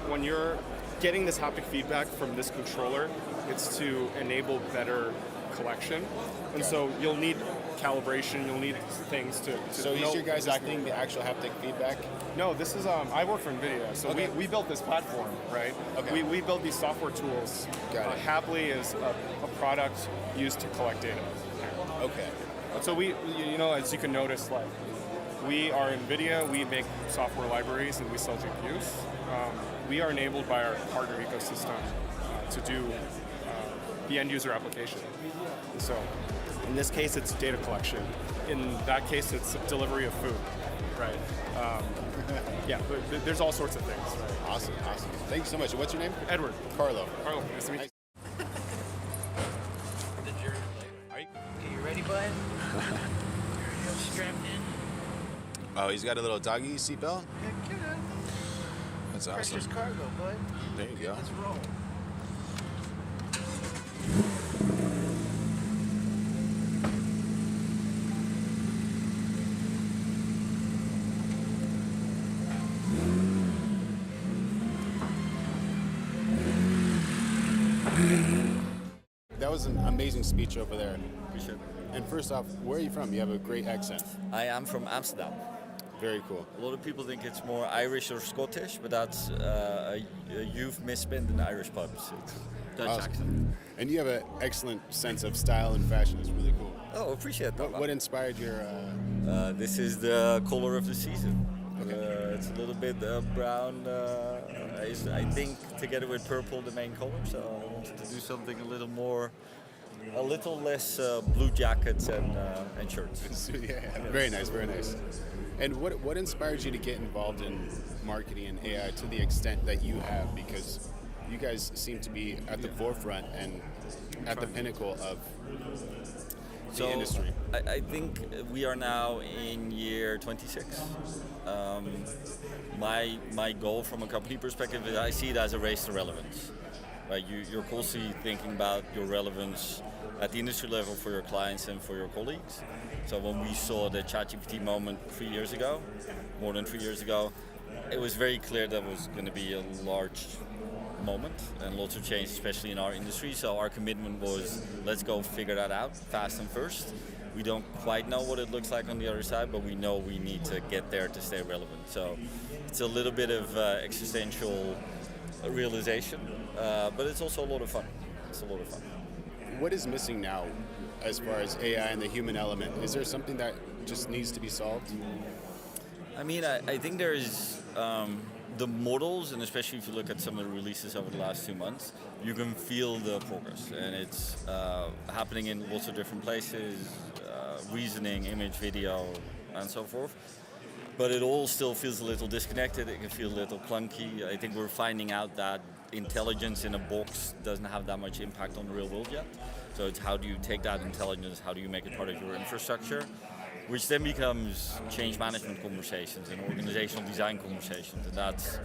when you're getting this haptic feedback from this controller, it's to enable better collection. And so you'll need calibration, you'll need things to So know is your guys' exactly thing the actual haptic feedback? No, this is, I work for NVIDIA, so Okay. we built this platform, right? Okay. We build these software tools. Got it. Happily is a product used to collect data. Okay. So we, as you can notice, like, we are NVIDIA, we make software libraries and we sell GPUs. We are enabled by our partner ecosystem to do the end user application. And so in this case, it's data collection. In that case, it's delivery of food, right? Yeah, but there's all sorts of things. Right? Awesome. Thank you so much. What's your name? Edward. Carlo. Carlo, nice to meet you. Okay, you ready, bud? You're strapped in. Oh, he's got a little doggy seatbelt? Heck yeah. That's awesome. Precious cargo, bud. There you go. Let's roll. That was an amazing speech over there. Appreciate it. And first off, where are you from? You have a great accent. I am from Amsterdam. Very cool. A lot of people think it's more Irish or Scottish, but that's you've misspent in the Irish pubs. It's Dutch Awesome. accent. And you have an excellent sense of style and fashion. It's really cool. Oh, appreciate that. What inspired your... This is the color of the season. Okay. It's a little bit brown. I think together with purple the main color. So I wanted to do something a little less blue jackets and shirts. Yeah, very nice, very nice. And what inspired you to get involved in marketing and AI to the extent that you have? Because you guys seem to be at the forefront and at the pinnacle of the industry. I think we are now in year 26. My goal from a company perspective is I see it as a race to relevance. Right? You're constantly thinking about your relevance at the industry level for your clients and for your colleagues. So when we saw the ChatGPT moment 3 years ago, more than 3 years ago, it was very clear that was going to be a large moment and lots of change, especially in our industry. So our commitment was, let's go figure that out fast and first. We don't quite know what it looks like on the other side, but we know we need to get there to stay relevant. So it's a little bit of existential realization, but it's also a lot of fun. It's a lot of fun. What is missing now as far as AI and the human element? Is there something that just needs to be solved? I mean, I think there is the models, and especially if you look at some of the releases over the last 2 months, you can feel the progress, and it's happening in lots of different places, reasoning, image, video, and so forth. but it all still feels a little disconnected. It can feel a little clunky. I think we're finding out that intelligence in a box doesn't have that much impact on the real world yet. So it's how do you take that intelligence, how do you make it part of your infrastructure, which then becomes change management conversations and organizational design conversations, and that's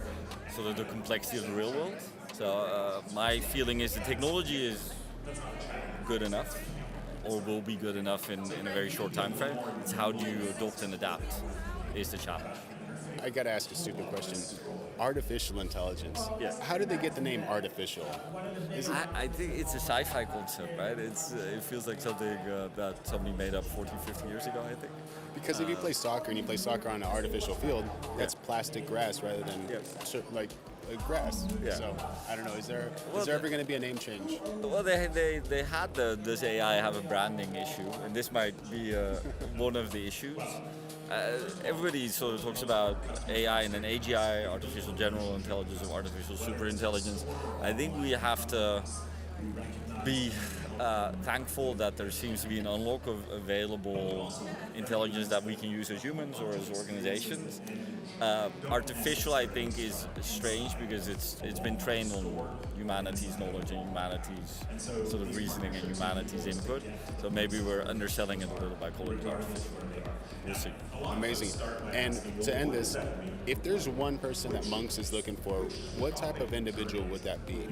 sort of the complexity of the real world. So my feeling is the technology is good enough, or will be good enough in a very short time frame. It's how do you adopt and adapt is the challenge. I gotta ask a stupid question. Artificial intelligence. Yeah. How did they get the name artificial? I think it's a sci-fi concept, right? It feels like something that somebody made up 40, 50 years ago, I think. Because if you play soccer and you play soccer on an artificial field, that's plastic grass rather than like grass. Yeah. So I don't know. Is there ever going to be a name change? Well, they had this AI have a branding issue, and this might be one of the issues. Everybody sort of talks about AI and then AGI, artificial general intelligence, or artificial super intelligence. I think we have to be thankful that there seems to be an unlock of available intelligence that we can use as humans or as organizations. Artificial, I think, is strange because it's been trained on humanity's knowledge and humanity's sort of reasoning and humanity's input. So maybe we're underselling it a little by calling it artificial. We'll see. Amazing. And to end this, if there's one person that Monks is looking for, what type of individual would that be?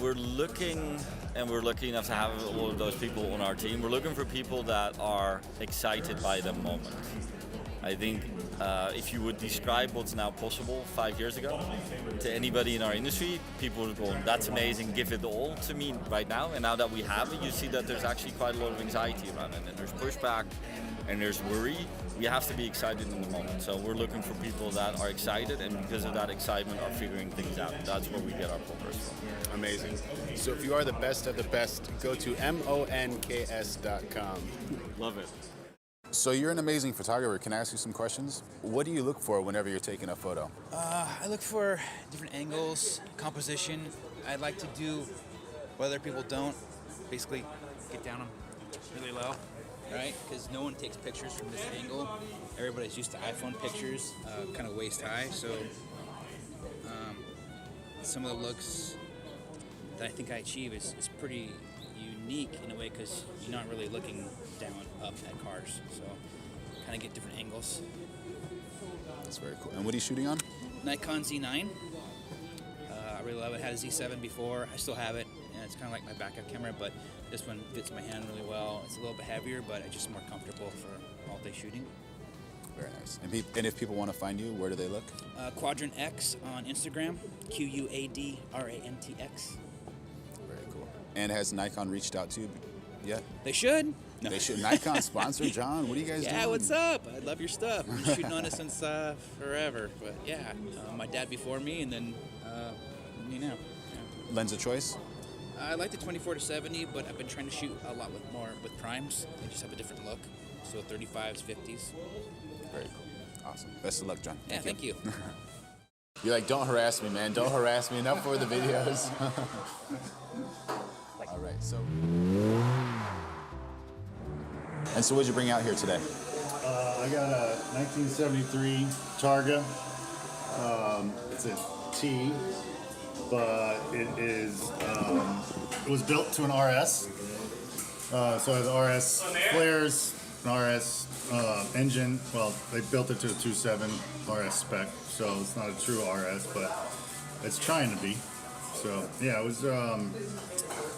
We're looking, and we're lucky enough to have a lot of those people on our team. We're looking for people that are excited by the moment. I think if you would describe what's now possible 5 years ago to anybody in our industry, people would go, that's amazing, give it all to me right now. And now that we have it, you see that there's actually quite a lot of anxiety around it. And there's pushback and there's worry. We have to be excited in the moment. So we're looking for people that are excited and because of that excitement are figuring things out. That's where we get our progress from. Amazing. So if you are the best of the best, go to monks.com. Love it. So you're an amazing photographer. Can I ask you some questions? What do you look for whenever you're taking a photo? I look for different angles, composition. I'd like to do what other people don't. Basically, get down them really low, right? Because no one takes pictures from this angle. Everybody's used to iPhone pictures, kind of waist high. So some of the looks that I think I achieve is pretty unique in a way because you're not really looking down up at cars, so kind of get different angles. That's very cool. And what are you shooting on? Nikon Z9. I really love it. Had a Z7 before. I still have it, and it's kind of like my backup camera, but this one fits my hand really well. It's a little bit heavier, but it's just more comfortable for all-day shooting. Very nice. And if people want to find you, where do they look? Quadrant X on Instagram. QUADRANTX. Very cool. And has Nikon reached out to you yet? They should. No. They should. Nikon sponsor John. What are you guys doing? Yeah, what's up? I love your stuff. I've been shooting on it since forever. But yeah, my dad before me, and then me now. Yeah. Lens of choice? I like the 24-70, but I've been trying to shoot a lot more with primes. They just have a different look. So 35s, 50s. Very cool. Awesome. Best of luck, John. Yeah, thank you. You're like, don't harass me, man. Don't harass me. Enough for the videos. All right, so. And so what'd you bring out here today? I got a 1973 Targa. It's a T, but it was built to an RS. So it has RS flares, an RS engine. Well, they built it to a 2.7 RS spec, so it's not a true RS, but it's trying to be. So yeah, it was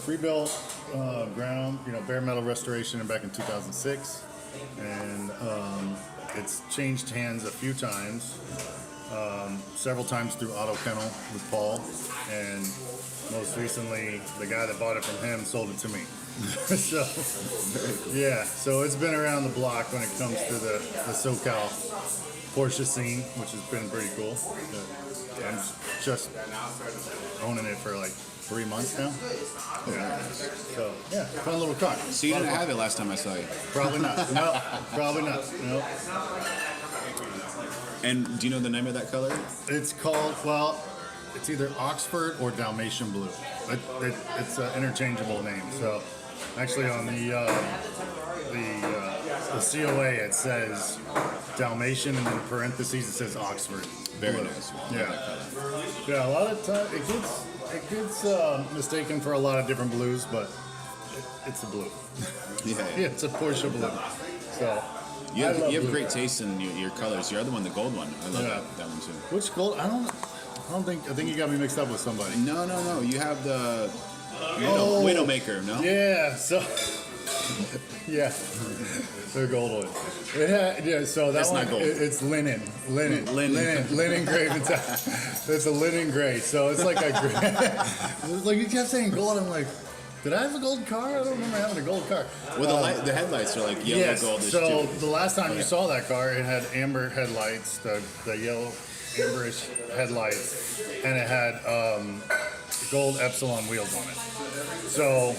rebuilt ground, bare metal restoration back in 2006, and it's changed hands a few times, several times through Auto Kennel with Paul, and most recently the guy that bought it from him sold it to me. So yeah, so it's been around the block when it comes to the SoCal Porsche scene, which has been pretty cool. I'm just owning it for like 3 months now. Yeah. So yeah, fun little car. So you didn't have it last time I saw you? Probably not. No, probably not. No. And do you know the name of that color? It's called, well, it's either Oxford or Dalmatian Blue. It's an interchangeable name. So actually on the COA it says Dalmatian, and then in parentheses it says Oxford. Very Blue. nice. Yeah, a lot of times it gets mistaken for a lot of different blues, but it's a blue. Yeah. It's a Porsche blue. So You I have, love you have blue great cars. taste in your colors. Your other one, the gold one, I love Yeah. that one too. Which gold? I think you got me mixed up with somebody. No. You have the Oh. Widowmaker, no? Yeah. So yeah, the gold one. It had, so that That's one, not gold. It's linen gray. It's a linen gray. So it's like a gray. It's like you kept saying gold. I'm like, did I have a gold car? I don't remember having a gold car. Well, the headlights are like yellow Yes. goldish So too. the last time you Okay. saw that car, it had amber headlights, the yellow amberish headlights, and it had gold Epsilon wheels on it. So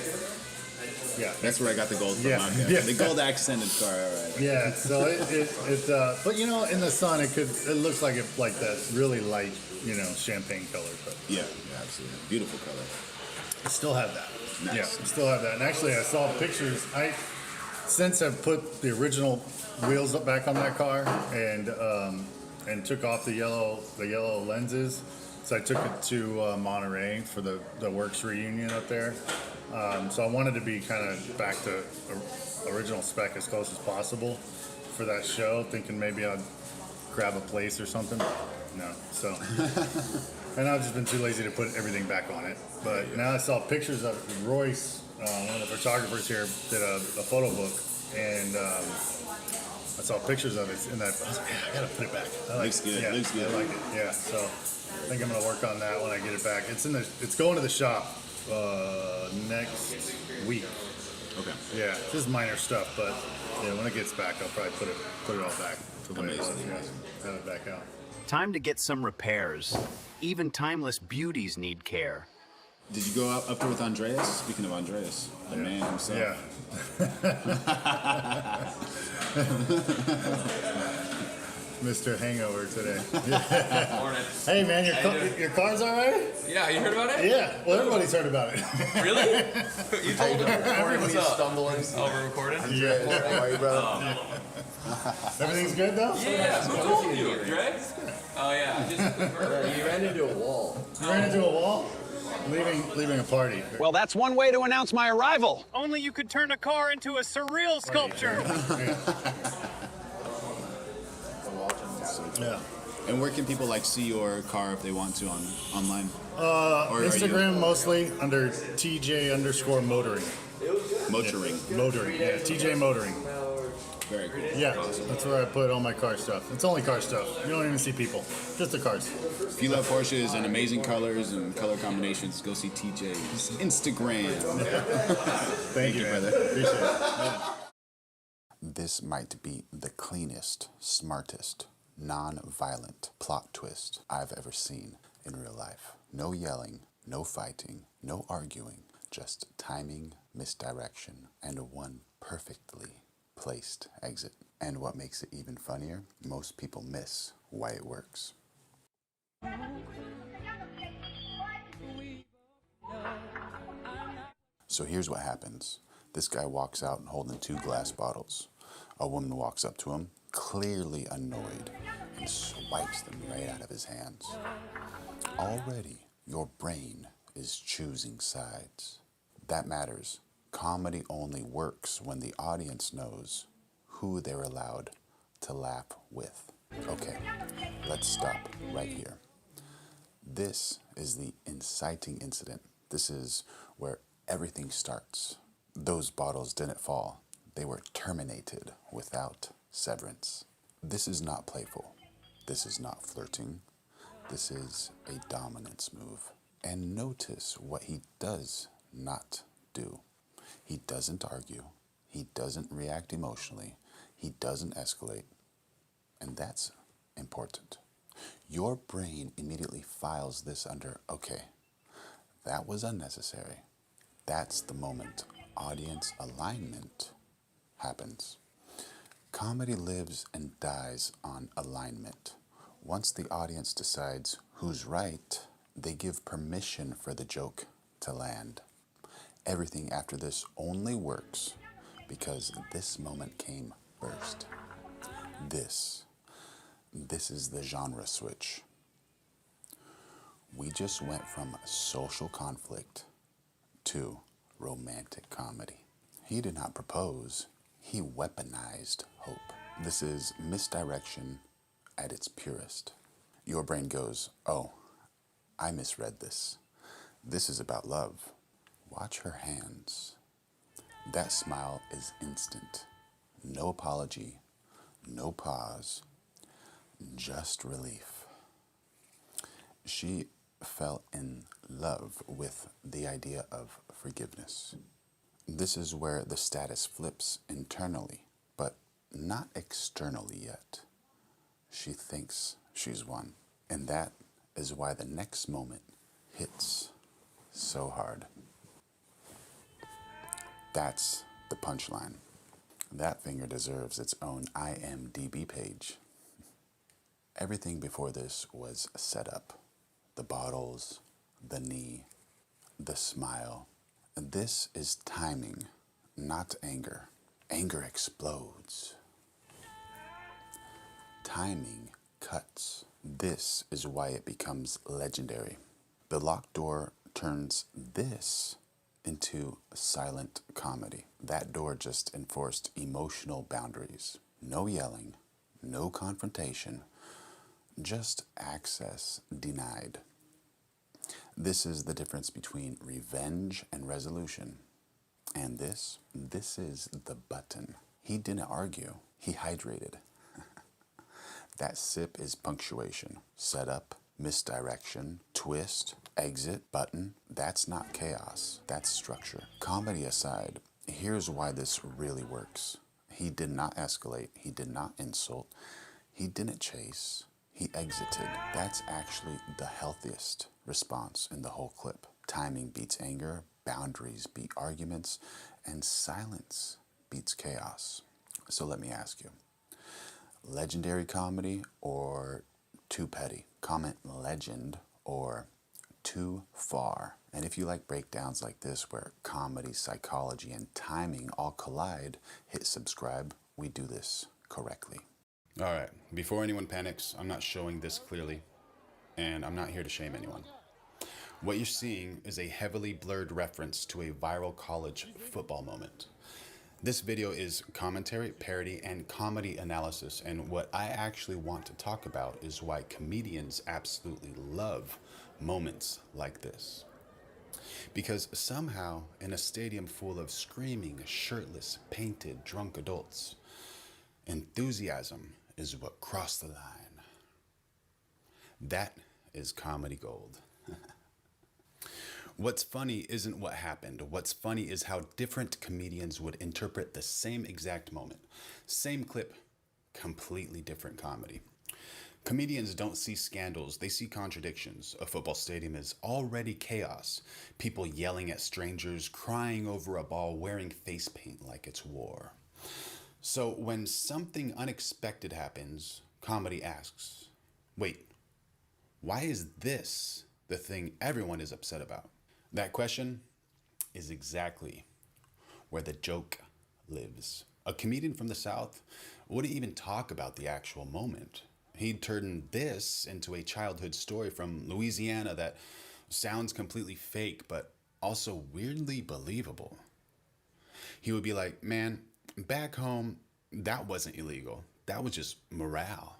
yeah, That's where I got the gold from. Yeah. Okay. Yeah. The gold accented car, all right. yeah. So but in the sun, it looks like that really light, champagne color. But Yeah, absolutely. Beautiful color. I still have that. Nice. Yeah, I still have that. And actually, I saw pictures. Since I've put the original wheels up back on that car and took off the yellow lenses. So I took it to Monterey for the Works reunion up there. So I wanted to be kind of back to original spec as close as possible for that show, thinking maybe I'd grab a place or something. No, so. And I've just been too lazy to put everything back on it. But now I saw pictures of it. Royce, one of the photographers here, did a photo book, and I saw pictures of it in that. I was like, I gotta put it back. Looks good. Yeah, Looks good. I like it. Yeah, so I think I'm gonna work on that when I get it back. It's going to the shop next week. Okay. Yeah, just minor stuff, but when it gets back, I'll probably put it all back to the way it was. Yeah, have it back out. Time to get some repairs. Even timeless beauties need care. Did you go up there with Andreas? Speaking of Andreas, the man himself. Mr. Hangover today. Morning. Hey man, your car's all right? Yeah, you heard about it? Yeah, well everybody's heard about it. Really? You told him. What's up? Stumbling. Oh, we're recording? Yeah. How are you, brother? Everything's good though? Yeah, who told you, Dre? Oh yeah, you ran into a wall. You ran into a wall? Leaving a party. Well, that's one way to announce my arrival. Only you could turn a car into a surreal sculpture. Yeah. And where can people see your car if they want to online? Instagram mostly under TJ_motoring. Motoring. Motoring, yeah. TJ Motoring. Very cool. Yeah, that's where I put all my car stuff. It's only car stuff. You don't even see people. Just the cars. If you love Porsches and amazing colors and color combinations, go see TJ's Instagram. Thank you, brother. Appreciate it. This might be the cleanest, smartest, non-violent plot twist I've ever seen in real life. No yelling, no fighting, no arguing, just timing, misdirection, and one perfectly placed exit. And what makes it even funnier, most people miss why it works. So here's what happens. This guy walks out holding 2 glass bottles. A woman walks up to him, clearly annoyed, and swipes them right out of his hands. Already, your brain is choosing sides. That matters. Comedy only works when the audience knows who they're allowed to laugh with. Okay, let's stop right here. This is the inciting incident. This is where everything starts. Those bottles didn't fall. They were terminated without severance. This is not playful. This is not flirting. This is a dominance move. And notice what he does not do. He doesn't argue. He doesn't react emotionally. He doesn't escalate. And that's important. Your brain immediately files this under, okay, that was unnecessary. That's the moment audience alignment happens. Comedy lives and dies on alignment. Once the audience decides who's right, they give permission for the joke to land. Everything after this only works because this moment came first. This This is the genre switch. We just went from social conflict to romantic comedy. He did not propose, he weaponized hope. This is misdirection at its purest. Your brain goes, oh, I misread this. This is about love. Watch her hands. That smile is instant. No apology, no pause, just relief. She fell in love with the idea of forgiveness. This is where the status flips internally, but not externally yet. She thinks she's won. And that is why the next moment hits so hard. That's the punchline. That finger deserves its own IMDb page. Everything before this was set up. The bottles, the knee, the smile. This is timing, not anger. Anger explodes. Timing cuts. This is why it becomes legendary. The locked door turns this into silent comedy. That door just enforced emotional boundaries. No yelling, no confrontation, just access denied. This is the difference between revenge and resolution. And this is the button. He didn't argue, he hydrated. That sip is punctuation. Setup, misdirection, twist, exit, button. That's not chaos, that's structure. Comedy aside, here's why this really works. He did not escalate, he did not insult, he didn't chase, he exited. That's actually the healthiest response in the whole clip. Timing beats anger, boundaries beat arguments, and silence beats chaos. So let me ask you, legendary comedy or too petty? Comment legend or too far. And if you like breakdowns like this where comedy, psychology, and timing all collide, hit subscribe. We do this correctly. All right, before anyone panics, I'm not showing this clearly, and I'm not here to shame anyone. What you're seeing is a heavily blurred reference to a viral college football moment. This video is commentary, parody, and comedy analysis, and what I actually want to talk about is why comedians absolutely love moments like this. Because somehow, in a stadium full of screaming, shirtless, painted, drunk adults, enthusiasm is what crossed the line. That is comedy gold. What's funny isn't what happened. What's funny is how different comedians would interpret the same exact moment. Same clip, completely different comedy. Comedians don't see scandals, they see contradictions. A football stadium is already chaos. People yelling at strangers, crying over a ball, wearing face paint like it's war. So when something unexpected happens, comedy asks, wait, why is this the thing everyone is upset about? That question is exactly where the joke lives. A comedian from the South wouldn't even talk about the actual moment. He'd turn this into a childhood story from Louisiana that sounds completely fake, but also weirdly believable. He would be like, man, back home, that wasn't illegal. That was just morale.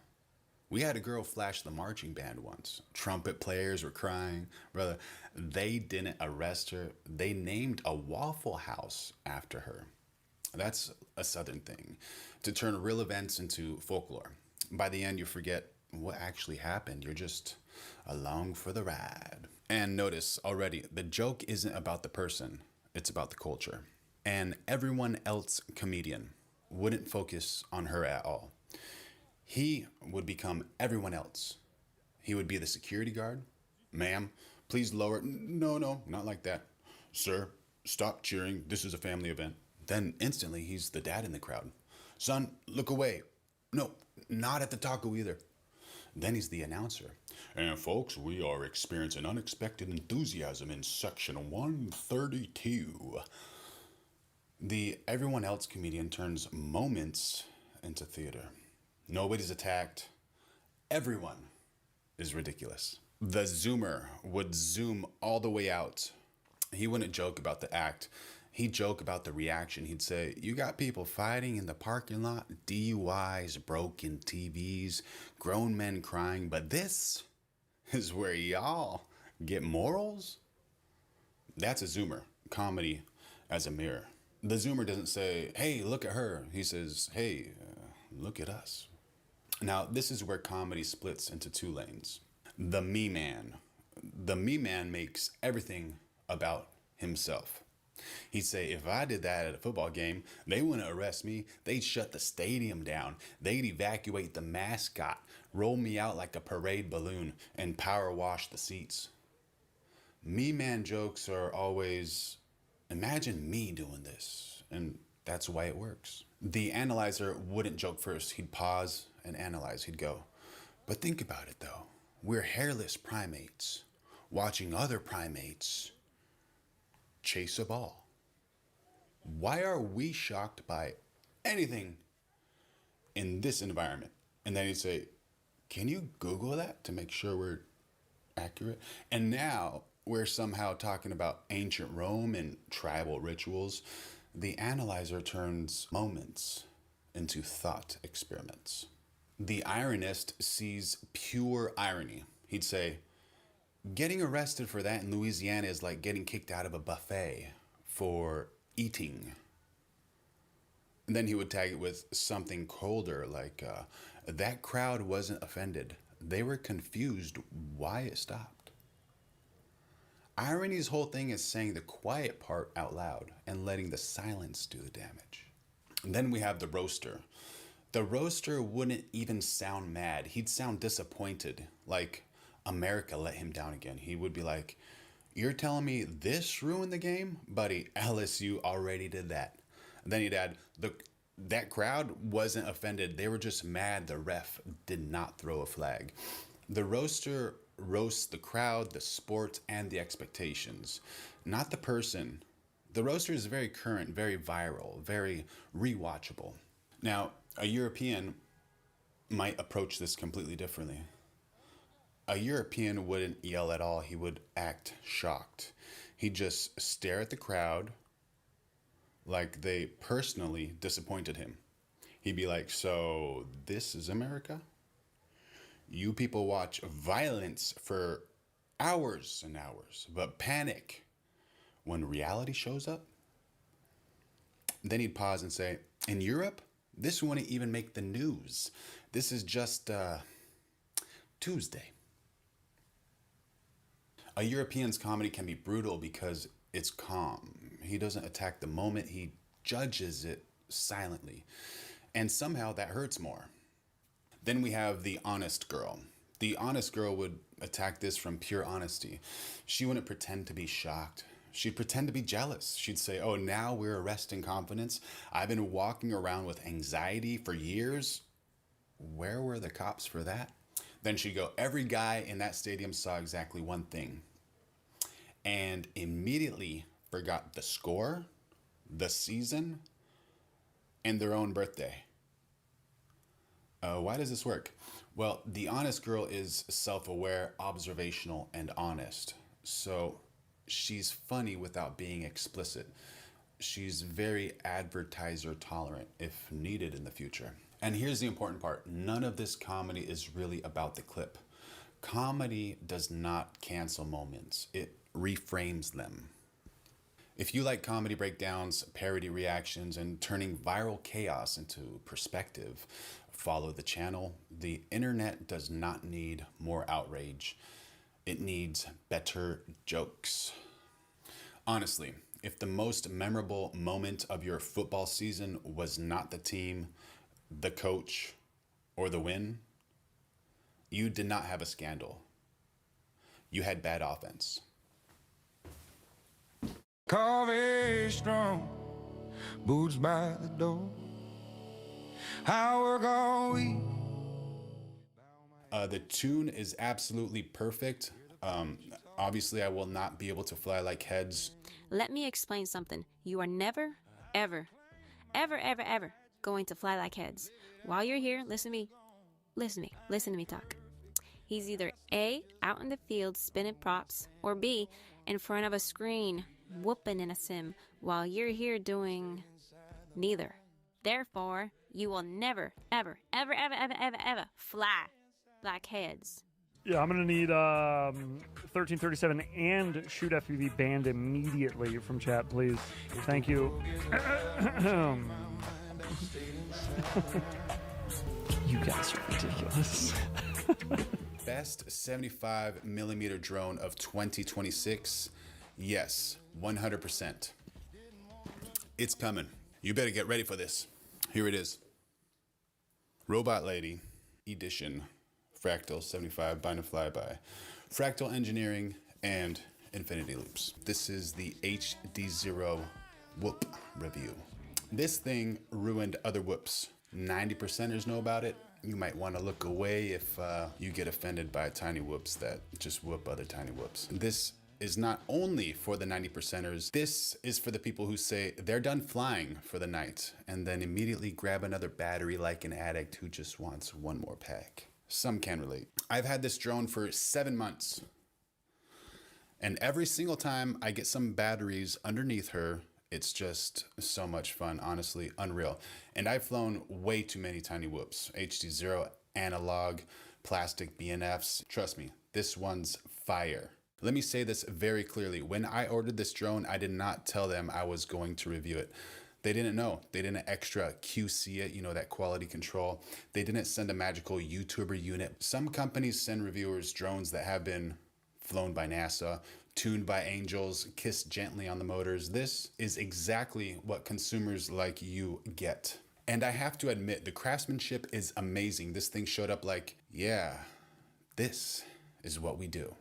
We had a girl flash the marching band once. Trumpet players were crying. Brother, they didn't arrest her. They named a Waffle House after her. That's a Southern thing, to turn real events into folklore. By the end, you forget what actually happened. You're just along for the ride. And notice already, the joke isn't about the person. It's about the culture. And everyone else comedian wouldn't focus on her at all. He would become everyone else. He would be the security guard. Ma'am, please lower. No, not like that. Sir, stop cheering. This is a family event. Then instantly he's the dad in the crowd. Son, look away. No, not at the taco either. Then he's the announcer. And folks, we are experiencing unexpected enthusiasm in section 132. The everyone else comedian turns moments into theater. Nobody's attacked. Everyone is ridiculous. The zoomer would zoom all the way out. He wouldn't joke about the act. He'd joke about the reaction. He'd say, you got people fighting in the parking lot, DUIs, broken TVs, grown men crying, but this is where y'all get morals? That's a zoomer. Comedy as a mirror. The zoomer doesn't say, hey, look at her. He says, hey, look at us. Now, this is where comedy splits into two lanes. The me man. The me man makes everything about himself. He'd say, if I did that at a football game, they wouldn't arrest me. They'd shut the stadium down. They'd evacuate the mascot, roll me out like a parade balloon, and power wash the seats. Me man jokes are always, imagine me doing this. And that's why it works. The analyzer wouldn't joke first. He'd pause and analyze. He'd go, but think about it though. We're hairless primates watching other primates chase a ball. Why are we shocked by anything in this environment? And then he'd say, can you Google that to make sure we're accurate? And now we're somehow talking about ancient Rome and tribal rituals. The analyzer turns moments into thought experiments. The ironist sees pure irony. He'd say, getting arrested for that in Louisiana is like getting kicked out of a buffet for eating. And then he would tag it with something colder, like that crowd wasn't offended. They were confused why it stopped. Irony's whole thing is saying the quiet part out loud and letting the silence do the damage. And then we have the roaster. The roaster wouldn't even sound mad. He'd sound disappointed, like America let him down again. He would be like, you're telling me this ruined the game? Buddy, LSU already did that. And then he'd add, that crowd wasn't offended. They were just mad the ref did not throw a flag. The roaster roasts the crowd, the sport, and the expectations, not the person. The roaster is very current, very viral, very rewatchable. Now, a European might approach this completely differently. A European wouldn't yell at all. He would act shocked. He'd just stare at the crowd like they personally disappointed him. He'd be like, so this is America? You people watch violence for hours and hours, but panic when reality shows up? Then he'd pause and say, in Europe, this wouldn't even make the news. This is just Tuesday. A European's comedy can be brutal because it's calm. He doesn't attack the moment, he judges it silently. And somehow that hurts more. Then we have the honest girl. The honest girl would attack this from pure honesty. She wouldn't pretend to be shocked. She'd pretend to be jealous. She'd say, oh, now we're arresting confidence. I've been walking around with anxiety for years. Where were the cops for that? Then she'd go, every guy in that stadium saw exactly one thing and immediately forgot the score, the season, and their own birthday. Why does this work? Well, the honest girl is self-aware, observational, and honest. So she's funny without being explicit. She's very advertiser tolerant if needed in the future. And here's the important part. None of this comedy is really about the clip. Comedy does not cancel moments. It reframes them. If you like comedy breakdowns, parody reactions, and turning viral chaos into perspective, follow the channel. The internet does not need more outrage. It needs better jokes. Honestly, if the most memorable moment of your football season was not the team, the coach, or the win, you did not have a scandal. You had bad offense. Coffee strong, boots by the door. I work all week. The tune is absolutely perfect. Obviously, I will not be able to fly like heads. Let me explain something. You are never, ever, ever, ever, ever going to fly like heads. While you're here, listen to me. Listen to me. Listen to me talk. He's either A, out in the field spinning props, or B, in front of a screen whooping in a sim while you're here doing neither. Therefore, you will never, ever, ever, ever, ever, ever, ever fly like heads. Yeah, I'm gonna need 1337 and shoot FPV banned immediately from chat, please. Thank you. You guys are ridiculous. Best 75 millimeter drone of 2026. Yes, 100%. It's coming. You better get ready for this. Here it is. Robot Lady Edition. Fractal 75 Bind and Flyby. Fractal Engineering and Infinity Loops. This is the HD0 Whoop review. This thing ruined other whoops. 90%ers know about it. You might want to look away if you get offended by tiny whoops that just whoop other tiny whoops. This is not only for the 90%ers, this is for the people who say they're done flying for the night and then immediately grab another battery like an addict who just wants one more pack. Some can relate. I've had this drone for 7 months, and every single time I get some batteries underneath her, it's just so much fun, honestly, unreal. And I've flown way too many tiny whoops. HD0, analog, plastic BNFs. Trust me, this one's fire. Let me say this very clearly. When I ordered this drone, I did not tell them I was going to review it. They didn't know. They didn't extra QC it, you know, that quality control. They didn't send a magical YouTuber unit. Some companies send reviewers drones that have been flown by NASA, tuned by angels, kissed gently on the motors. This is exactly what consumers like you get. And I have to admit, the craftsmanship is amazing. This thing showed up like, yeah, this is what we do.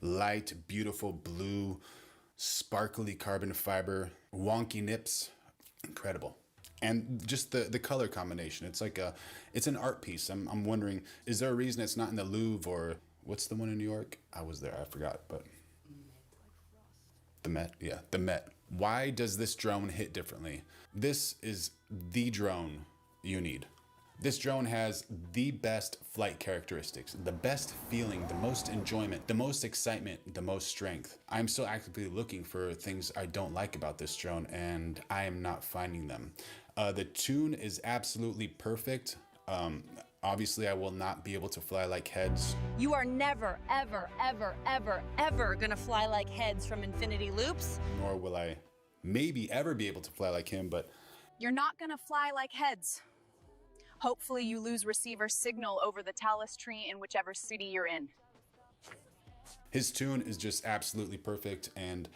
Light, beautiful blue, sparkly carbon fiber, wonky nips, incredible. And just the color combination, it's like it's an art piece. I'm wondering, is there a reason it's not in the Louvre or what's the one in New York? I was there, I forgot, but the Met, yeah, the Met. Why does this drone hit differently? This is the drone you need. This drone has the best flight characteristics, the best feeling, the most enjoyment, the most excitement, the most strength. I'm still actively looking for things I don't like about this drone, and I am not finding them. The tune is absolutely perfect. Obviously, I will not be able to fly like heads. You are never, ever, ever, ever, ever gonna fly like heads from Infinity Loops. Nor will I maybe ever be able to fly like him, but You're not gonna fly like heads. Hopefully you lose receiver signal over the talus tree in whichever city you're in. his tune is just absolutely perfect, and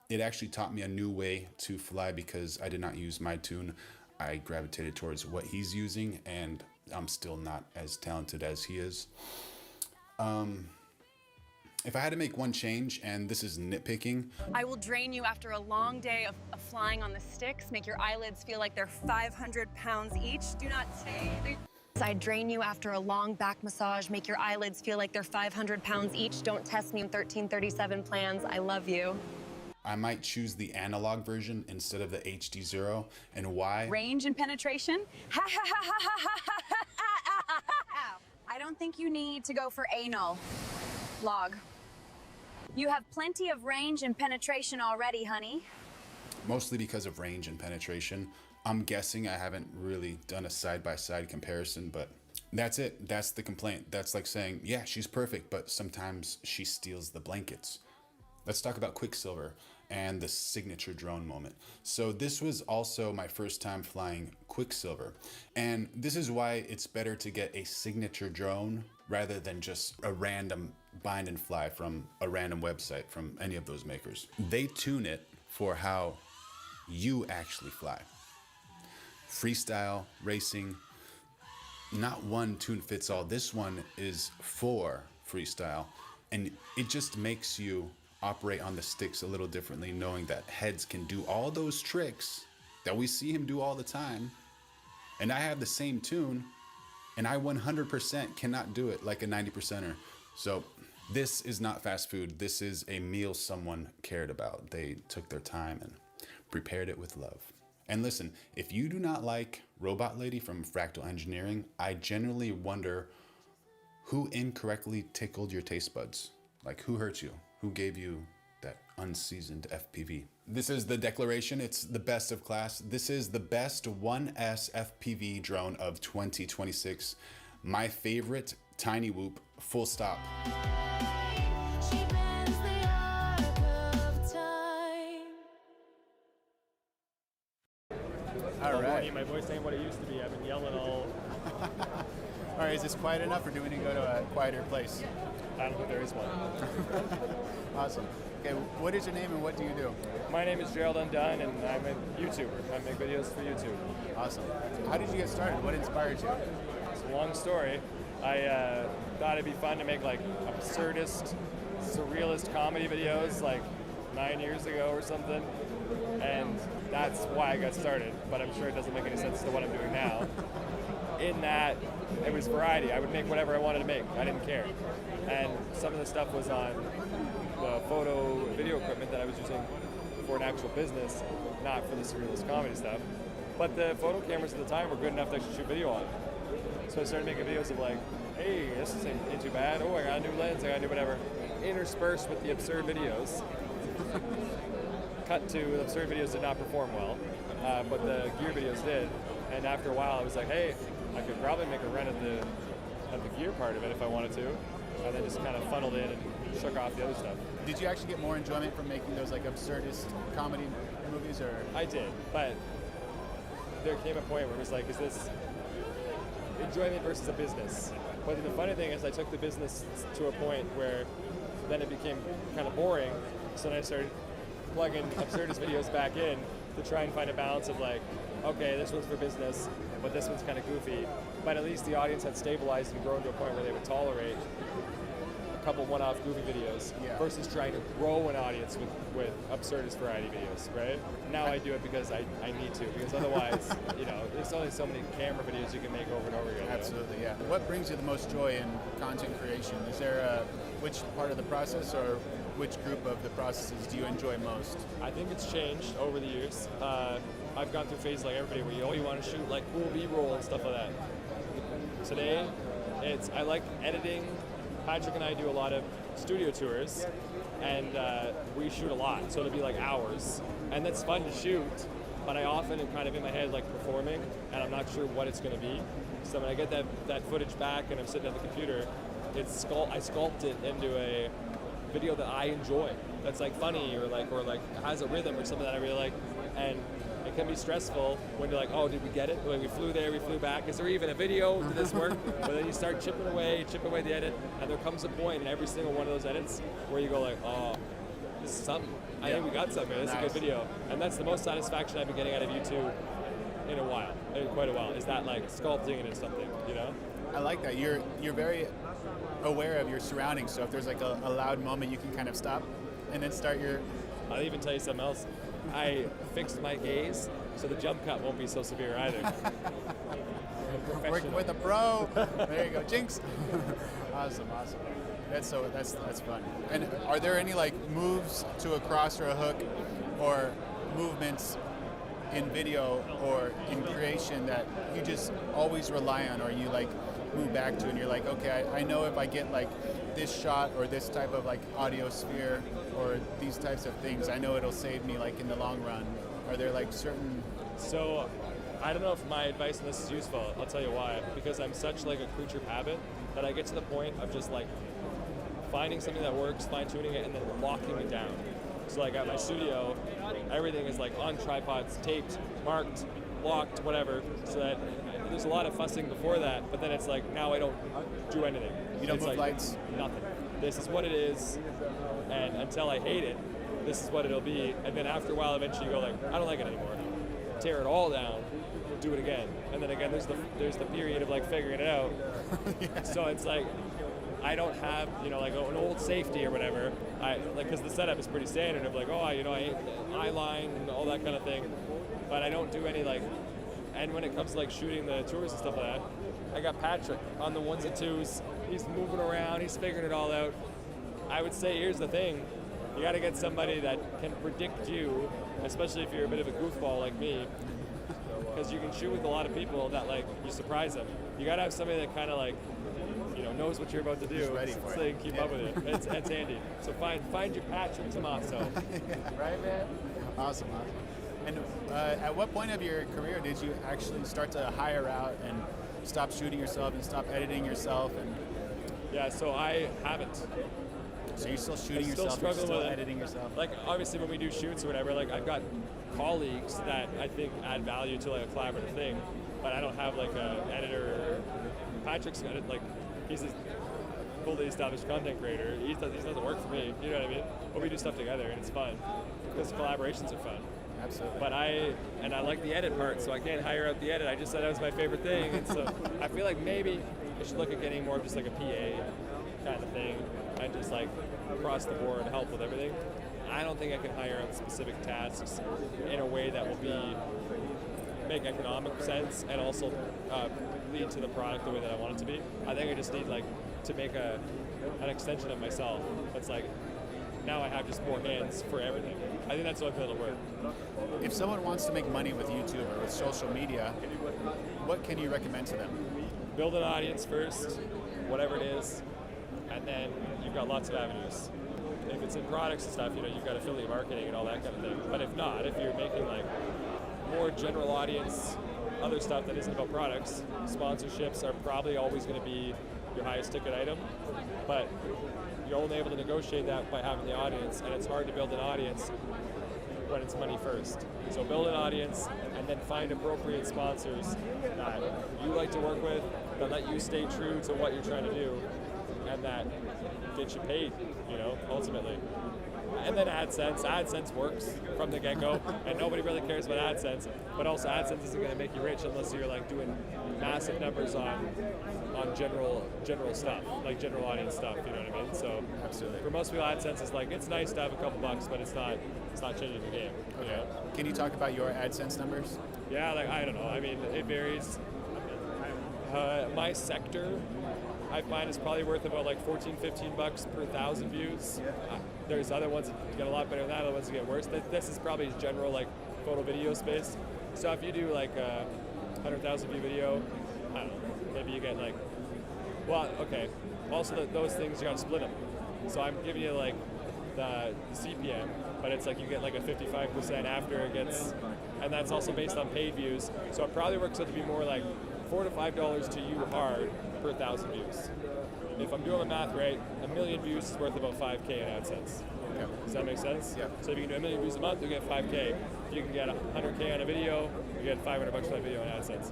it actually taught me a new way to fly because I did not use my tune. I gravitated towards what he's using, and I'm still not as talented as he is. If I had to make one change, and this is nitpicking, I will drain you after a long day of flying on the sticks, make your eyelids feel like they're 500 pounds each. Do not say. I drain you after a long back massage, make your eyelids feel like they're 500 pounds each. Don't test me in 1337 plans. I love you. I might choose the analog version instead of the HD0. And why? Range and penetration? I don't think you need to go for anal. Log. You have plenty of range and penetration already, honey. Mostly because of range and penetration. I'm guessing I haven't really done a side-by-side comparison, but that's it. That's the complaint. That's like saying, yeah, she's perfect, but sometimes she steals the blankets. Let's talk about Quicksilver and the signature drone moment. So this was also my first time flying Quicksilver. And this is why it's better to get a signature drone rather than just a random bind and fly from a random website from any of those makers. They tune it for how you actually fly. Freestyle, racing, not one tune fits all. This one is for freestyle, and it just makes you operate on the sticks a little differently, knowing that heads can do all those tricks that we see him do all the time, and I have the same tune, and I 100% cannot do it like a 90%er. So this is not fast food. This is a meal someone cared about. They took their time and prepared it with love. And listen, if you do not like Robot Lady from Fractal Engineering, I genuinely wonder Who incorrectly tickled your taste buds? Like, who hurt you? Who gave you that unseasoned FPV? This is the declaration. It's the best of class. This is the best 1S FPV drone of 2026. My favorite, Tiny Whoop, full stop. All right. My voice ain't what it used to be. I've been yelling all. All right, is this quiet enough, or do we need to go to a quieter place? I don't think there is one. Awesome. Okay, what is your name and what do you do? My name is Gerald Undone, and I'm a YouTuber. I make videos for YouTube. Awesome. How did you get started? What inspired you? It's a long story. I thought it'd be fun to make like absurdist, surrealist comedy videos like 9 years ago or something, and that's why I got started. But I'm sure it doesn't make any sense to what I'm doing now. In that, it was variety. I would make whatever I wanted to make. I didn't care. And some of the stuff was on the photo video equipment that I was using for an actual business, not for the surrealist comedy stuff. But the photo cameras at the time were good enough to actually shoot video on. So I started making videos of like, hey, this isn't too bad. Oh, I got a new lens, I got to do whatever. Interspersed with the absurd videos. Cut to, the absurd videos did not perform well, but the gear videos did. And after a while, I was like, hey, I could probably make a run at the gear part of it if I wanted to. And then just kind of funneled in and shook off the other stuff. Did you actually get more enjoyment from making those like absurdist comedy movies, or? I did, but there came a point where it was like, is this enjoyment versus a business? But the funny thing is I took the business to a point where then it became kind of boring. So then I started plugging absurdist videos back in to try and find a balance of like, okay, this one's for business, but this one's kind of goofy. But at least the audience had stabilized and grown to a point where they would tolerate a couple one-off goofy videos versus trying to grow an audience with absurdist variety videos, right? Now I do it because I need to, because otherwise, there's only so many camera videos you can make over and over again. Absolutely, yeah. What brings you the most joy in content creation? Is there which part of the process or which group of the processes do you enjoy most? I think it's changed over the years. I've gone through phases like everybody where you want to shoot like cool B-roll and stuff like that. Today, I like editing. Patrick and I do a lot of studio tours, and we shoot a lot, so it'll be like hours. And that's fun to shoot, but I often am kind of in my head like performing, and I'm not sure what it's going to be. So when I get that footage back and I'm sitting at the computer, I sculpt it into a video that I enjoy, that's like funny or like has a rhythm or something that I really like. And it can be stressful when you're like, oh, did we get it? When we flew there, we flew back. Is there even a video? Did this work? But then you start chipping away the edit, and there comes a point in every single one of those edits where you go like, oh, this is something. I think we got something. This is a good video. And that's the most satisfaction I've been getting out of YouTube in quite a while, is that like sculpting it into something, I like that. You're very aware of your surroundings, so if there's like a loud moment, you can kind of stop and then start your... I'll even tell you something else. I fixed my gaze, so the jump cut won't be so severe either. Working with a pro. There you go, jinx. Awesome. That's fun. And are there any like moves to a cross or a hook, or movements in video or in creation that you just always rely on, or you like move back to and you're like, okay, I know if I get like this shot or this type of like audio sphere or these types of things, I know it'll save me like in the long run? Are there like certain... So I don't know if my advice on this is useful. I'll tell you why. Because I'm such like a creature of habit that I get to the point of just like finding something that works, fine-tuning it, and then locking it down. So like at my studio, everything is like on tripods, taped, marked, locked, whatever, so that there's a lot of fussing before that, but then it's like, now I don't do anything. You don't it's move like, lights? Nothing. This is what it is, and until I hate it, this is what it'll be, and then after a while, eventually you go like, I don't like it anymore. Tear it all down, do it again, and then again, there's the period of like figuring it out. So it's like, I don't have, like an old safety or whatever. Because the setup is pretty standard of like, I eye line and all that kind of thing. But I don't do any like, and when it comes to like shooting the tours and stuff like that, I got Patrick on the ones and twos. He's moving around, he's figuring it all out. I would say, here's the thing. You got to get somebody that can predict you, especially if you're a bit of a goofball like me, because you can shoot with a lot of people that like, you surprise them. You got to have somebody that kind of like, knows what you're about to do, He's ready for so it. they can keep up with it. It's handy. So find your Patrick Tomaso. Right, man? Awesome. And at what point of your career did you actually start to hire out and stop shooting yourself and stop editing yourself? And yeah, so I haven't. So you're still shooting I'm yourself, still you're struggling still with it. editing yourself? Like, obviously, when we do shoots or whatever, like, I've got colleagues that I think add value to, like, a collaborative thing, but I don't have, like, an editor. Patrick's got it, like, he's a fully established content creator. He doesn't work for me, you know what I mean? But we do stuff together, and it's fun, because collaborations are fun. Absolutely. But I like the edit part, so I can't hire out the edit. I just said that was my favorite thing, and so I feel like maybe I should look at getting more of just like a PA kind of thing, and just like across the board help with everything. I don't think I can hire out specific tasks in a way that will make economic sense and also lead to the product the way that I want it to be. I think I just need like to make an extension of myself. That's like, now I have just more hands for everything. I think that's the only way it'll work. If someone wants to make money with YouTube or with social media, what can you recommend to them? Build an audience first, whatever it is, and then you've got lots of avenues. If it's in products and stuff, you've got affiliate marketing and all that kind of thing. But if not, if you're making like more general audience, other stuff that isn't about products, sponsorships are probably always going to be your highest ticket item. But you're only able to negotiate that by having the audience, and it's hard to build an audience when it's money first. So build an audience and then find appropriate sponsors that you like to work with, that let you stay true to what you're trying to do, and that get you paid, ultimately. And then AdSense. AdSense works from the get-go, and nobody really cares about AdSense. But also, AdSense isn't going to make you rich unless you're like doing massive numbers on general stuff, like general audience stuff. You know what I mean? So absolutely. For most people, AdSense is like, it's nice to have a couple bucks, but it's not changing the game. Okay. You know? Can you talk about your AdSense numbers? Yeah, like I don't know. I mean, it varies. My sector, I find, is probably worth about like $14-15 per 1,000 views. There's other ones that get a lot better than that, other ones that get worse. This is probably general like photo video space. So if you do like a 100,000 view video, I don't know, maybe you get like, well, okay. Also, those things, you gotta split them. So I'm giving you like the CPM, but it's like you get like a 55% after it gets, and that's also based on paid views. So it probably works out to be more like $4 to $5 to you hard per 1,000 views. If I'm doing the math right, 1 million views is worth about $5K in AdSense. Okay. Does that make sense? Yeah. So if you can do 1 million views a month, you get $5K. If you can get 100K on a video, you get $500 for that video in AdSense.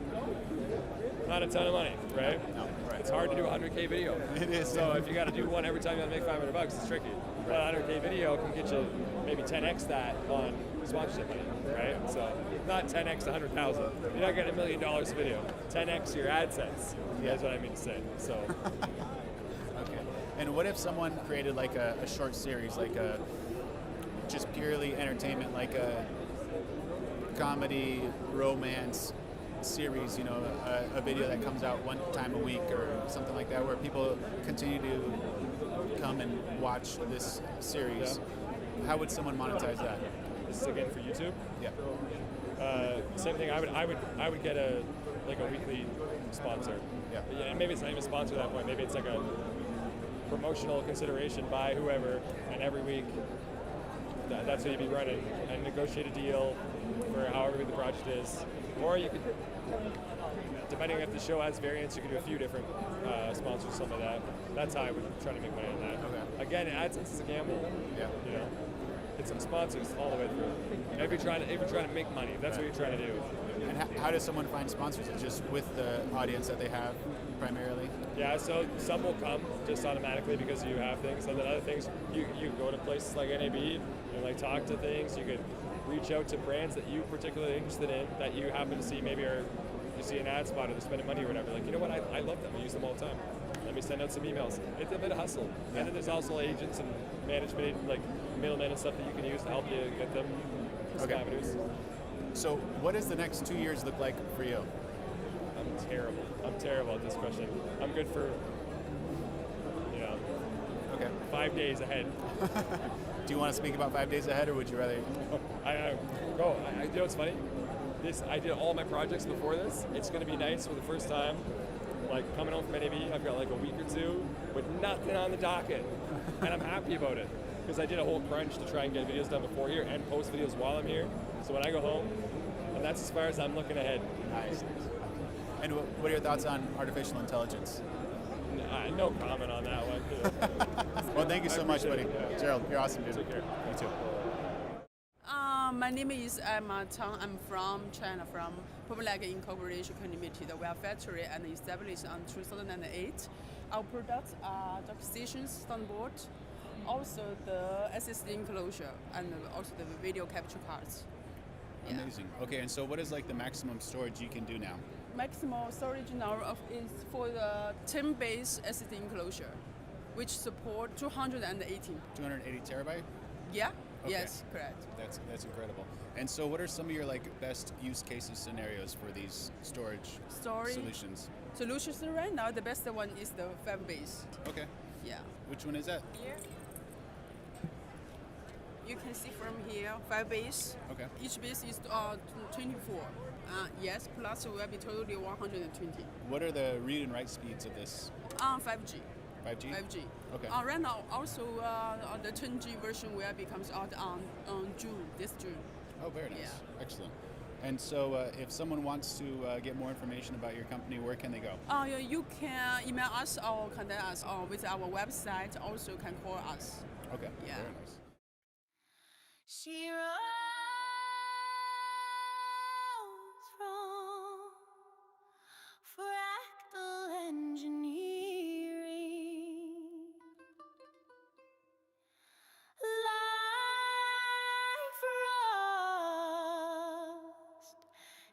Not a ton of money, right? No, right. It's hard to do a 100K video. It is. So if you got to do one every time you got to make $500, it's tricky. But a 100K video can get you maybe 10x that on sponsorship money, right? So not 10x 100,000. You're not getting $1 million a video. 10x your AdSense. That's what I mean to say. So. Okay. And what if someone created like a short series, like a just purely entertainment, like a comedy, romance series, a video that comes out one time a week or something like that, where people continue to come and watch this series? Yeah. How would someone monetize that? This is again for YouTube? Yeah. Same thing. I would get a weekly sponsor. Yeah. And maybe it's not even a sponsor at that point. Maybe it's like a promotional consideration by whoever, and every week that's what you'd be running, and negotiate a deal for however big the project is. Or you could, depending if the show has variants, you could do a few different sponsors, something like that. That's how I would try to make money on that. Okay. Again, AdSense is a gamble. Yeah. It's some sponsors all the way through. If you're trying to make money, that's what you're trying to do. And how does someone find sponsors? It's just with the audience that they have primarily? Yeah, so some will come just automatically because you have things, and then other things, you go to places like NAB and like talk to things. You could reach out to brands that you're particularly interested in, that you happen to see maybe you see an ad spot or they're spending money or whatever. Like, you know what, I love them, I use them all the time. Let me send out some emails. It's a bit of hustle. Yeah. And then there's also agents and management, like middlemen and stuff that you can use to help you get them avenues. So what does the next 2 years look like for you? I'm terrible at this question. I'm good for, 5 days ahead. Do you want to speak about 5 days ahead, or would you rather? Go. What's funny? I did all my projects before this. It's going to be nice for the first time, Like coming home from NAB, I've got like a week or two with nothing on the docket, and I'm happy about it because I did a whole crunch to try and get videos done before here and post videos while I'm here. So when I go home, and that's as far as I'm looking ahead. Nice. And what are your thoughts on artificial intelligence? No comment on that one. Well, thank you so much, buddy. Gerald, you're awesome, dude. Take care. You too. My name is Emma Tang. I'm from China, from Public Incorporation Limited. We are factory and established in 2008. Our products are dock stations, soundboard, also the SSD enclosure, and also the video capture cards. Yeah. Amazing. Okay, and so what is like the maximum storage you can do now? Maximum storage now is for the 10-base SSD enclosure, which support 280. 280 terabyte? Yeah. Okay. Yes, correct. That's incredible. And so what are some of your like best use cases scenarios for these storage solutions? Solutions right now, the best one is the 5-base. Okay. Yeah. Which one is that? Here. You can see from here, 5 base. Okay. Each base is 24. Yes, plus will be totally 120. What are the read and write speeds of this? 5G. 5G? 5G. Okay. Right now, also the 10G version will becomes out on June, this June. Oh, very nice. Yeah. Excellent. And so if someone wants to get more information about your company, where can they go? You can email us or contact us with our website. Also can call us. Okay. Yeah. Very nice. She rose from fractal engineering. Life rust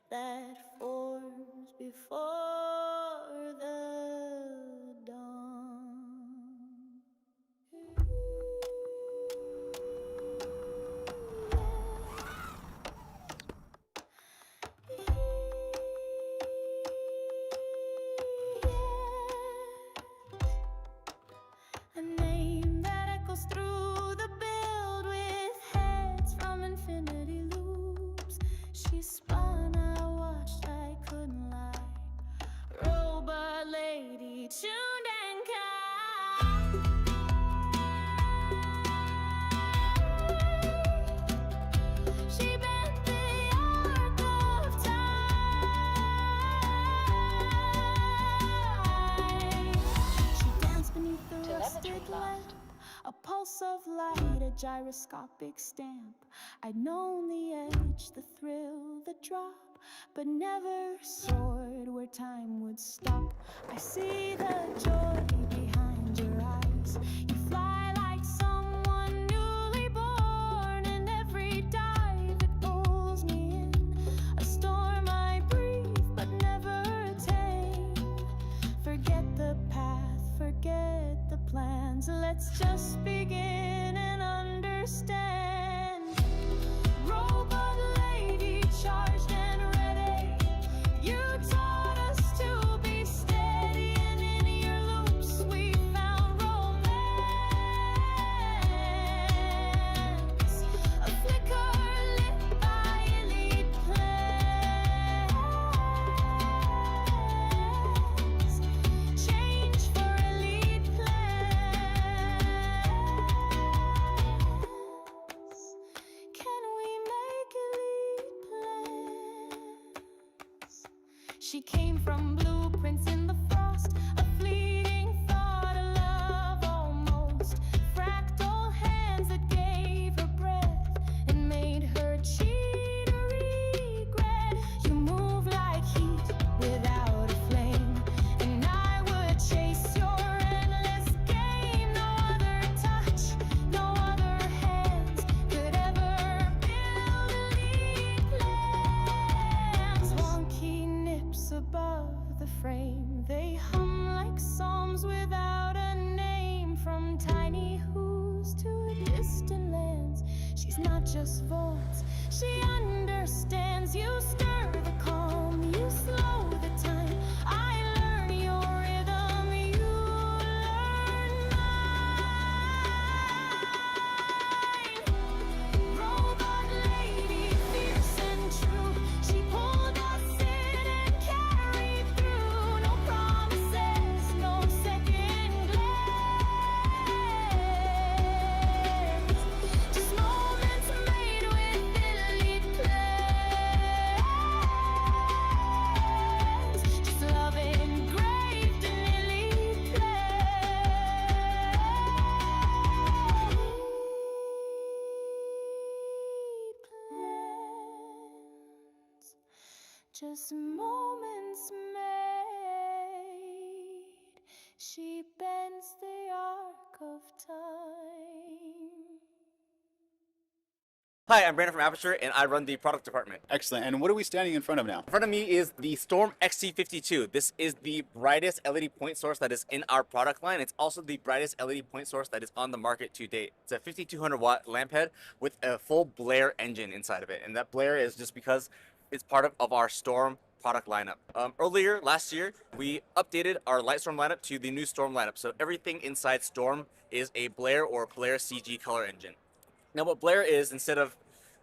that forms before the dawn. A name that echoes through the build with heads from infinity loops. She spun, I watched, I couldn't lie. Robot lady, tuned and kind. She bent the arc of time. She danced beneath the rusted lamp, a pulse of light, a gyroscopic stamp. I'd known the edge, the thrill, the drop, but never soared where time would stop. I see the joy behind your eyes. You fly like someone newly born, and every dive it pulls me in. A storm I breathe but never attain. Forget the path, forget the plans. Let's just begin and understand. Robot lady, charged and ready. You taught us to be steady, and in your loops we found romance. A flicker lit by elite plans. Change for elite plans. Can we make elite plans? She came from blueprints in the frost, a fleeting thought, a love almost. Fractal hands that gave her breath and made her cheat a regret. You move like heat without a flame, and I would chase your endless game. No other touch, no other hands could ever build elite plans. Wonky nips above the frame, they hum like psalms without a name. From tiny who's to distant lands, she's not just volts, she understands. You stir the calm, you slow the time. I learn your rhythm, you learn mine. Robot lady, fierce and true. She pulled us in and carried through. No promises. just moments made. She bends the arc of time. Hi, I'm Brandon from Aperture, and I run the product department. Excellent. And what are we standing in front of now? In front of me is the Storm XC52. This is the brightest LED point source that is in our product line. It's also the brightest LED point source that is on the market to date. It's a 5200 watt lamp head with a full Blair engine inside of it. And that Blair is just because it's part of our Storm product lineup. Earlier last year, we updated our Lightstorm lineup to the new Storm lineup. So everything inside Storm is a Blair or Blair CG color engine. Now what Blair is, instead of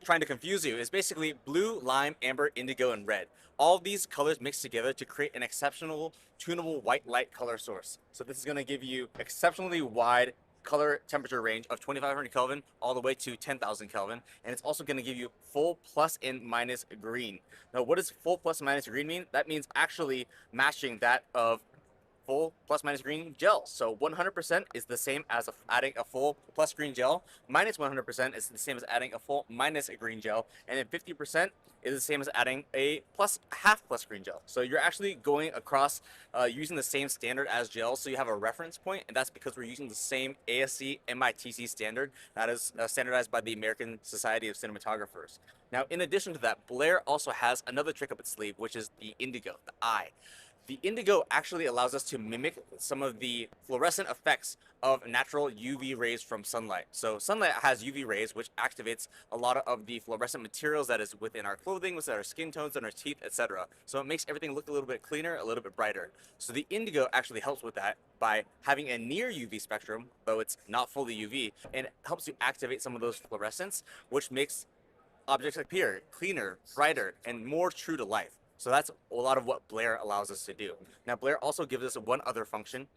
trying to confuse you, is basically blue, lime, amber, indigo, and red. All these colors mixed together to create an exceptional tunable white light color source. So this is going to give you exceptionally wide color temperature range of 2500 Kelvin all the way to 10,000 Kelvin. And it's also going to give you full plus and minus green. Now what does full plus and minus green mean? That means actually matching that of full plus minus green gel. So 100% is the same as adding a full plus green gel. Minus 100% is the same as adding a full minus green gel. And then 50% is the same as adding a half plus green gel. So you're actually going across using the same standard as gels. So you have a reference point, and that's because we're using the same ASC MITC standard that is standardized by the American Society of Cinematographers. Now, in addition to that, Blair also has another trick up its sleeve, which is the indigo, the eye. The indigo actually allows us to mimic some of the fluorescent effects of natural UV rays from sunlight. So sunlight has UV rays, which activates a lot of the fluorescent materials that is within our clothing, within our skin tones and our teeth, etc. So it makes everything look a little bit cleaner, a little bit brighter. So the indigo actually helps with that by having a near UV spectrum, though it's not fully UV, and it helps you activate some of those fluorescents, which makes objects appear cleaner, brighter, and more true to life. So that's a lot of what Blair allows us to do. Now, Blair also gives us one other function,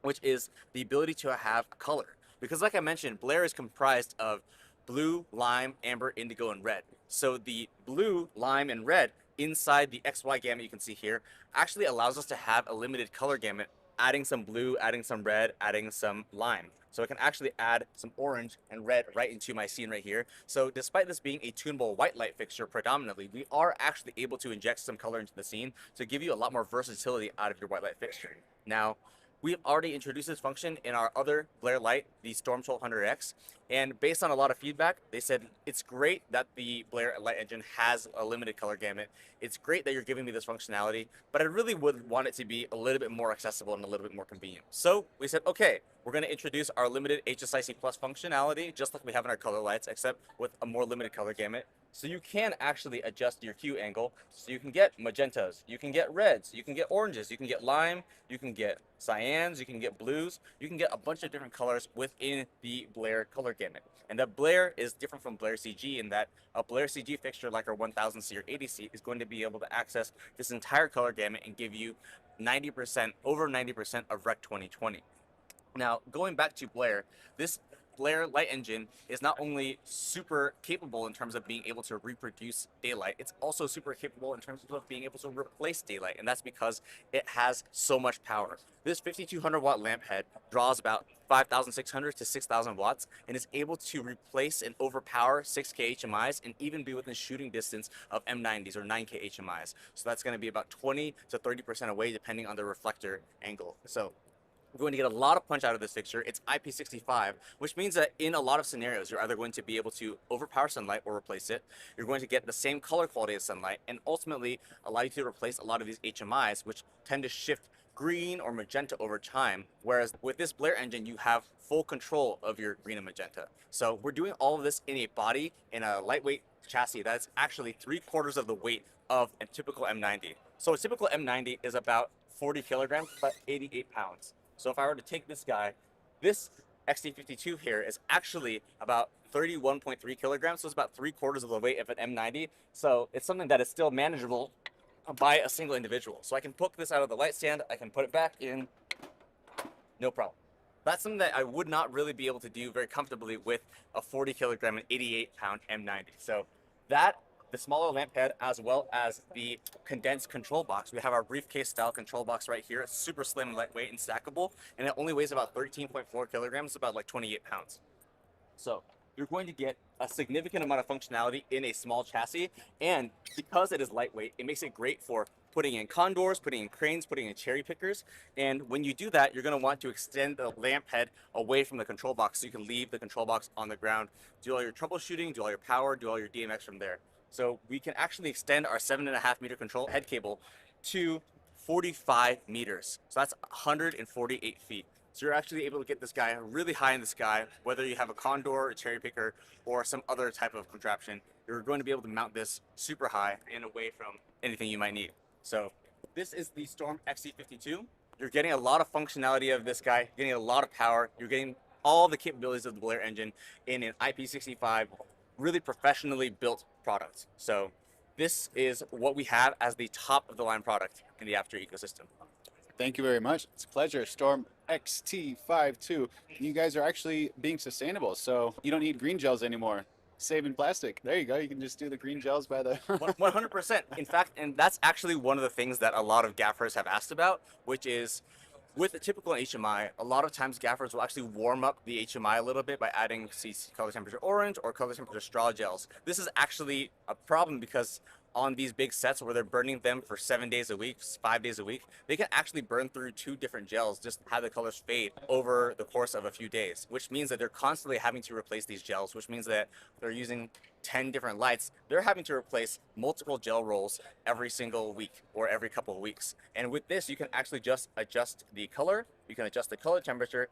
which is the ability to have color. Because like I mentioned, Blair is comprised of blue, lime, amber, indigo, and red. So the blue, lime, and red inside the XY gamut you can see here actually allows us to have a limited color gamut, adding some blue, adding some red, adding some lime. So I can actually add some orange and red right into my scene right here. So despite this being a tunable white light fixture predominantly, we are actually able to inject some color into the scene to give you a lot more versatility out of your white light fixture. Now, we've already introduced this function in our other Blair light, the Storm 1200X, and based on a lot of feedback, they said it's great that the Blair light engine has a limited color gamut. It's great that you're giving me this functionality, but I really would want it to be a little bit more accessible and a little bit more convenient. So we said, okay, we're going to introduce our limited HSIC Plus functionality, just like we have in our color lights, except with a more limited color gamut. So you can actually adjust your Q angle, so you can get magentas, you can get reds, you can get oranges, you can get lime, you can get cyans, you can get blues, you can get a bunch of different colors within the Blair color gamut. And the Blair is different from Blair CG in that a Blair CG fixture like our 1000C or 80C is going to be able to access this entire color gamut and give you 90%, over 90% of Rec 2020. Now, going back to Blair, this Blair light engine is not only super capable in terms of being able to reproduce daylight, it's also super capable in terms of being able to replace daylight, and that's because it has so much power. This 5200 watt lamp head draws about 5,600 to 6,000 watts and is able to replace and overpower 6K HMIs and even be within shooting distance of M90s or 9K HMIs. So that's going to be about 20 to 30% away depending on the reflector angle. So we're going to get a lot of punch out of this fixture. It's IP65, which means that in a lot of scenarios, you're either going to be able to overpower sunlight or replace it. You're going to get the same color quality as sunlight and ultimately allow you to replace a lot of these HMIs, which tend to shift green or magenta over time. Whereas with this Blair engine, you have full control of your green and magenta. So we're doing all of this in a body, in a lightweight chassis that's actually 3/4 of the weight of a typical M90. So a typical M90 is about 40 kilograms, about 88 pounds. So if I were to take this guy, this XT52 here is actually about 31.3 kilograms, so it's about 3/4 of the weight of an M90. So it's something that is still manageable by a single individual. So I can poke this out of the light stand, I can put it back in, no problem. That's something that I would not really be able to do very comfortably with a 40 kilogram and 88 pound M90. So that, the smaller lamp head, as well as the condensed control box. We have our briefcase style control box right here. It's super slim and lightweight and stackable, and it only weighs about 13.4 kilograms, about like 28 pounds. So you're going to get a significant amount of functionality in a small chassis. And because it is lightweight, it makes it great for putting in condors, putting in cranes, putting in cherry pickers. And when you do that, you're going to want to extend the lamp head away from the control box so you can leave the control box on the ground, do all your troubleshooting, do all your power, do all your DMX from there. So we can actually extend our 7.5 meter control head cable to 45 meters. So that's 148 feet. So you're actually able to get this guy really high in the sky, whether you have a condor, a cherry picker, or some other type of contraption. You're going to be able to mount this super high and away from anything you might need. So this is the Storm XC52. You're getting a lot of functionality of this guy, getting a lot of power. You're getting all the capabilities of the Blair engine in an IP65, really professionally built product. So this is what we have as the top of the line product in the Aperture ecosystem. Thank you very much. It's a pleasure. Storm XT52. You guys are actually being sustainable, so you don't need green gels anymore. Saving plastic. There you go. You can just do the green gels by the 100%. In fact, and that's actually one of the things that a lot of gaffers have asked about, which is with the typical HMI, a lot of times gaffers will actually warm up the HMI a little bit by adding color temperature orange or color temperature straw gels. This is actually a problem because on these big sets where they're burning them for 7 days a week, 5 days a week, they can actually burn through 2 different gels, just have the colors fade over the course of a few days, which means that they're constantly having to replace these gels, which means that they're using 10 different lights. They're having to replace multiple gel rolls every single week or every couple of weeks. And with this, you can actually just adjust the color, you can adjust the color temperature,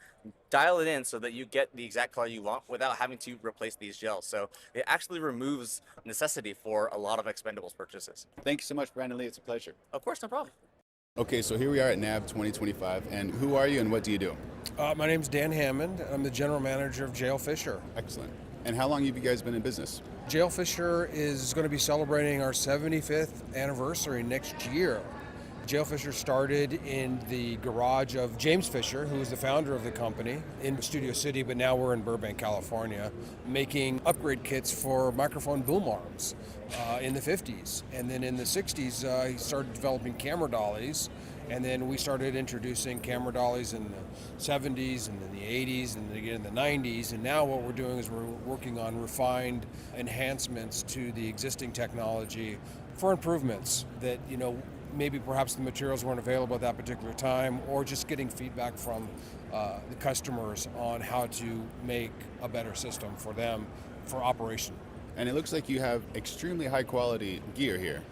dial it in so that you get the exact color you want without having to replace these gels. So it actually removes necessity for a lot of expendables purchases. Thank you so much, Brandon Lee. It's a pleasure. Of course, no problem. Okay, so here we are at NAB 2025, and who are you and what do you do? My name's Dan Hammond. I'm the general manager of JL Fisher. Excellent. And how long have you guys been in business? JL Fisher is going to be celebrating our 75th anniversary next year. JL Fisher started in the garage of James Fisher, who was the founder of the company, in Studio City, but now we're in Burbank, California, making upgrade kits for microphone boom arms in the 50s. And then in the 60s, he started developing camera dollies. And then we started introducing camera dollies in the 70s and in the 80s and again in the 90s. And now what we're doing is we're working on refined enhancements to the existing technology for improvements that, you know, maybe perhaps the materials weren't available at that particular time, or just getting feedback from the customers on how to make a better system for them for operation. And it looks like you have extremely high quality gear here.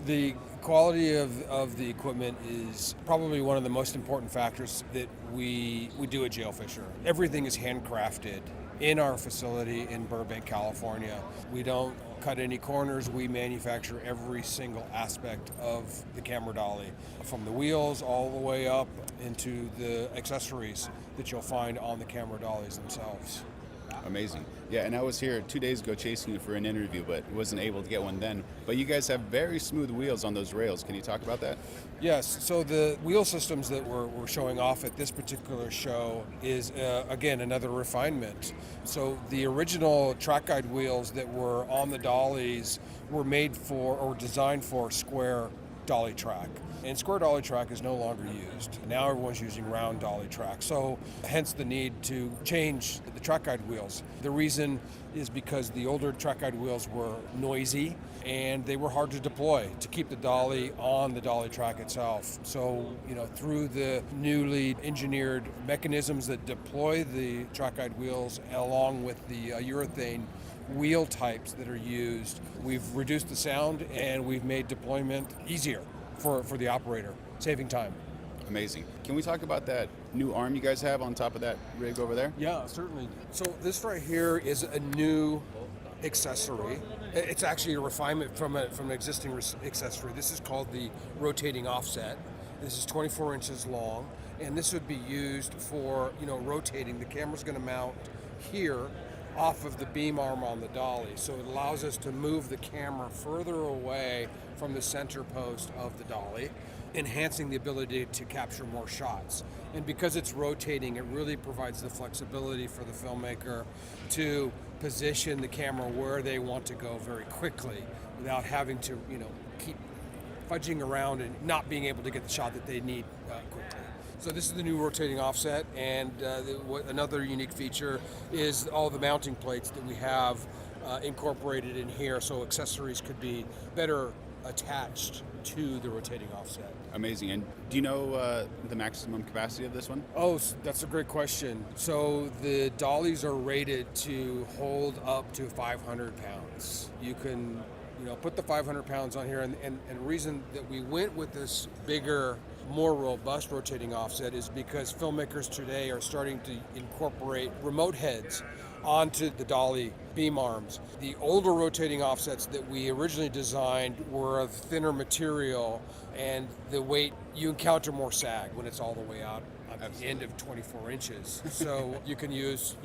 The quality of the equipment is probably one of the most important factors that we do at JL Fisher. Everything is handcrafted in our facility in Burbank, California. We don't cut any corners. We manufacture every single aspect of the camera dolly, from the wheels all the way up into the accessories that you'll find on the camera dollies themselves. Amazing. Yeah, and I was here 2 days ago chasing you for an interview, but wasn't able to get one then. But you guys have very smooth wheels on those rails. Can you talk about that? Yes, so the wheel systems that we're showing off at this particular show is, again, another refinement. So the original track guide wheels that were on the dollies were made for, or designed for, square dolly track. And square dolly track is no longer used. Now everyone's using round dolly track. So hence the need to change the track guide wheels. The reason is because the older track guide wheels were noisy and they were hard to deploy to keep the dolly on the dolly track itself. So, you know, through the newly engineered mechanisms that deploy the track guide wheels along with the urethane wheel types that are used, we've reduced the sound and we've made deployment easier for the operator, saving time. Amazing. Can we talk about that new arm you guys have on top of that rig over there? Yeah, certainly. So this right here is a new accessory. It's actually a refinement from an existing accessory. This is called the rotating offset. This is 24 inches long, and this would be used for, you know, rotating. The camera's going to mount here off of the beam arm on the dolly. So it allows us to move the camera further away from the center post of the dolly, enhancing the ability to capture more shots. And because it's rotating, it really provides the flexibility for the filmmaker to position the camera where they want to go very quickly without having to, you know, keep fudging around and not being able to get the shot that they need quickly. So this is the new rotating offset, and another unique feature is all the mounting plates that we have incorporated in here, so accessories could be better attached to the rotating offset. Amazing. And do you know the maximum capacity of this one? Oh, that's a great question. So the dollies are rated to hold up to 500 pounds. You can, put the 500 pounds on here, and the reason that we went with this bigger, more robust rotating offset is because filmmakers today are starting to incorporate remote heads onto the dolly beam arms. The older rotating offsets that we originally designed were of thinner material, and the weight, you encounter more sag when it's all the way out at the end of 24 inches. So you can use,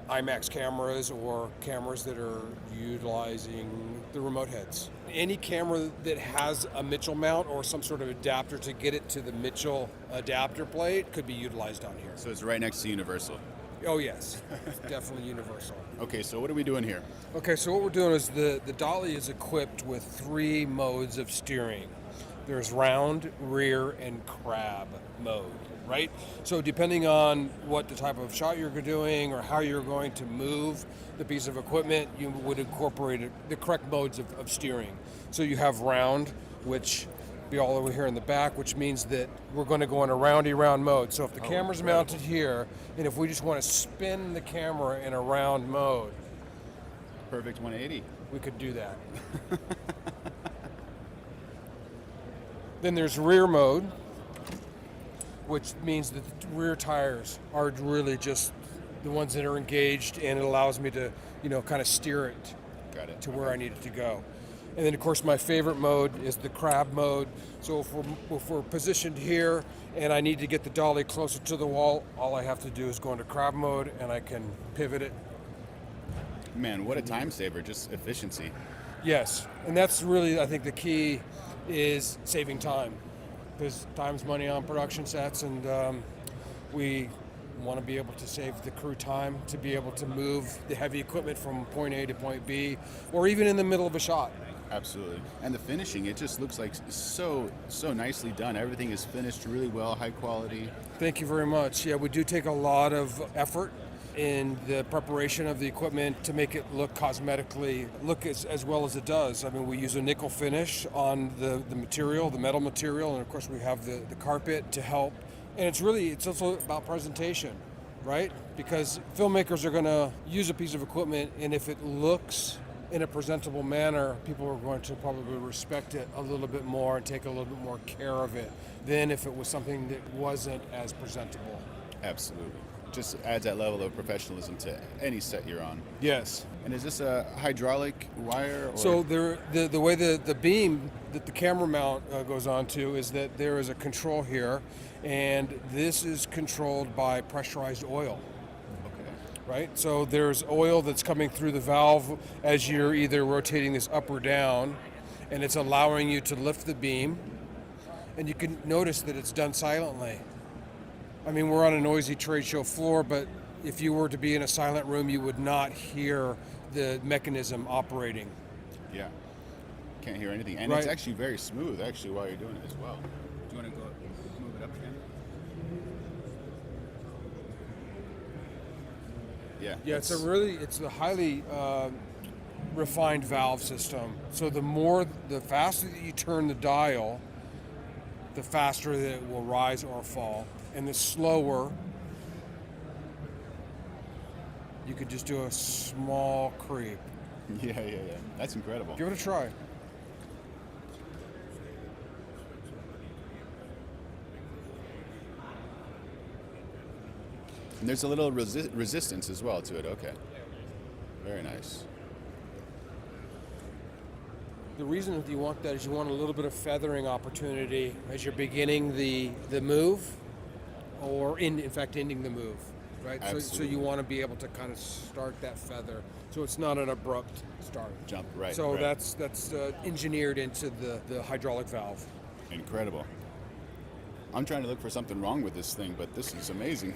IMAX cameras or cameras that are utilizing the remote heads. Any camera that has a Mitchell mount or some sort of adapter to get it to the Mitchell adapter plate could be utilized on here. So it's right next to Universal. Oh yes, definitely Universal. Okay, so what are we doing here? Okay, so what we're doing is the dolly is equipped with 3 modes of steering. There's round, rear, and crab mode, right? So depending on what the type of shot you're doing or how you're going to move the piece of equipment, you would incorporate the correct modes of steering. So you have round, which be all over here in the back, which means that we're going to go in a round mode. So if the camera's mounted here, and if we just want to spin the camera in a round mode, perfect 180. We could do that. Then there's rear mode, which means that the rear tires are really just the ones that are engaged, and it allows me to, kind of steer it, to where I need it to go. And then, of course, my favorite mode is the crab mode. So if we're positioned here and I need to get the dolly closer to the wall, all I have to do is go into crab mode and I can pivot it. Man, what a time saver, just efficiency. Yes, and that's really, I think, the key is saving time, because time's money on production sets, and we want to be able to save the crew time to be able to move the heavy equipment from point A to point B, or even in the middle of a shot. Absolutely. And the finishing, it just looks like so nicely done. Everything is finished really well, high quality. Thank you very much. Yeah, we do take a lot of effort in the preparation of the equipment to make it look cosmetically, look as well as it does. I mean, we use a nickel finish on the material, the metal material, and of course we have the carpet to help. And it's also about presentation, right? Because filmmakers are gonna use a piece of equipment, and if it looks in a presentable manner, people are going to probably respect it a little bit more and take a little bit more care of it than if it was something that wasn't as presentable. Absolutely. Just adds that level of professionalism to any set you're on. Yes. And is this a hydraulic wire? Or? So the way the beam that the camera mount goes onto is that there is a control here, and this is controlled by pressurized oil. Right? So there's oil that's coming through the valve as you're either rotating this up or down, and it's allowing you to lift the beam, and you can notice that it's done silently. I mean, we're on a noisy trade show floor, but if you were to be in a silent room, you would not hear the mechanism operating. Yeah. Can't hear anything. And it's actually very smooth, actually, while you're doing it as well. Do you want to go move it up again? Yeah. Yeah, it's a highly refined valve system. So the faster that you turn the dial, the faster that it will rise or fall. And the slower, you could just do a small creep. Yeah. That's incredible. Give it a try. And there's a little resistance as well to it. Okay. Very nice. The reason that you want that is you want a little bit of feathering opportunity as you're beginning the move, or in fact ending the move, right? So you want to be able to kind of start that feather, so it's not an abrupt start. Jump, right. So right. that's engineered into the hydraulic valve. Incredible. I'm trying to look for something wrong with this thing, but this is amazing.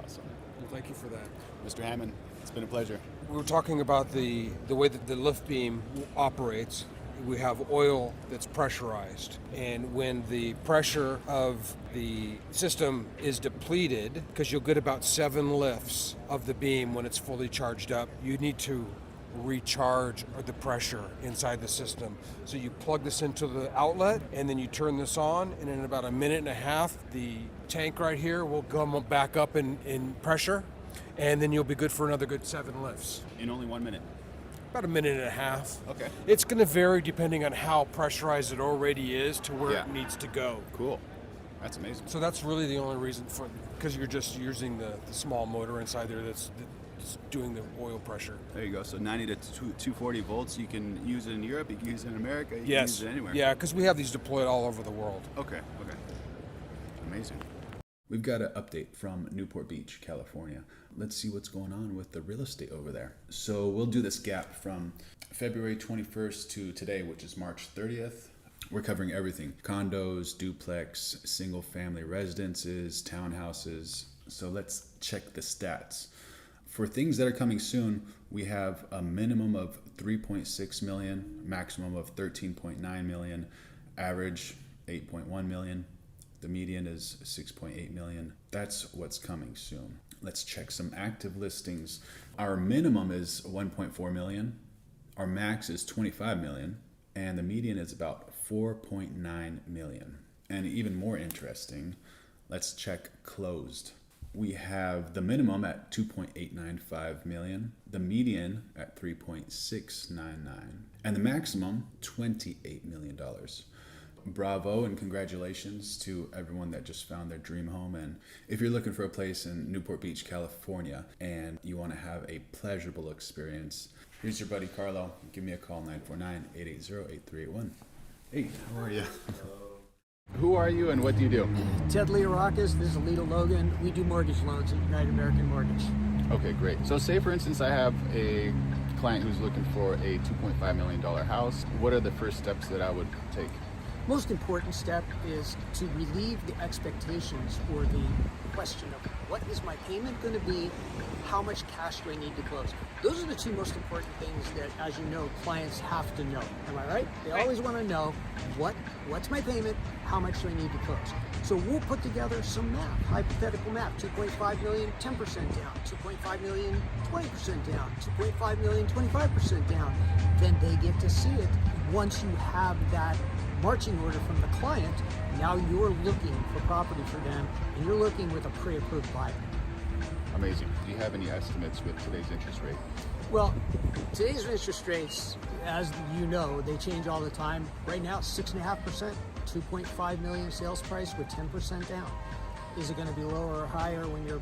Awesome. Well, thank you for that. Mr. Hammond, it's been a pleasure. We were talking about the way that the lift beam operates, we have oil that's pressurized. And when the pressure of the system is depleted, because you'll get about 7 lifts of the beam when it's fully charged up, you need to recharge the pressure inside the system. So you plug this into the outlet and then you turn this on, and in about a minute and a half the tank right here will come back up in pressure, and then you'll be good for another good 7 lifts. In only 1 minute? About a minute and a half. Okay. It's going to vary depending on how pressurized it already is to where it needs to go. Cool. That's amazing. So that's really the only reason for, because you're just using the small motor inside there that's doing the oil pressure. There you go. So 90 to 240 volts. You can use it in Europe. You can use it in America. You can Yes. use it anywhere. Yeah, because we have these deployed all over the world. Okay. Amazing. We've got an update from Newport Beach, California. Let's see what's going on with the real estate over there. So we'll do this gap from February 21st to today, which is March 30th. We're covering everything: condos, duplex, single family residences, townhouses. So let's check the stats. For things that are coming soon, we have a minimum of 3.6 million, maximum of 13.9 million, average 8.1 million. The median is 6.8 million. That's what's coming soon. Let's check some active listings. Our minimum is 1.4 million. Our max is 25 million. And the median is about 4.9 million. And even more interesting, let's check closed. We have the minimum at 2.895 million, the median at 3.699, and the maximum $28 million. Bravo and congratulations to everyone that just found their dream home. And if you're looking for a place in Newport Beach, California, and you want to have a pleasurable experience, here's your buddy Carlo. Give me a call, 949-880-8381. Hey, how are you? Who are you and what do you do? Ted Leorakis, this is Alita Logan. We do mortgage loans at United American Mortgage. Okay, great. So say, for instance, I have a client who's looking for a $2.5 million house. What are the first steps that I would take? Most important step is to relieve the expectations or the question of what is my payment going to be, how much cash do I need to close. Those are the two most important things that, as you know, clients have to know. Am I right? They always want to know what's my payment, how much do I need to close. So we'll put together some math, hypothetical math. 2.5 million, 10% down. 2.5 million, 20% down. 2.5 million, 25% down. Then they get to see it. Once you have that marching order from the client, now you're looking for property for them, and you're looking with a pre-approved buyer. Amazing. Do you have any estimates with today's interest rate? Well, today's interest rates, as you know, they change all the time. Right now, 6.5%, 2.5 million sales price with 10% down. Is it going to be lower or higher when your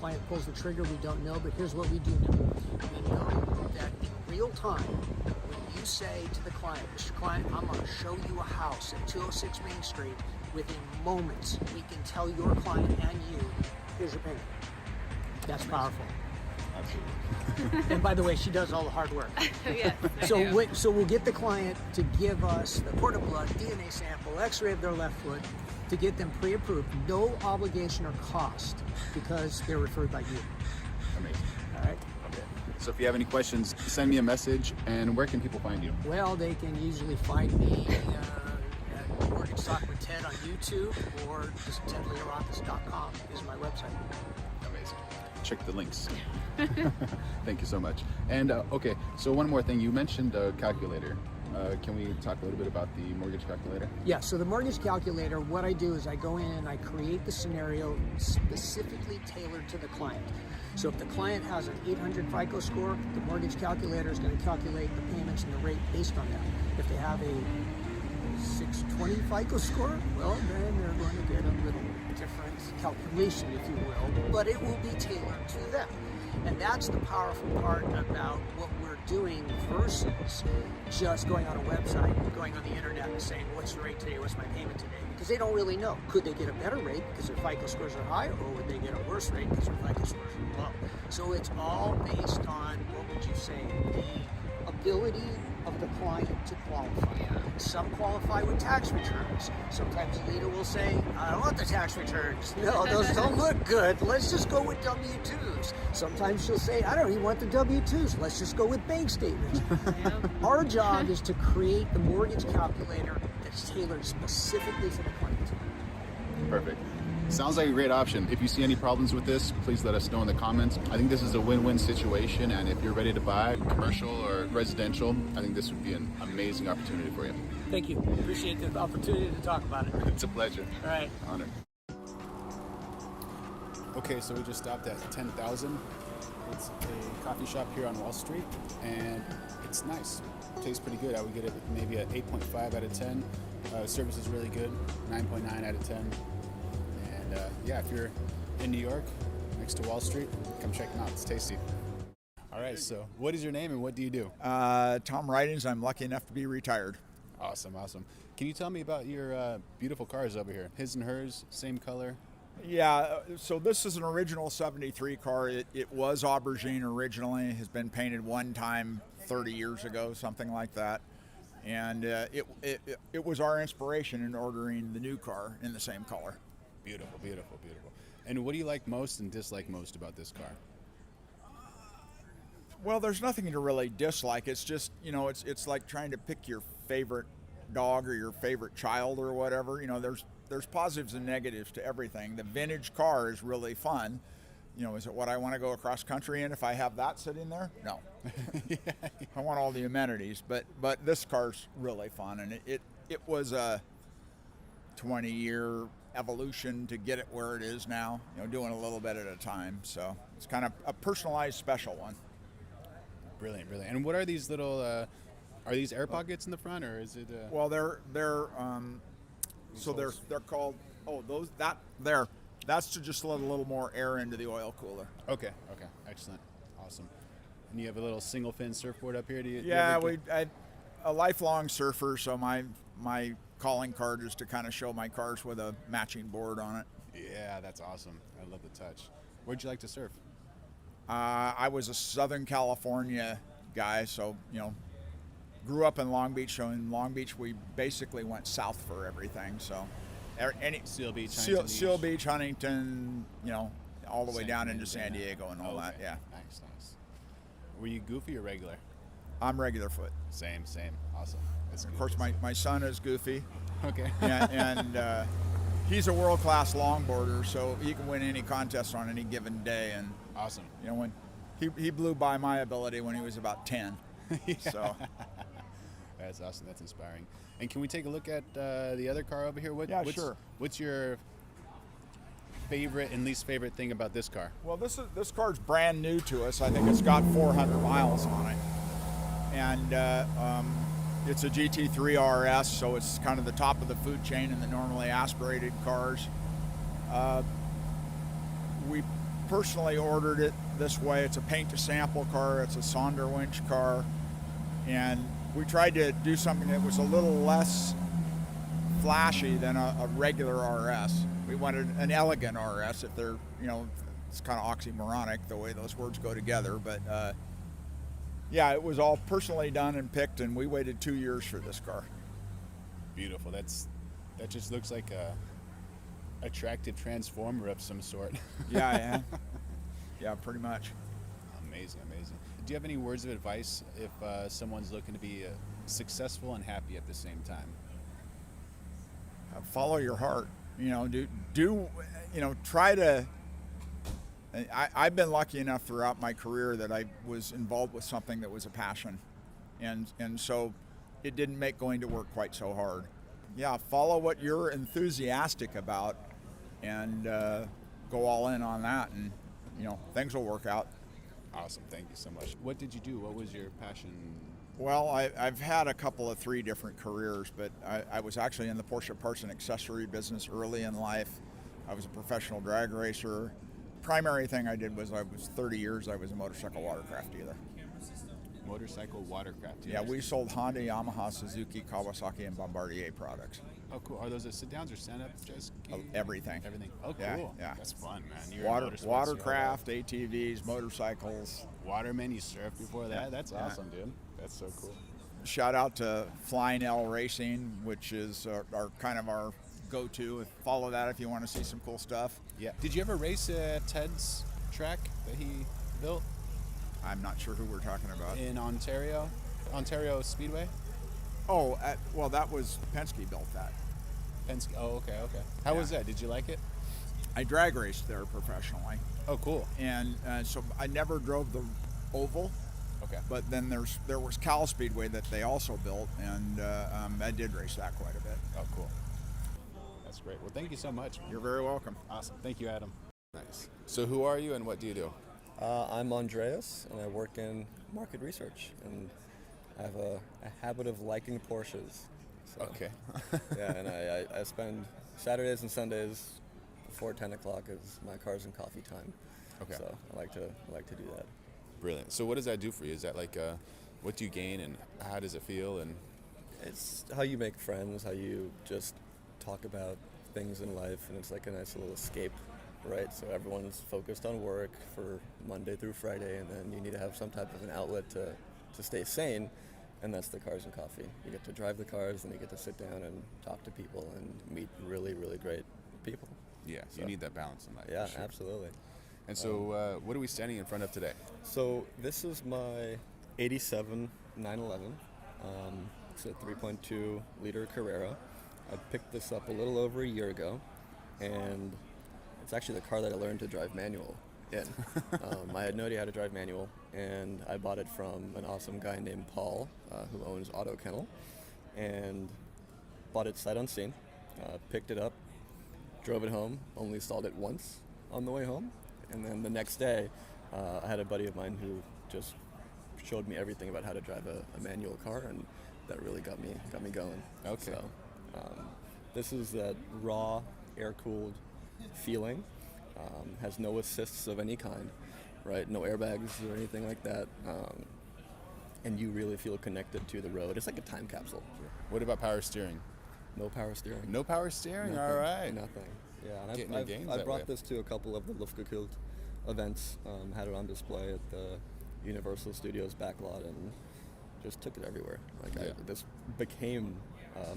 client pulls the trigger? We don't know, but here's what we do know. We know that in real time, when you say to the client, Mr. Client, I'm going to show you a house at 206 Main Street, within moments, we can tell your client and you, here's your payment. That's powerful. Absolutely. And by the way, she does all the hard work. Yes, So we'll get the client to give us the cord of blood, DNA sample, x-ray of their left foot, to get them pre-approved. No obligation or cost because they're referred by you. Amazing. All right? Okay. So if you have any questions, send me a message. And where can people find you? Well, they can usually find me at Mortgage Talk with Ted on YouTube, or just tedleorakis.com is my website. Amazing. Check the links. Thank you so much. And okay, so one more thing. You mentioned a calculator. Can we talk a little bit about the mortgage calculator? Yeah, so the mortgage calculator, what I do is I go in and I create the scenario specifically tailored to the client. So if the client has an 800 FICO score, the mortgage calculator is going to calculate the payments and the rate based on that. If they have a 620 FICO score, well, then they're going to get a little different calculation, if you will, but it will be tailored to them. And that's the powerful part about what we're doing versus just going on a website, going on the internet and saying, what's the rate today, what's my payment today? Because they don't really know. Could they get a better rate because their FICO scores are high, or would they get a worse rate because their FICO scores are low? So it's all based on, what would you say, the ability of the client to qualify. Some qualify with tax returns. Sometimes Alita will say, I don't want the tax returns. No, those don't look good. Let's just go with W-2s. Sometimes she'll say, I don't even want the W-2s. Let's just go with bank statements. Our job is to create the mortgage calculator that's tailored specifically for the client. Perfect. Sounds like a great option. If you see any problems with this, please let us know in the comments. I think this is a win-win situation, and if you're ready to buy commercial or residential, I think this would be an amazing opportunity for you. Thank you. Appreciate the opportunity to talk about it. It's a pleasure. All right. Honor. Okay, so we just stopped at 10,000. It's a coffee shop here on Wall Street, and it's nice. It tastes pretty good. I would get it maybe an 8.5 out of 10. Service is really good, 9.9 out of 10. And yeah, if you're in New York, next to Wall Street, come check them out. It's tasty. All right, so what is your name and what do you do? Tom Ridings. I'm lucky enough to be retired. Awesome, awesome. Can you tell me about your beautiful cars over here? His and hers, same color? Yeah, so this is an original 73 car. It was aubergine originally, has been painted one time 30 years ago, something like that. And it was our inspiration in ordering the new car in the same color. Beautiful, beautiful, beautiful. And what do you like most and dislike most about this car? Well, there's nothing to really dislike. It's just, you know, it's like trying to pick your favorite dog or your favorite child or whatever. You know, there's positives and negatives to everything. The vintage car is really fun. You know, is it what I want to go across country in if I have that sitting there? No. I want all the amenities, but this car's really fun, and it was a 20-year evolution to get it where it is now, you know, doing a little bit at a time. So it's kind of a personalized special one. Brilliant, brilliant. And what are these little, are these air pockets in the front, or is it? Well, they're called, that's to just let a little more air into the oil cooler. Okay, okay, excellent, awesome. And you have a little single fin surfboard up here. I'm a lifelong surfer, so my calling card is to kind of show my cars with a matching board on it. Yeah, that's awesome. I love the touch. Where'd you like to surf? I was a Southern California guy, so, you know, grew up in Long Beach. So in Long Beach, we basically went south for everything. So Seal Beach, Seal Beach, Huntington, you know, all the way down into San Diego. Diego and all that. Yeah. Nice, nice. Were you goofy or regular? I'm regular foot. Same. Awesome. Of course, my son is goofy. Okay. and he's a world-class longboarder, so he can win any contest on any given day. And awesome. You know, when he blew by my ability when he was about 10. Yeah. So that's awesome. That's inspiring. And can we take a look at the other car over here? Sure. What's your favorite and least favorite thing about this car? Well, this car's brand new to us. I think it's got 400 miles on it, and it's a GT3 RS, so it's kind of the top of the food chain in the normally aspirated cars. We personally ordered it this way. It's a paint to sample car. It's a Sonder winch car, and we tried to do something that was a little less flashy than a regular RS. We wanted an elegant RS. If they're, you know, it's kind of oxymoronic the way those words go together, but yeah, it was all personally done and picked, and we waited 2 years for this car. Beautiful. That just looks like a attractive transformer of some sort. Yeah, pretty much. Amazing. Do you have any words of advice if someone's looking to be successful and happy at the same time? Follow your heart. You know, do you know, try to. I've been lucky enough throughout my career that I was involved with something that was a passion, and so it didn't make going to work quite so hard. Yeah, follow what you're enthusiastic about, and go all in on that, and you know, things will work out. Awesome, thank you so much. What did you do? What was your passion? Well, I've had a couple of 3 different careers, but I was actually in the Porsche parts and accessory business early in life. I was a professional drag racer. Primary thing I did was 30 years I was a motorcycle watercraft dealer. Motorcycle watercraft dealers? Yeah, we sold Honda, Yamaha, Suzuki, Kawasaki, and Bombardier products. Oh, cool. Are those sit downs or stand up? Everything. Everything. Oh, cool. Yeah. That's fun, man. Watercraft, ATVs, motorcycles. Waterman, you surfed before that? That's awesome, dude. That's so cool. shout out to Flying L Racing, which is our kind of our go-to. Follow that if you want to see some cool stuff. Yeah. Did you ever race Ted's track that he built? I'm not sure who we're talking about. In Ontario Speedway? Oh, well, that was Penske built that. Penske. Oh, okay. How was that? Did you like it? I drag raced there professionally. Oh, cool. And so I never drove the oval. Okay. But then there was Cal Speedway that they also built, and I did race that quite a bit. Oh, cool. That's great. Well, thank you so much. You're very welcome. Awesome. Thank you, Adam. Nice. So who are you and what do you do? I'm Andreas, and I work in market research, and I have a habit of liking Porsches. So, okay. Yeah, and I spend Saturdays and Sundays before 10 o'clock is my cars and coffee time. Okay. So I like to do that. Brilliant. So what does that do for you? Is that like, what do you gain and how does it feel? And it's how you make friends, how you just talk about things in life, and it's like a nice little escape, right? So everyone's focused on work for Monday through Friday, and then you need to have some type of an outlet to stay sane, and that's the cars and coffee. You get to drive the cars, and you get to sit down and talk to people and meet really, really great people. yeah, So- you need that balance in life. Yeah, for sure. absolutely. And so what are we standing in front of today? So this is my 87 911. It's a 3.2 liter Carrera. I picked this up a little over a year ago, and it's actually the car that I learned to drive manual in. I had no idea how to drive manual, and I bought it from an awesome guy named Paul, who owns Auto Kennel, and bought it sight unseen, picked it up, drove it home, only installed it once on the way home, and then the next day I had a buddy of mine who just showed me everything about how to drive a manual car, and that really got me going. Okay. So this is that raw, air-cooled feeling. Has no assists of any kind, right? No airbags or anything like that. And you really feel connected to the road. It's like a time capsule. What about power steering? No power steering. No power steering? Nothing, All right. Nothing. Yeah, and Getting your gains I that brought way. this to a couple of the Luftgekühlt events, had it on display at the Universal Studios backlot, and just took it everywhere. This became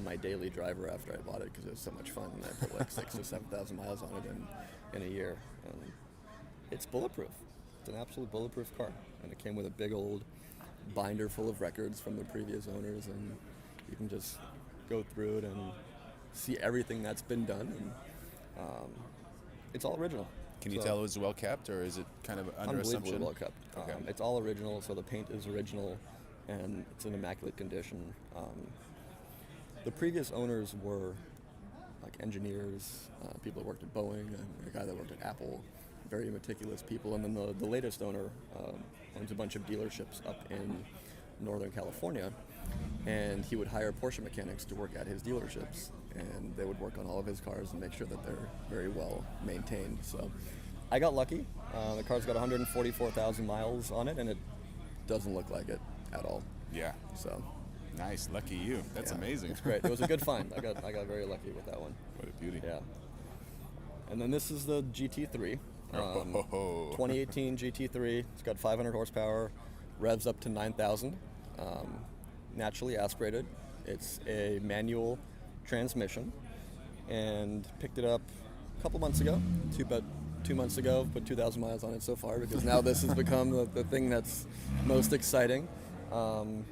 my daily driver after I bought it because it was so much fun, and I put like 6,000 to 7,000 miles on it in a year. And it's bulletproof. It's an absolute bulletproof car, and it came with a big old binder full of records from the previous owners, and you can just go through it and see everything that's been done, and it's all original. Can you So- tell it was well kept, or is it kind of under Unbelievably assumption? well kept. Okay. It's all original, so the paint is original, and it's in immaculate condition. The previous owners were like engineers, people that worked at Boeing, and a guy that worked at Apple, very meticulous people. And then the latest owner owns a bunch of dealerships up in Northern California, and he would hire Porsche mechanics to work at his dealerships, and they would work on all of his cars and make sure that they're very well maintained. So I got lucky. The car's got 144,000 miles on it, and it doesn't look like it at all. Yeah. So nice, lucky you. That's yeah, amazing. It's great. It was a good find. I got very lucky with that one. What a beauty. Yeah. And then this is the GT3. 2018 GT3. It's got 500 horsepower, revs up to 9,000. Naturally aspirated. It's a manual transmission, and picked it up a couple months ago. About 2 months ago. Put 2,000 miles on it so far, because now this has become the thing that's most exciting. And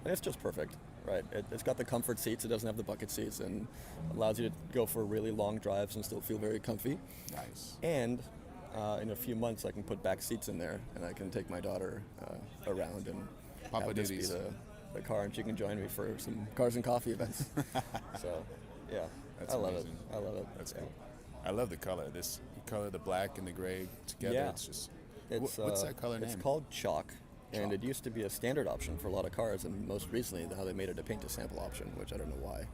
it's just perfect, right? It's got the comfort seats. It doesn't have the bucket seats, and allows you to go for really long drives and still feel very comfy. Nice. And in a few months, I can put back seats in there, and I can take my daughter around and Papa have this duties. be the car, and she can join me for some cars and coffee events. So, yeah, That's I love amazing. it. I love it. That's Yeah. cool. I love the color. This color, the black and the gray together. Yeah. It's just. It's, what's that color name? It's called Chalk, and it used to be a standard option for a lot of cars, and most recently now they made it a paint to sample option, which I don't know why.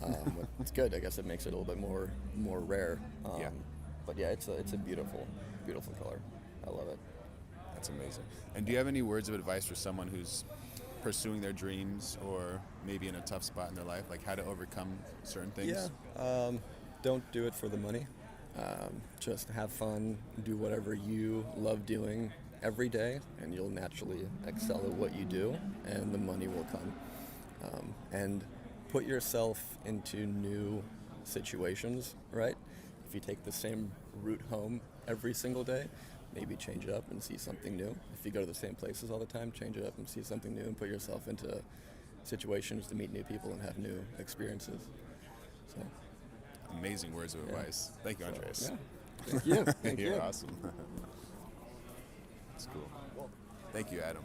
But it's good. I guess it makes it a little bit more rare. Yeah. But yeah, it's a beautiful, beautiful color. I love it. That's amazing. And do you have any words of advice for someone who's pursuing their dreams, or maybe in a tough spot in their life, like how to overcome certain things? Yeah. Don't do it for the money. Just have fun. Do whatever you love doing every day, and you'll naturally excel at what you do, and the money will come. and put yourself into new situations, right? If you take the same route home every single day, maybe change it up and see something new. If you go to the same places all the time, change it up and see something new and put yourself into situations to meet new people and have new experiences. So, amazing words of advice. Thank you, Andres. Yeah. Thank you. Thank You're you. awesome. That's cool. Thank you, Adam.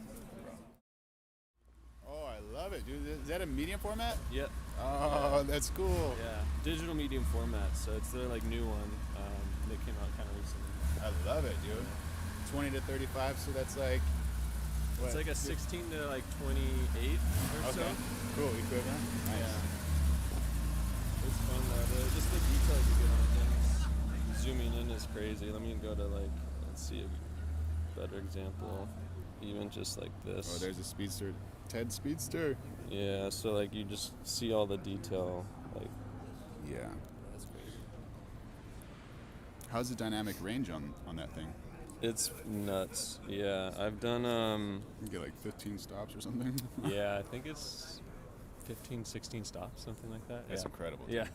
Oh, I love it, dude. Is that a medium format? Yep. Oh, that's cool. Yeah, digital medium format. So it's their like new one. They came out kind of recently. I love it, dude. 20 to 35, so that's like. What? It's like a 16 to like 28 or so. Okay. Cool equipment. Nice. Yeah. It's fun though. Just the details you get on things. Zooming in is crazy. Let me go to like, let's see a better example. Even just like this. Oh, there's a Speedster. Ted Speedster. Yeah, so like you just see all the detail. Like. Yeah. That's crazy. How's the dynamic range on that thing? It's nuts. Yeah, I've done. You get like 15 stops or something. Yeah, I think it's 15, 16 stops, something like that. That's yeah. incredible. Yeah.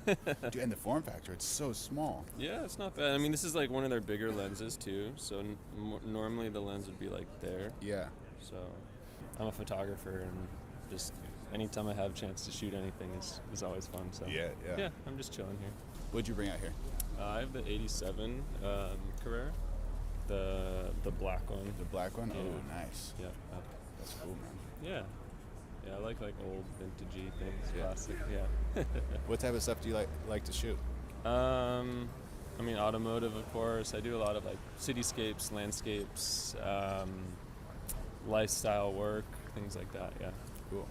Dude, and the form factor, it's so small. Yeah, it's not bad. I mean, this is like one of their bigger lenses too. So normally the lens would be like there. Yeah. So I'm a photographer, and just anytime I have a chance to shoot anything is always fun. So Yeah. yeah, I'm just chilling here. What'd you bring out here? I have the 87 Carrera, the black one. The black one? Yeah. Oh, nice. Yeah. That's cool, man. Yeah. Yeah, I like old vintagey things, Yeah. classic. Yeah. What type of stuff do you like to shoot? I mean, automotive, of course. I do a lot of like cityscapes, landscapes, lifestyle work, things like that. Yeah. Cool.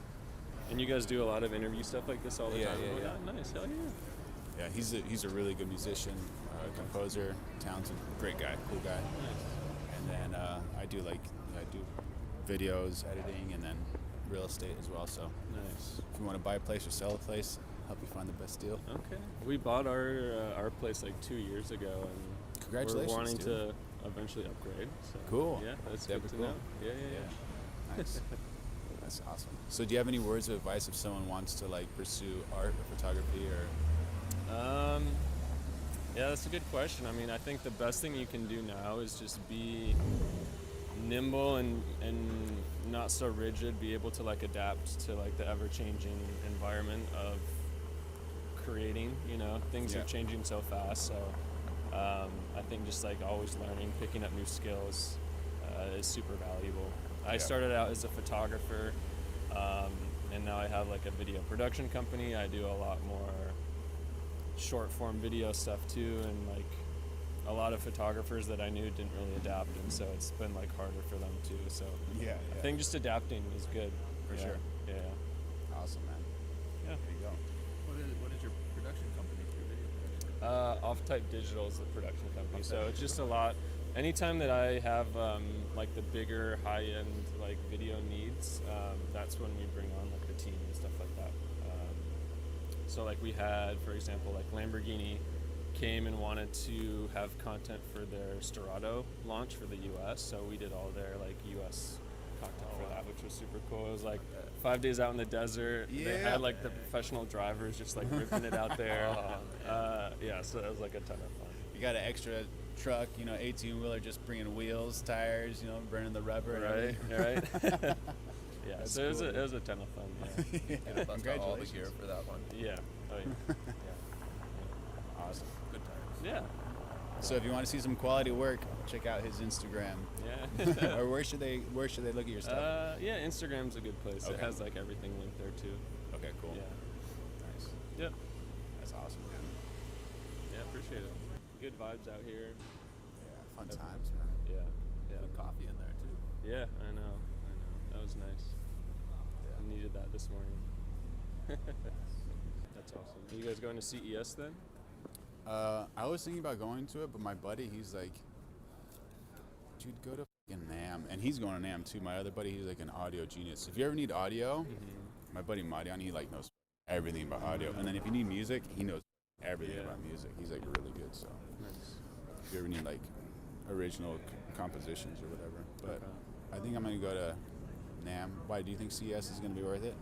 And you guys do a lot of interview stuff like this all the time. Yeah. Oh, nice. Hell yeah. Yeah, he's a really good musician, composer, talented, great guy, cool guy. And then I do videos, editing, and then real estate as well. So nice. If you want to buy a place or sell a place, help you find the best deal. Okay. We bought our place like 2 years ago, and Congratulations, we're wanting dude. to eventually upgrade. So Cool. Yeah, that's That'd good be to cool. know. Yeah. Nice. That's awesome. So do you have any words of advice if someone wants to like pursue art or photography or? Yeah, that's a good question. I mean, I think the best thing you can do now is just be nimble and not so rigid, be able to like adapt to like the ever-changing environment of creating, things Yeah. are changing so fast. So I think just like always learning, picking up new skills is super valuable. I started out as a photographer, and now I have like a video production company. I do a lot more short form video stuff too, and like a lot of photographers that I knew didn't really adapt, and so it's been like harder for them too. So Yeah. I think just adapting is good. For Yeah. sure. Yeah. Awesome, man. Yeah. There you go. What is your production company for video production? Off Type Digital is the production company, so it's just a lot. Anytime that I have like the bigger high-end like video needs, that's when we bring on like the team and stuff like that. So like we had, for example, like Lamborghini came and wanted to have content for their Storado launch for the U.S., so we did all their like U.S. content for that, which was super cool. It was like 5 days out in the desert. They Yeah. had like the professional drivers just like ripping it out there. Yeah, so that was like a ton of fun. You got an extra truck, 18-wheeler, just bringing wheels, tires, burning the rubber. and Right, everything. right. Yeah, That's so cool, it was a ton of fun. Yeah. Gotta bust out all the gear for that one. Yeah. Oh yeah. Awesome. Good times. Yeah. So if you want to see some quality work, check out his Instagram. Yeah. Or where should they look at your stuff? Yeah, Instagram's a good place. It Okay. has like everything linked there too. Okay, cool. Yeah. Nice. Yep. That's awesome, man. Yeah, appreciate it. Good vibes out here. Yeah, fun times, man. Yeah. Yeah. Good coffee in there too. Yeah, I know. That was nice. I needed that this morning. That's awesome. Are you guys going to CES then? I was thinking about going to it, but my buddy, he's like, dude, go to fucking NAMM. And he's going to NAMM too. My other buddy, he's like an audio genius. If you ever need audio, my buddy Marian, he like knows everything about audio. And then if you need music, he knows everything about music. He's like really good. So if you ever need like original compositions or whatever. But I think I'm going to go to NAMM. Why, do you think CES is going to be worth it?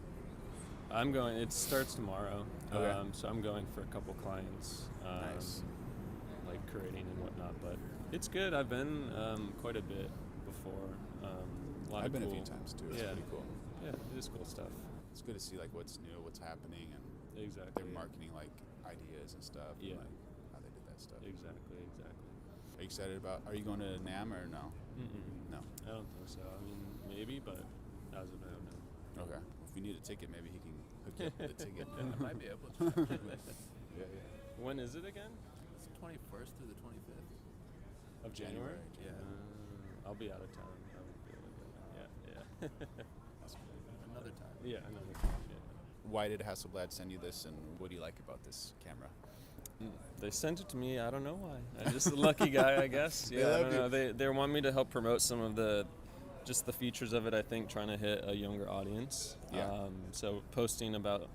I'm going. It starts tomorrow. Okay. So I'm going for a couple clients. Nice. Like curating and whatnot, but it's good. I've been quite a bit before. A lot I've of been cool, a few times too. It's yeah, pretty cool. Yeah, it is cool stuff. It's good to see like what's new, what's happening, and Exactly. their marketing like ideas and stuff. Yeah. And, like how they did that stuff. Exactly. Are you excited about? Are you going to NAMM or no? Mm-mm. No. I don't think so. I mean, maybe, but as of now, no. Okay. If you need a ticket, maybe he can hook you up with a ticket. I might be able to. Yeah. When is it again? It's 21st through the 25th. Of January? Yeah. I'll be out of town. I won't be able to go. Yeah. That's cool. Another time. Yeah, another time. Yeah. Why did Hasselblad send you this, and what do you like about this camera? They sent it to me. I don't know why. I'm just a lucky guy, I guess. They Yeah, I love don't know. They want me to help promote some of the features of it. I think trying to hit a younger audience. Yeah. So posting about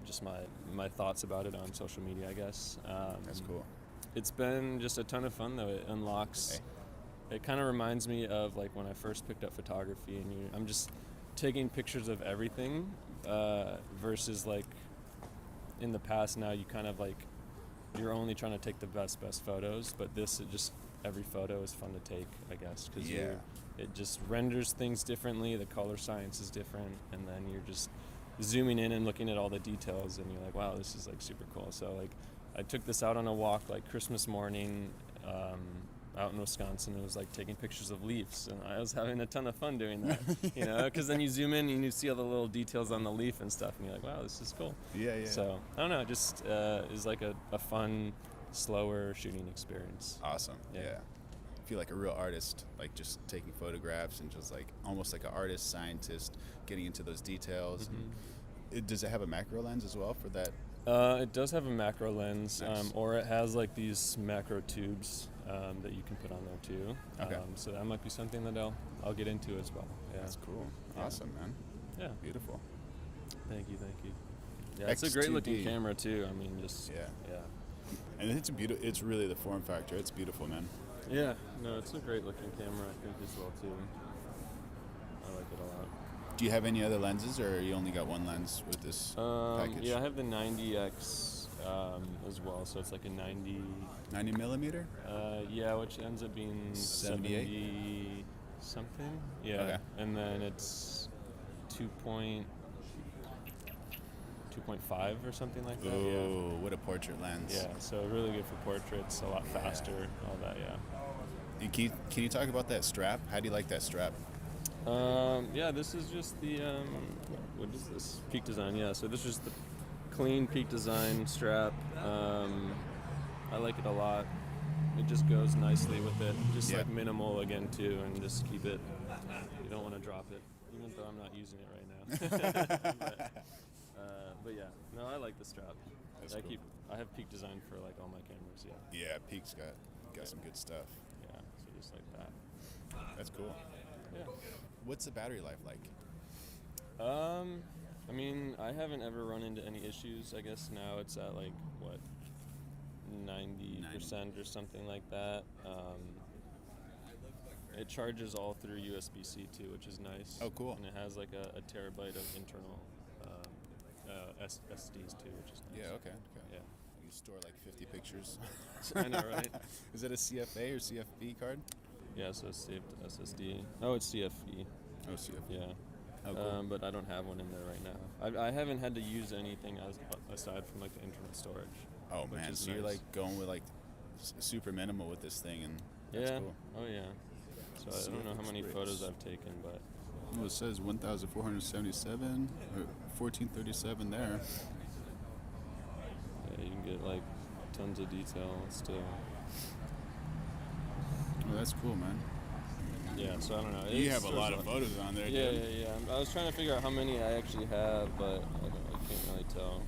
just my thoughts about it on social media, I guess. That's cool. It's been just a ton of fun though. It unlocks. It kind of reminds me of like when I first picked up photography, and I'm just taking pictures of everything versus like in the past. Now you kind of like you're only trying to take the best photos, but this it just every photo is fun to take, I guess, because it just renders things differently. The color science is different, and then you're just zooming in and looking at all the details, and you're like, wow, this is like super cool. So like I took this out on a walk like Christmas morning out in Wisconsin. It was like taking pictures of leaves, and I was having a ton of fun doing that, you know, because then you zoom in and you see all the little details on the leaf and stuff, and you're like, wow, this is cool. Yeah. So I don't know, it just is like a fun, slower shooting experience. Awesome. Yeah. I feel like a real artist, like just taking photographs and just like almost like an artist, scientist, getting into those details. Mm-hmm. Does it have a macro lens as well for that? It does have a macro lens, Nice. or it has like these macro tubes that you can put on there too. Okay. So that might be something that I'll get into as well. Yeah. That's cool. Yeah. Awesome, man. Yeah. Beautiful. Thank you. Yeah, it's a great looking camera too. I mean, just yeah. And it's it's really the form factor. It's beautiful, man. Yeah, no, it's a great looking camera, I think, as well too. I like it a lot. Do you have any other lenses, or you only got one lens with this package? Yeah, I have the 90X as well, so it's like a 90 millimeter. Yeah, which ends up being 78? 70 something. Yeah, Okay. and then it's 2.5 or something like that. Oh, what a portrait lens! Yeah, so really good for portraits, a lot faster, all that. Yeah. And can you talk about that strap? How do you like that strap? Yeah, this is just the what is this? Peak Design. Yeah, so this is the clean Peak Design strap. I like it a lot. It just goes nicely with it. Just like minimal again too, and just keep it. You don't want to drop it, even though I'm not using it right now. But yeah, no, I like the strap. That's I cool. I have Peak Design for like all my cameras. Yeah. Yeah, Peak's got some good stuff. Yeah, so just like that. That's cool. Yeah. What's the battery life like? I mean, I haven't ever run into any issues. I guess now it's at like what 90% or something like that. It charges all through USB-C too, which is nice. Oh, cool. And it has like a terabyte of internal SSDs too, which is nice. Yeah. Okay. Yeah. You store like 50 pictures. I know, right? Is it a CFA or CFB card? Yeah, so it's saved SSD. Oh, it's CFE. Oh, CFE. Yeah. Oh, cool. But I don't have one in there right now. I haven't had to use anything aside from like the internal storage. Oh which man, is so you're nice. like going with like super minimal with this thing, and that's Yeah. cool. Oh yeah. So I don't know how many photos I've taken, but Well, it says 1,477 or 1,437 there. yeah, you can get like tons of detail still. Oh, that's cool, man. Yeah, so I don't know. You It have a lot of stores photos on there, Yeah, dude. yeah. I was trying to figure out how many I actually have, but I can't really tell.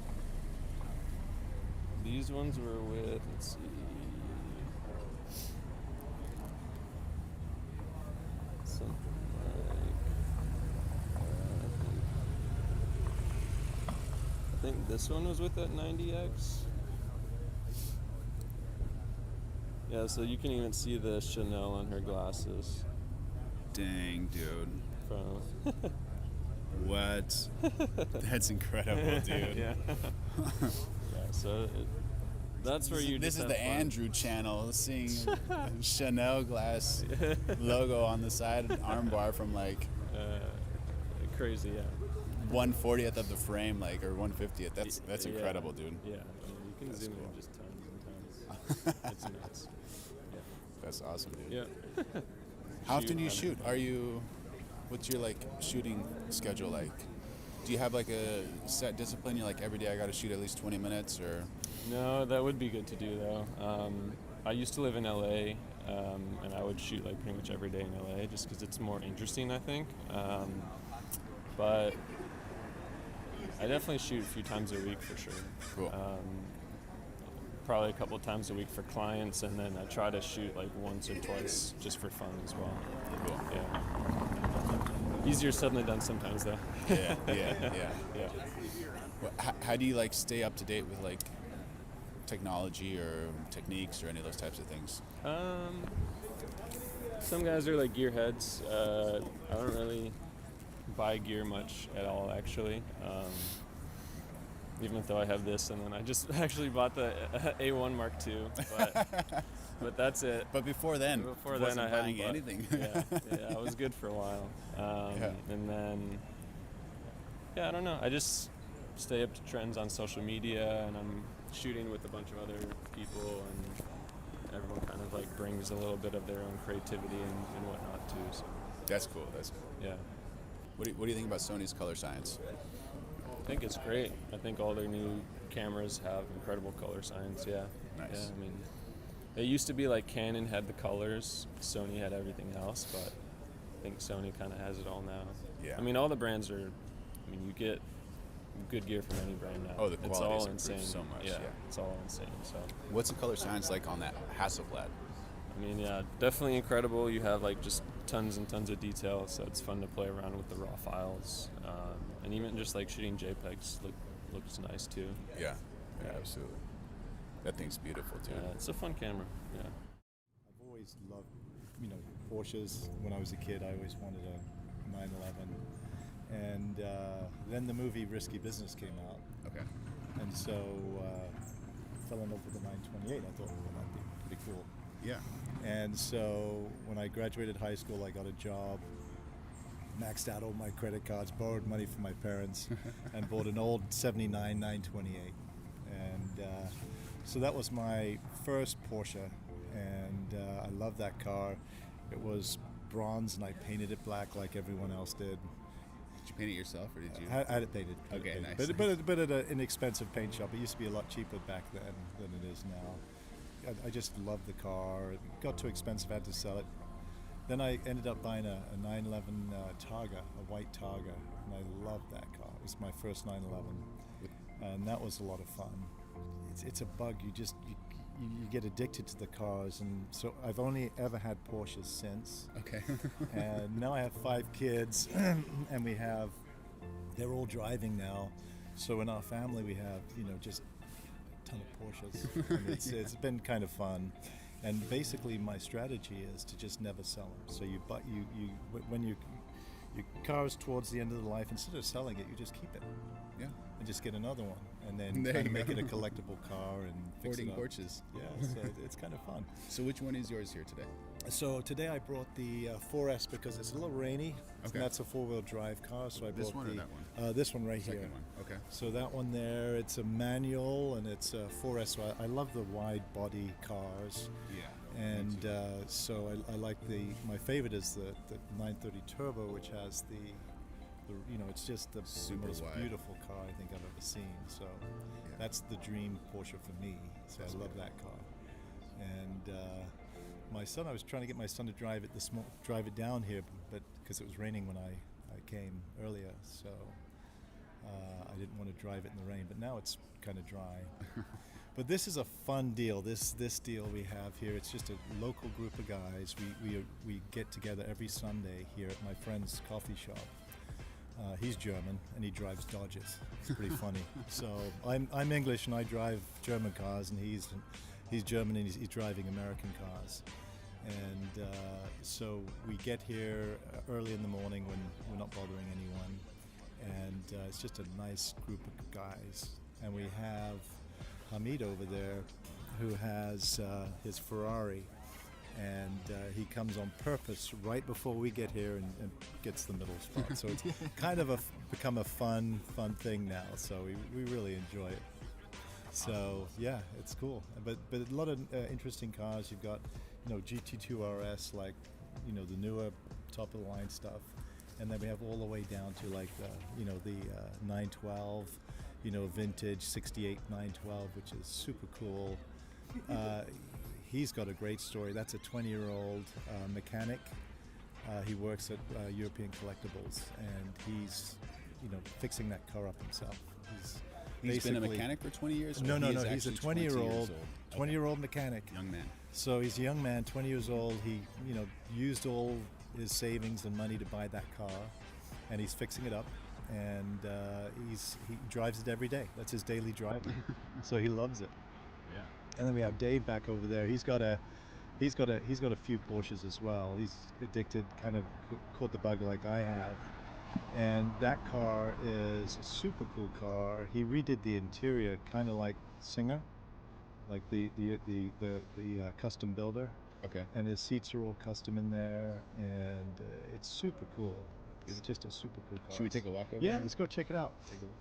These ones were with, let's see. Something like, I think this one was with that 90X. Yeah, so you can even see the Chanel on her glasses. Dang, dude. From What? That's incredible, dude. Yeah. So that's where you. This just is have the fun. Andrew channel, seeing Chanel glass logo on the side armbar from like crazy, yeah. 1/40th of the frame, like, or 1/50th. That's Yeah. incredible, dude. Yeah, you can That's zoom cool. in just tons and tons. It's nuts. Yeah. That's awesome, dude. Yeah. How often do you Shoot, shoot? What's your like shooting schedule like? Do you have like a set discipline? You're like every day I got to shoot at least 20 minutes, or? No, that would be good to do though. I used to live in LA, and I would shoot like pretty much every day in LA just because it's more interesting, I think. But I definitely shoot a few times a week for sure. Cool. Probably a couple of times a week for clients, and then I try to shoot like once or twice just for fun as well. Cool. Yeah. Easier said than done sometimes though. Yeah. Yeah. Well, how do you like stay up to date with like technology or techniques or any of those types of things? Some guys are like gearheads. I don't really buy gear much at all, actually. Even though I have this, and then I just actually bought the A1 Mark II, but that's it. But before then, I buying hadn't bought anything. yeah, I was good for a while. And then, I don't know. I just stay up to trends on social media, and I'm shooting with a bunch of other people, and everyone kind of like brings a little bit of their own creativity and whatnot too. So. That's cool. Yeah. What do you think about Sony's color science? I think it's great. I think all their new cameras have incredible color science. Yeah. Nice. Yeah, I mean, it used to be like Canon had the colors, Sony had everything else, but I think Sony kind of has it all now. Yeah. I mean, all the brands are. I mean, you get good gear from any brand now. Oh, the it's quality's all improved insane. so much. Yeah, it's all insane. So. What's the color science like on that Hasselblad? I mean, yeah, definitely incredible. You have like just tons and tons of detail, so it's fun to play around with the raw files, and even just like shooting JPEGs looks nice too. Yeah, absolutely. That thing's beautiful too. Yeah, it's a fun camera. Yeah. I've always loved, Porsches. When I was a kid, I always wanted a 911, and then the movie Risky Business came out. Okay. And so fell in love with the 928. I thought, well, that'd be pretty cool. Yeah. And so when I graduated high school, I got a job, maxed out all my credit cards, borrowed money from my parents, and bought an old 79 928. And so that was my first Porsche, and I love that car. It was bronze, and I painted it black like everyone else did. Did you paint it yourself, or did you? I had it painted. Okay, painted. nice. But at an inexpensive paint shop. It used to be a lot cheaper back then than it is now. I just loved the car. It got too expensive, I had to sell it. Then I ended up buying a 911 Targa, a white Targa, and I loved that car. It was my first 911, and that was a lot of fun. It's a bug. You get addicted to the cars, and so I've only ever had Porsches since. Okay. And now I have 5 kids, and they're all driving now. So in our family we have, just ton of Porsches. And it's been kind of fun, and basically my strategy is to just never sell them. So when your car's towards the end of the life, instead of selling it, you just keep it. Yeah. And just get another one, and then There kind you of make go. it a collectible car and fix Hoarding it up. Porsches. Yeah, so it's kind of fun. So which one is yours here today? So today I brought the 4S because it's a little rainy. Okay. And that's a 4-wheel drive car. So I This brought one or the, that one? This one right Second here. one. Okay. So that one there, it's a manual, and it's a 4S. So I love the wide body cars. Yeah. And so I like my favorite is the 930 Turbo, which has the it's just the Super most wide. beautiful car I think I've ever seen. So that's the dream Porsche for me. So That's I love good. that car. And my son, I was trying to get my son to drive it down here, but because it was raining when I came earlier, so I didn't want to drive it in the rain. But now it's kind of dry. But this is a fun deal. This deal we have here, it's just a local group of guys. We get together every Sunday here at my friend's coffee shop. He's German and he drives Dodges. It's pretty funny. So I'm English and I drive German cars, and he's German and he's driving American cars. And so we get here early in the morning when we're not bothering anyone, and it's just a nice group of guys. And we have Hamid over there, who has his Ferrari, and he comes on purpose right before we get here and gets the middle spot. So it's kind of become a fun thing now. So we really enjoy it. So yeah, it's cool. But a lot of interesting cars. You've got, GT2 RS, like, the newer top of the line stuff, and then we have all the way down to like the 912, vintage 68 912, which is super cool. He's got a great story. That's a 20-year-old mechanic. He works at European Collectibles, and he's, fixing that car up himself. He's been a mechanic for 20 years? No. He's a 20 years old. 20-year-old mechanic. Young man. So he's a young man, 20 years old. He, used all his savings and money to buy that car, and he's fixing it up. And he drives it every day. That's his daily drive. So he loves it. Yeah. And then we have Dave back over there. He's got a few Porsches as well. He's addicted, kind of caught the bug like I have. And that car is a super cool car. He redid the interior kind of like Singer, like the custom builder. Okay. And his seats are all custom in there, and it's super cool. It's just a super cool car. Should we take a walk over? Yeah, let's go check it out. Take a look.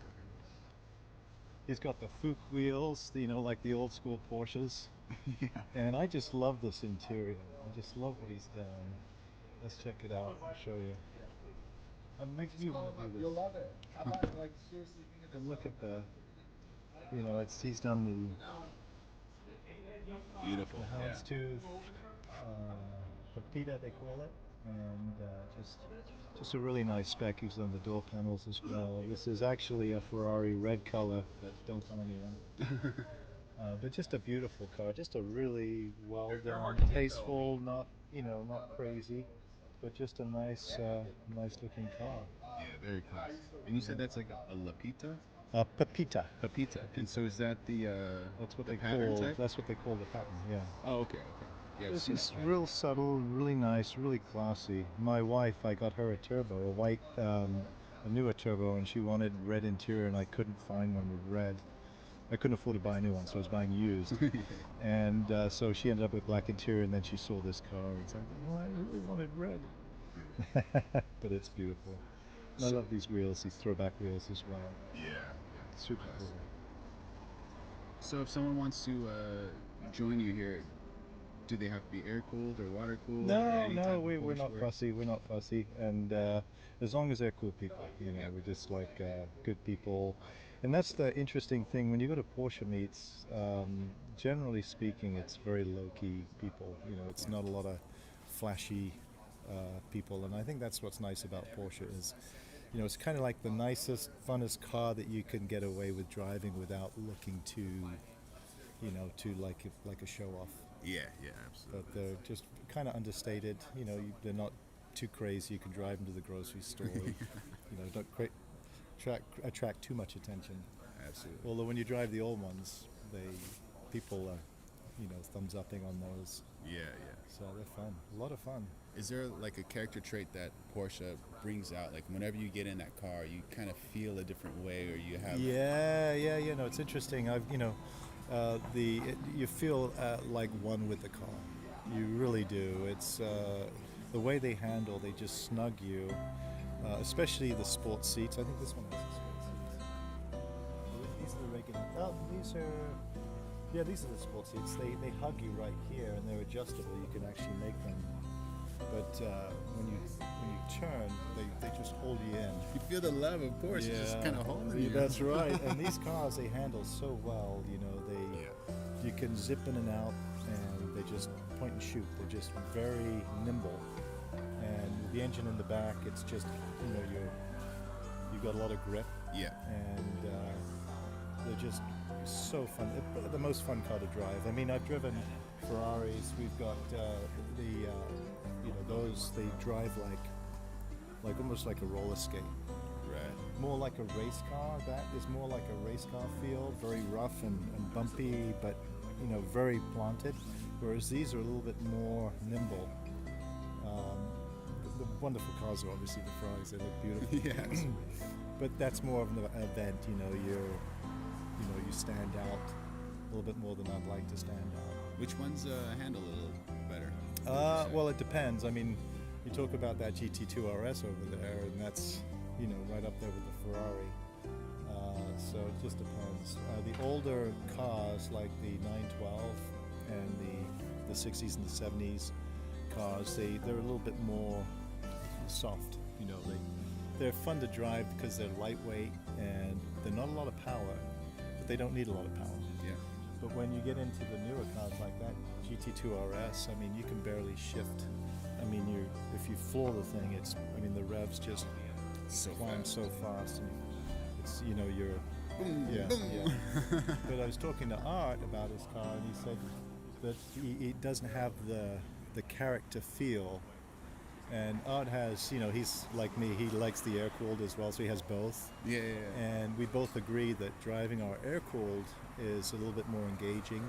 He's got the Fuchs wheels, like the old school Porsches. Yeah. And I just love this interior. I just love what he's done. Let's check it out. I'll show you. It makes me want to do this. You'll love it. How about, like, seriously, And look at the, he's done Beautiful. the houndstooth, Pepita they call it, and just a really nice spec. He's done the door panels as well. This is actually a Ferrari red color, but don't tell anyone. But just a beautiful car, just a really well done, tasteful, not crazy, but just a nice looking car. Yeah, very cool. And you said that's like a Lapita? Pepita. Pepita. And so is that the That's what the they pattern call. type? That's what they call the pattern. Yeah. Oh, okay. Yeah, It's see just that. real subtle, really nice, really classy. My wife, I got her a turbo, a white, a newer turbo, and she wanted red interior, and I couldn't find one with red. I couldn't afford to buy a new one, so I was buying used. And so she ended up with black interior, and then she saw this car and said, "Well, I really wanted red." But it's beautiful. And I love these wheels, these throwback wheels as well. Yeah. Super cool. So if someone wants to join you here, do they have to be air cooled or water cooled? No, we're not fussy. We're not fussy, and as long as they're cool people, we're just like good people. And that's the interesting thing when you go to Porsche meets. Generally speaking, it's very low key people. It's not a lot of flashy people, and I think that's what's nice about Porsche is, it's kind of like the nicest, funnest car that you can get away with driving without looking too, too like a show off. Yeah, absolutely. But they're just kind of understated. They're not too crazy. You can drive them to the grocery store. Don't attract too much attention. Absolutely. Although when you drive the old ones, people are, thumbs upping on those. Yeah. So they're fun. A lot of fun. Is there like a character trait that Porsche brings out? Like whenever you get in that car, you kind of feel a different way, or you have. Yeah. No, it's interesting. You feel like one with the car. You really do. It's the way they handle. They just snug you, especially the sports seats. I think this one has a sports seats. These are the regular. Oh, these are the sports seats. They hug you right here, and they're adjustable. You can actually make them. But when you turn, they just hold you in. You feel the love of Porsche just kind of holding you. That's right. And these cars, they handle so well. You can zip in and out, and they just point and shoot. They're just very nimble. And the engine in the back, it's just you've got a lot of grip. Yeah. And they're just so fun. They're the most fun car to drive. I mean, I've driven Ferraris. We've got those. They drive like almost like a roller skate. Right. More like a race car. That is more like a race car feel. Very rough and bumpy, but very planted. Whereas these are a little bit more nimble. The wonderful cars are obviously the Ferraris. They look beautiful. Yes. but that's more of an event. You know, you stand out a little bit more than I'd like to stand out. Which ones handle a little better? Well, it depends. I mean, you talk about that GT2 RS over there, and that's, you know, right up there with the Ferrari. So it just depends. The older cars, like the 912 and the 60s and the 70s cars, they're a little bit more soft. You know, they're fun to drive because they're lightweight and they're not a lot of power, but they don't need a lot of power. Yeah. But when you get into the newer cars like that GT2 RS, I mean, you can barely shift. I mean, if you floor the thing, the revs just climb so fast, and it's, you know, you're yeah. But I was talking to Art about his car, and he said that he doesn't have the character feel. And Art has, you know, he's like me, he likes the air-cooled as well, so he has both. Yeah. And we both agree that driving our air-cooled is a little bit more engaging.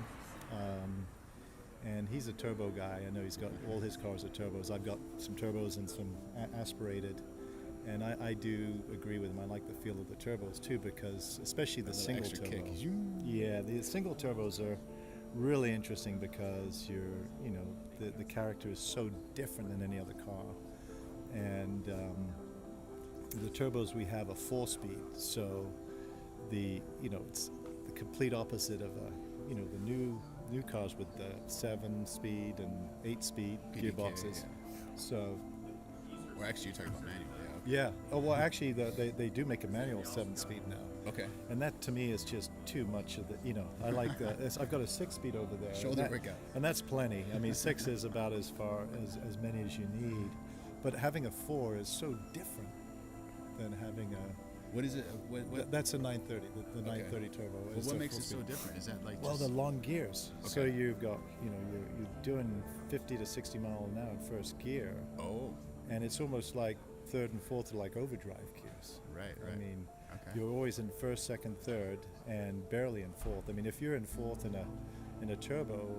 And he's a turbo guy. I know he's got, all his cars are turbos. I've got some turbos and some aspirated. And I do agree with him. I like the feel of the turbos too, because especially the single turbos. Yeah, the single turbos are really interesting because the character is so different than any other car. And the turbos we have are 4-speed, so it's the complete opposite of the new cars with the 7-speed and 8-speed gearboxes. Yeah. So. Well, actually, you're talking about manual. Yeah. Oh, well, actually, they do make a manual 7-speed now. Okay. And that to me is just too much of the. You know, I like the. I've got a 6-speed over there. Shoulder workout. And that's plenty. I mean, 6 is about as far as many as you need, but having a 4 is so different than having a. What is it? That's a 930. The 930 turbo. Well, what makes it so different? Is that like? Well, the long gears. Okay. So you've got, you're doing 50 to 60 mile an hour in first gear. Oh. And it's almost like third and fourth are like overdrive gears. Right. I mean, you're always in first, second, third, and barely in fourth. I mean, if you're in fourth in a turbo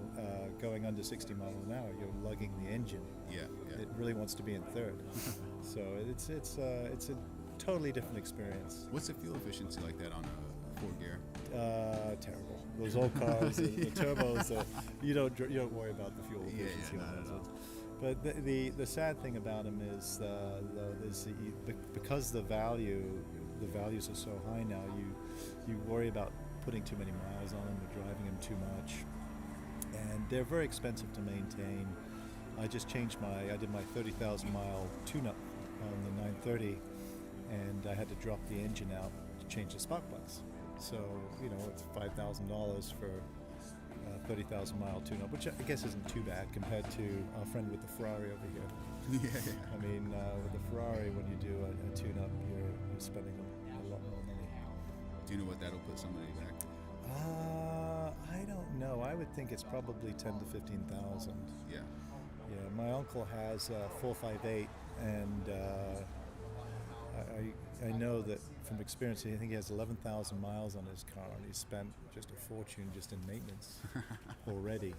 going under 60 mile an hour, you're lugging the engine. Yeah. It really wants to be in third. So it's a totally different experience. What's the fuel efficiency like that on a 4-gear? Terrible. Those old cars, the turbos, you don't worry about the fuel efficiency on those ones. But the sad thing about them is because the values are so high now, you worry about putting too many miles on them or driving them too much, and they're very expensive to maintain. I just I did my 30,000 mile tune-up on the 930, and I had to drop the engine out to change the spark plugs. So it's $5,000 for 30,000 mile tune-up, which I guess isn't too bad compared to our friend with the Ferrari over here. Yeah. I mean, with the Ferrari, when you do a tune-up, you're spending a lot more money. Do you know what that'll put somebody back? I don't know. I would think it's probably 10 to 15,000. Yeah. Yeah. My uncle has a 458, and I know that from experience, I think he has 11,000 miles on his car, and he spent just a fortune just in maintenance already.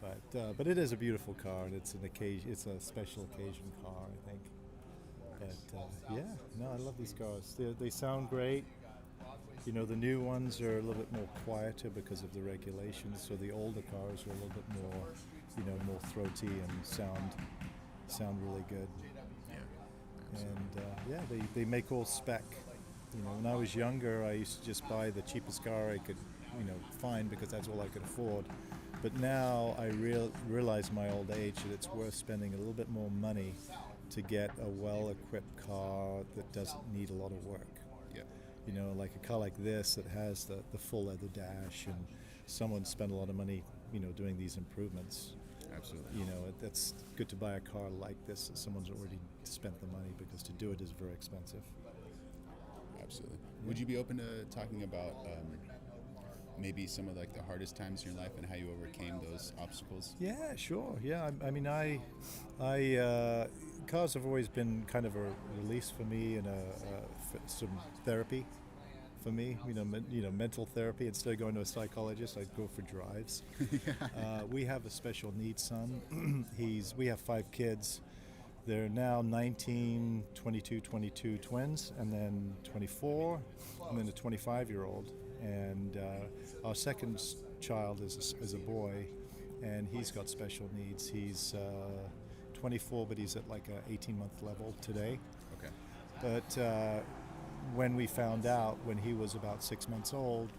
But it is a beautiful car, and it's a special occasion car, I think. But I love these cars. They sound great. The new ones are a little bit more quieter because of the regulations. So the older cars are a little bit more, more throaty and sound really good. And they make all spec. When I was younger, I used to just buy the cheapest car I could, find because that's all I could afford. But now I realize my old age that it's worth spending a little bit more money to get a well-equipped car that doesn't need a lot of work. Yeah. Like a car like this that has the full leather dash, and someone spent a lot of money, doing these improvements. Absolutely. It's good to buy a car like this that someone's already spent the money, because to do it is very expensive. Absolutely. Yeah. Would you be open to talking about maybe some of like the hardest times in your life and how you overcame those obstacles? Yeah, sure. Yeah, I mean, cars have always been kind of a release for me and some therapy for me. Mental therapy. Instead of going to a psychologist, I'd go for drives. We have a special needs son. We have 5 kids, They're now 19, 22, 22 twins, and then 24, and then a 25-year-old. And our second child is a boy, and he's got special needs. He's 24, but he's at like a 18-month level today. Okay. But when we found out when he was about 6 months old,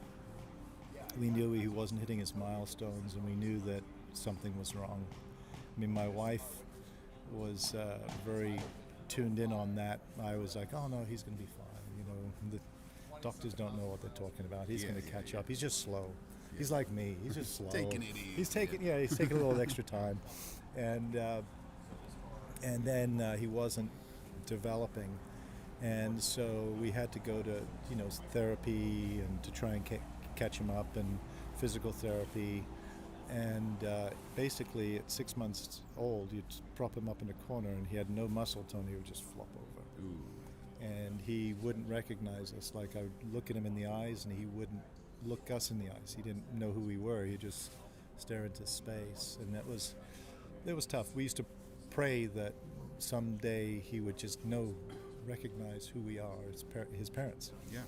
we knew he wasn't hitting his milestones, and we knew that something was wrong. I mean, my wife was very tuned in on that. I was like, oh no, he's going to be fine. You know, the doctors don't know what they're talking about. He's going to catch up. He's just slow. Yeah. He's like me. He's just slow. Taking it easy. He's taking a little extra time, and then he wasn't developing, and so we had to go to therapy and to try and catch him up, and physical therapy. And basically, at 6 months old, you'd prop him up in a corner, and he had no muscle tone. He would just flop over. Ooh. And he wouldn't recognize us. Like, I would look at him in the eyes, and he wouldn't look us in the eyes. He didn't know who we were. He'd just stare into space, and it was tough. We used to pray that someday he would just recognize who we are, his parents. Yeah.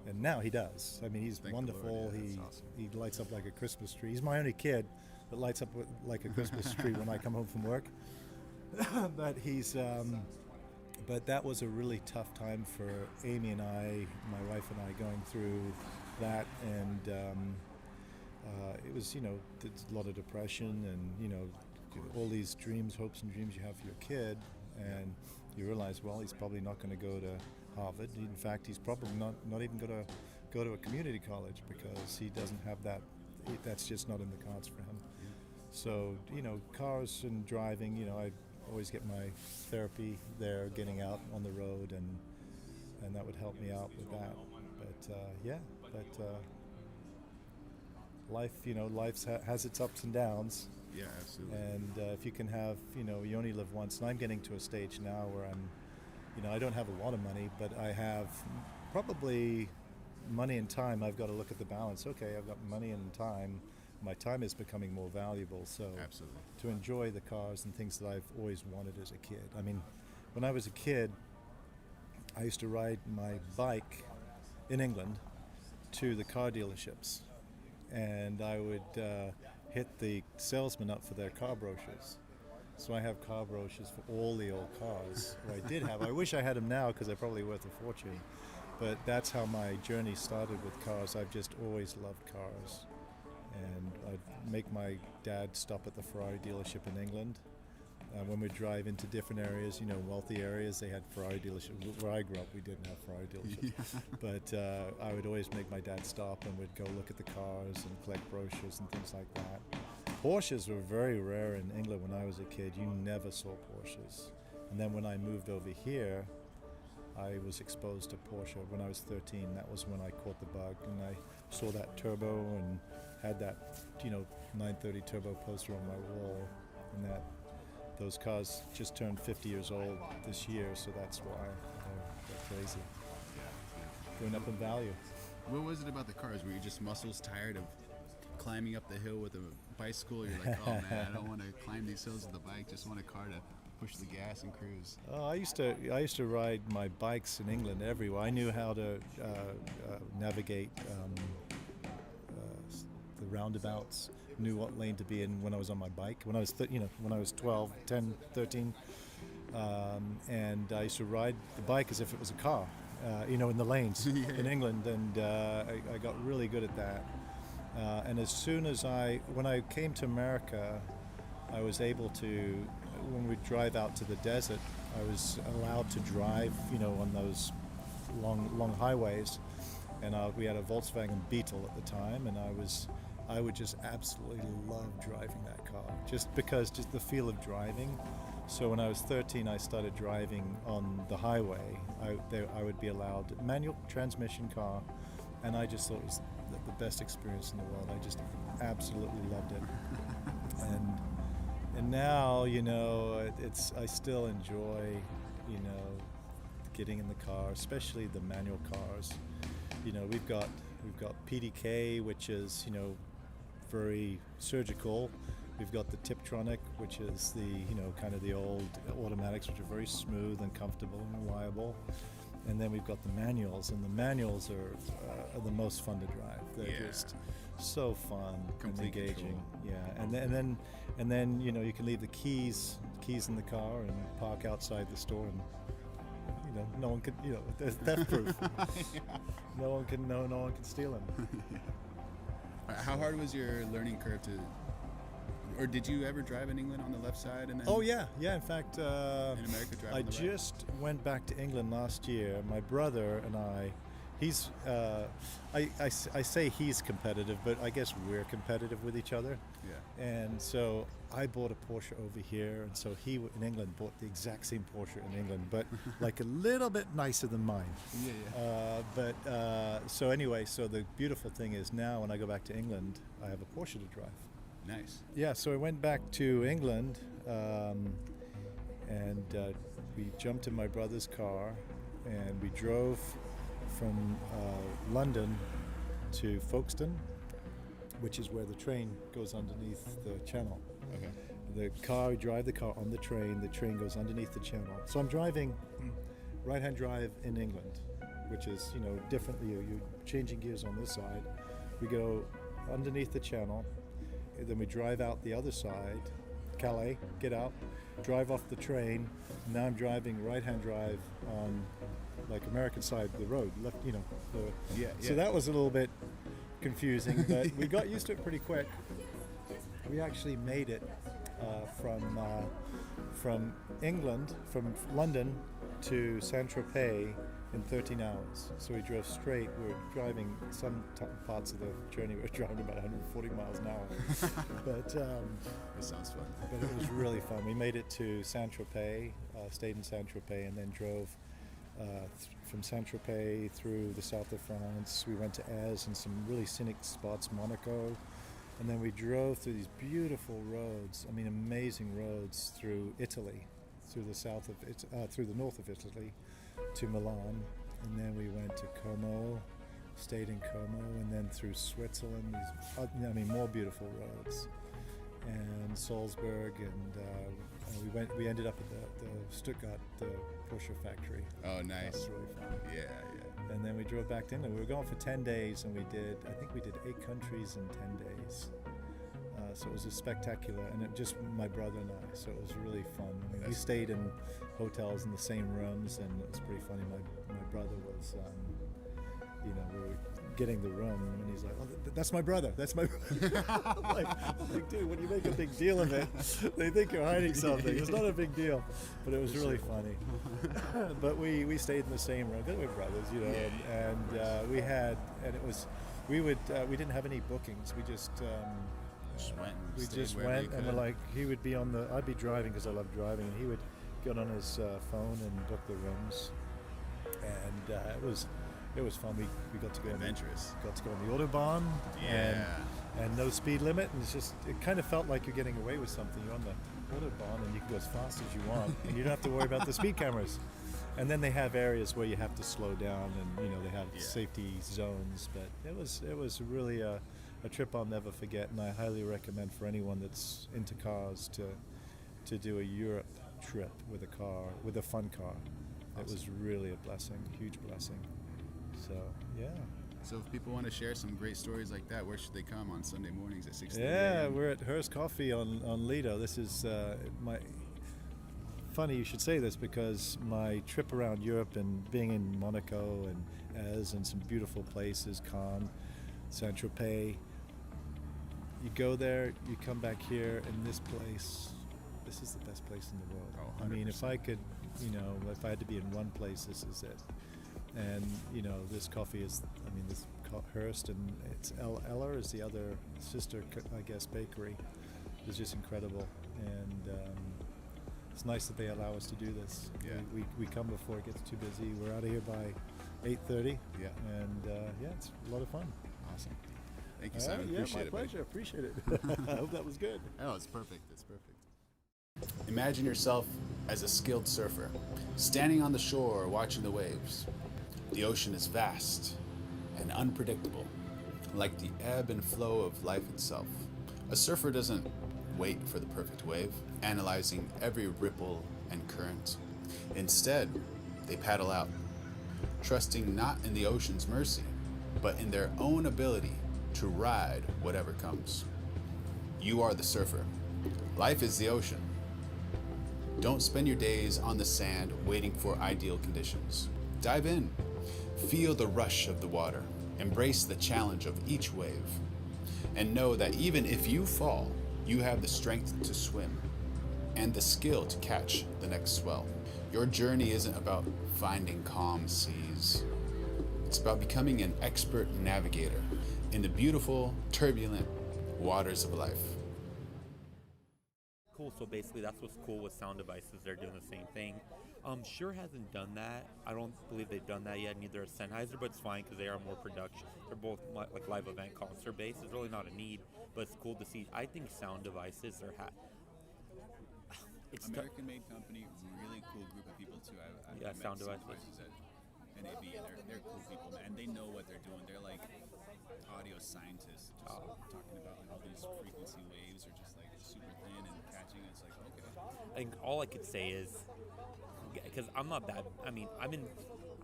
And now he does. I mean, he's Thank wonderful. the Lord. Yeah, that's awesome. He lights up like a Christmas tree. He's my only kid that lights up like a Christmas tree when I come home from work. But but that was a really tough time for Amy and I, my wife and I, going through that, and it was a lot of depression, and all these dreams, hopes and dreams you have for your kid, and you realize, well, he's probably not going to go to Harvard. In fact, he's probably not even going to go to a community college, because he doesn't have that. That's just not in the cards for him. So, cars and driving, I always get my therapy there, getting out on the road, and that would help me out with that. But life, life has its ups and downs. Yeah, absolutely. And if you can have, you only live once. And I'm getting to a stage now where I don't have a lot of money, but I have probably money and time. I've got to look at the balance. Okay, I've got money and time. My time is becoming more valuable. So absolutely, to enjoy the cars and things that I've always wanted as a kid. I mean, when I was a kid, I used to ride my bike in England to the car dealerships, and I would hit the salesman up for their car brochures. So I have car brochures for all the old cars, or I did have. I wish I had them now, because they're probably worth a fortune. But that's how my journey started with cars. I've just always loved cars. And I'd make my dad stop at the Ferrari dealership in England. When we'd drive into different areas, wealthy areas, they had Ferrari dealerships. Where I grew up, we didn't have Ferrari dealerships. But I would always make my dad stop, and we'd go look at the cars and collect brochures and things like that. Porsches were very rare in England when I was a kid. You never saw Porsches. And then when I moved over here, I was exposed to Porsche when I was 13. That was when I caught the bug, and I saw that turbo and had that 930 turbo poster on my wall, and those cars just turned 50 years old this year, so that's why they're crazy. Going up in value. What was it about the cars? Were you just muscles tired of climbing up the hill with a bicycle? You're like, oh man, I don't want to climb these hills with a bike. Just want a car to push the gas and cruise. Oh, I used to ride my bikes in England everywhere. I knew how to navigate the roundabouts. Knew what lane to be in when I was on my bike. When I was when I was 12, 10, 13, and I used to ride the bike as if it was a car, in the lanes in England, and I got really good at that. And as soon as when I came to America, I was able to, when we drive out to the desert, I was allowed to drive, on those long highways, and we had a Volkswagen Beetle at the time, and I would just absolutely love driving that car, just because the feel of driving. So when I was 13, I started driving on the highway. I would be allowed a manual transmission car, and I just thought it was the best experience in the world. I just absolutely loved it. And now, I still enjoy, getting in the car, especially the manual cars. We've got PDK, which is, very surgical, We've got the Tiptronic, which is the, kind of the old automatics, which are very smooth and comfortable and reliable. And then we've got the manuals, and the manuals are the most fun to drive. They're just so fun and engaging. Yeah, and then you can leave the keys in the car and park outside the store, and no one can, there's theft proof. No one can steal them. How hard was your learning curve or did you ever drive in England on the left side? And then Oh yeah. In fact, in America, drive I on the right? just went back to England last year. My brother and he's, I say he's competitive, but I guess we're competitive with each other. Yeah. And so I bought a Porsche over here, and so he in England bought the exact same Porsche in England, but like a little bit nicer than mine. Yeah. So anyway, so the beautiful thing is now when I go back to England, I have a Porsche to drive. Nice. Yeah, so I went back to England, and we jumped in my brother's car, and we drove from London to Folkestone, which is where the train goes underneath the channel. Okay. We drive the car on the train goes underneath the channel. So I'm driving right-hand drive in England, which is, differently. You're changing gears on this side. We go underneath the channel, then we drive out the other side, Calais, get out, drive off the train. Now I'm driving right-hand drive on like American side of the road, left, So that was a little bit confusing, but we got used to it pretty quick. We actually made it from England, from London to Saint-Tropez in 13 hours. So we drove straight. We were driving some parts of the journey. We were driving about 140 miles an hour. But that sounds fun. But it was really fun. We made it to Saint-Tropez, stayed in Saint-Tropez, and then drove from Saint-Tropez through the south of France. We went to Aix and some really scenic spots, Monaco. And then we drove through these beautiful roads, amazing roads through Italy, through the north of Italy to Milan. And then we went to Como, stayed in Como, and then through Switzerland, more beautiful roads. And Salzburg, and we ended up at the Stuttgart, the Porsche factory. Oh, nice. That was really fun. Yeah. And then we drove back to England. We were gone for 10 days, and I think we did 8 countries in 10 days. So it was spectacular, and it just my brother and I. So it was really fun. We stayed in hotels in the same rooms, and it was pretty funny. My brother was, we were getting the room, and he's like, "Oh, that's my brother. That's my brother." I'm like, dude, when you make a big deal of it, they think you're hiding something. It's not a big deal, but it was really funny. But we stayed in the same room. We're brothers, and we had, and it was, we didn't have any bookings. We just went and we're like, I'd be driving because I love driving, and he would get on his phone and book the rooms, and it was fun. We got to go adventurous. Got to go on the Autobahn, and no speed limit, and it kind of felt like you're getting away with something. You're on the Autobahn and you can go as fast as you want, and you don't have to worry about the speed cameras. And then they have areas where you have to slow down, and they have safety zones. But it was really a trip I'll never forget, and I highly recommend for anyone that's into cars to do a Europe trip with a fun car. Awesome. It was really a blessing, huge blessing. So yeah. So if people want to share some great stories like that, where should they come on Sunday mornings at 6:30 Yeah, a.m.? we're at Hearst Coffee on Lido. This is funny you should say this, because my trip around Europe and being in Monaco and Aix and some beautiful places, Cannes, Saint-Tropez, you go there, you come back here, and this is the best place in the world. Oh, 100%. If I could, if I had to be in one place, this is it. And this coffee is, this Hearst, and it's Eller is the other sister, I guess, bakery. Is just incredible, and it's nice that they allow us to do this. Yeah. We come before it gets too busy. We're out of here by 8:30. Yeah. And it's a lot of fun. Awesome. Thank you, Simon. Yeah, Appreciate my it. pleasure. Appreciate it. I hope that was good. Oh, it's perfect. It's perfect. Imagine yourself as a skilled surfer, standing on the shore watching the waves. The ocean is vast and unpredictable, like the ebb and flow of life itself. A surfer doesn't wait for the perfect wave, analyzing every ripple and current. Instead, they paddle out, trusting not in the ocean's mercy, but in their own ability to ride whatever comes. You are the surfer. Life is the ocean. Don't spend your days on the sand waiting for ideal conditions. Dive in. Feel the rush of the water. Embrace the challenge of each wave. And know that even if you fall, you have the strength to swim and the skill to catch the next swell. Your journey isn't about finding calm seas. It's about becoming an expert navigator in the beautiful, turbulent waters of life. Cool. So basically, that's what's cool with Sound Devices. They're doing the same thing. Shure hasn't done that. I don't believe they've done that yet. Neither has Sennheiser, but it's fine because they are more production. They're both like live event concert based. It's really not a need, but it's cool to see. I think Sound Devices are it's American-made company, really cool group of people too. I met Sound Devices at NAB, and they're cool people, man. And they know what they're doing. They're like audio scientists, just talking about like all these frequency waves are just like super thin and catching. It's like, okay. I think all I could say is, because I'm not bad. I mean, I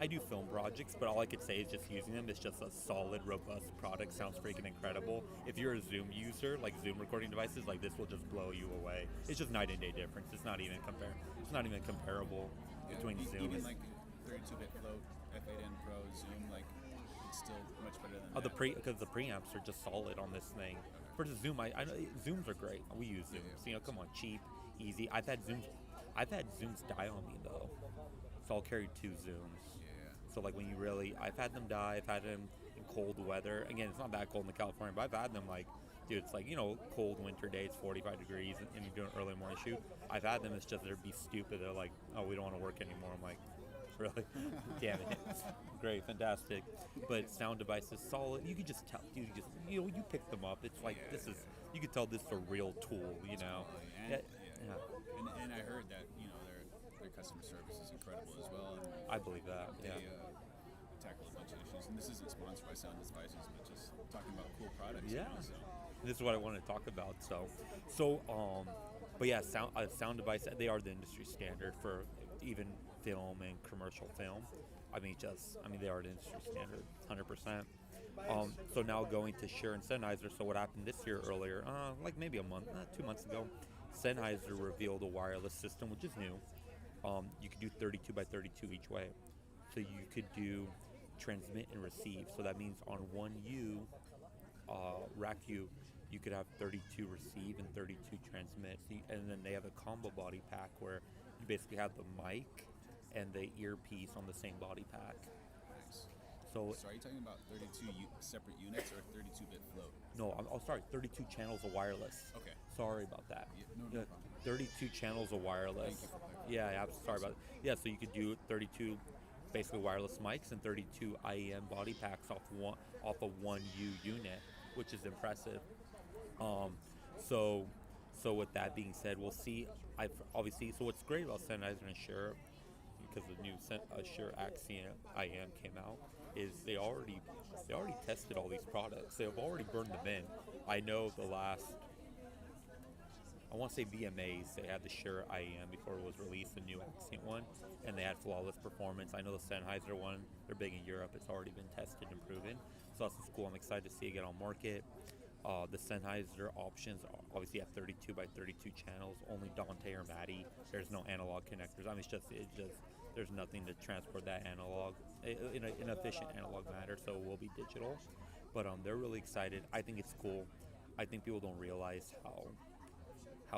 do film projects, but all I could say is just using them. It's just a solid, robust product. Sounds freaking incredible. If you're a Zoom user, like Zoom recording devices, like this will just blow you away. It's just night and day difference. It's not even comparable between Zoom. Even like 32-bit float, F8N Pro, Zoom, like it's still much better than that. Because the preamps are just solid on this thing. For the Zoom, I know Zooms are great. We use Zooms. You know, come on, cheap, easy. I've had Zooms die on me though, so I'll carry 2 Zooms. So like when I've had them die. I've had them in cold weather. Again, it's not that cold in California, but I've had them like, dude, it's like, you know, cold winter day. It's 45 degrees, and you're doing an early morning shoot. I've had them. It's just they'd be stupid. They're like, oh, we don't want to work anymore. I'm like, really? Damn it. Great, fantastic. But Sound Devices solid. You could just tell, dude. You pick them up. It's like you could tell this is a real tool. You know. And I heard that their customer service is incredible as well. And I believe that. They tackle a bunch of issues, and this isn't sponsored by Sound Devices, but just talking about cool products. Yeah. So. This is what I want to talk about. But yeah, Sound Device. They are the industry standard for even film and commercial film. They are the industry standard, 100%. So now going to Shure and Sennheiser. So what happened this year earlier, like maybe 2 months ago, Sennheiser revealed a wireless system, which is new. You could do 32 by 32 each way. So you could do transmit and receive. So that means on one rack U, you could have 32 receive and 32 transmit. And then they have a combo body pack where you basically have the mic and the earpiece on the same body pack. Nice. So are you talking about 32 separate units or 32-bit float? No, I'm sorry, 32 channels of wireless. Okay. Sorry about that. No problem. 32 channels of wireless. Thank you for Yeah, sorry about it. Yeah, so you could do 32 basically wireless mics and 32 IEM body packs off of one U unit, which is impressive. So with that being said, we'll see. So what's great about Sennheiser and Shure, because the new Shure Accent IEM came out, is they already tested all these products. They've already burned them in. I know I want to say VMAs, they had the Shure IEM before it was released, the new Accent one, and they had flawless performance. I know the Sennheiser one, they're big in Europe. It's already been tested and proven. So that's cool. I'm excited to see it get on market. The Sennheiser options obviously have 32 by 32 channels, only Dante or Matty. There's no analog connectors. It's just there's nothing to transport that analog in an efficient analog manner, so it will be digital. But they're really excited. I think it's cool. I think people don't realize how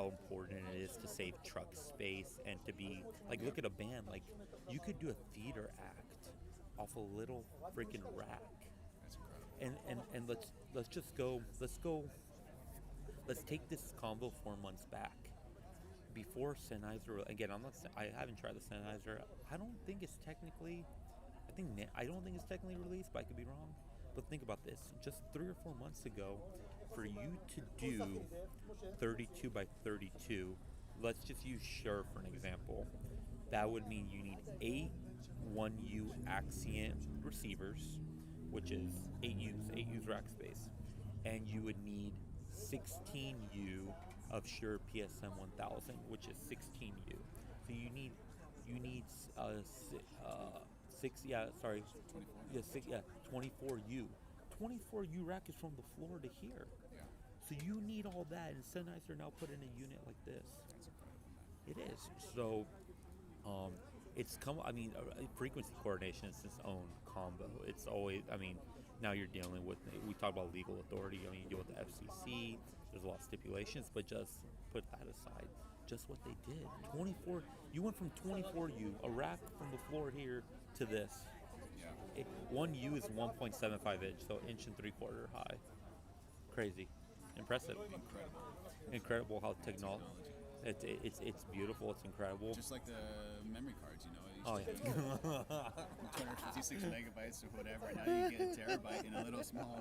important it is to save truck space and to be like, look at a band, like you could do a theater act off a little freaking rack. That's incredible. And let's take this convo 4 months back. Before Sennheiser, again, I haven't tried the Sennheiser. I don't think it's technically released, but I could be wrong. But think about this, just 3 or 4 months ago, for you to do 32 by 32, let's just use Shure for an example, that would mean you need 8 1U Accent receivers, which is 8 U's rack space, and you would need 16U of Shure PSM 1000, which is 16U. So you need 24U. 24U rack is from the floor to here. Yeah. So you need all that, and Sennheiser now put in a unit like this. It is. So it's frequency coordination is its own combo. It's always, now you're dealing with, we talk about legal authority, you deal with the FCC, there's a lot of stipulations, but just put that aside. Just what they did. 24, you went from 24U, a rack from the floor here, to this. Yeah. 1U is 1.75 inch, so 1 3/4 high. Crazy. Impressive. Incredible how technology. It's beautiful. It's incredible. Just like the memory cards, Oh, yeah. 256 megabytes or whatever. Now you get a terabyte in a little small.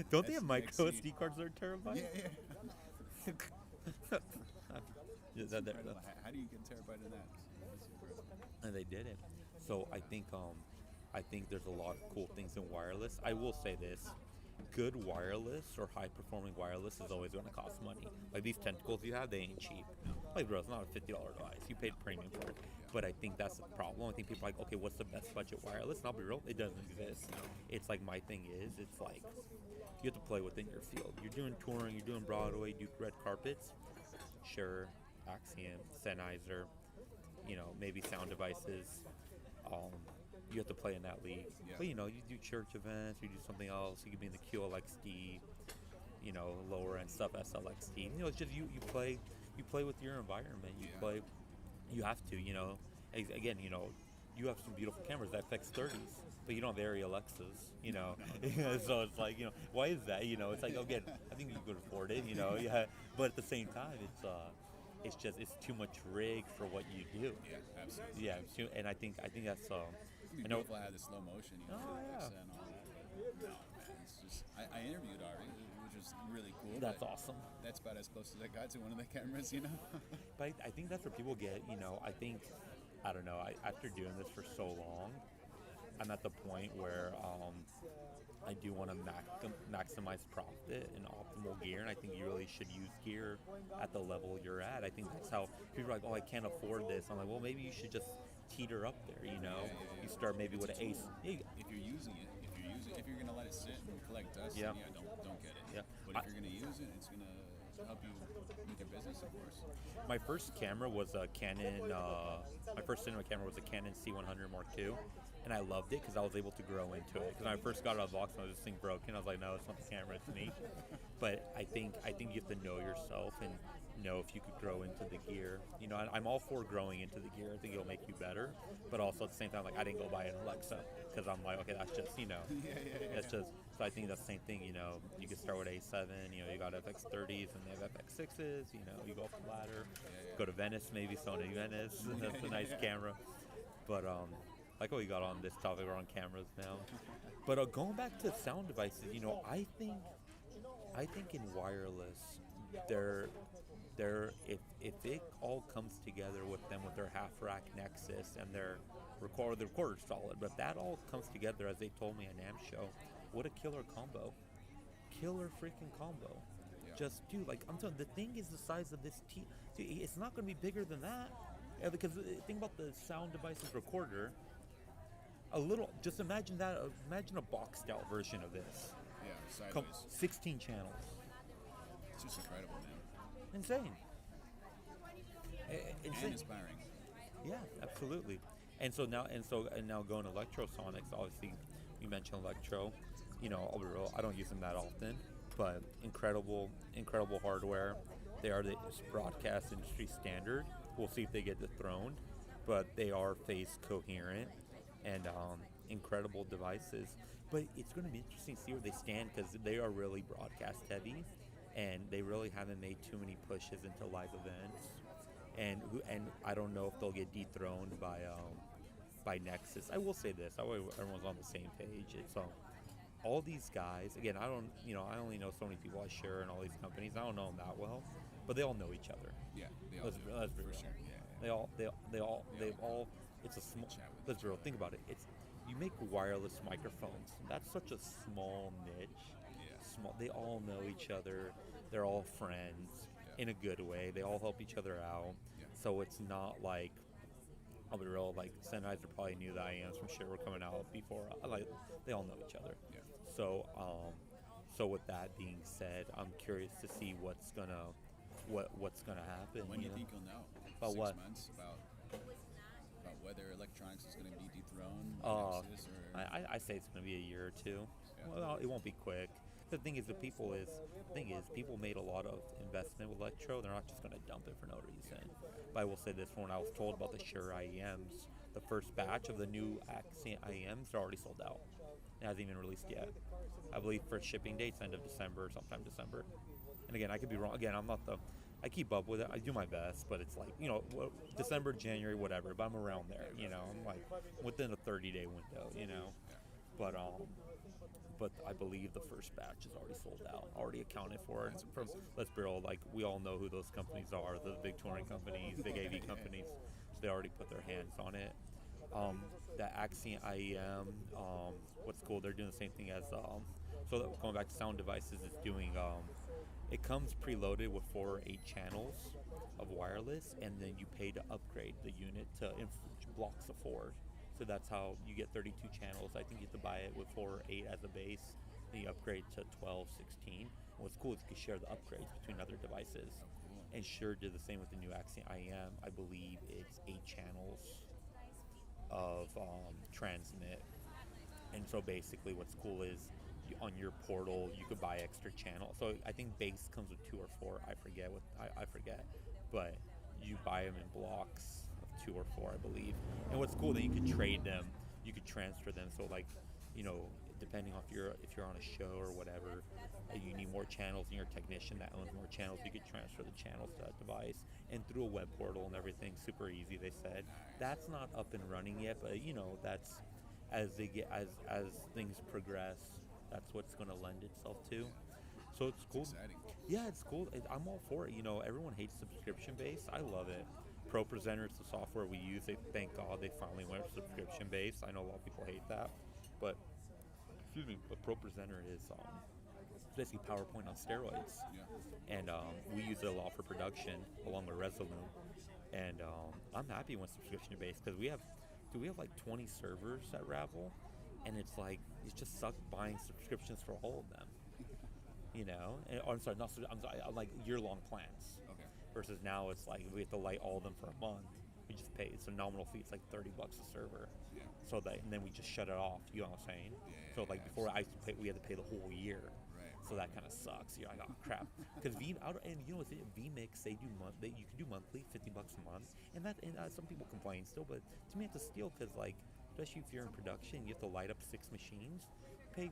Don't they have micro SD cards that are terabytes? Yeah. Yeah, How do you get a terabyte in that? And they did it. So I think there's a lot of cool things in wireless. I will say this. Good wireless or high-performing wireless is always going to cost money. Like these tentacles you have, they ain't cheap. Like, bro, it's not a $50 device. You paid premium for it. But I think that's the problem. I think people are like, okay, what's the best budget wireless? And I'll be real, it doesn't exist. It's like my thing is, it's like you have to play within your field. You're doing touring, you're doing Broadway, you do red carpets. Sure, Axiom, Sennheiser, maybe sound devices. You have to play in that league. Yeah. But, you do church events, you do something else. You could be in the QLXD, lower end stuff, SLXD. It's just you play with your environment. You play, you have to, Again, you have some beautiful cameras, FX30s, but you don't have Arri Alexas, So it's like, why is that? It's like, again, I think you could afford it, yeah. But at the same time, it's too much rig for what you do. Yeah, absolutely. Yeah, and I think that's It'd be beautiful to have the slow motion, yeah. and all that. No, man, it's just I interviewed Ari, which was really cool. That's awesome. That's about as close as I got to one of the cameras, But I think that's where people get, I don't know, after doing this for so long, I'm at the point where I do want to maximize profit and optimal gear, and I think you really should use gear at the level you're at. I think that's how people are like, oh, I can't afford this. I'm like, well, maybe you should just teeter up there, You start maybe with an Ace. If you're using it, if you're going to let it sit and collect dust, Yeah. then don't get it. Yeah. But if you're going to use it, it's going to help you with your business, of course. My first camera was a Canon, my first cinema camera was a Canon C100 Mark II, and I loved it because I was able to grow into it. Because when I first got out of the box and this thing broken, I was like, no, it's not the camera, it's me. But I think you have to know yourself and know if you could grow into the gear. I'm all for growing into the gear. I think it'll make you better. But also at the same time, like, I didn't go buy an Alexa because I'm like, okay, that's just, that's just. So I think that's the same thing. You can start with A7. You got FX30s and they have FX6s. You go up the ladder. Go to Venice, maybe Sony Venice. That's a nice camera. But like what you got on this topic, we're on cameras now. But going back to sound devices, I think in wireless, if it all comes together with them with their half rack Nexus and their recorder's solid, but if that all comes together as they told me at NAMM show, what a killer combo. Killer freaking combo. Yeah. Just, dude, like, I'm telling you, the thing is the size of this Dude, it's not going to be bigger than that. Yeah, because think about the sound device's recorder. Just imagine that, imagine a boxed out version of this. Yeah, sideways. 16 channels. It's just incredible, man. Insane. And inspiring. Yeah, absolutely. And now going to Electrosonics, obviously, you mentioned Electro. I'll be real, I don't use them that often, but incredible hardware. They are the broadcast industry standard. We'll see if they get dethroned, but they are phase coherent and incredible devices. But it's going to be interesting to see where they stand because they are really broadcast heavy, and they really haven't made too many pushes into live events. And I don't know if they'll get dethroned by Nexus. I will say this: everyone's on the same page. It's all these guys. Again, I only know so many people I share in all these companies. I don't know them that well, but they all know each other. Yeah, they all let's be real. Sure. Yeah. They've all. It's a small. Let's be real. Think about it. You make wireless microphones. That's such a small niche. Yeah. Small. They all know each other. They're all friends. Yeah. in a good way. They all help each other out. So it's not like, I'll be real, like Sennheiser probably knew the IAMs from shit were coming out before. Like they all know each other. So with that being said, I'm curious to see what's gonna happen. When do you think you'll know? About 6 what? months about whether electronics is going to be dethroned? Nexus, or... I say it's going to be a year or two. Well, it won't be quick. The thing is, people made a lot of investment with electro. They're not just going to dump it for no reason. But I will say this: when I was told about the Shure IEMs, the first batch of the new Accent IEMs are already sold out. It hasn't even released yet. I believe first shipping date's end of December, sometime December. And again, I could be wrong. Again, I keep up with it. I do my best, but it's like, December, January, whatever. But I'm around there, I'm like within a 30-day window, But I believe the first batch is already sold out, already accounted for. Let's be real, like we all know who those companies are, the big touring companies, big AV companies. So they already put their hands on it. The Accent IEM, what's cool, they're doing the same thing as, going back to Sound Devices, it's doing, it comes preloaded with 4 or 8 channels of wireless, and then you pay to upgrade the unit to blocks of 4. So that's how you get 32 channels. I think you have to buy it with 4 or 8 as a base, then you upgrade to 12, 16. And what's cool is you can share the upgrades between other devices. And Shure did the same with the new Accent IEM. I believe it's 8 channels of transmit. And so basically what's cool is on your portal you could buy extra channels. So I think base comes with 2 or 4. I forget, but you buy them in blocks of 2 or 4, I believe. And what's cool that you could trade them, you could transfer them. So like, depending on if you're on a show or whatever, you need more channels, and your technician that owns more channels, you could transfer the channels to that device, and through a web portal and everything, super easy. They said that's not up and running yet, but that's as things progress, that's what's going to lend itself to. So it's cool. Exciting. Yeah, it's cool. I'm all for it. Everyone hates subscription based. I love it. Pro Presenter is the software we use. Thank God they finally went subscription based. I know a lot of people hate that, but Pro Presenter is basically PowerPoint on steroids. Yeah. And we use it a lot for production along with Resolute. And I'm happy when subscription based because we have like 20 servers at Ravel, and it just sucks buying subscriptions for all of them. I'm like year-long plans. Okay. Versus now it's like we have to light all of them for a month. We just pay. It's a nominal fee. It's like $30 a server. Yeah. So and then we just shut it off. You know what I'm saying? So before absolutely. We had to pay the whole year. Right. So that kind of sucks. You're like, oh crap. Because vMix, they do you can do monthly, $50 a month, and some people complain still, but to me it's a steal because especially if you're in production, you have to light up 6 machines. Pay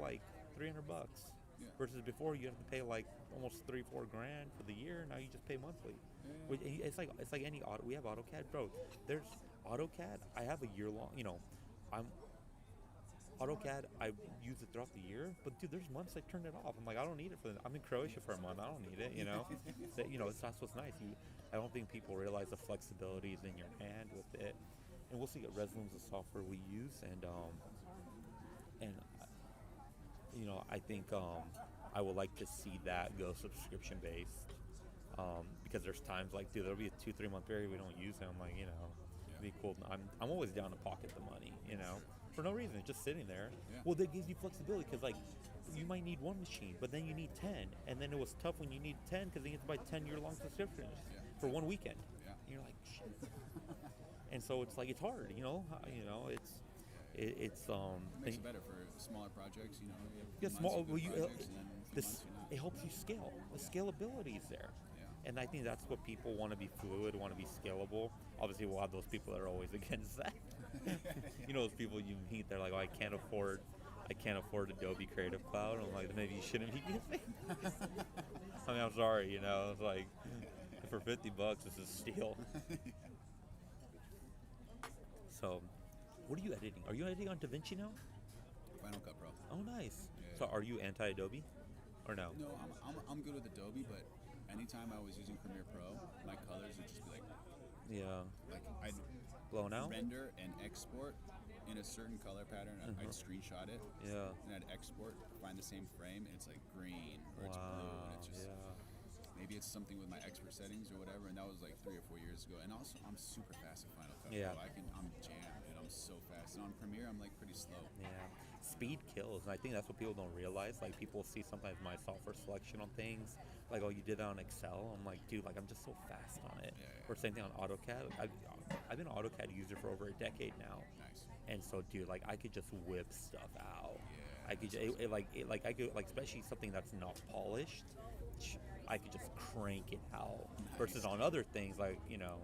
like $300. Yeah. Versus before you have to pay like almost $3-4 grand for the year. Now you just pay monthly. Yeah. It's like any auto. We have AutoCAD, bro. There's AutoCAD. I have a year long. AutoCAD. I use it throughout the year, but dude, there's months I turned it off. I'm like, I don't need it I'm in Croatia for a month. I don't need it. That's what's nice. I don't think people realize the flexibility is in your hand with it. And we'll see. Resolute's the software we use, and I think I would like to see that go subscription based because there's times like, dude, there'll be a 2-3 month period we don't use it. I'm like, it'd be cool. I'm always down to pocket the money, for no reason, just sitting there. Yeah. Well, that gives you flexibility because you might need 1 machine, but then you need 10, and then it was tough when you need 10 because then you have to buy 10 year-long subscriptions for 1 weekend. Yeah. And you're like, shit. And so it's like it's hard, it's. It makes it better for smaller projects, It helps you scale. The scalability is there. Yeah. And I think that's what people want to be fluid, want to be scalable. Obviously, we'll have those people that are always against that. Those people you meet, they're like, oh, I can't afford Adobe Creative Cloud. I'm like, maybe you shouldn't be using it. I'm sorry, it's like, for $50, this is steal. So, what are you editing? Are you editing on DaVinci now? Final Cut Pro. Oh, nice. Yeah. So, are you anti-Adobe, or no? No, I'm good with Adobe, but anytime I was using Premiere Pro, my colors would just be like, yeah, like I'd blown out, render and export in a certain color pattern. I'd screenshot it, yeah, and I'd export, find the same frame, and it's like green or it's blue, and it's just maybe it's something with my expert settings or whatever, and that was like 3 or 4 years ago. And also, I'm super fast at Final Cut. Yeah. Bro. I'm jammed, and I'm so fast. And on Premiere, I'm like pretty slow. Yeah, speed kills, and I think that's what people don't realize. Like people see sometimes my software selection on things, like, oh, you did that on Excel. I'm like, dude, like I'm just so fast on it. Or same thing on AutoCAD. I've been an AutoCAD user for over a decade now. Nice. And so, dude, like I could just whip stuff out. Yeah. I could I could, like, especially something that's not polished, I could just crank it out. Nice. Versus on other things, like, you know,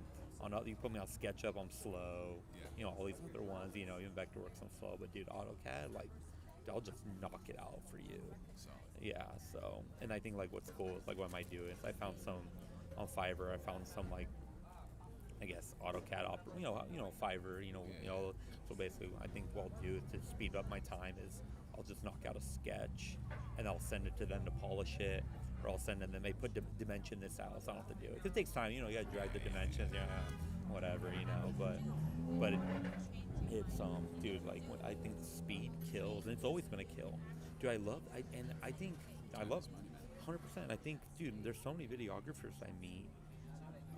you put me on SketchUp, I'm slow. Yeah. You know, all these other ones, you know, even Vectorworks, I'm slow. But dude, AutoCAD, like, I'll just knock it out for you. Solid. Yeah. So, and I think like what's cool is like what I might do is I found some on Fiverr. I found some like, I guess AutoCAD, you know, Fiverr, you know. So basically, I think what I'll do to speed up my time is I'll just knock out a sketch, and I'll send it to them to polish it, or I'll send them. They put dimension this out, so I don't have to do it. 'Cause it takes time, you know. You gotta drag the dimensions, whatever, you know. But it's dude, like I think speed kills, and it's always gonna kill. Dude, I love 100%. I think, dude, there's so many videographers I meet.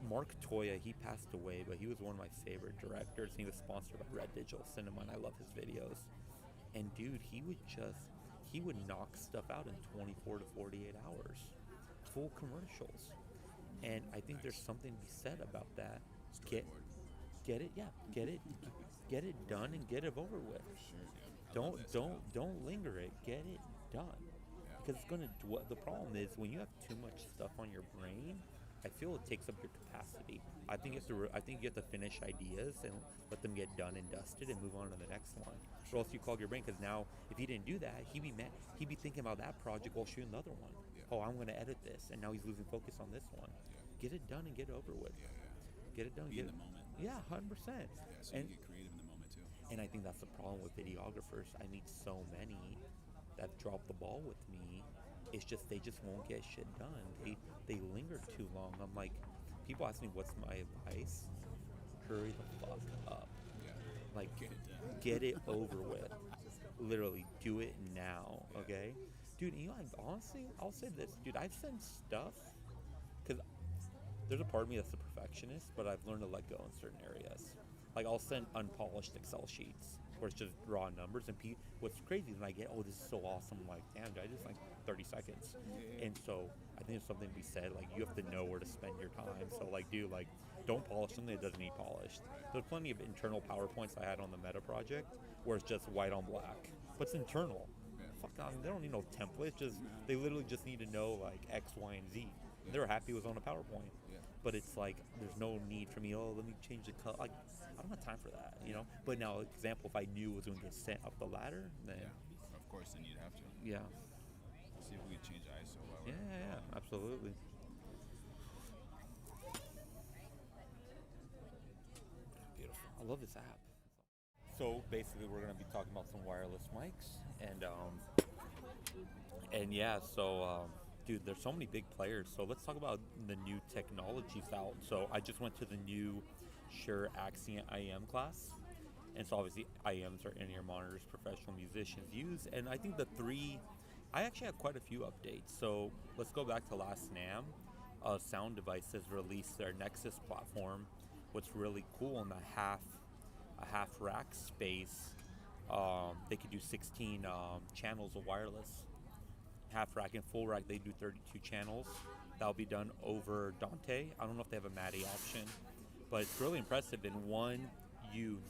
Mark Toya, he passed away, but he was one of my favorite directors. He was sponsored by Red Digital Cinema, and I love his videos. And dude, he would knock stuff out in 24 to 48 hours, full commercials. And I think there's something to be said about that. Get it done and get it over with. Don't linger it. Get it done. Because it's gonna. The problem is when you have too much stuff on your brain, I feel it takes up your capacity. I think you have to finish ideas and let them get done and dusted and move on to the next one. Or else you clog your brain, because now if he didn't do that, he'd be thinking about that project while shooting the other one. Yeah. Oh, I'm going to edit this, and now he's losing focus on this one. Yeah. Get it done and get it over with. Yeah. Get it done. Be in the moment. Yeah, 100%. Yeah, so you get creative in the moment too. And I think that's the problem with videographers. I meet so many that drop the ball with me. It's just they just won't get shit done. They linger too long. I'm like, people ask me what's my advice. Hurry the fuck up. Yeah. Like, Get it done. get it over with. Literally, do it now. Okay, dude. You know, honestly, I'll say this, dude. I've sent stuff because there's a part of me that's a perfectionist, but I've learned to let go in certain areas. Like, I'll send unpolished Excel sheets where it's just raw numbers, and what's crazy is when I get, oh, this is so awesome, I'm like, damn, dude, I just like 30 seconds. Yeah. And so I think there's something to be said, like, you have to know where to spend your time. So, like, dude, like, don't polish something that doesn't need polished. There's plenty of internal PowerPoints I had on the Meta project where it's just white on black, but it's internal. Yeah. Fuck on, they don't need no template. Just they literally just need to know like X, Y, and Z. They were happy it was on a PowerPoint. Yeah. But it's like there's no need for me. Oh, let me change the color. Like, I don't have time for that, you know. But now, example, if I knew it was going to get sent up the ladder, then Yeah. Of course, then you'd have to. yeah, See if we could change ISO. While yeah, absolutely. Beautiful. I love this app. So basically, we're going to be talking about some wireless mics, and yeah, so. Dude, there's so many big players. So let's talk about the new technologies out. So I just went to the new Shure Accent IEM class. And so obviously IEMs are in-ear monitors professional musicians use. And I think I actually have quite a few updates. So let's go back to last NAMM. Sound Devices released their Nexus platform. What's really cool in a half rack space, they could do 16 channels of wireless. Half rack and full rack, they do 32 channels. That'll be done over Dante. I don't know if they have a MADI option, but it's really impressive. In one U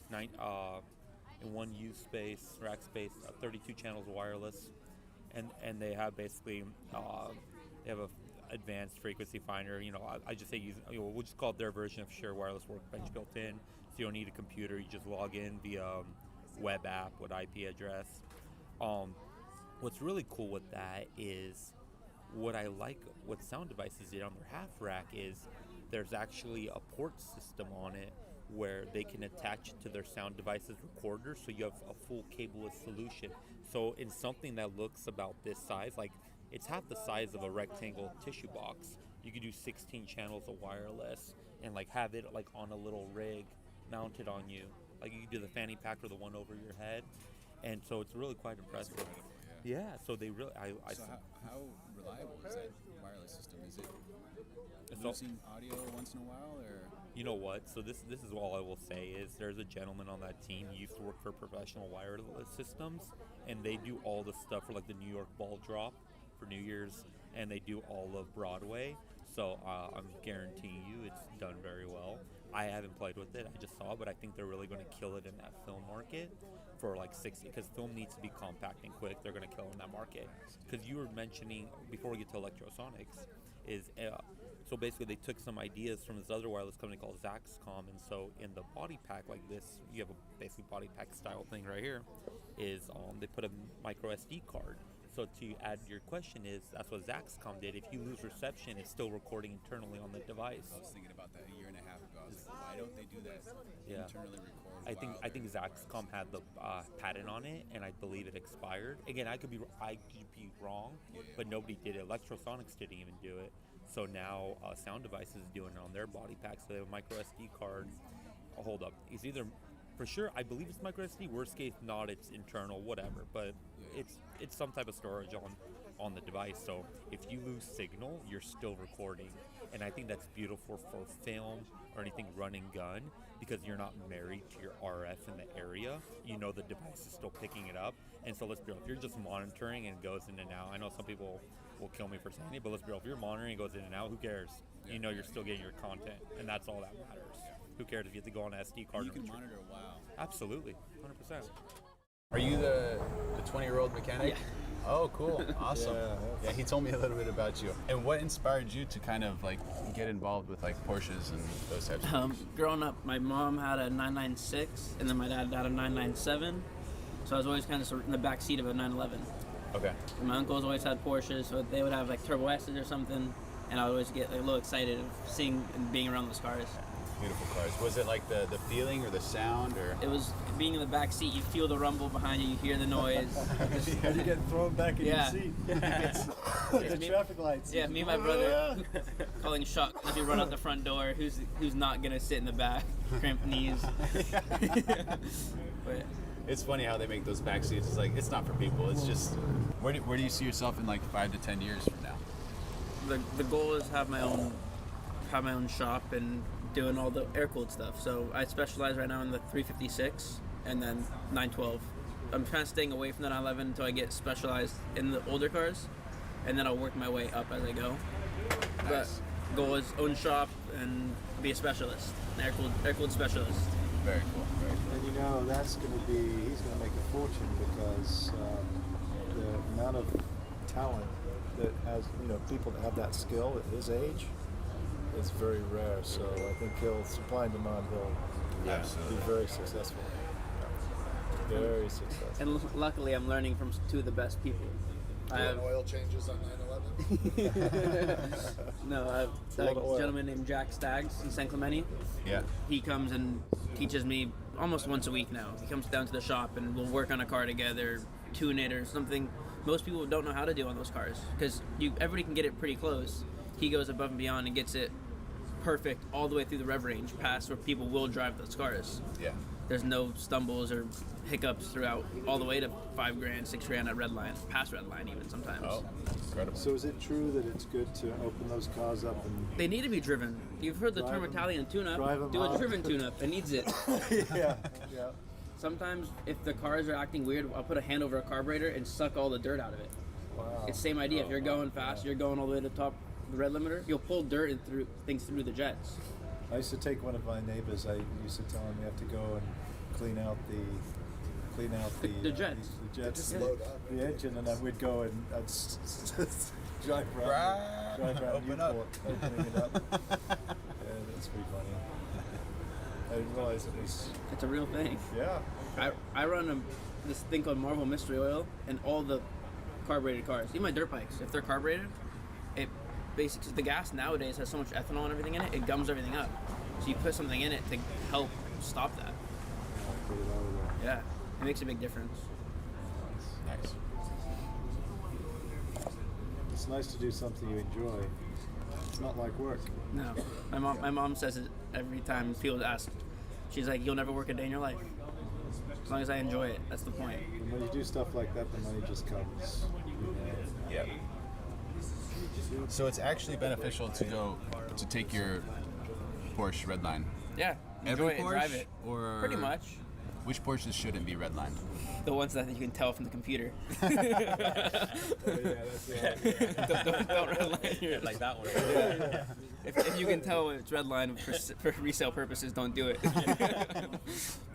space, rack space, 32 channels of wireless, and they have basically they have a advanced frequency finder. You know, I just say we'll just call it their version of Shure Wireless Workbench built in. So you don't need a computer. You just log in via web app with IP address. What's really cool with that is what Sound Devices did on their half rack is there's actually a port system on it where they can attach it to their Sound Devices recorder, so you have a full cableless solution. So in something that looks about this size, like it's half the size of a rectangle tissue box, you could do 16 channels of wireless and like have it like on a little rig mounted on you. Like you could do the fanny pack or the one over your head. And so it's really quite impressive. Yeah, so they really. So how reliable is that wireless system? Is it So- losing audio once in a while, or? You know what? So this is all I will say is there's a gentleman on that team. He used to work for Professional Wireless Systems, and they do all the stuff for like the New York Ball Drop for New Year's, and they do all of Broadway. So I'm guaranteeing you it's done very well. I haven't played with it. I just saw it, but I think they're really going to kill it in that film market for like 60, because film needs to be compact and quick. They're going to kill in that market. Because you were mentioning, before we get to electrosonics, is so basically they took some ideas from this other wireless company called Zaxcom, and so in the body pack like this, you have a basically body pack style thing right here, is they put a micro SD card. So to add your question is, that's what Zaxcom did. If you lose reception, it's still recording internally on the device. I was thinking about that a year and a half ago. I was like, why don't they do that? Yeah. Internally record. I think Zaxcom had the patent on it, and I believe it expired. Again, I could be wrong, but nobody did it. Electrosonics didn't even do it. So now Sound Devices is doing it on their body packs. So they have a micro SD card. Hold up, it's either. For sure, I believe it's micro SD. Worst case, not. It's internal, whatever. But it's some type of storage on the device. So if you lose signal, you're still recording, and I think that's beautiful for film or anything run and gun, because you're not married to your RF in the area. You know the device is still picking it up. And so let's be real. If you're just monitoring and it goes in and out, I know some people will kill me for saying it, but let's be real. If you're monitoring and it goes in and out, who cares? You know you're still getting your content, and that's all that matters. Who cares if you have to go on an SD card? You can monitor a while. Absolutely, 100%. Are you the 20-year-old mechanic? Yeah. Oh, cool. Awesome. Yeah. Yeah, he told me a little bit about you. And what inspired you to kind of like get involved with like Porsches and those types of things? Growing up, my mom had a 996, and then my dad had a 997. So I was always kind of in the back seat of a 911. Okay. And my uncles always had Porsches, so they would have like Turbo S's or something, and I would always get like, a little excited of seeing and being around those cars. Beautiful cars. Was it like the feeling or the sound, or? It was being in the back seat. You feel the rumble behind you. You hear the noise. You get thrown back in your seat. The traffic lights. Yeah, me and my brother calling shot as we run out the front door. Who's not gonna sit in the back? Cramped knees. But it's funny how they make those back seats. It's like, it's not for people. It's just, where do you see yourself in like 5 to 10 years from now? The goal is have my own shop and doing all the air-cooled stuff. So I specialize right now in the 356 and then 912. I'm kind of staying away from the 911 until I get specialized in the older cars, and then I'll work my way up as I go. Nice. But goal is own shop and be a specialist, an air-cooled specialist. Very cool. Very cool. And you know, he's going to make a fortune, because the amount of talent that has, people that have that skill at his age is very rare. So I think supply and demand, he'll be very successful. Very successful. And luckily, I'm learning from two of the best people. I have oil changes on 911? No, I have a gentleman named Jack Staggs in San Clemente. Yeah. He comes and teaches me almost once a week now. He comes down to the shop and we'll work on a car together, tune it or something most people don't know how to do on those cars, because everybody can get it pretty close. He goes above and beyond and gets it perfect all the way through the rev range, past where people will drive those cars. Yeah. There's no stumbles or hiccups throughout, all the way to $5,000, $6,000 at red line, past red line even sometimes. Oh, incredible. So is it true that it's good to open those cars up and... They need to be driven. You've heard the term Italian tune-up. Do a driven tune-up. It needs it. Yeah. Sometimes if the cars are acting weird, I'll put a hand over a carburetor and suck all the dirt out of it. Wow. It's the same idea. If you're going fast, you're going all the way to the top of the red limiter, you'll pull dirt and things through the jets. I used to take one of my neighbors. I used to tell him you have to go and clean out the jets. The jets, Just load up the engine, and then we'd go and I'd drive around Newport, opening it up. Yeah, that's pretty funny. I didn't realize it was. It's a real thing. Yeah. I run this thing called Marvel Mystery Oil in all the carbureted cars. Even my dirt bikes, if they're carbureted, it basically, the gas nowadays has so much ethanol and everything in it, it gums everything up. So you put something in it to help stop that. Yeah, it makes a big difference. Nice. It's nice to do something you enjoy. It's not like work. No, my mom says it every time people ask. She's like, "You'll never work a day in your life." As long as I enjoy it, that's the point. And when you do stuff like that, the money just comes. Yeah. So it's actually beneficial to take your Porsche redline. Yeah, Every enjoy it and Porsche, drive it. or Pretty much. Which Porsches shouldn't be redlined? The ones that you can tell from the computer. Oh, yeah, that's right. Don't redline your Like that one. If you can tell it's redline for resale purposes, don't do it.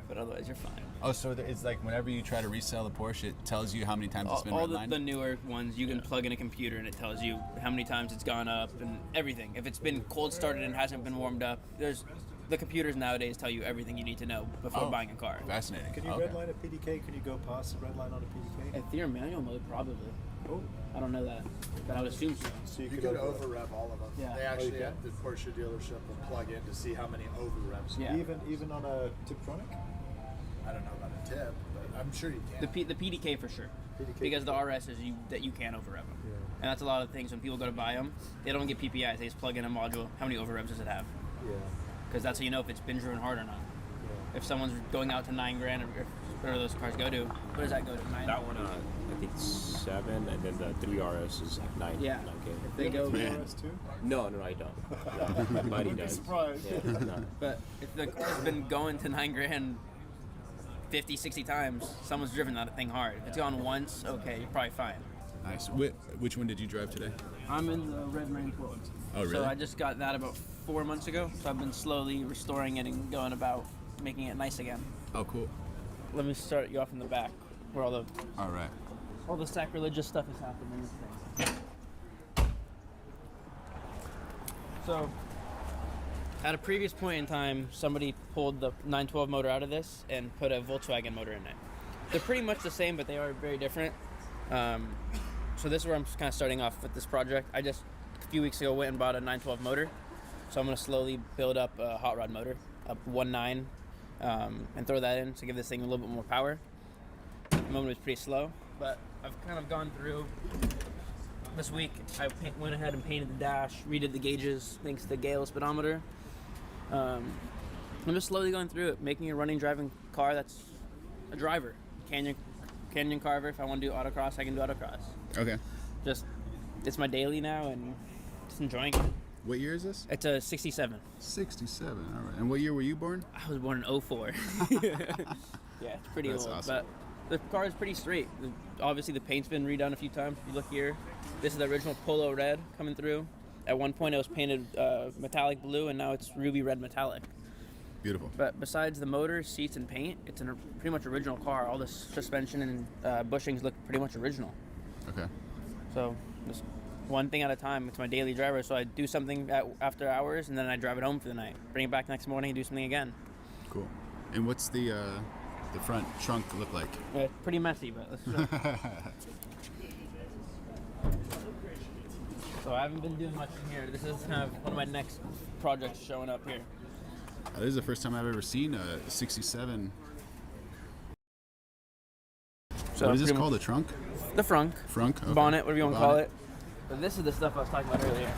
But otherwise, you're fine. Oh, so it's like whenever you try to resell a Porsche, it tells you how many times it's been All redlined? the newer ones, you can plug in a computer and it tells you how many times it's gone up and everything. If it's been cold started and hasn't been warmed up, the computers nowadays tell you everything you need to know before buying a car. Fascinating. Can you redline a PDK? Can you go past the red line on a PDK? If you're manual mode, probably. Oh. I don't know that, but I would assume so. So You could over-rev all of them. Yeah. They actually you at the Porsche dealership will plug in to see how many over-revs. Yeah. Even on a Tiptronic? I don't know about a tip, but I'm sure you can. The PDK for sure. PDK Because the RS is that you can over-rev them. Yeah. And that's a lot of things when people go to buy them, they don't get PPIs, they just plug in a module. How many over-revs does it have? Yeah. Because that's how you know if it's been driven hard or not. If someone's going out to $9,000 or whatever those cars go to, what does that go to? 9? That one, I think 7, and then the 3RS is 9. Yeah. 9K. If they go. 3RS too? No, I don't. My buddy does. Surprised. Yeah, no. But if the car's been going to $9,000 50, 60 times, someone's driven that thing hard. If it's gone once, okay, you're probably fine. Nice. Which one did you drive today? I'm in the red 912. Oh, really? So I just got that about 4 months ago. So I've been slowly restoring it and going about making it nice again. Oh, cool. Let me start you off in the back, where all right. All the sacrilegious stuff is happening in this thing. So, at a previous point in time, somebody pulled the 912 motor out of this and put a Volkswagen motor in it. They're pretty much the same, but they are very different. So this is where I'm kind of starting off with this project. I just, a few weeks ago, went and bought a 912 motor. So I'm going to slowly build up a hot rod motor, a 1.9, and throw that in to give this thing a little bit more power. At the moment it was pretty slow, but I've kind of gone through this week. I went ahead and painted the dash, redid the gauges thanks to the Gale speedometer. I'm just slowly going through it, making a running driving car that's a driver. Canyon carver. If I want to do autocross, I can do autocross. Okay. Just, it's my daily now and just enjoying it. What year is this? It's a 67. 67, all right. And what year were you born? I was born in 04. Yeah, it's pretty That's old. awesome. But the car is pretty straight. Obviously, the paint's been redone a few times. If you look here, this is the original Polo Red coming through. At one point, it was painted metallic blue, and now it's ruby red metallic. Beautiful. But besides the motor, seats, and paint, it's a pretty much original car. All the suspension and bushings look pretty much original. Okay. So just one thing at a time. It's my daily driver. So I do something after hours, and then I drive it home for the night. Bring it back next morning and do something again. Cool. And what's the front trunk look like? Pretty messy, but let's go. So I haven't been doing much in here. This is kind of one of my next projects showing up here. This is the first time I've ever seen a 67. So what is this called? The trunk? The frunk. Frunk? Okay. Bonnet, whatever you want to call Bonnet. it. But this is the stuff I was talking about earlier.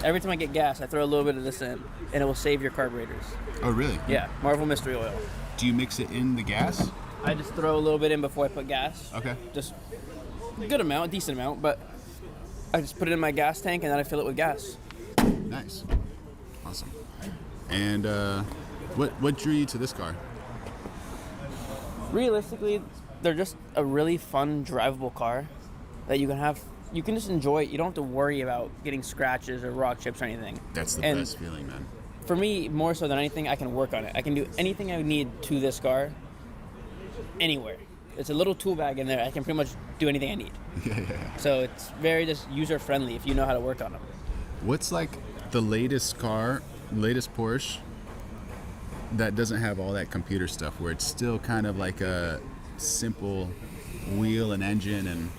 Every time I get gas, I throw a little bit of this in, and it will save your carburetors. Oh, really? Yeah, Marvel Mystery Oil. Do you mix it in the gas? I just throw a little bit in before I put gas. Okay. Just a good amount, decent amount, but I just put it in my gas tank, and then I fill it with gas. Nice. Awesome. And what drew you to this car? Realistically, they're just a really fun, drivable car that you can have. You can just enjoy it. You don't have to worry about getting scratches or rock chips or anything. That's the And best feeling, man. For me, more so than anything, I can work on it. I can do anything I need to this car, anywhere. It's a little tool bag in there. I can pretty much do anything I need. Yeah. So it's very just user-friendly if you know how to work on them. What's like the latest Porsche that doesn't have all that computer stuff, where it's still kind of like a simple wheel and engine and...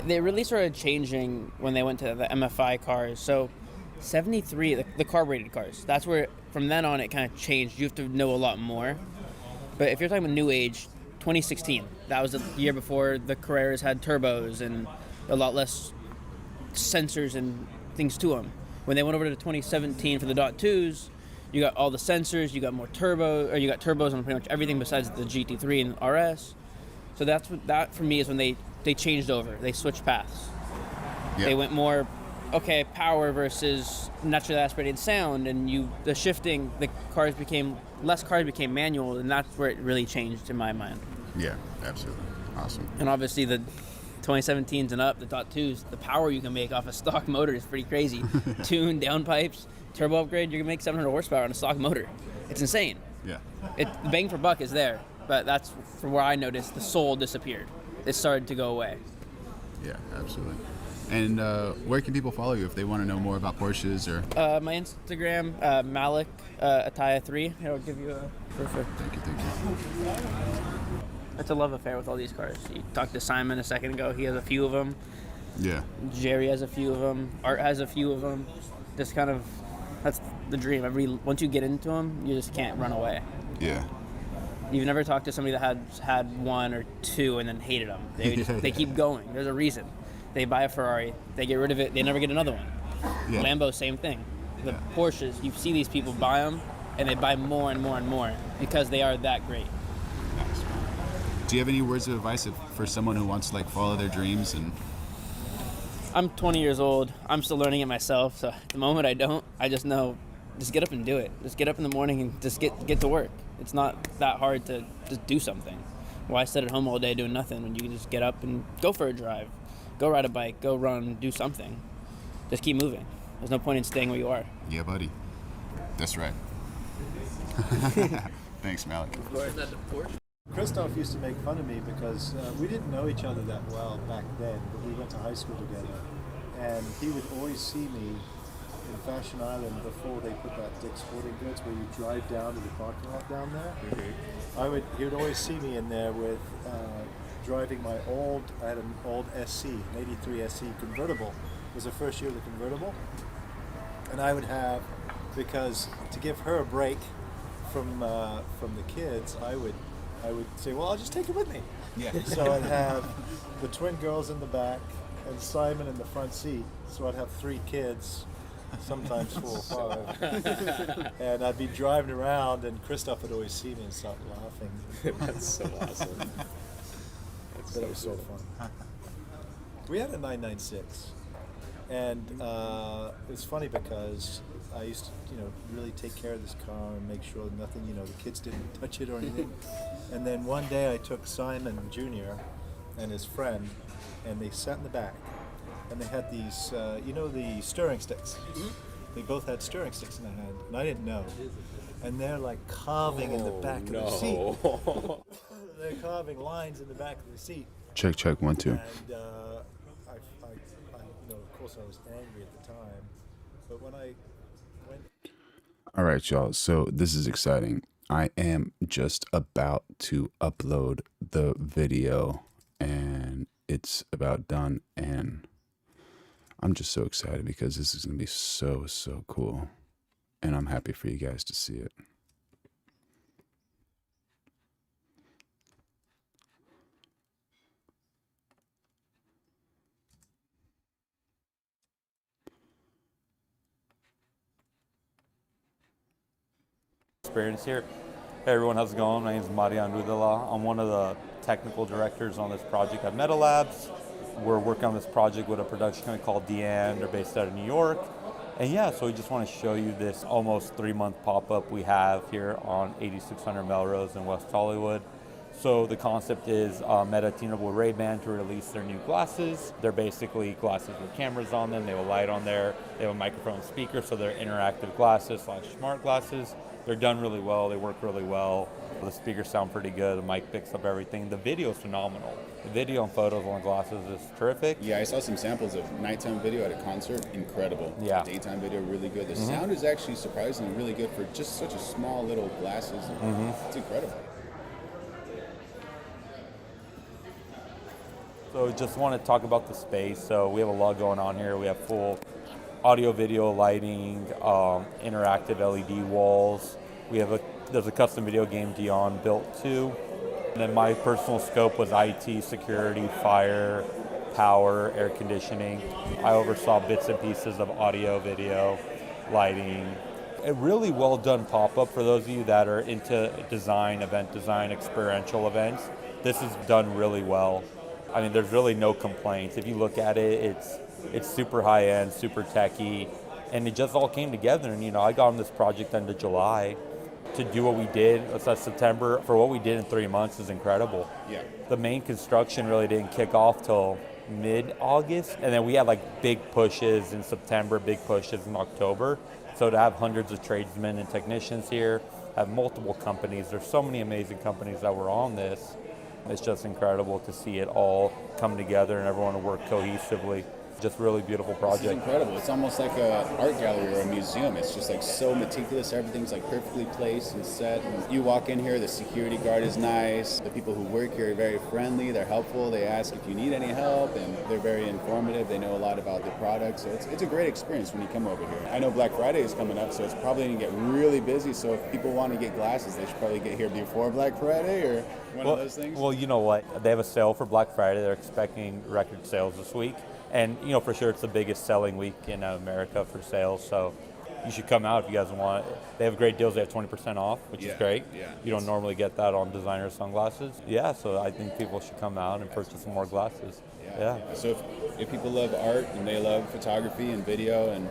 They really started changing when they went to the MFI cars. So 73, the carbureted cars, that's where from then on it kind of changed. You have to know a lot more. But if you're talking about new age, 2016, that was the year before the Carreras had turbos and a lot less sensors and things to them. When they went over to 2017 for the .2s, You got all the sensors, you got more turbo, or you got turbos on pretty much everything besides the GT3 and RS. So that for me is when they changed over. They switched paths. Yeah. They went more, okay, power versus naturally aspirated sound, and the shifting, less cars became manual, and that's where it really changed in my mind. Yeah, absolutely. Awesome. And obviously the 2017s and up, the .2s, the power you can make off a stock motor is pretty crazy. Tune, downpipes, turbo upgrade, you're gonna make 700 horsepower on a stock motor. It's insane. Yeah. The bang for buck is there, but that's from where I noticed the soul disappeared. It started to go away. Yeah, absolutely. And where can people follow you if they want to know more about Porsches or? My Instagram, Malik Ataya 3. I'll give you a perfect. Thank you. It's a love affair with all these cars. You talked to Simon a second ago. He has a few of them. Yeah. Jerry has a few of them. Art has a few of them. Just kind of, that's the dream. Once you get into them, you just can't run away. Yeah. You've never talked to somebody that had one or two and then hated them. They keep going. There's a reason. They buy a Ferrari, they get rid of it, they never get another one. Yeah. Lambo, same thing. The Porsches, you see these people buy them, and they buy more and more and more because they are that great. Nice. Do you have any words of advice for someone who wants to like follow their dreams? And I'm 20 years old. I'm still learning it myself. So at the moment I don't. I just know, just get up and do it. Just get up in the morning and just get to work. It's not that hard to just do something. Why sit at home all day doing nothing when you can just get up and go for a drive? Go ride a bike, go run, do something. Just keep moving. There's no point in staying where you are. Yeah, buddy. That's right. Thanks, Malik. Christoph used to make fun of me because we didn't know each other that well back then, but we went to high school together. And he would always see me in Fashion Island before they put that Dick's Sporting Goods where you drive down to the parking lot down there. Mm-hmm. He would always see me in there with driving I had an old SC, an 83 SC convertible. It was the first year of the convertible. And I would have, because to give her a break from the kids, I would say, well, I'll just take it with me. Yeah. So I'd have the twin girls in the back and Simon in the front seat. So I'd have 3 kids, sometimes 4 or 5. And I'd be driving around and Christoph would always see me and start laughing. That's so awesome. But it was so fun. We had a 996, and it was funny because I used to, really take care of this car and make sure that nothing, the kids didn't touch it or anything. And then one day I took Simon Jr. and his friend, and they sat in the back, and they had these, the stirring sticks. Mm-hmm. They both had stirring sticks in their hand, and I didn't know. And they're like carving in the back of the seat. They're carving lines in the back of the seat. Check 1 2. And I of course I was angry at the time, but when I went. All right, y'all. So this is exciting. I am just about to upload the video, and it's about done. And I'm just so excited because this is gonna be so cool, and I'm happy for you guys to see it. Experience here. Hey everyone, how's it going? My name is Marian Rudela. I'm one of the technical directors on this project at Meta Labs. We're working on this project with a production company called Deanne. They're based out of New York. And yeah, so we just want to show you this almost 3-month pop-up we have here on 8600 Melrose in West Hollywood. So the concept is Meta teamed up with Ray-Ban to release their new glasses. They're basically glasses with cameras on them. They have a light on there. They have a microphone and speaker, so they're interactive glasses / smart glasses. They're done really well. They work really well. The speakers sound pretty good. The mic picks up everything. The video is phenomenal. The video and photos on the glasses is terrific. Yeah, I saw some samples of nighttime video at a concert. Incredible. Yeah. Daytime video, really good. The Mm-hmm. sound is actually surprisingly really good for just such a small little glasses. Mm-hmm. It's incredible. So just want to talk about the space. So we have a lot going on here. We have full audio, video, lighting, interactive LED walls. There's a custom video game Dion built too. And then my personal scope was IT, security, fire, power, air conditioning. I oversaw bits and pieces of audio, video, lighting, A really well done pop-up for those of you that are into design, event design, experiential events. This is done really well. I mean, there's really no complaints. If you look at it, it's super high-end, super techy, and it just all came together. And, I got on this project end of July. To do what we did, that's September, for what we did in 3 months is incredible. Yeah. The main construction really didn't kick off till mid-August, and then we had like big pushes in September, big pushes in October. So to have hundreds of tradesmen and technicians here, have multiple companies, there's so many amazing companies that were on this. It's just incredible to see it all come together and everyone work cohesively. Just really beautiful project. This is incredible. It's almost like an art gallery or a museum. It's just like so meticulous. Everything's like perfectly placed and set. And you walk in here, the security guard is nice. The people who work here are very friendly. They're helpful. They ask if you need any help, and they're very informative. They know a lot about the product. So it's a great experience when you come over here. I know Black Friday is coming up, so it's probably going to get really busy. So if people want to get glasses, they should probably get here before Black Friday or one of those things. Well, you know what? They have a sale for Black Friday. They're expecting record sales this week. And, for sure it's the biggest selling week in America for sales. So you should come out if you guys want. They have great deals. They have 20% off, which is great. Yeah. You don't normally get that on designer sunglasses. Yeah, so I think people should come out and purchase some more glasses. Yeah. So if people love art and they love photography and video and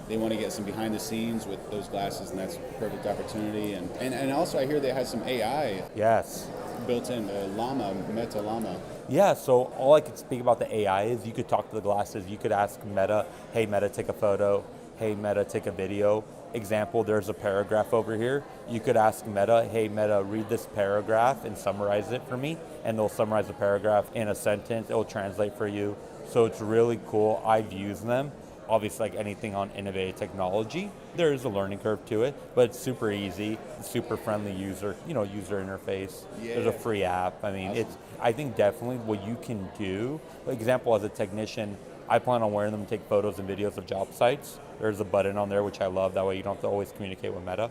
they want to get some behind the scenes with those glasses, and that's a perfect opportunity. And also I hear they have some AI. Yes. Built in, Meta Llama. Yeah, so all I could speak about the AI is you could talk to the glasses. You could ask Meta, hey Meta, take a photo. Hey Meta, take a video. Example, there's a paragraph over here. You could ask Meta, hey Meta, read this paragraph and summarize it for me. And they'll summarize the paragraph in a sentence. It'll translate for you. So it's really cool. I've used them. Obviously, like anything on innovative technology, there is a learning curve to it, but it's super easy, super friendly user interface. Yeah. There's a free app. I mean, Awesome. I think definitely what you can do, for example, as a technician, I plan on wearing them to take photos and videos of job sites. There's a button on there, which I love. That way you don't have to always communicate with Meta.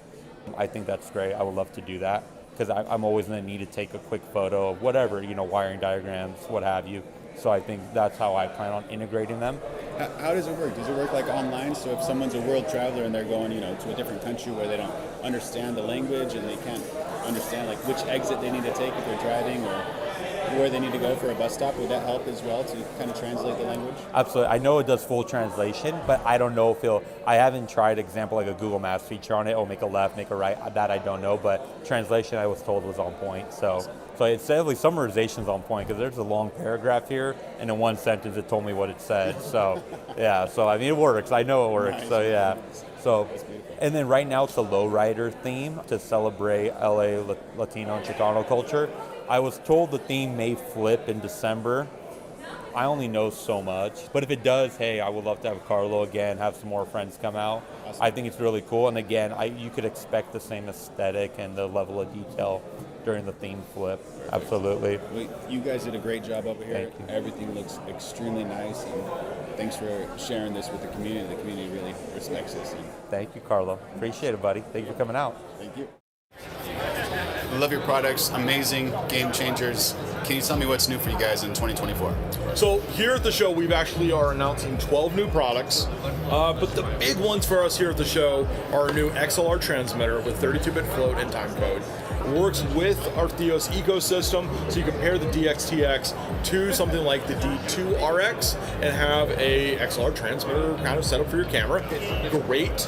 I think that's great. I would love to do that because I'm always going to need to take a quick photo of whatever, wiring diagrams, what have you. So I think that's how I plan on integrating them. How does it work? Does it work like online? So if someone's a world traveler and they're going, to a different country where they don't understand the language and they can't understand like which exit they need to take if they're driving or where they need to go for a bus stop, would that help as well to kind of translate the language? Absolutely. I know it does full translation, but I don't know if I haven't tried, example, like a Google Maps feature on it. Oh, make a left, make a right. That I don't know, but translation I was told was on point. So it's definitely summarization's on point because there's a long paragraph here, and in one sentence it told me what it said. So yeah, so I mean it works. I know it works. Nice. So yeah. So, and then right now it's a lowrider theme to celebrate LA Latino and Chicano culture. I was told the theme may flip in December. I only know so much, but if it does, hey, I would love to have Carlo again, have some more friends come out. Awesome. I think it's really cool, and again, you could expect the same aesthetic and the level of detail during the theme flip. Perfect. Absolutely. Well, you guys did a great job over here. Thank you. Everything looks extremely nice, and thanks for sharing this with the community. The community really respects this. Thank you, Carlo. Appreciate it, buddy. Thank you for coming out. Thank you. I love your products, amazing, game changers. Can you tell me what's new for you guys in 2024? So here at the show, we've actually are announcing 12 new products, but the big ones for us here at the show are our new XLR transmitter with 32-bit float and time code. It works with our Theos ecosystem, so you compare the DXTX to something like the D2RX and have a XLR transmitter kind of set up for your camera. Great.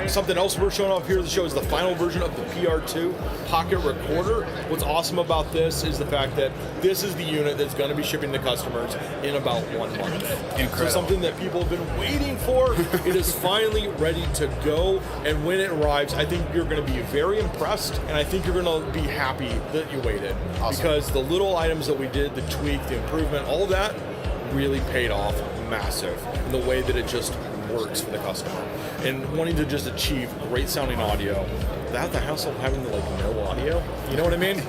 Something else we're showing off here at the show is the final version of the PR2 pocket recorder. What's awesome about this is the fact that this is the unit that's going to be shipping to customers in about 1 month. Incredible. So something that people have been waiting for. It is finally ready to go, and when it arrives, I think you're going to be very impressed, and I think you're going to be happy that you waited. Awesome. Because the little items that we did, the tweak, the improvement, all of that really paid off massive in the way that it just works for the customer. And wanting to just achieve great sounding audio without the hassle of having no audio, you know what I mean?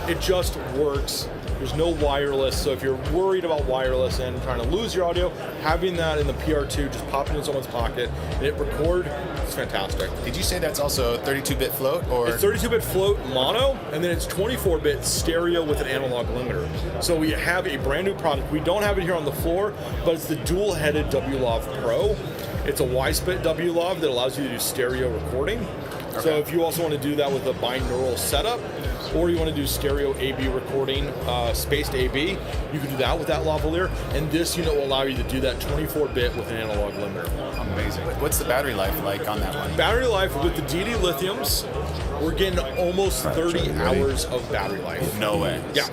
It just works. There's no wireless, so if you're worried about wireless and trying to lose your audio, having that in the PR2, just pop it in someone's pocket and hit record, it's fantastic. Did you say that's also 32-bit float? Or It's 32-bit float mono, and then it's 24-bit stereo with an analog limiter. So we have a brand new product. We don't have it here on the floor, but it's the dual-headed WLAV Pro. It's a Y-split W-Lav that allows you to do stereo recording. So if you also want to do that with a binaural setup, or you want to do stereo A/B recording, spaced A/B, you can do that with that lavalier. And this unit will allow you to do that 24-bit with an analog limiter. Amazing. What's the battery life like on that one? Battery life with the DD lithiums, we're getting almost 30 hours of battery life. No way. Yeah.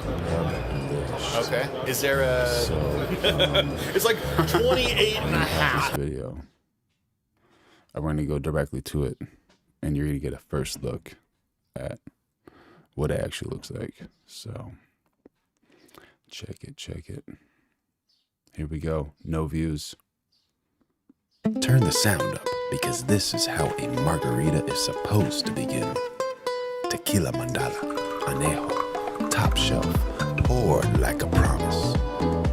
Okay. Is there a... It's like 28 and a half. This video, I'm going to go directly to it, and you're going to get a first look at what it actually looks like. So, check it. Here we go. No views. Turn the sound up, because this is how a margarita is supposed to begin. Tequila mandala, anejo, top shelf, poured like a promise.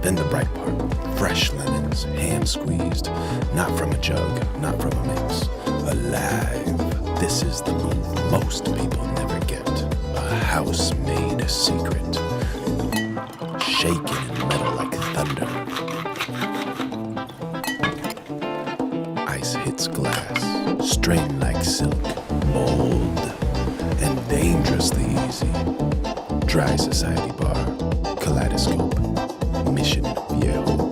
Then the bright part, fresh lemons, hand squeezed, not from a jug, not from a mix, alive. This is the move most people never get. A house-made secret, shaken in metal like thunder. Ice hits glass, strained like silk, bold, and dangerously easy. Dry society bar, Kaleidoscope, Mission Viejo.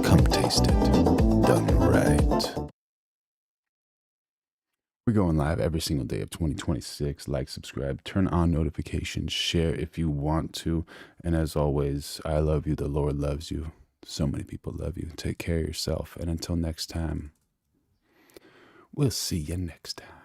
Come taste it, done right. We're going live every single day of 2026. Like, subscribe, turn on notifications, share if you want to. And as always, I love you. The Lord loves you. So many people love you. Take care of yourself. And until next time, we'll see you next time.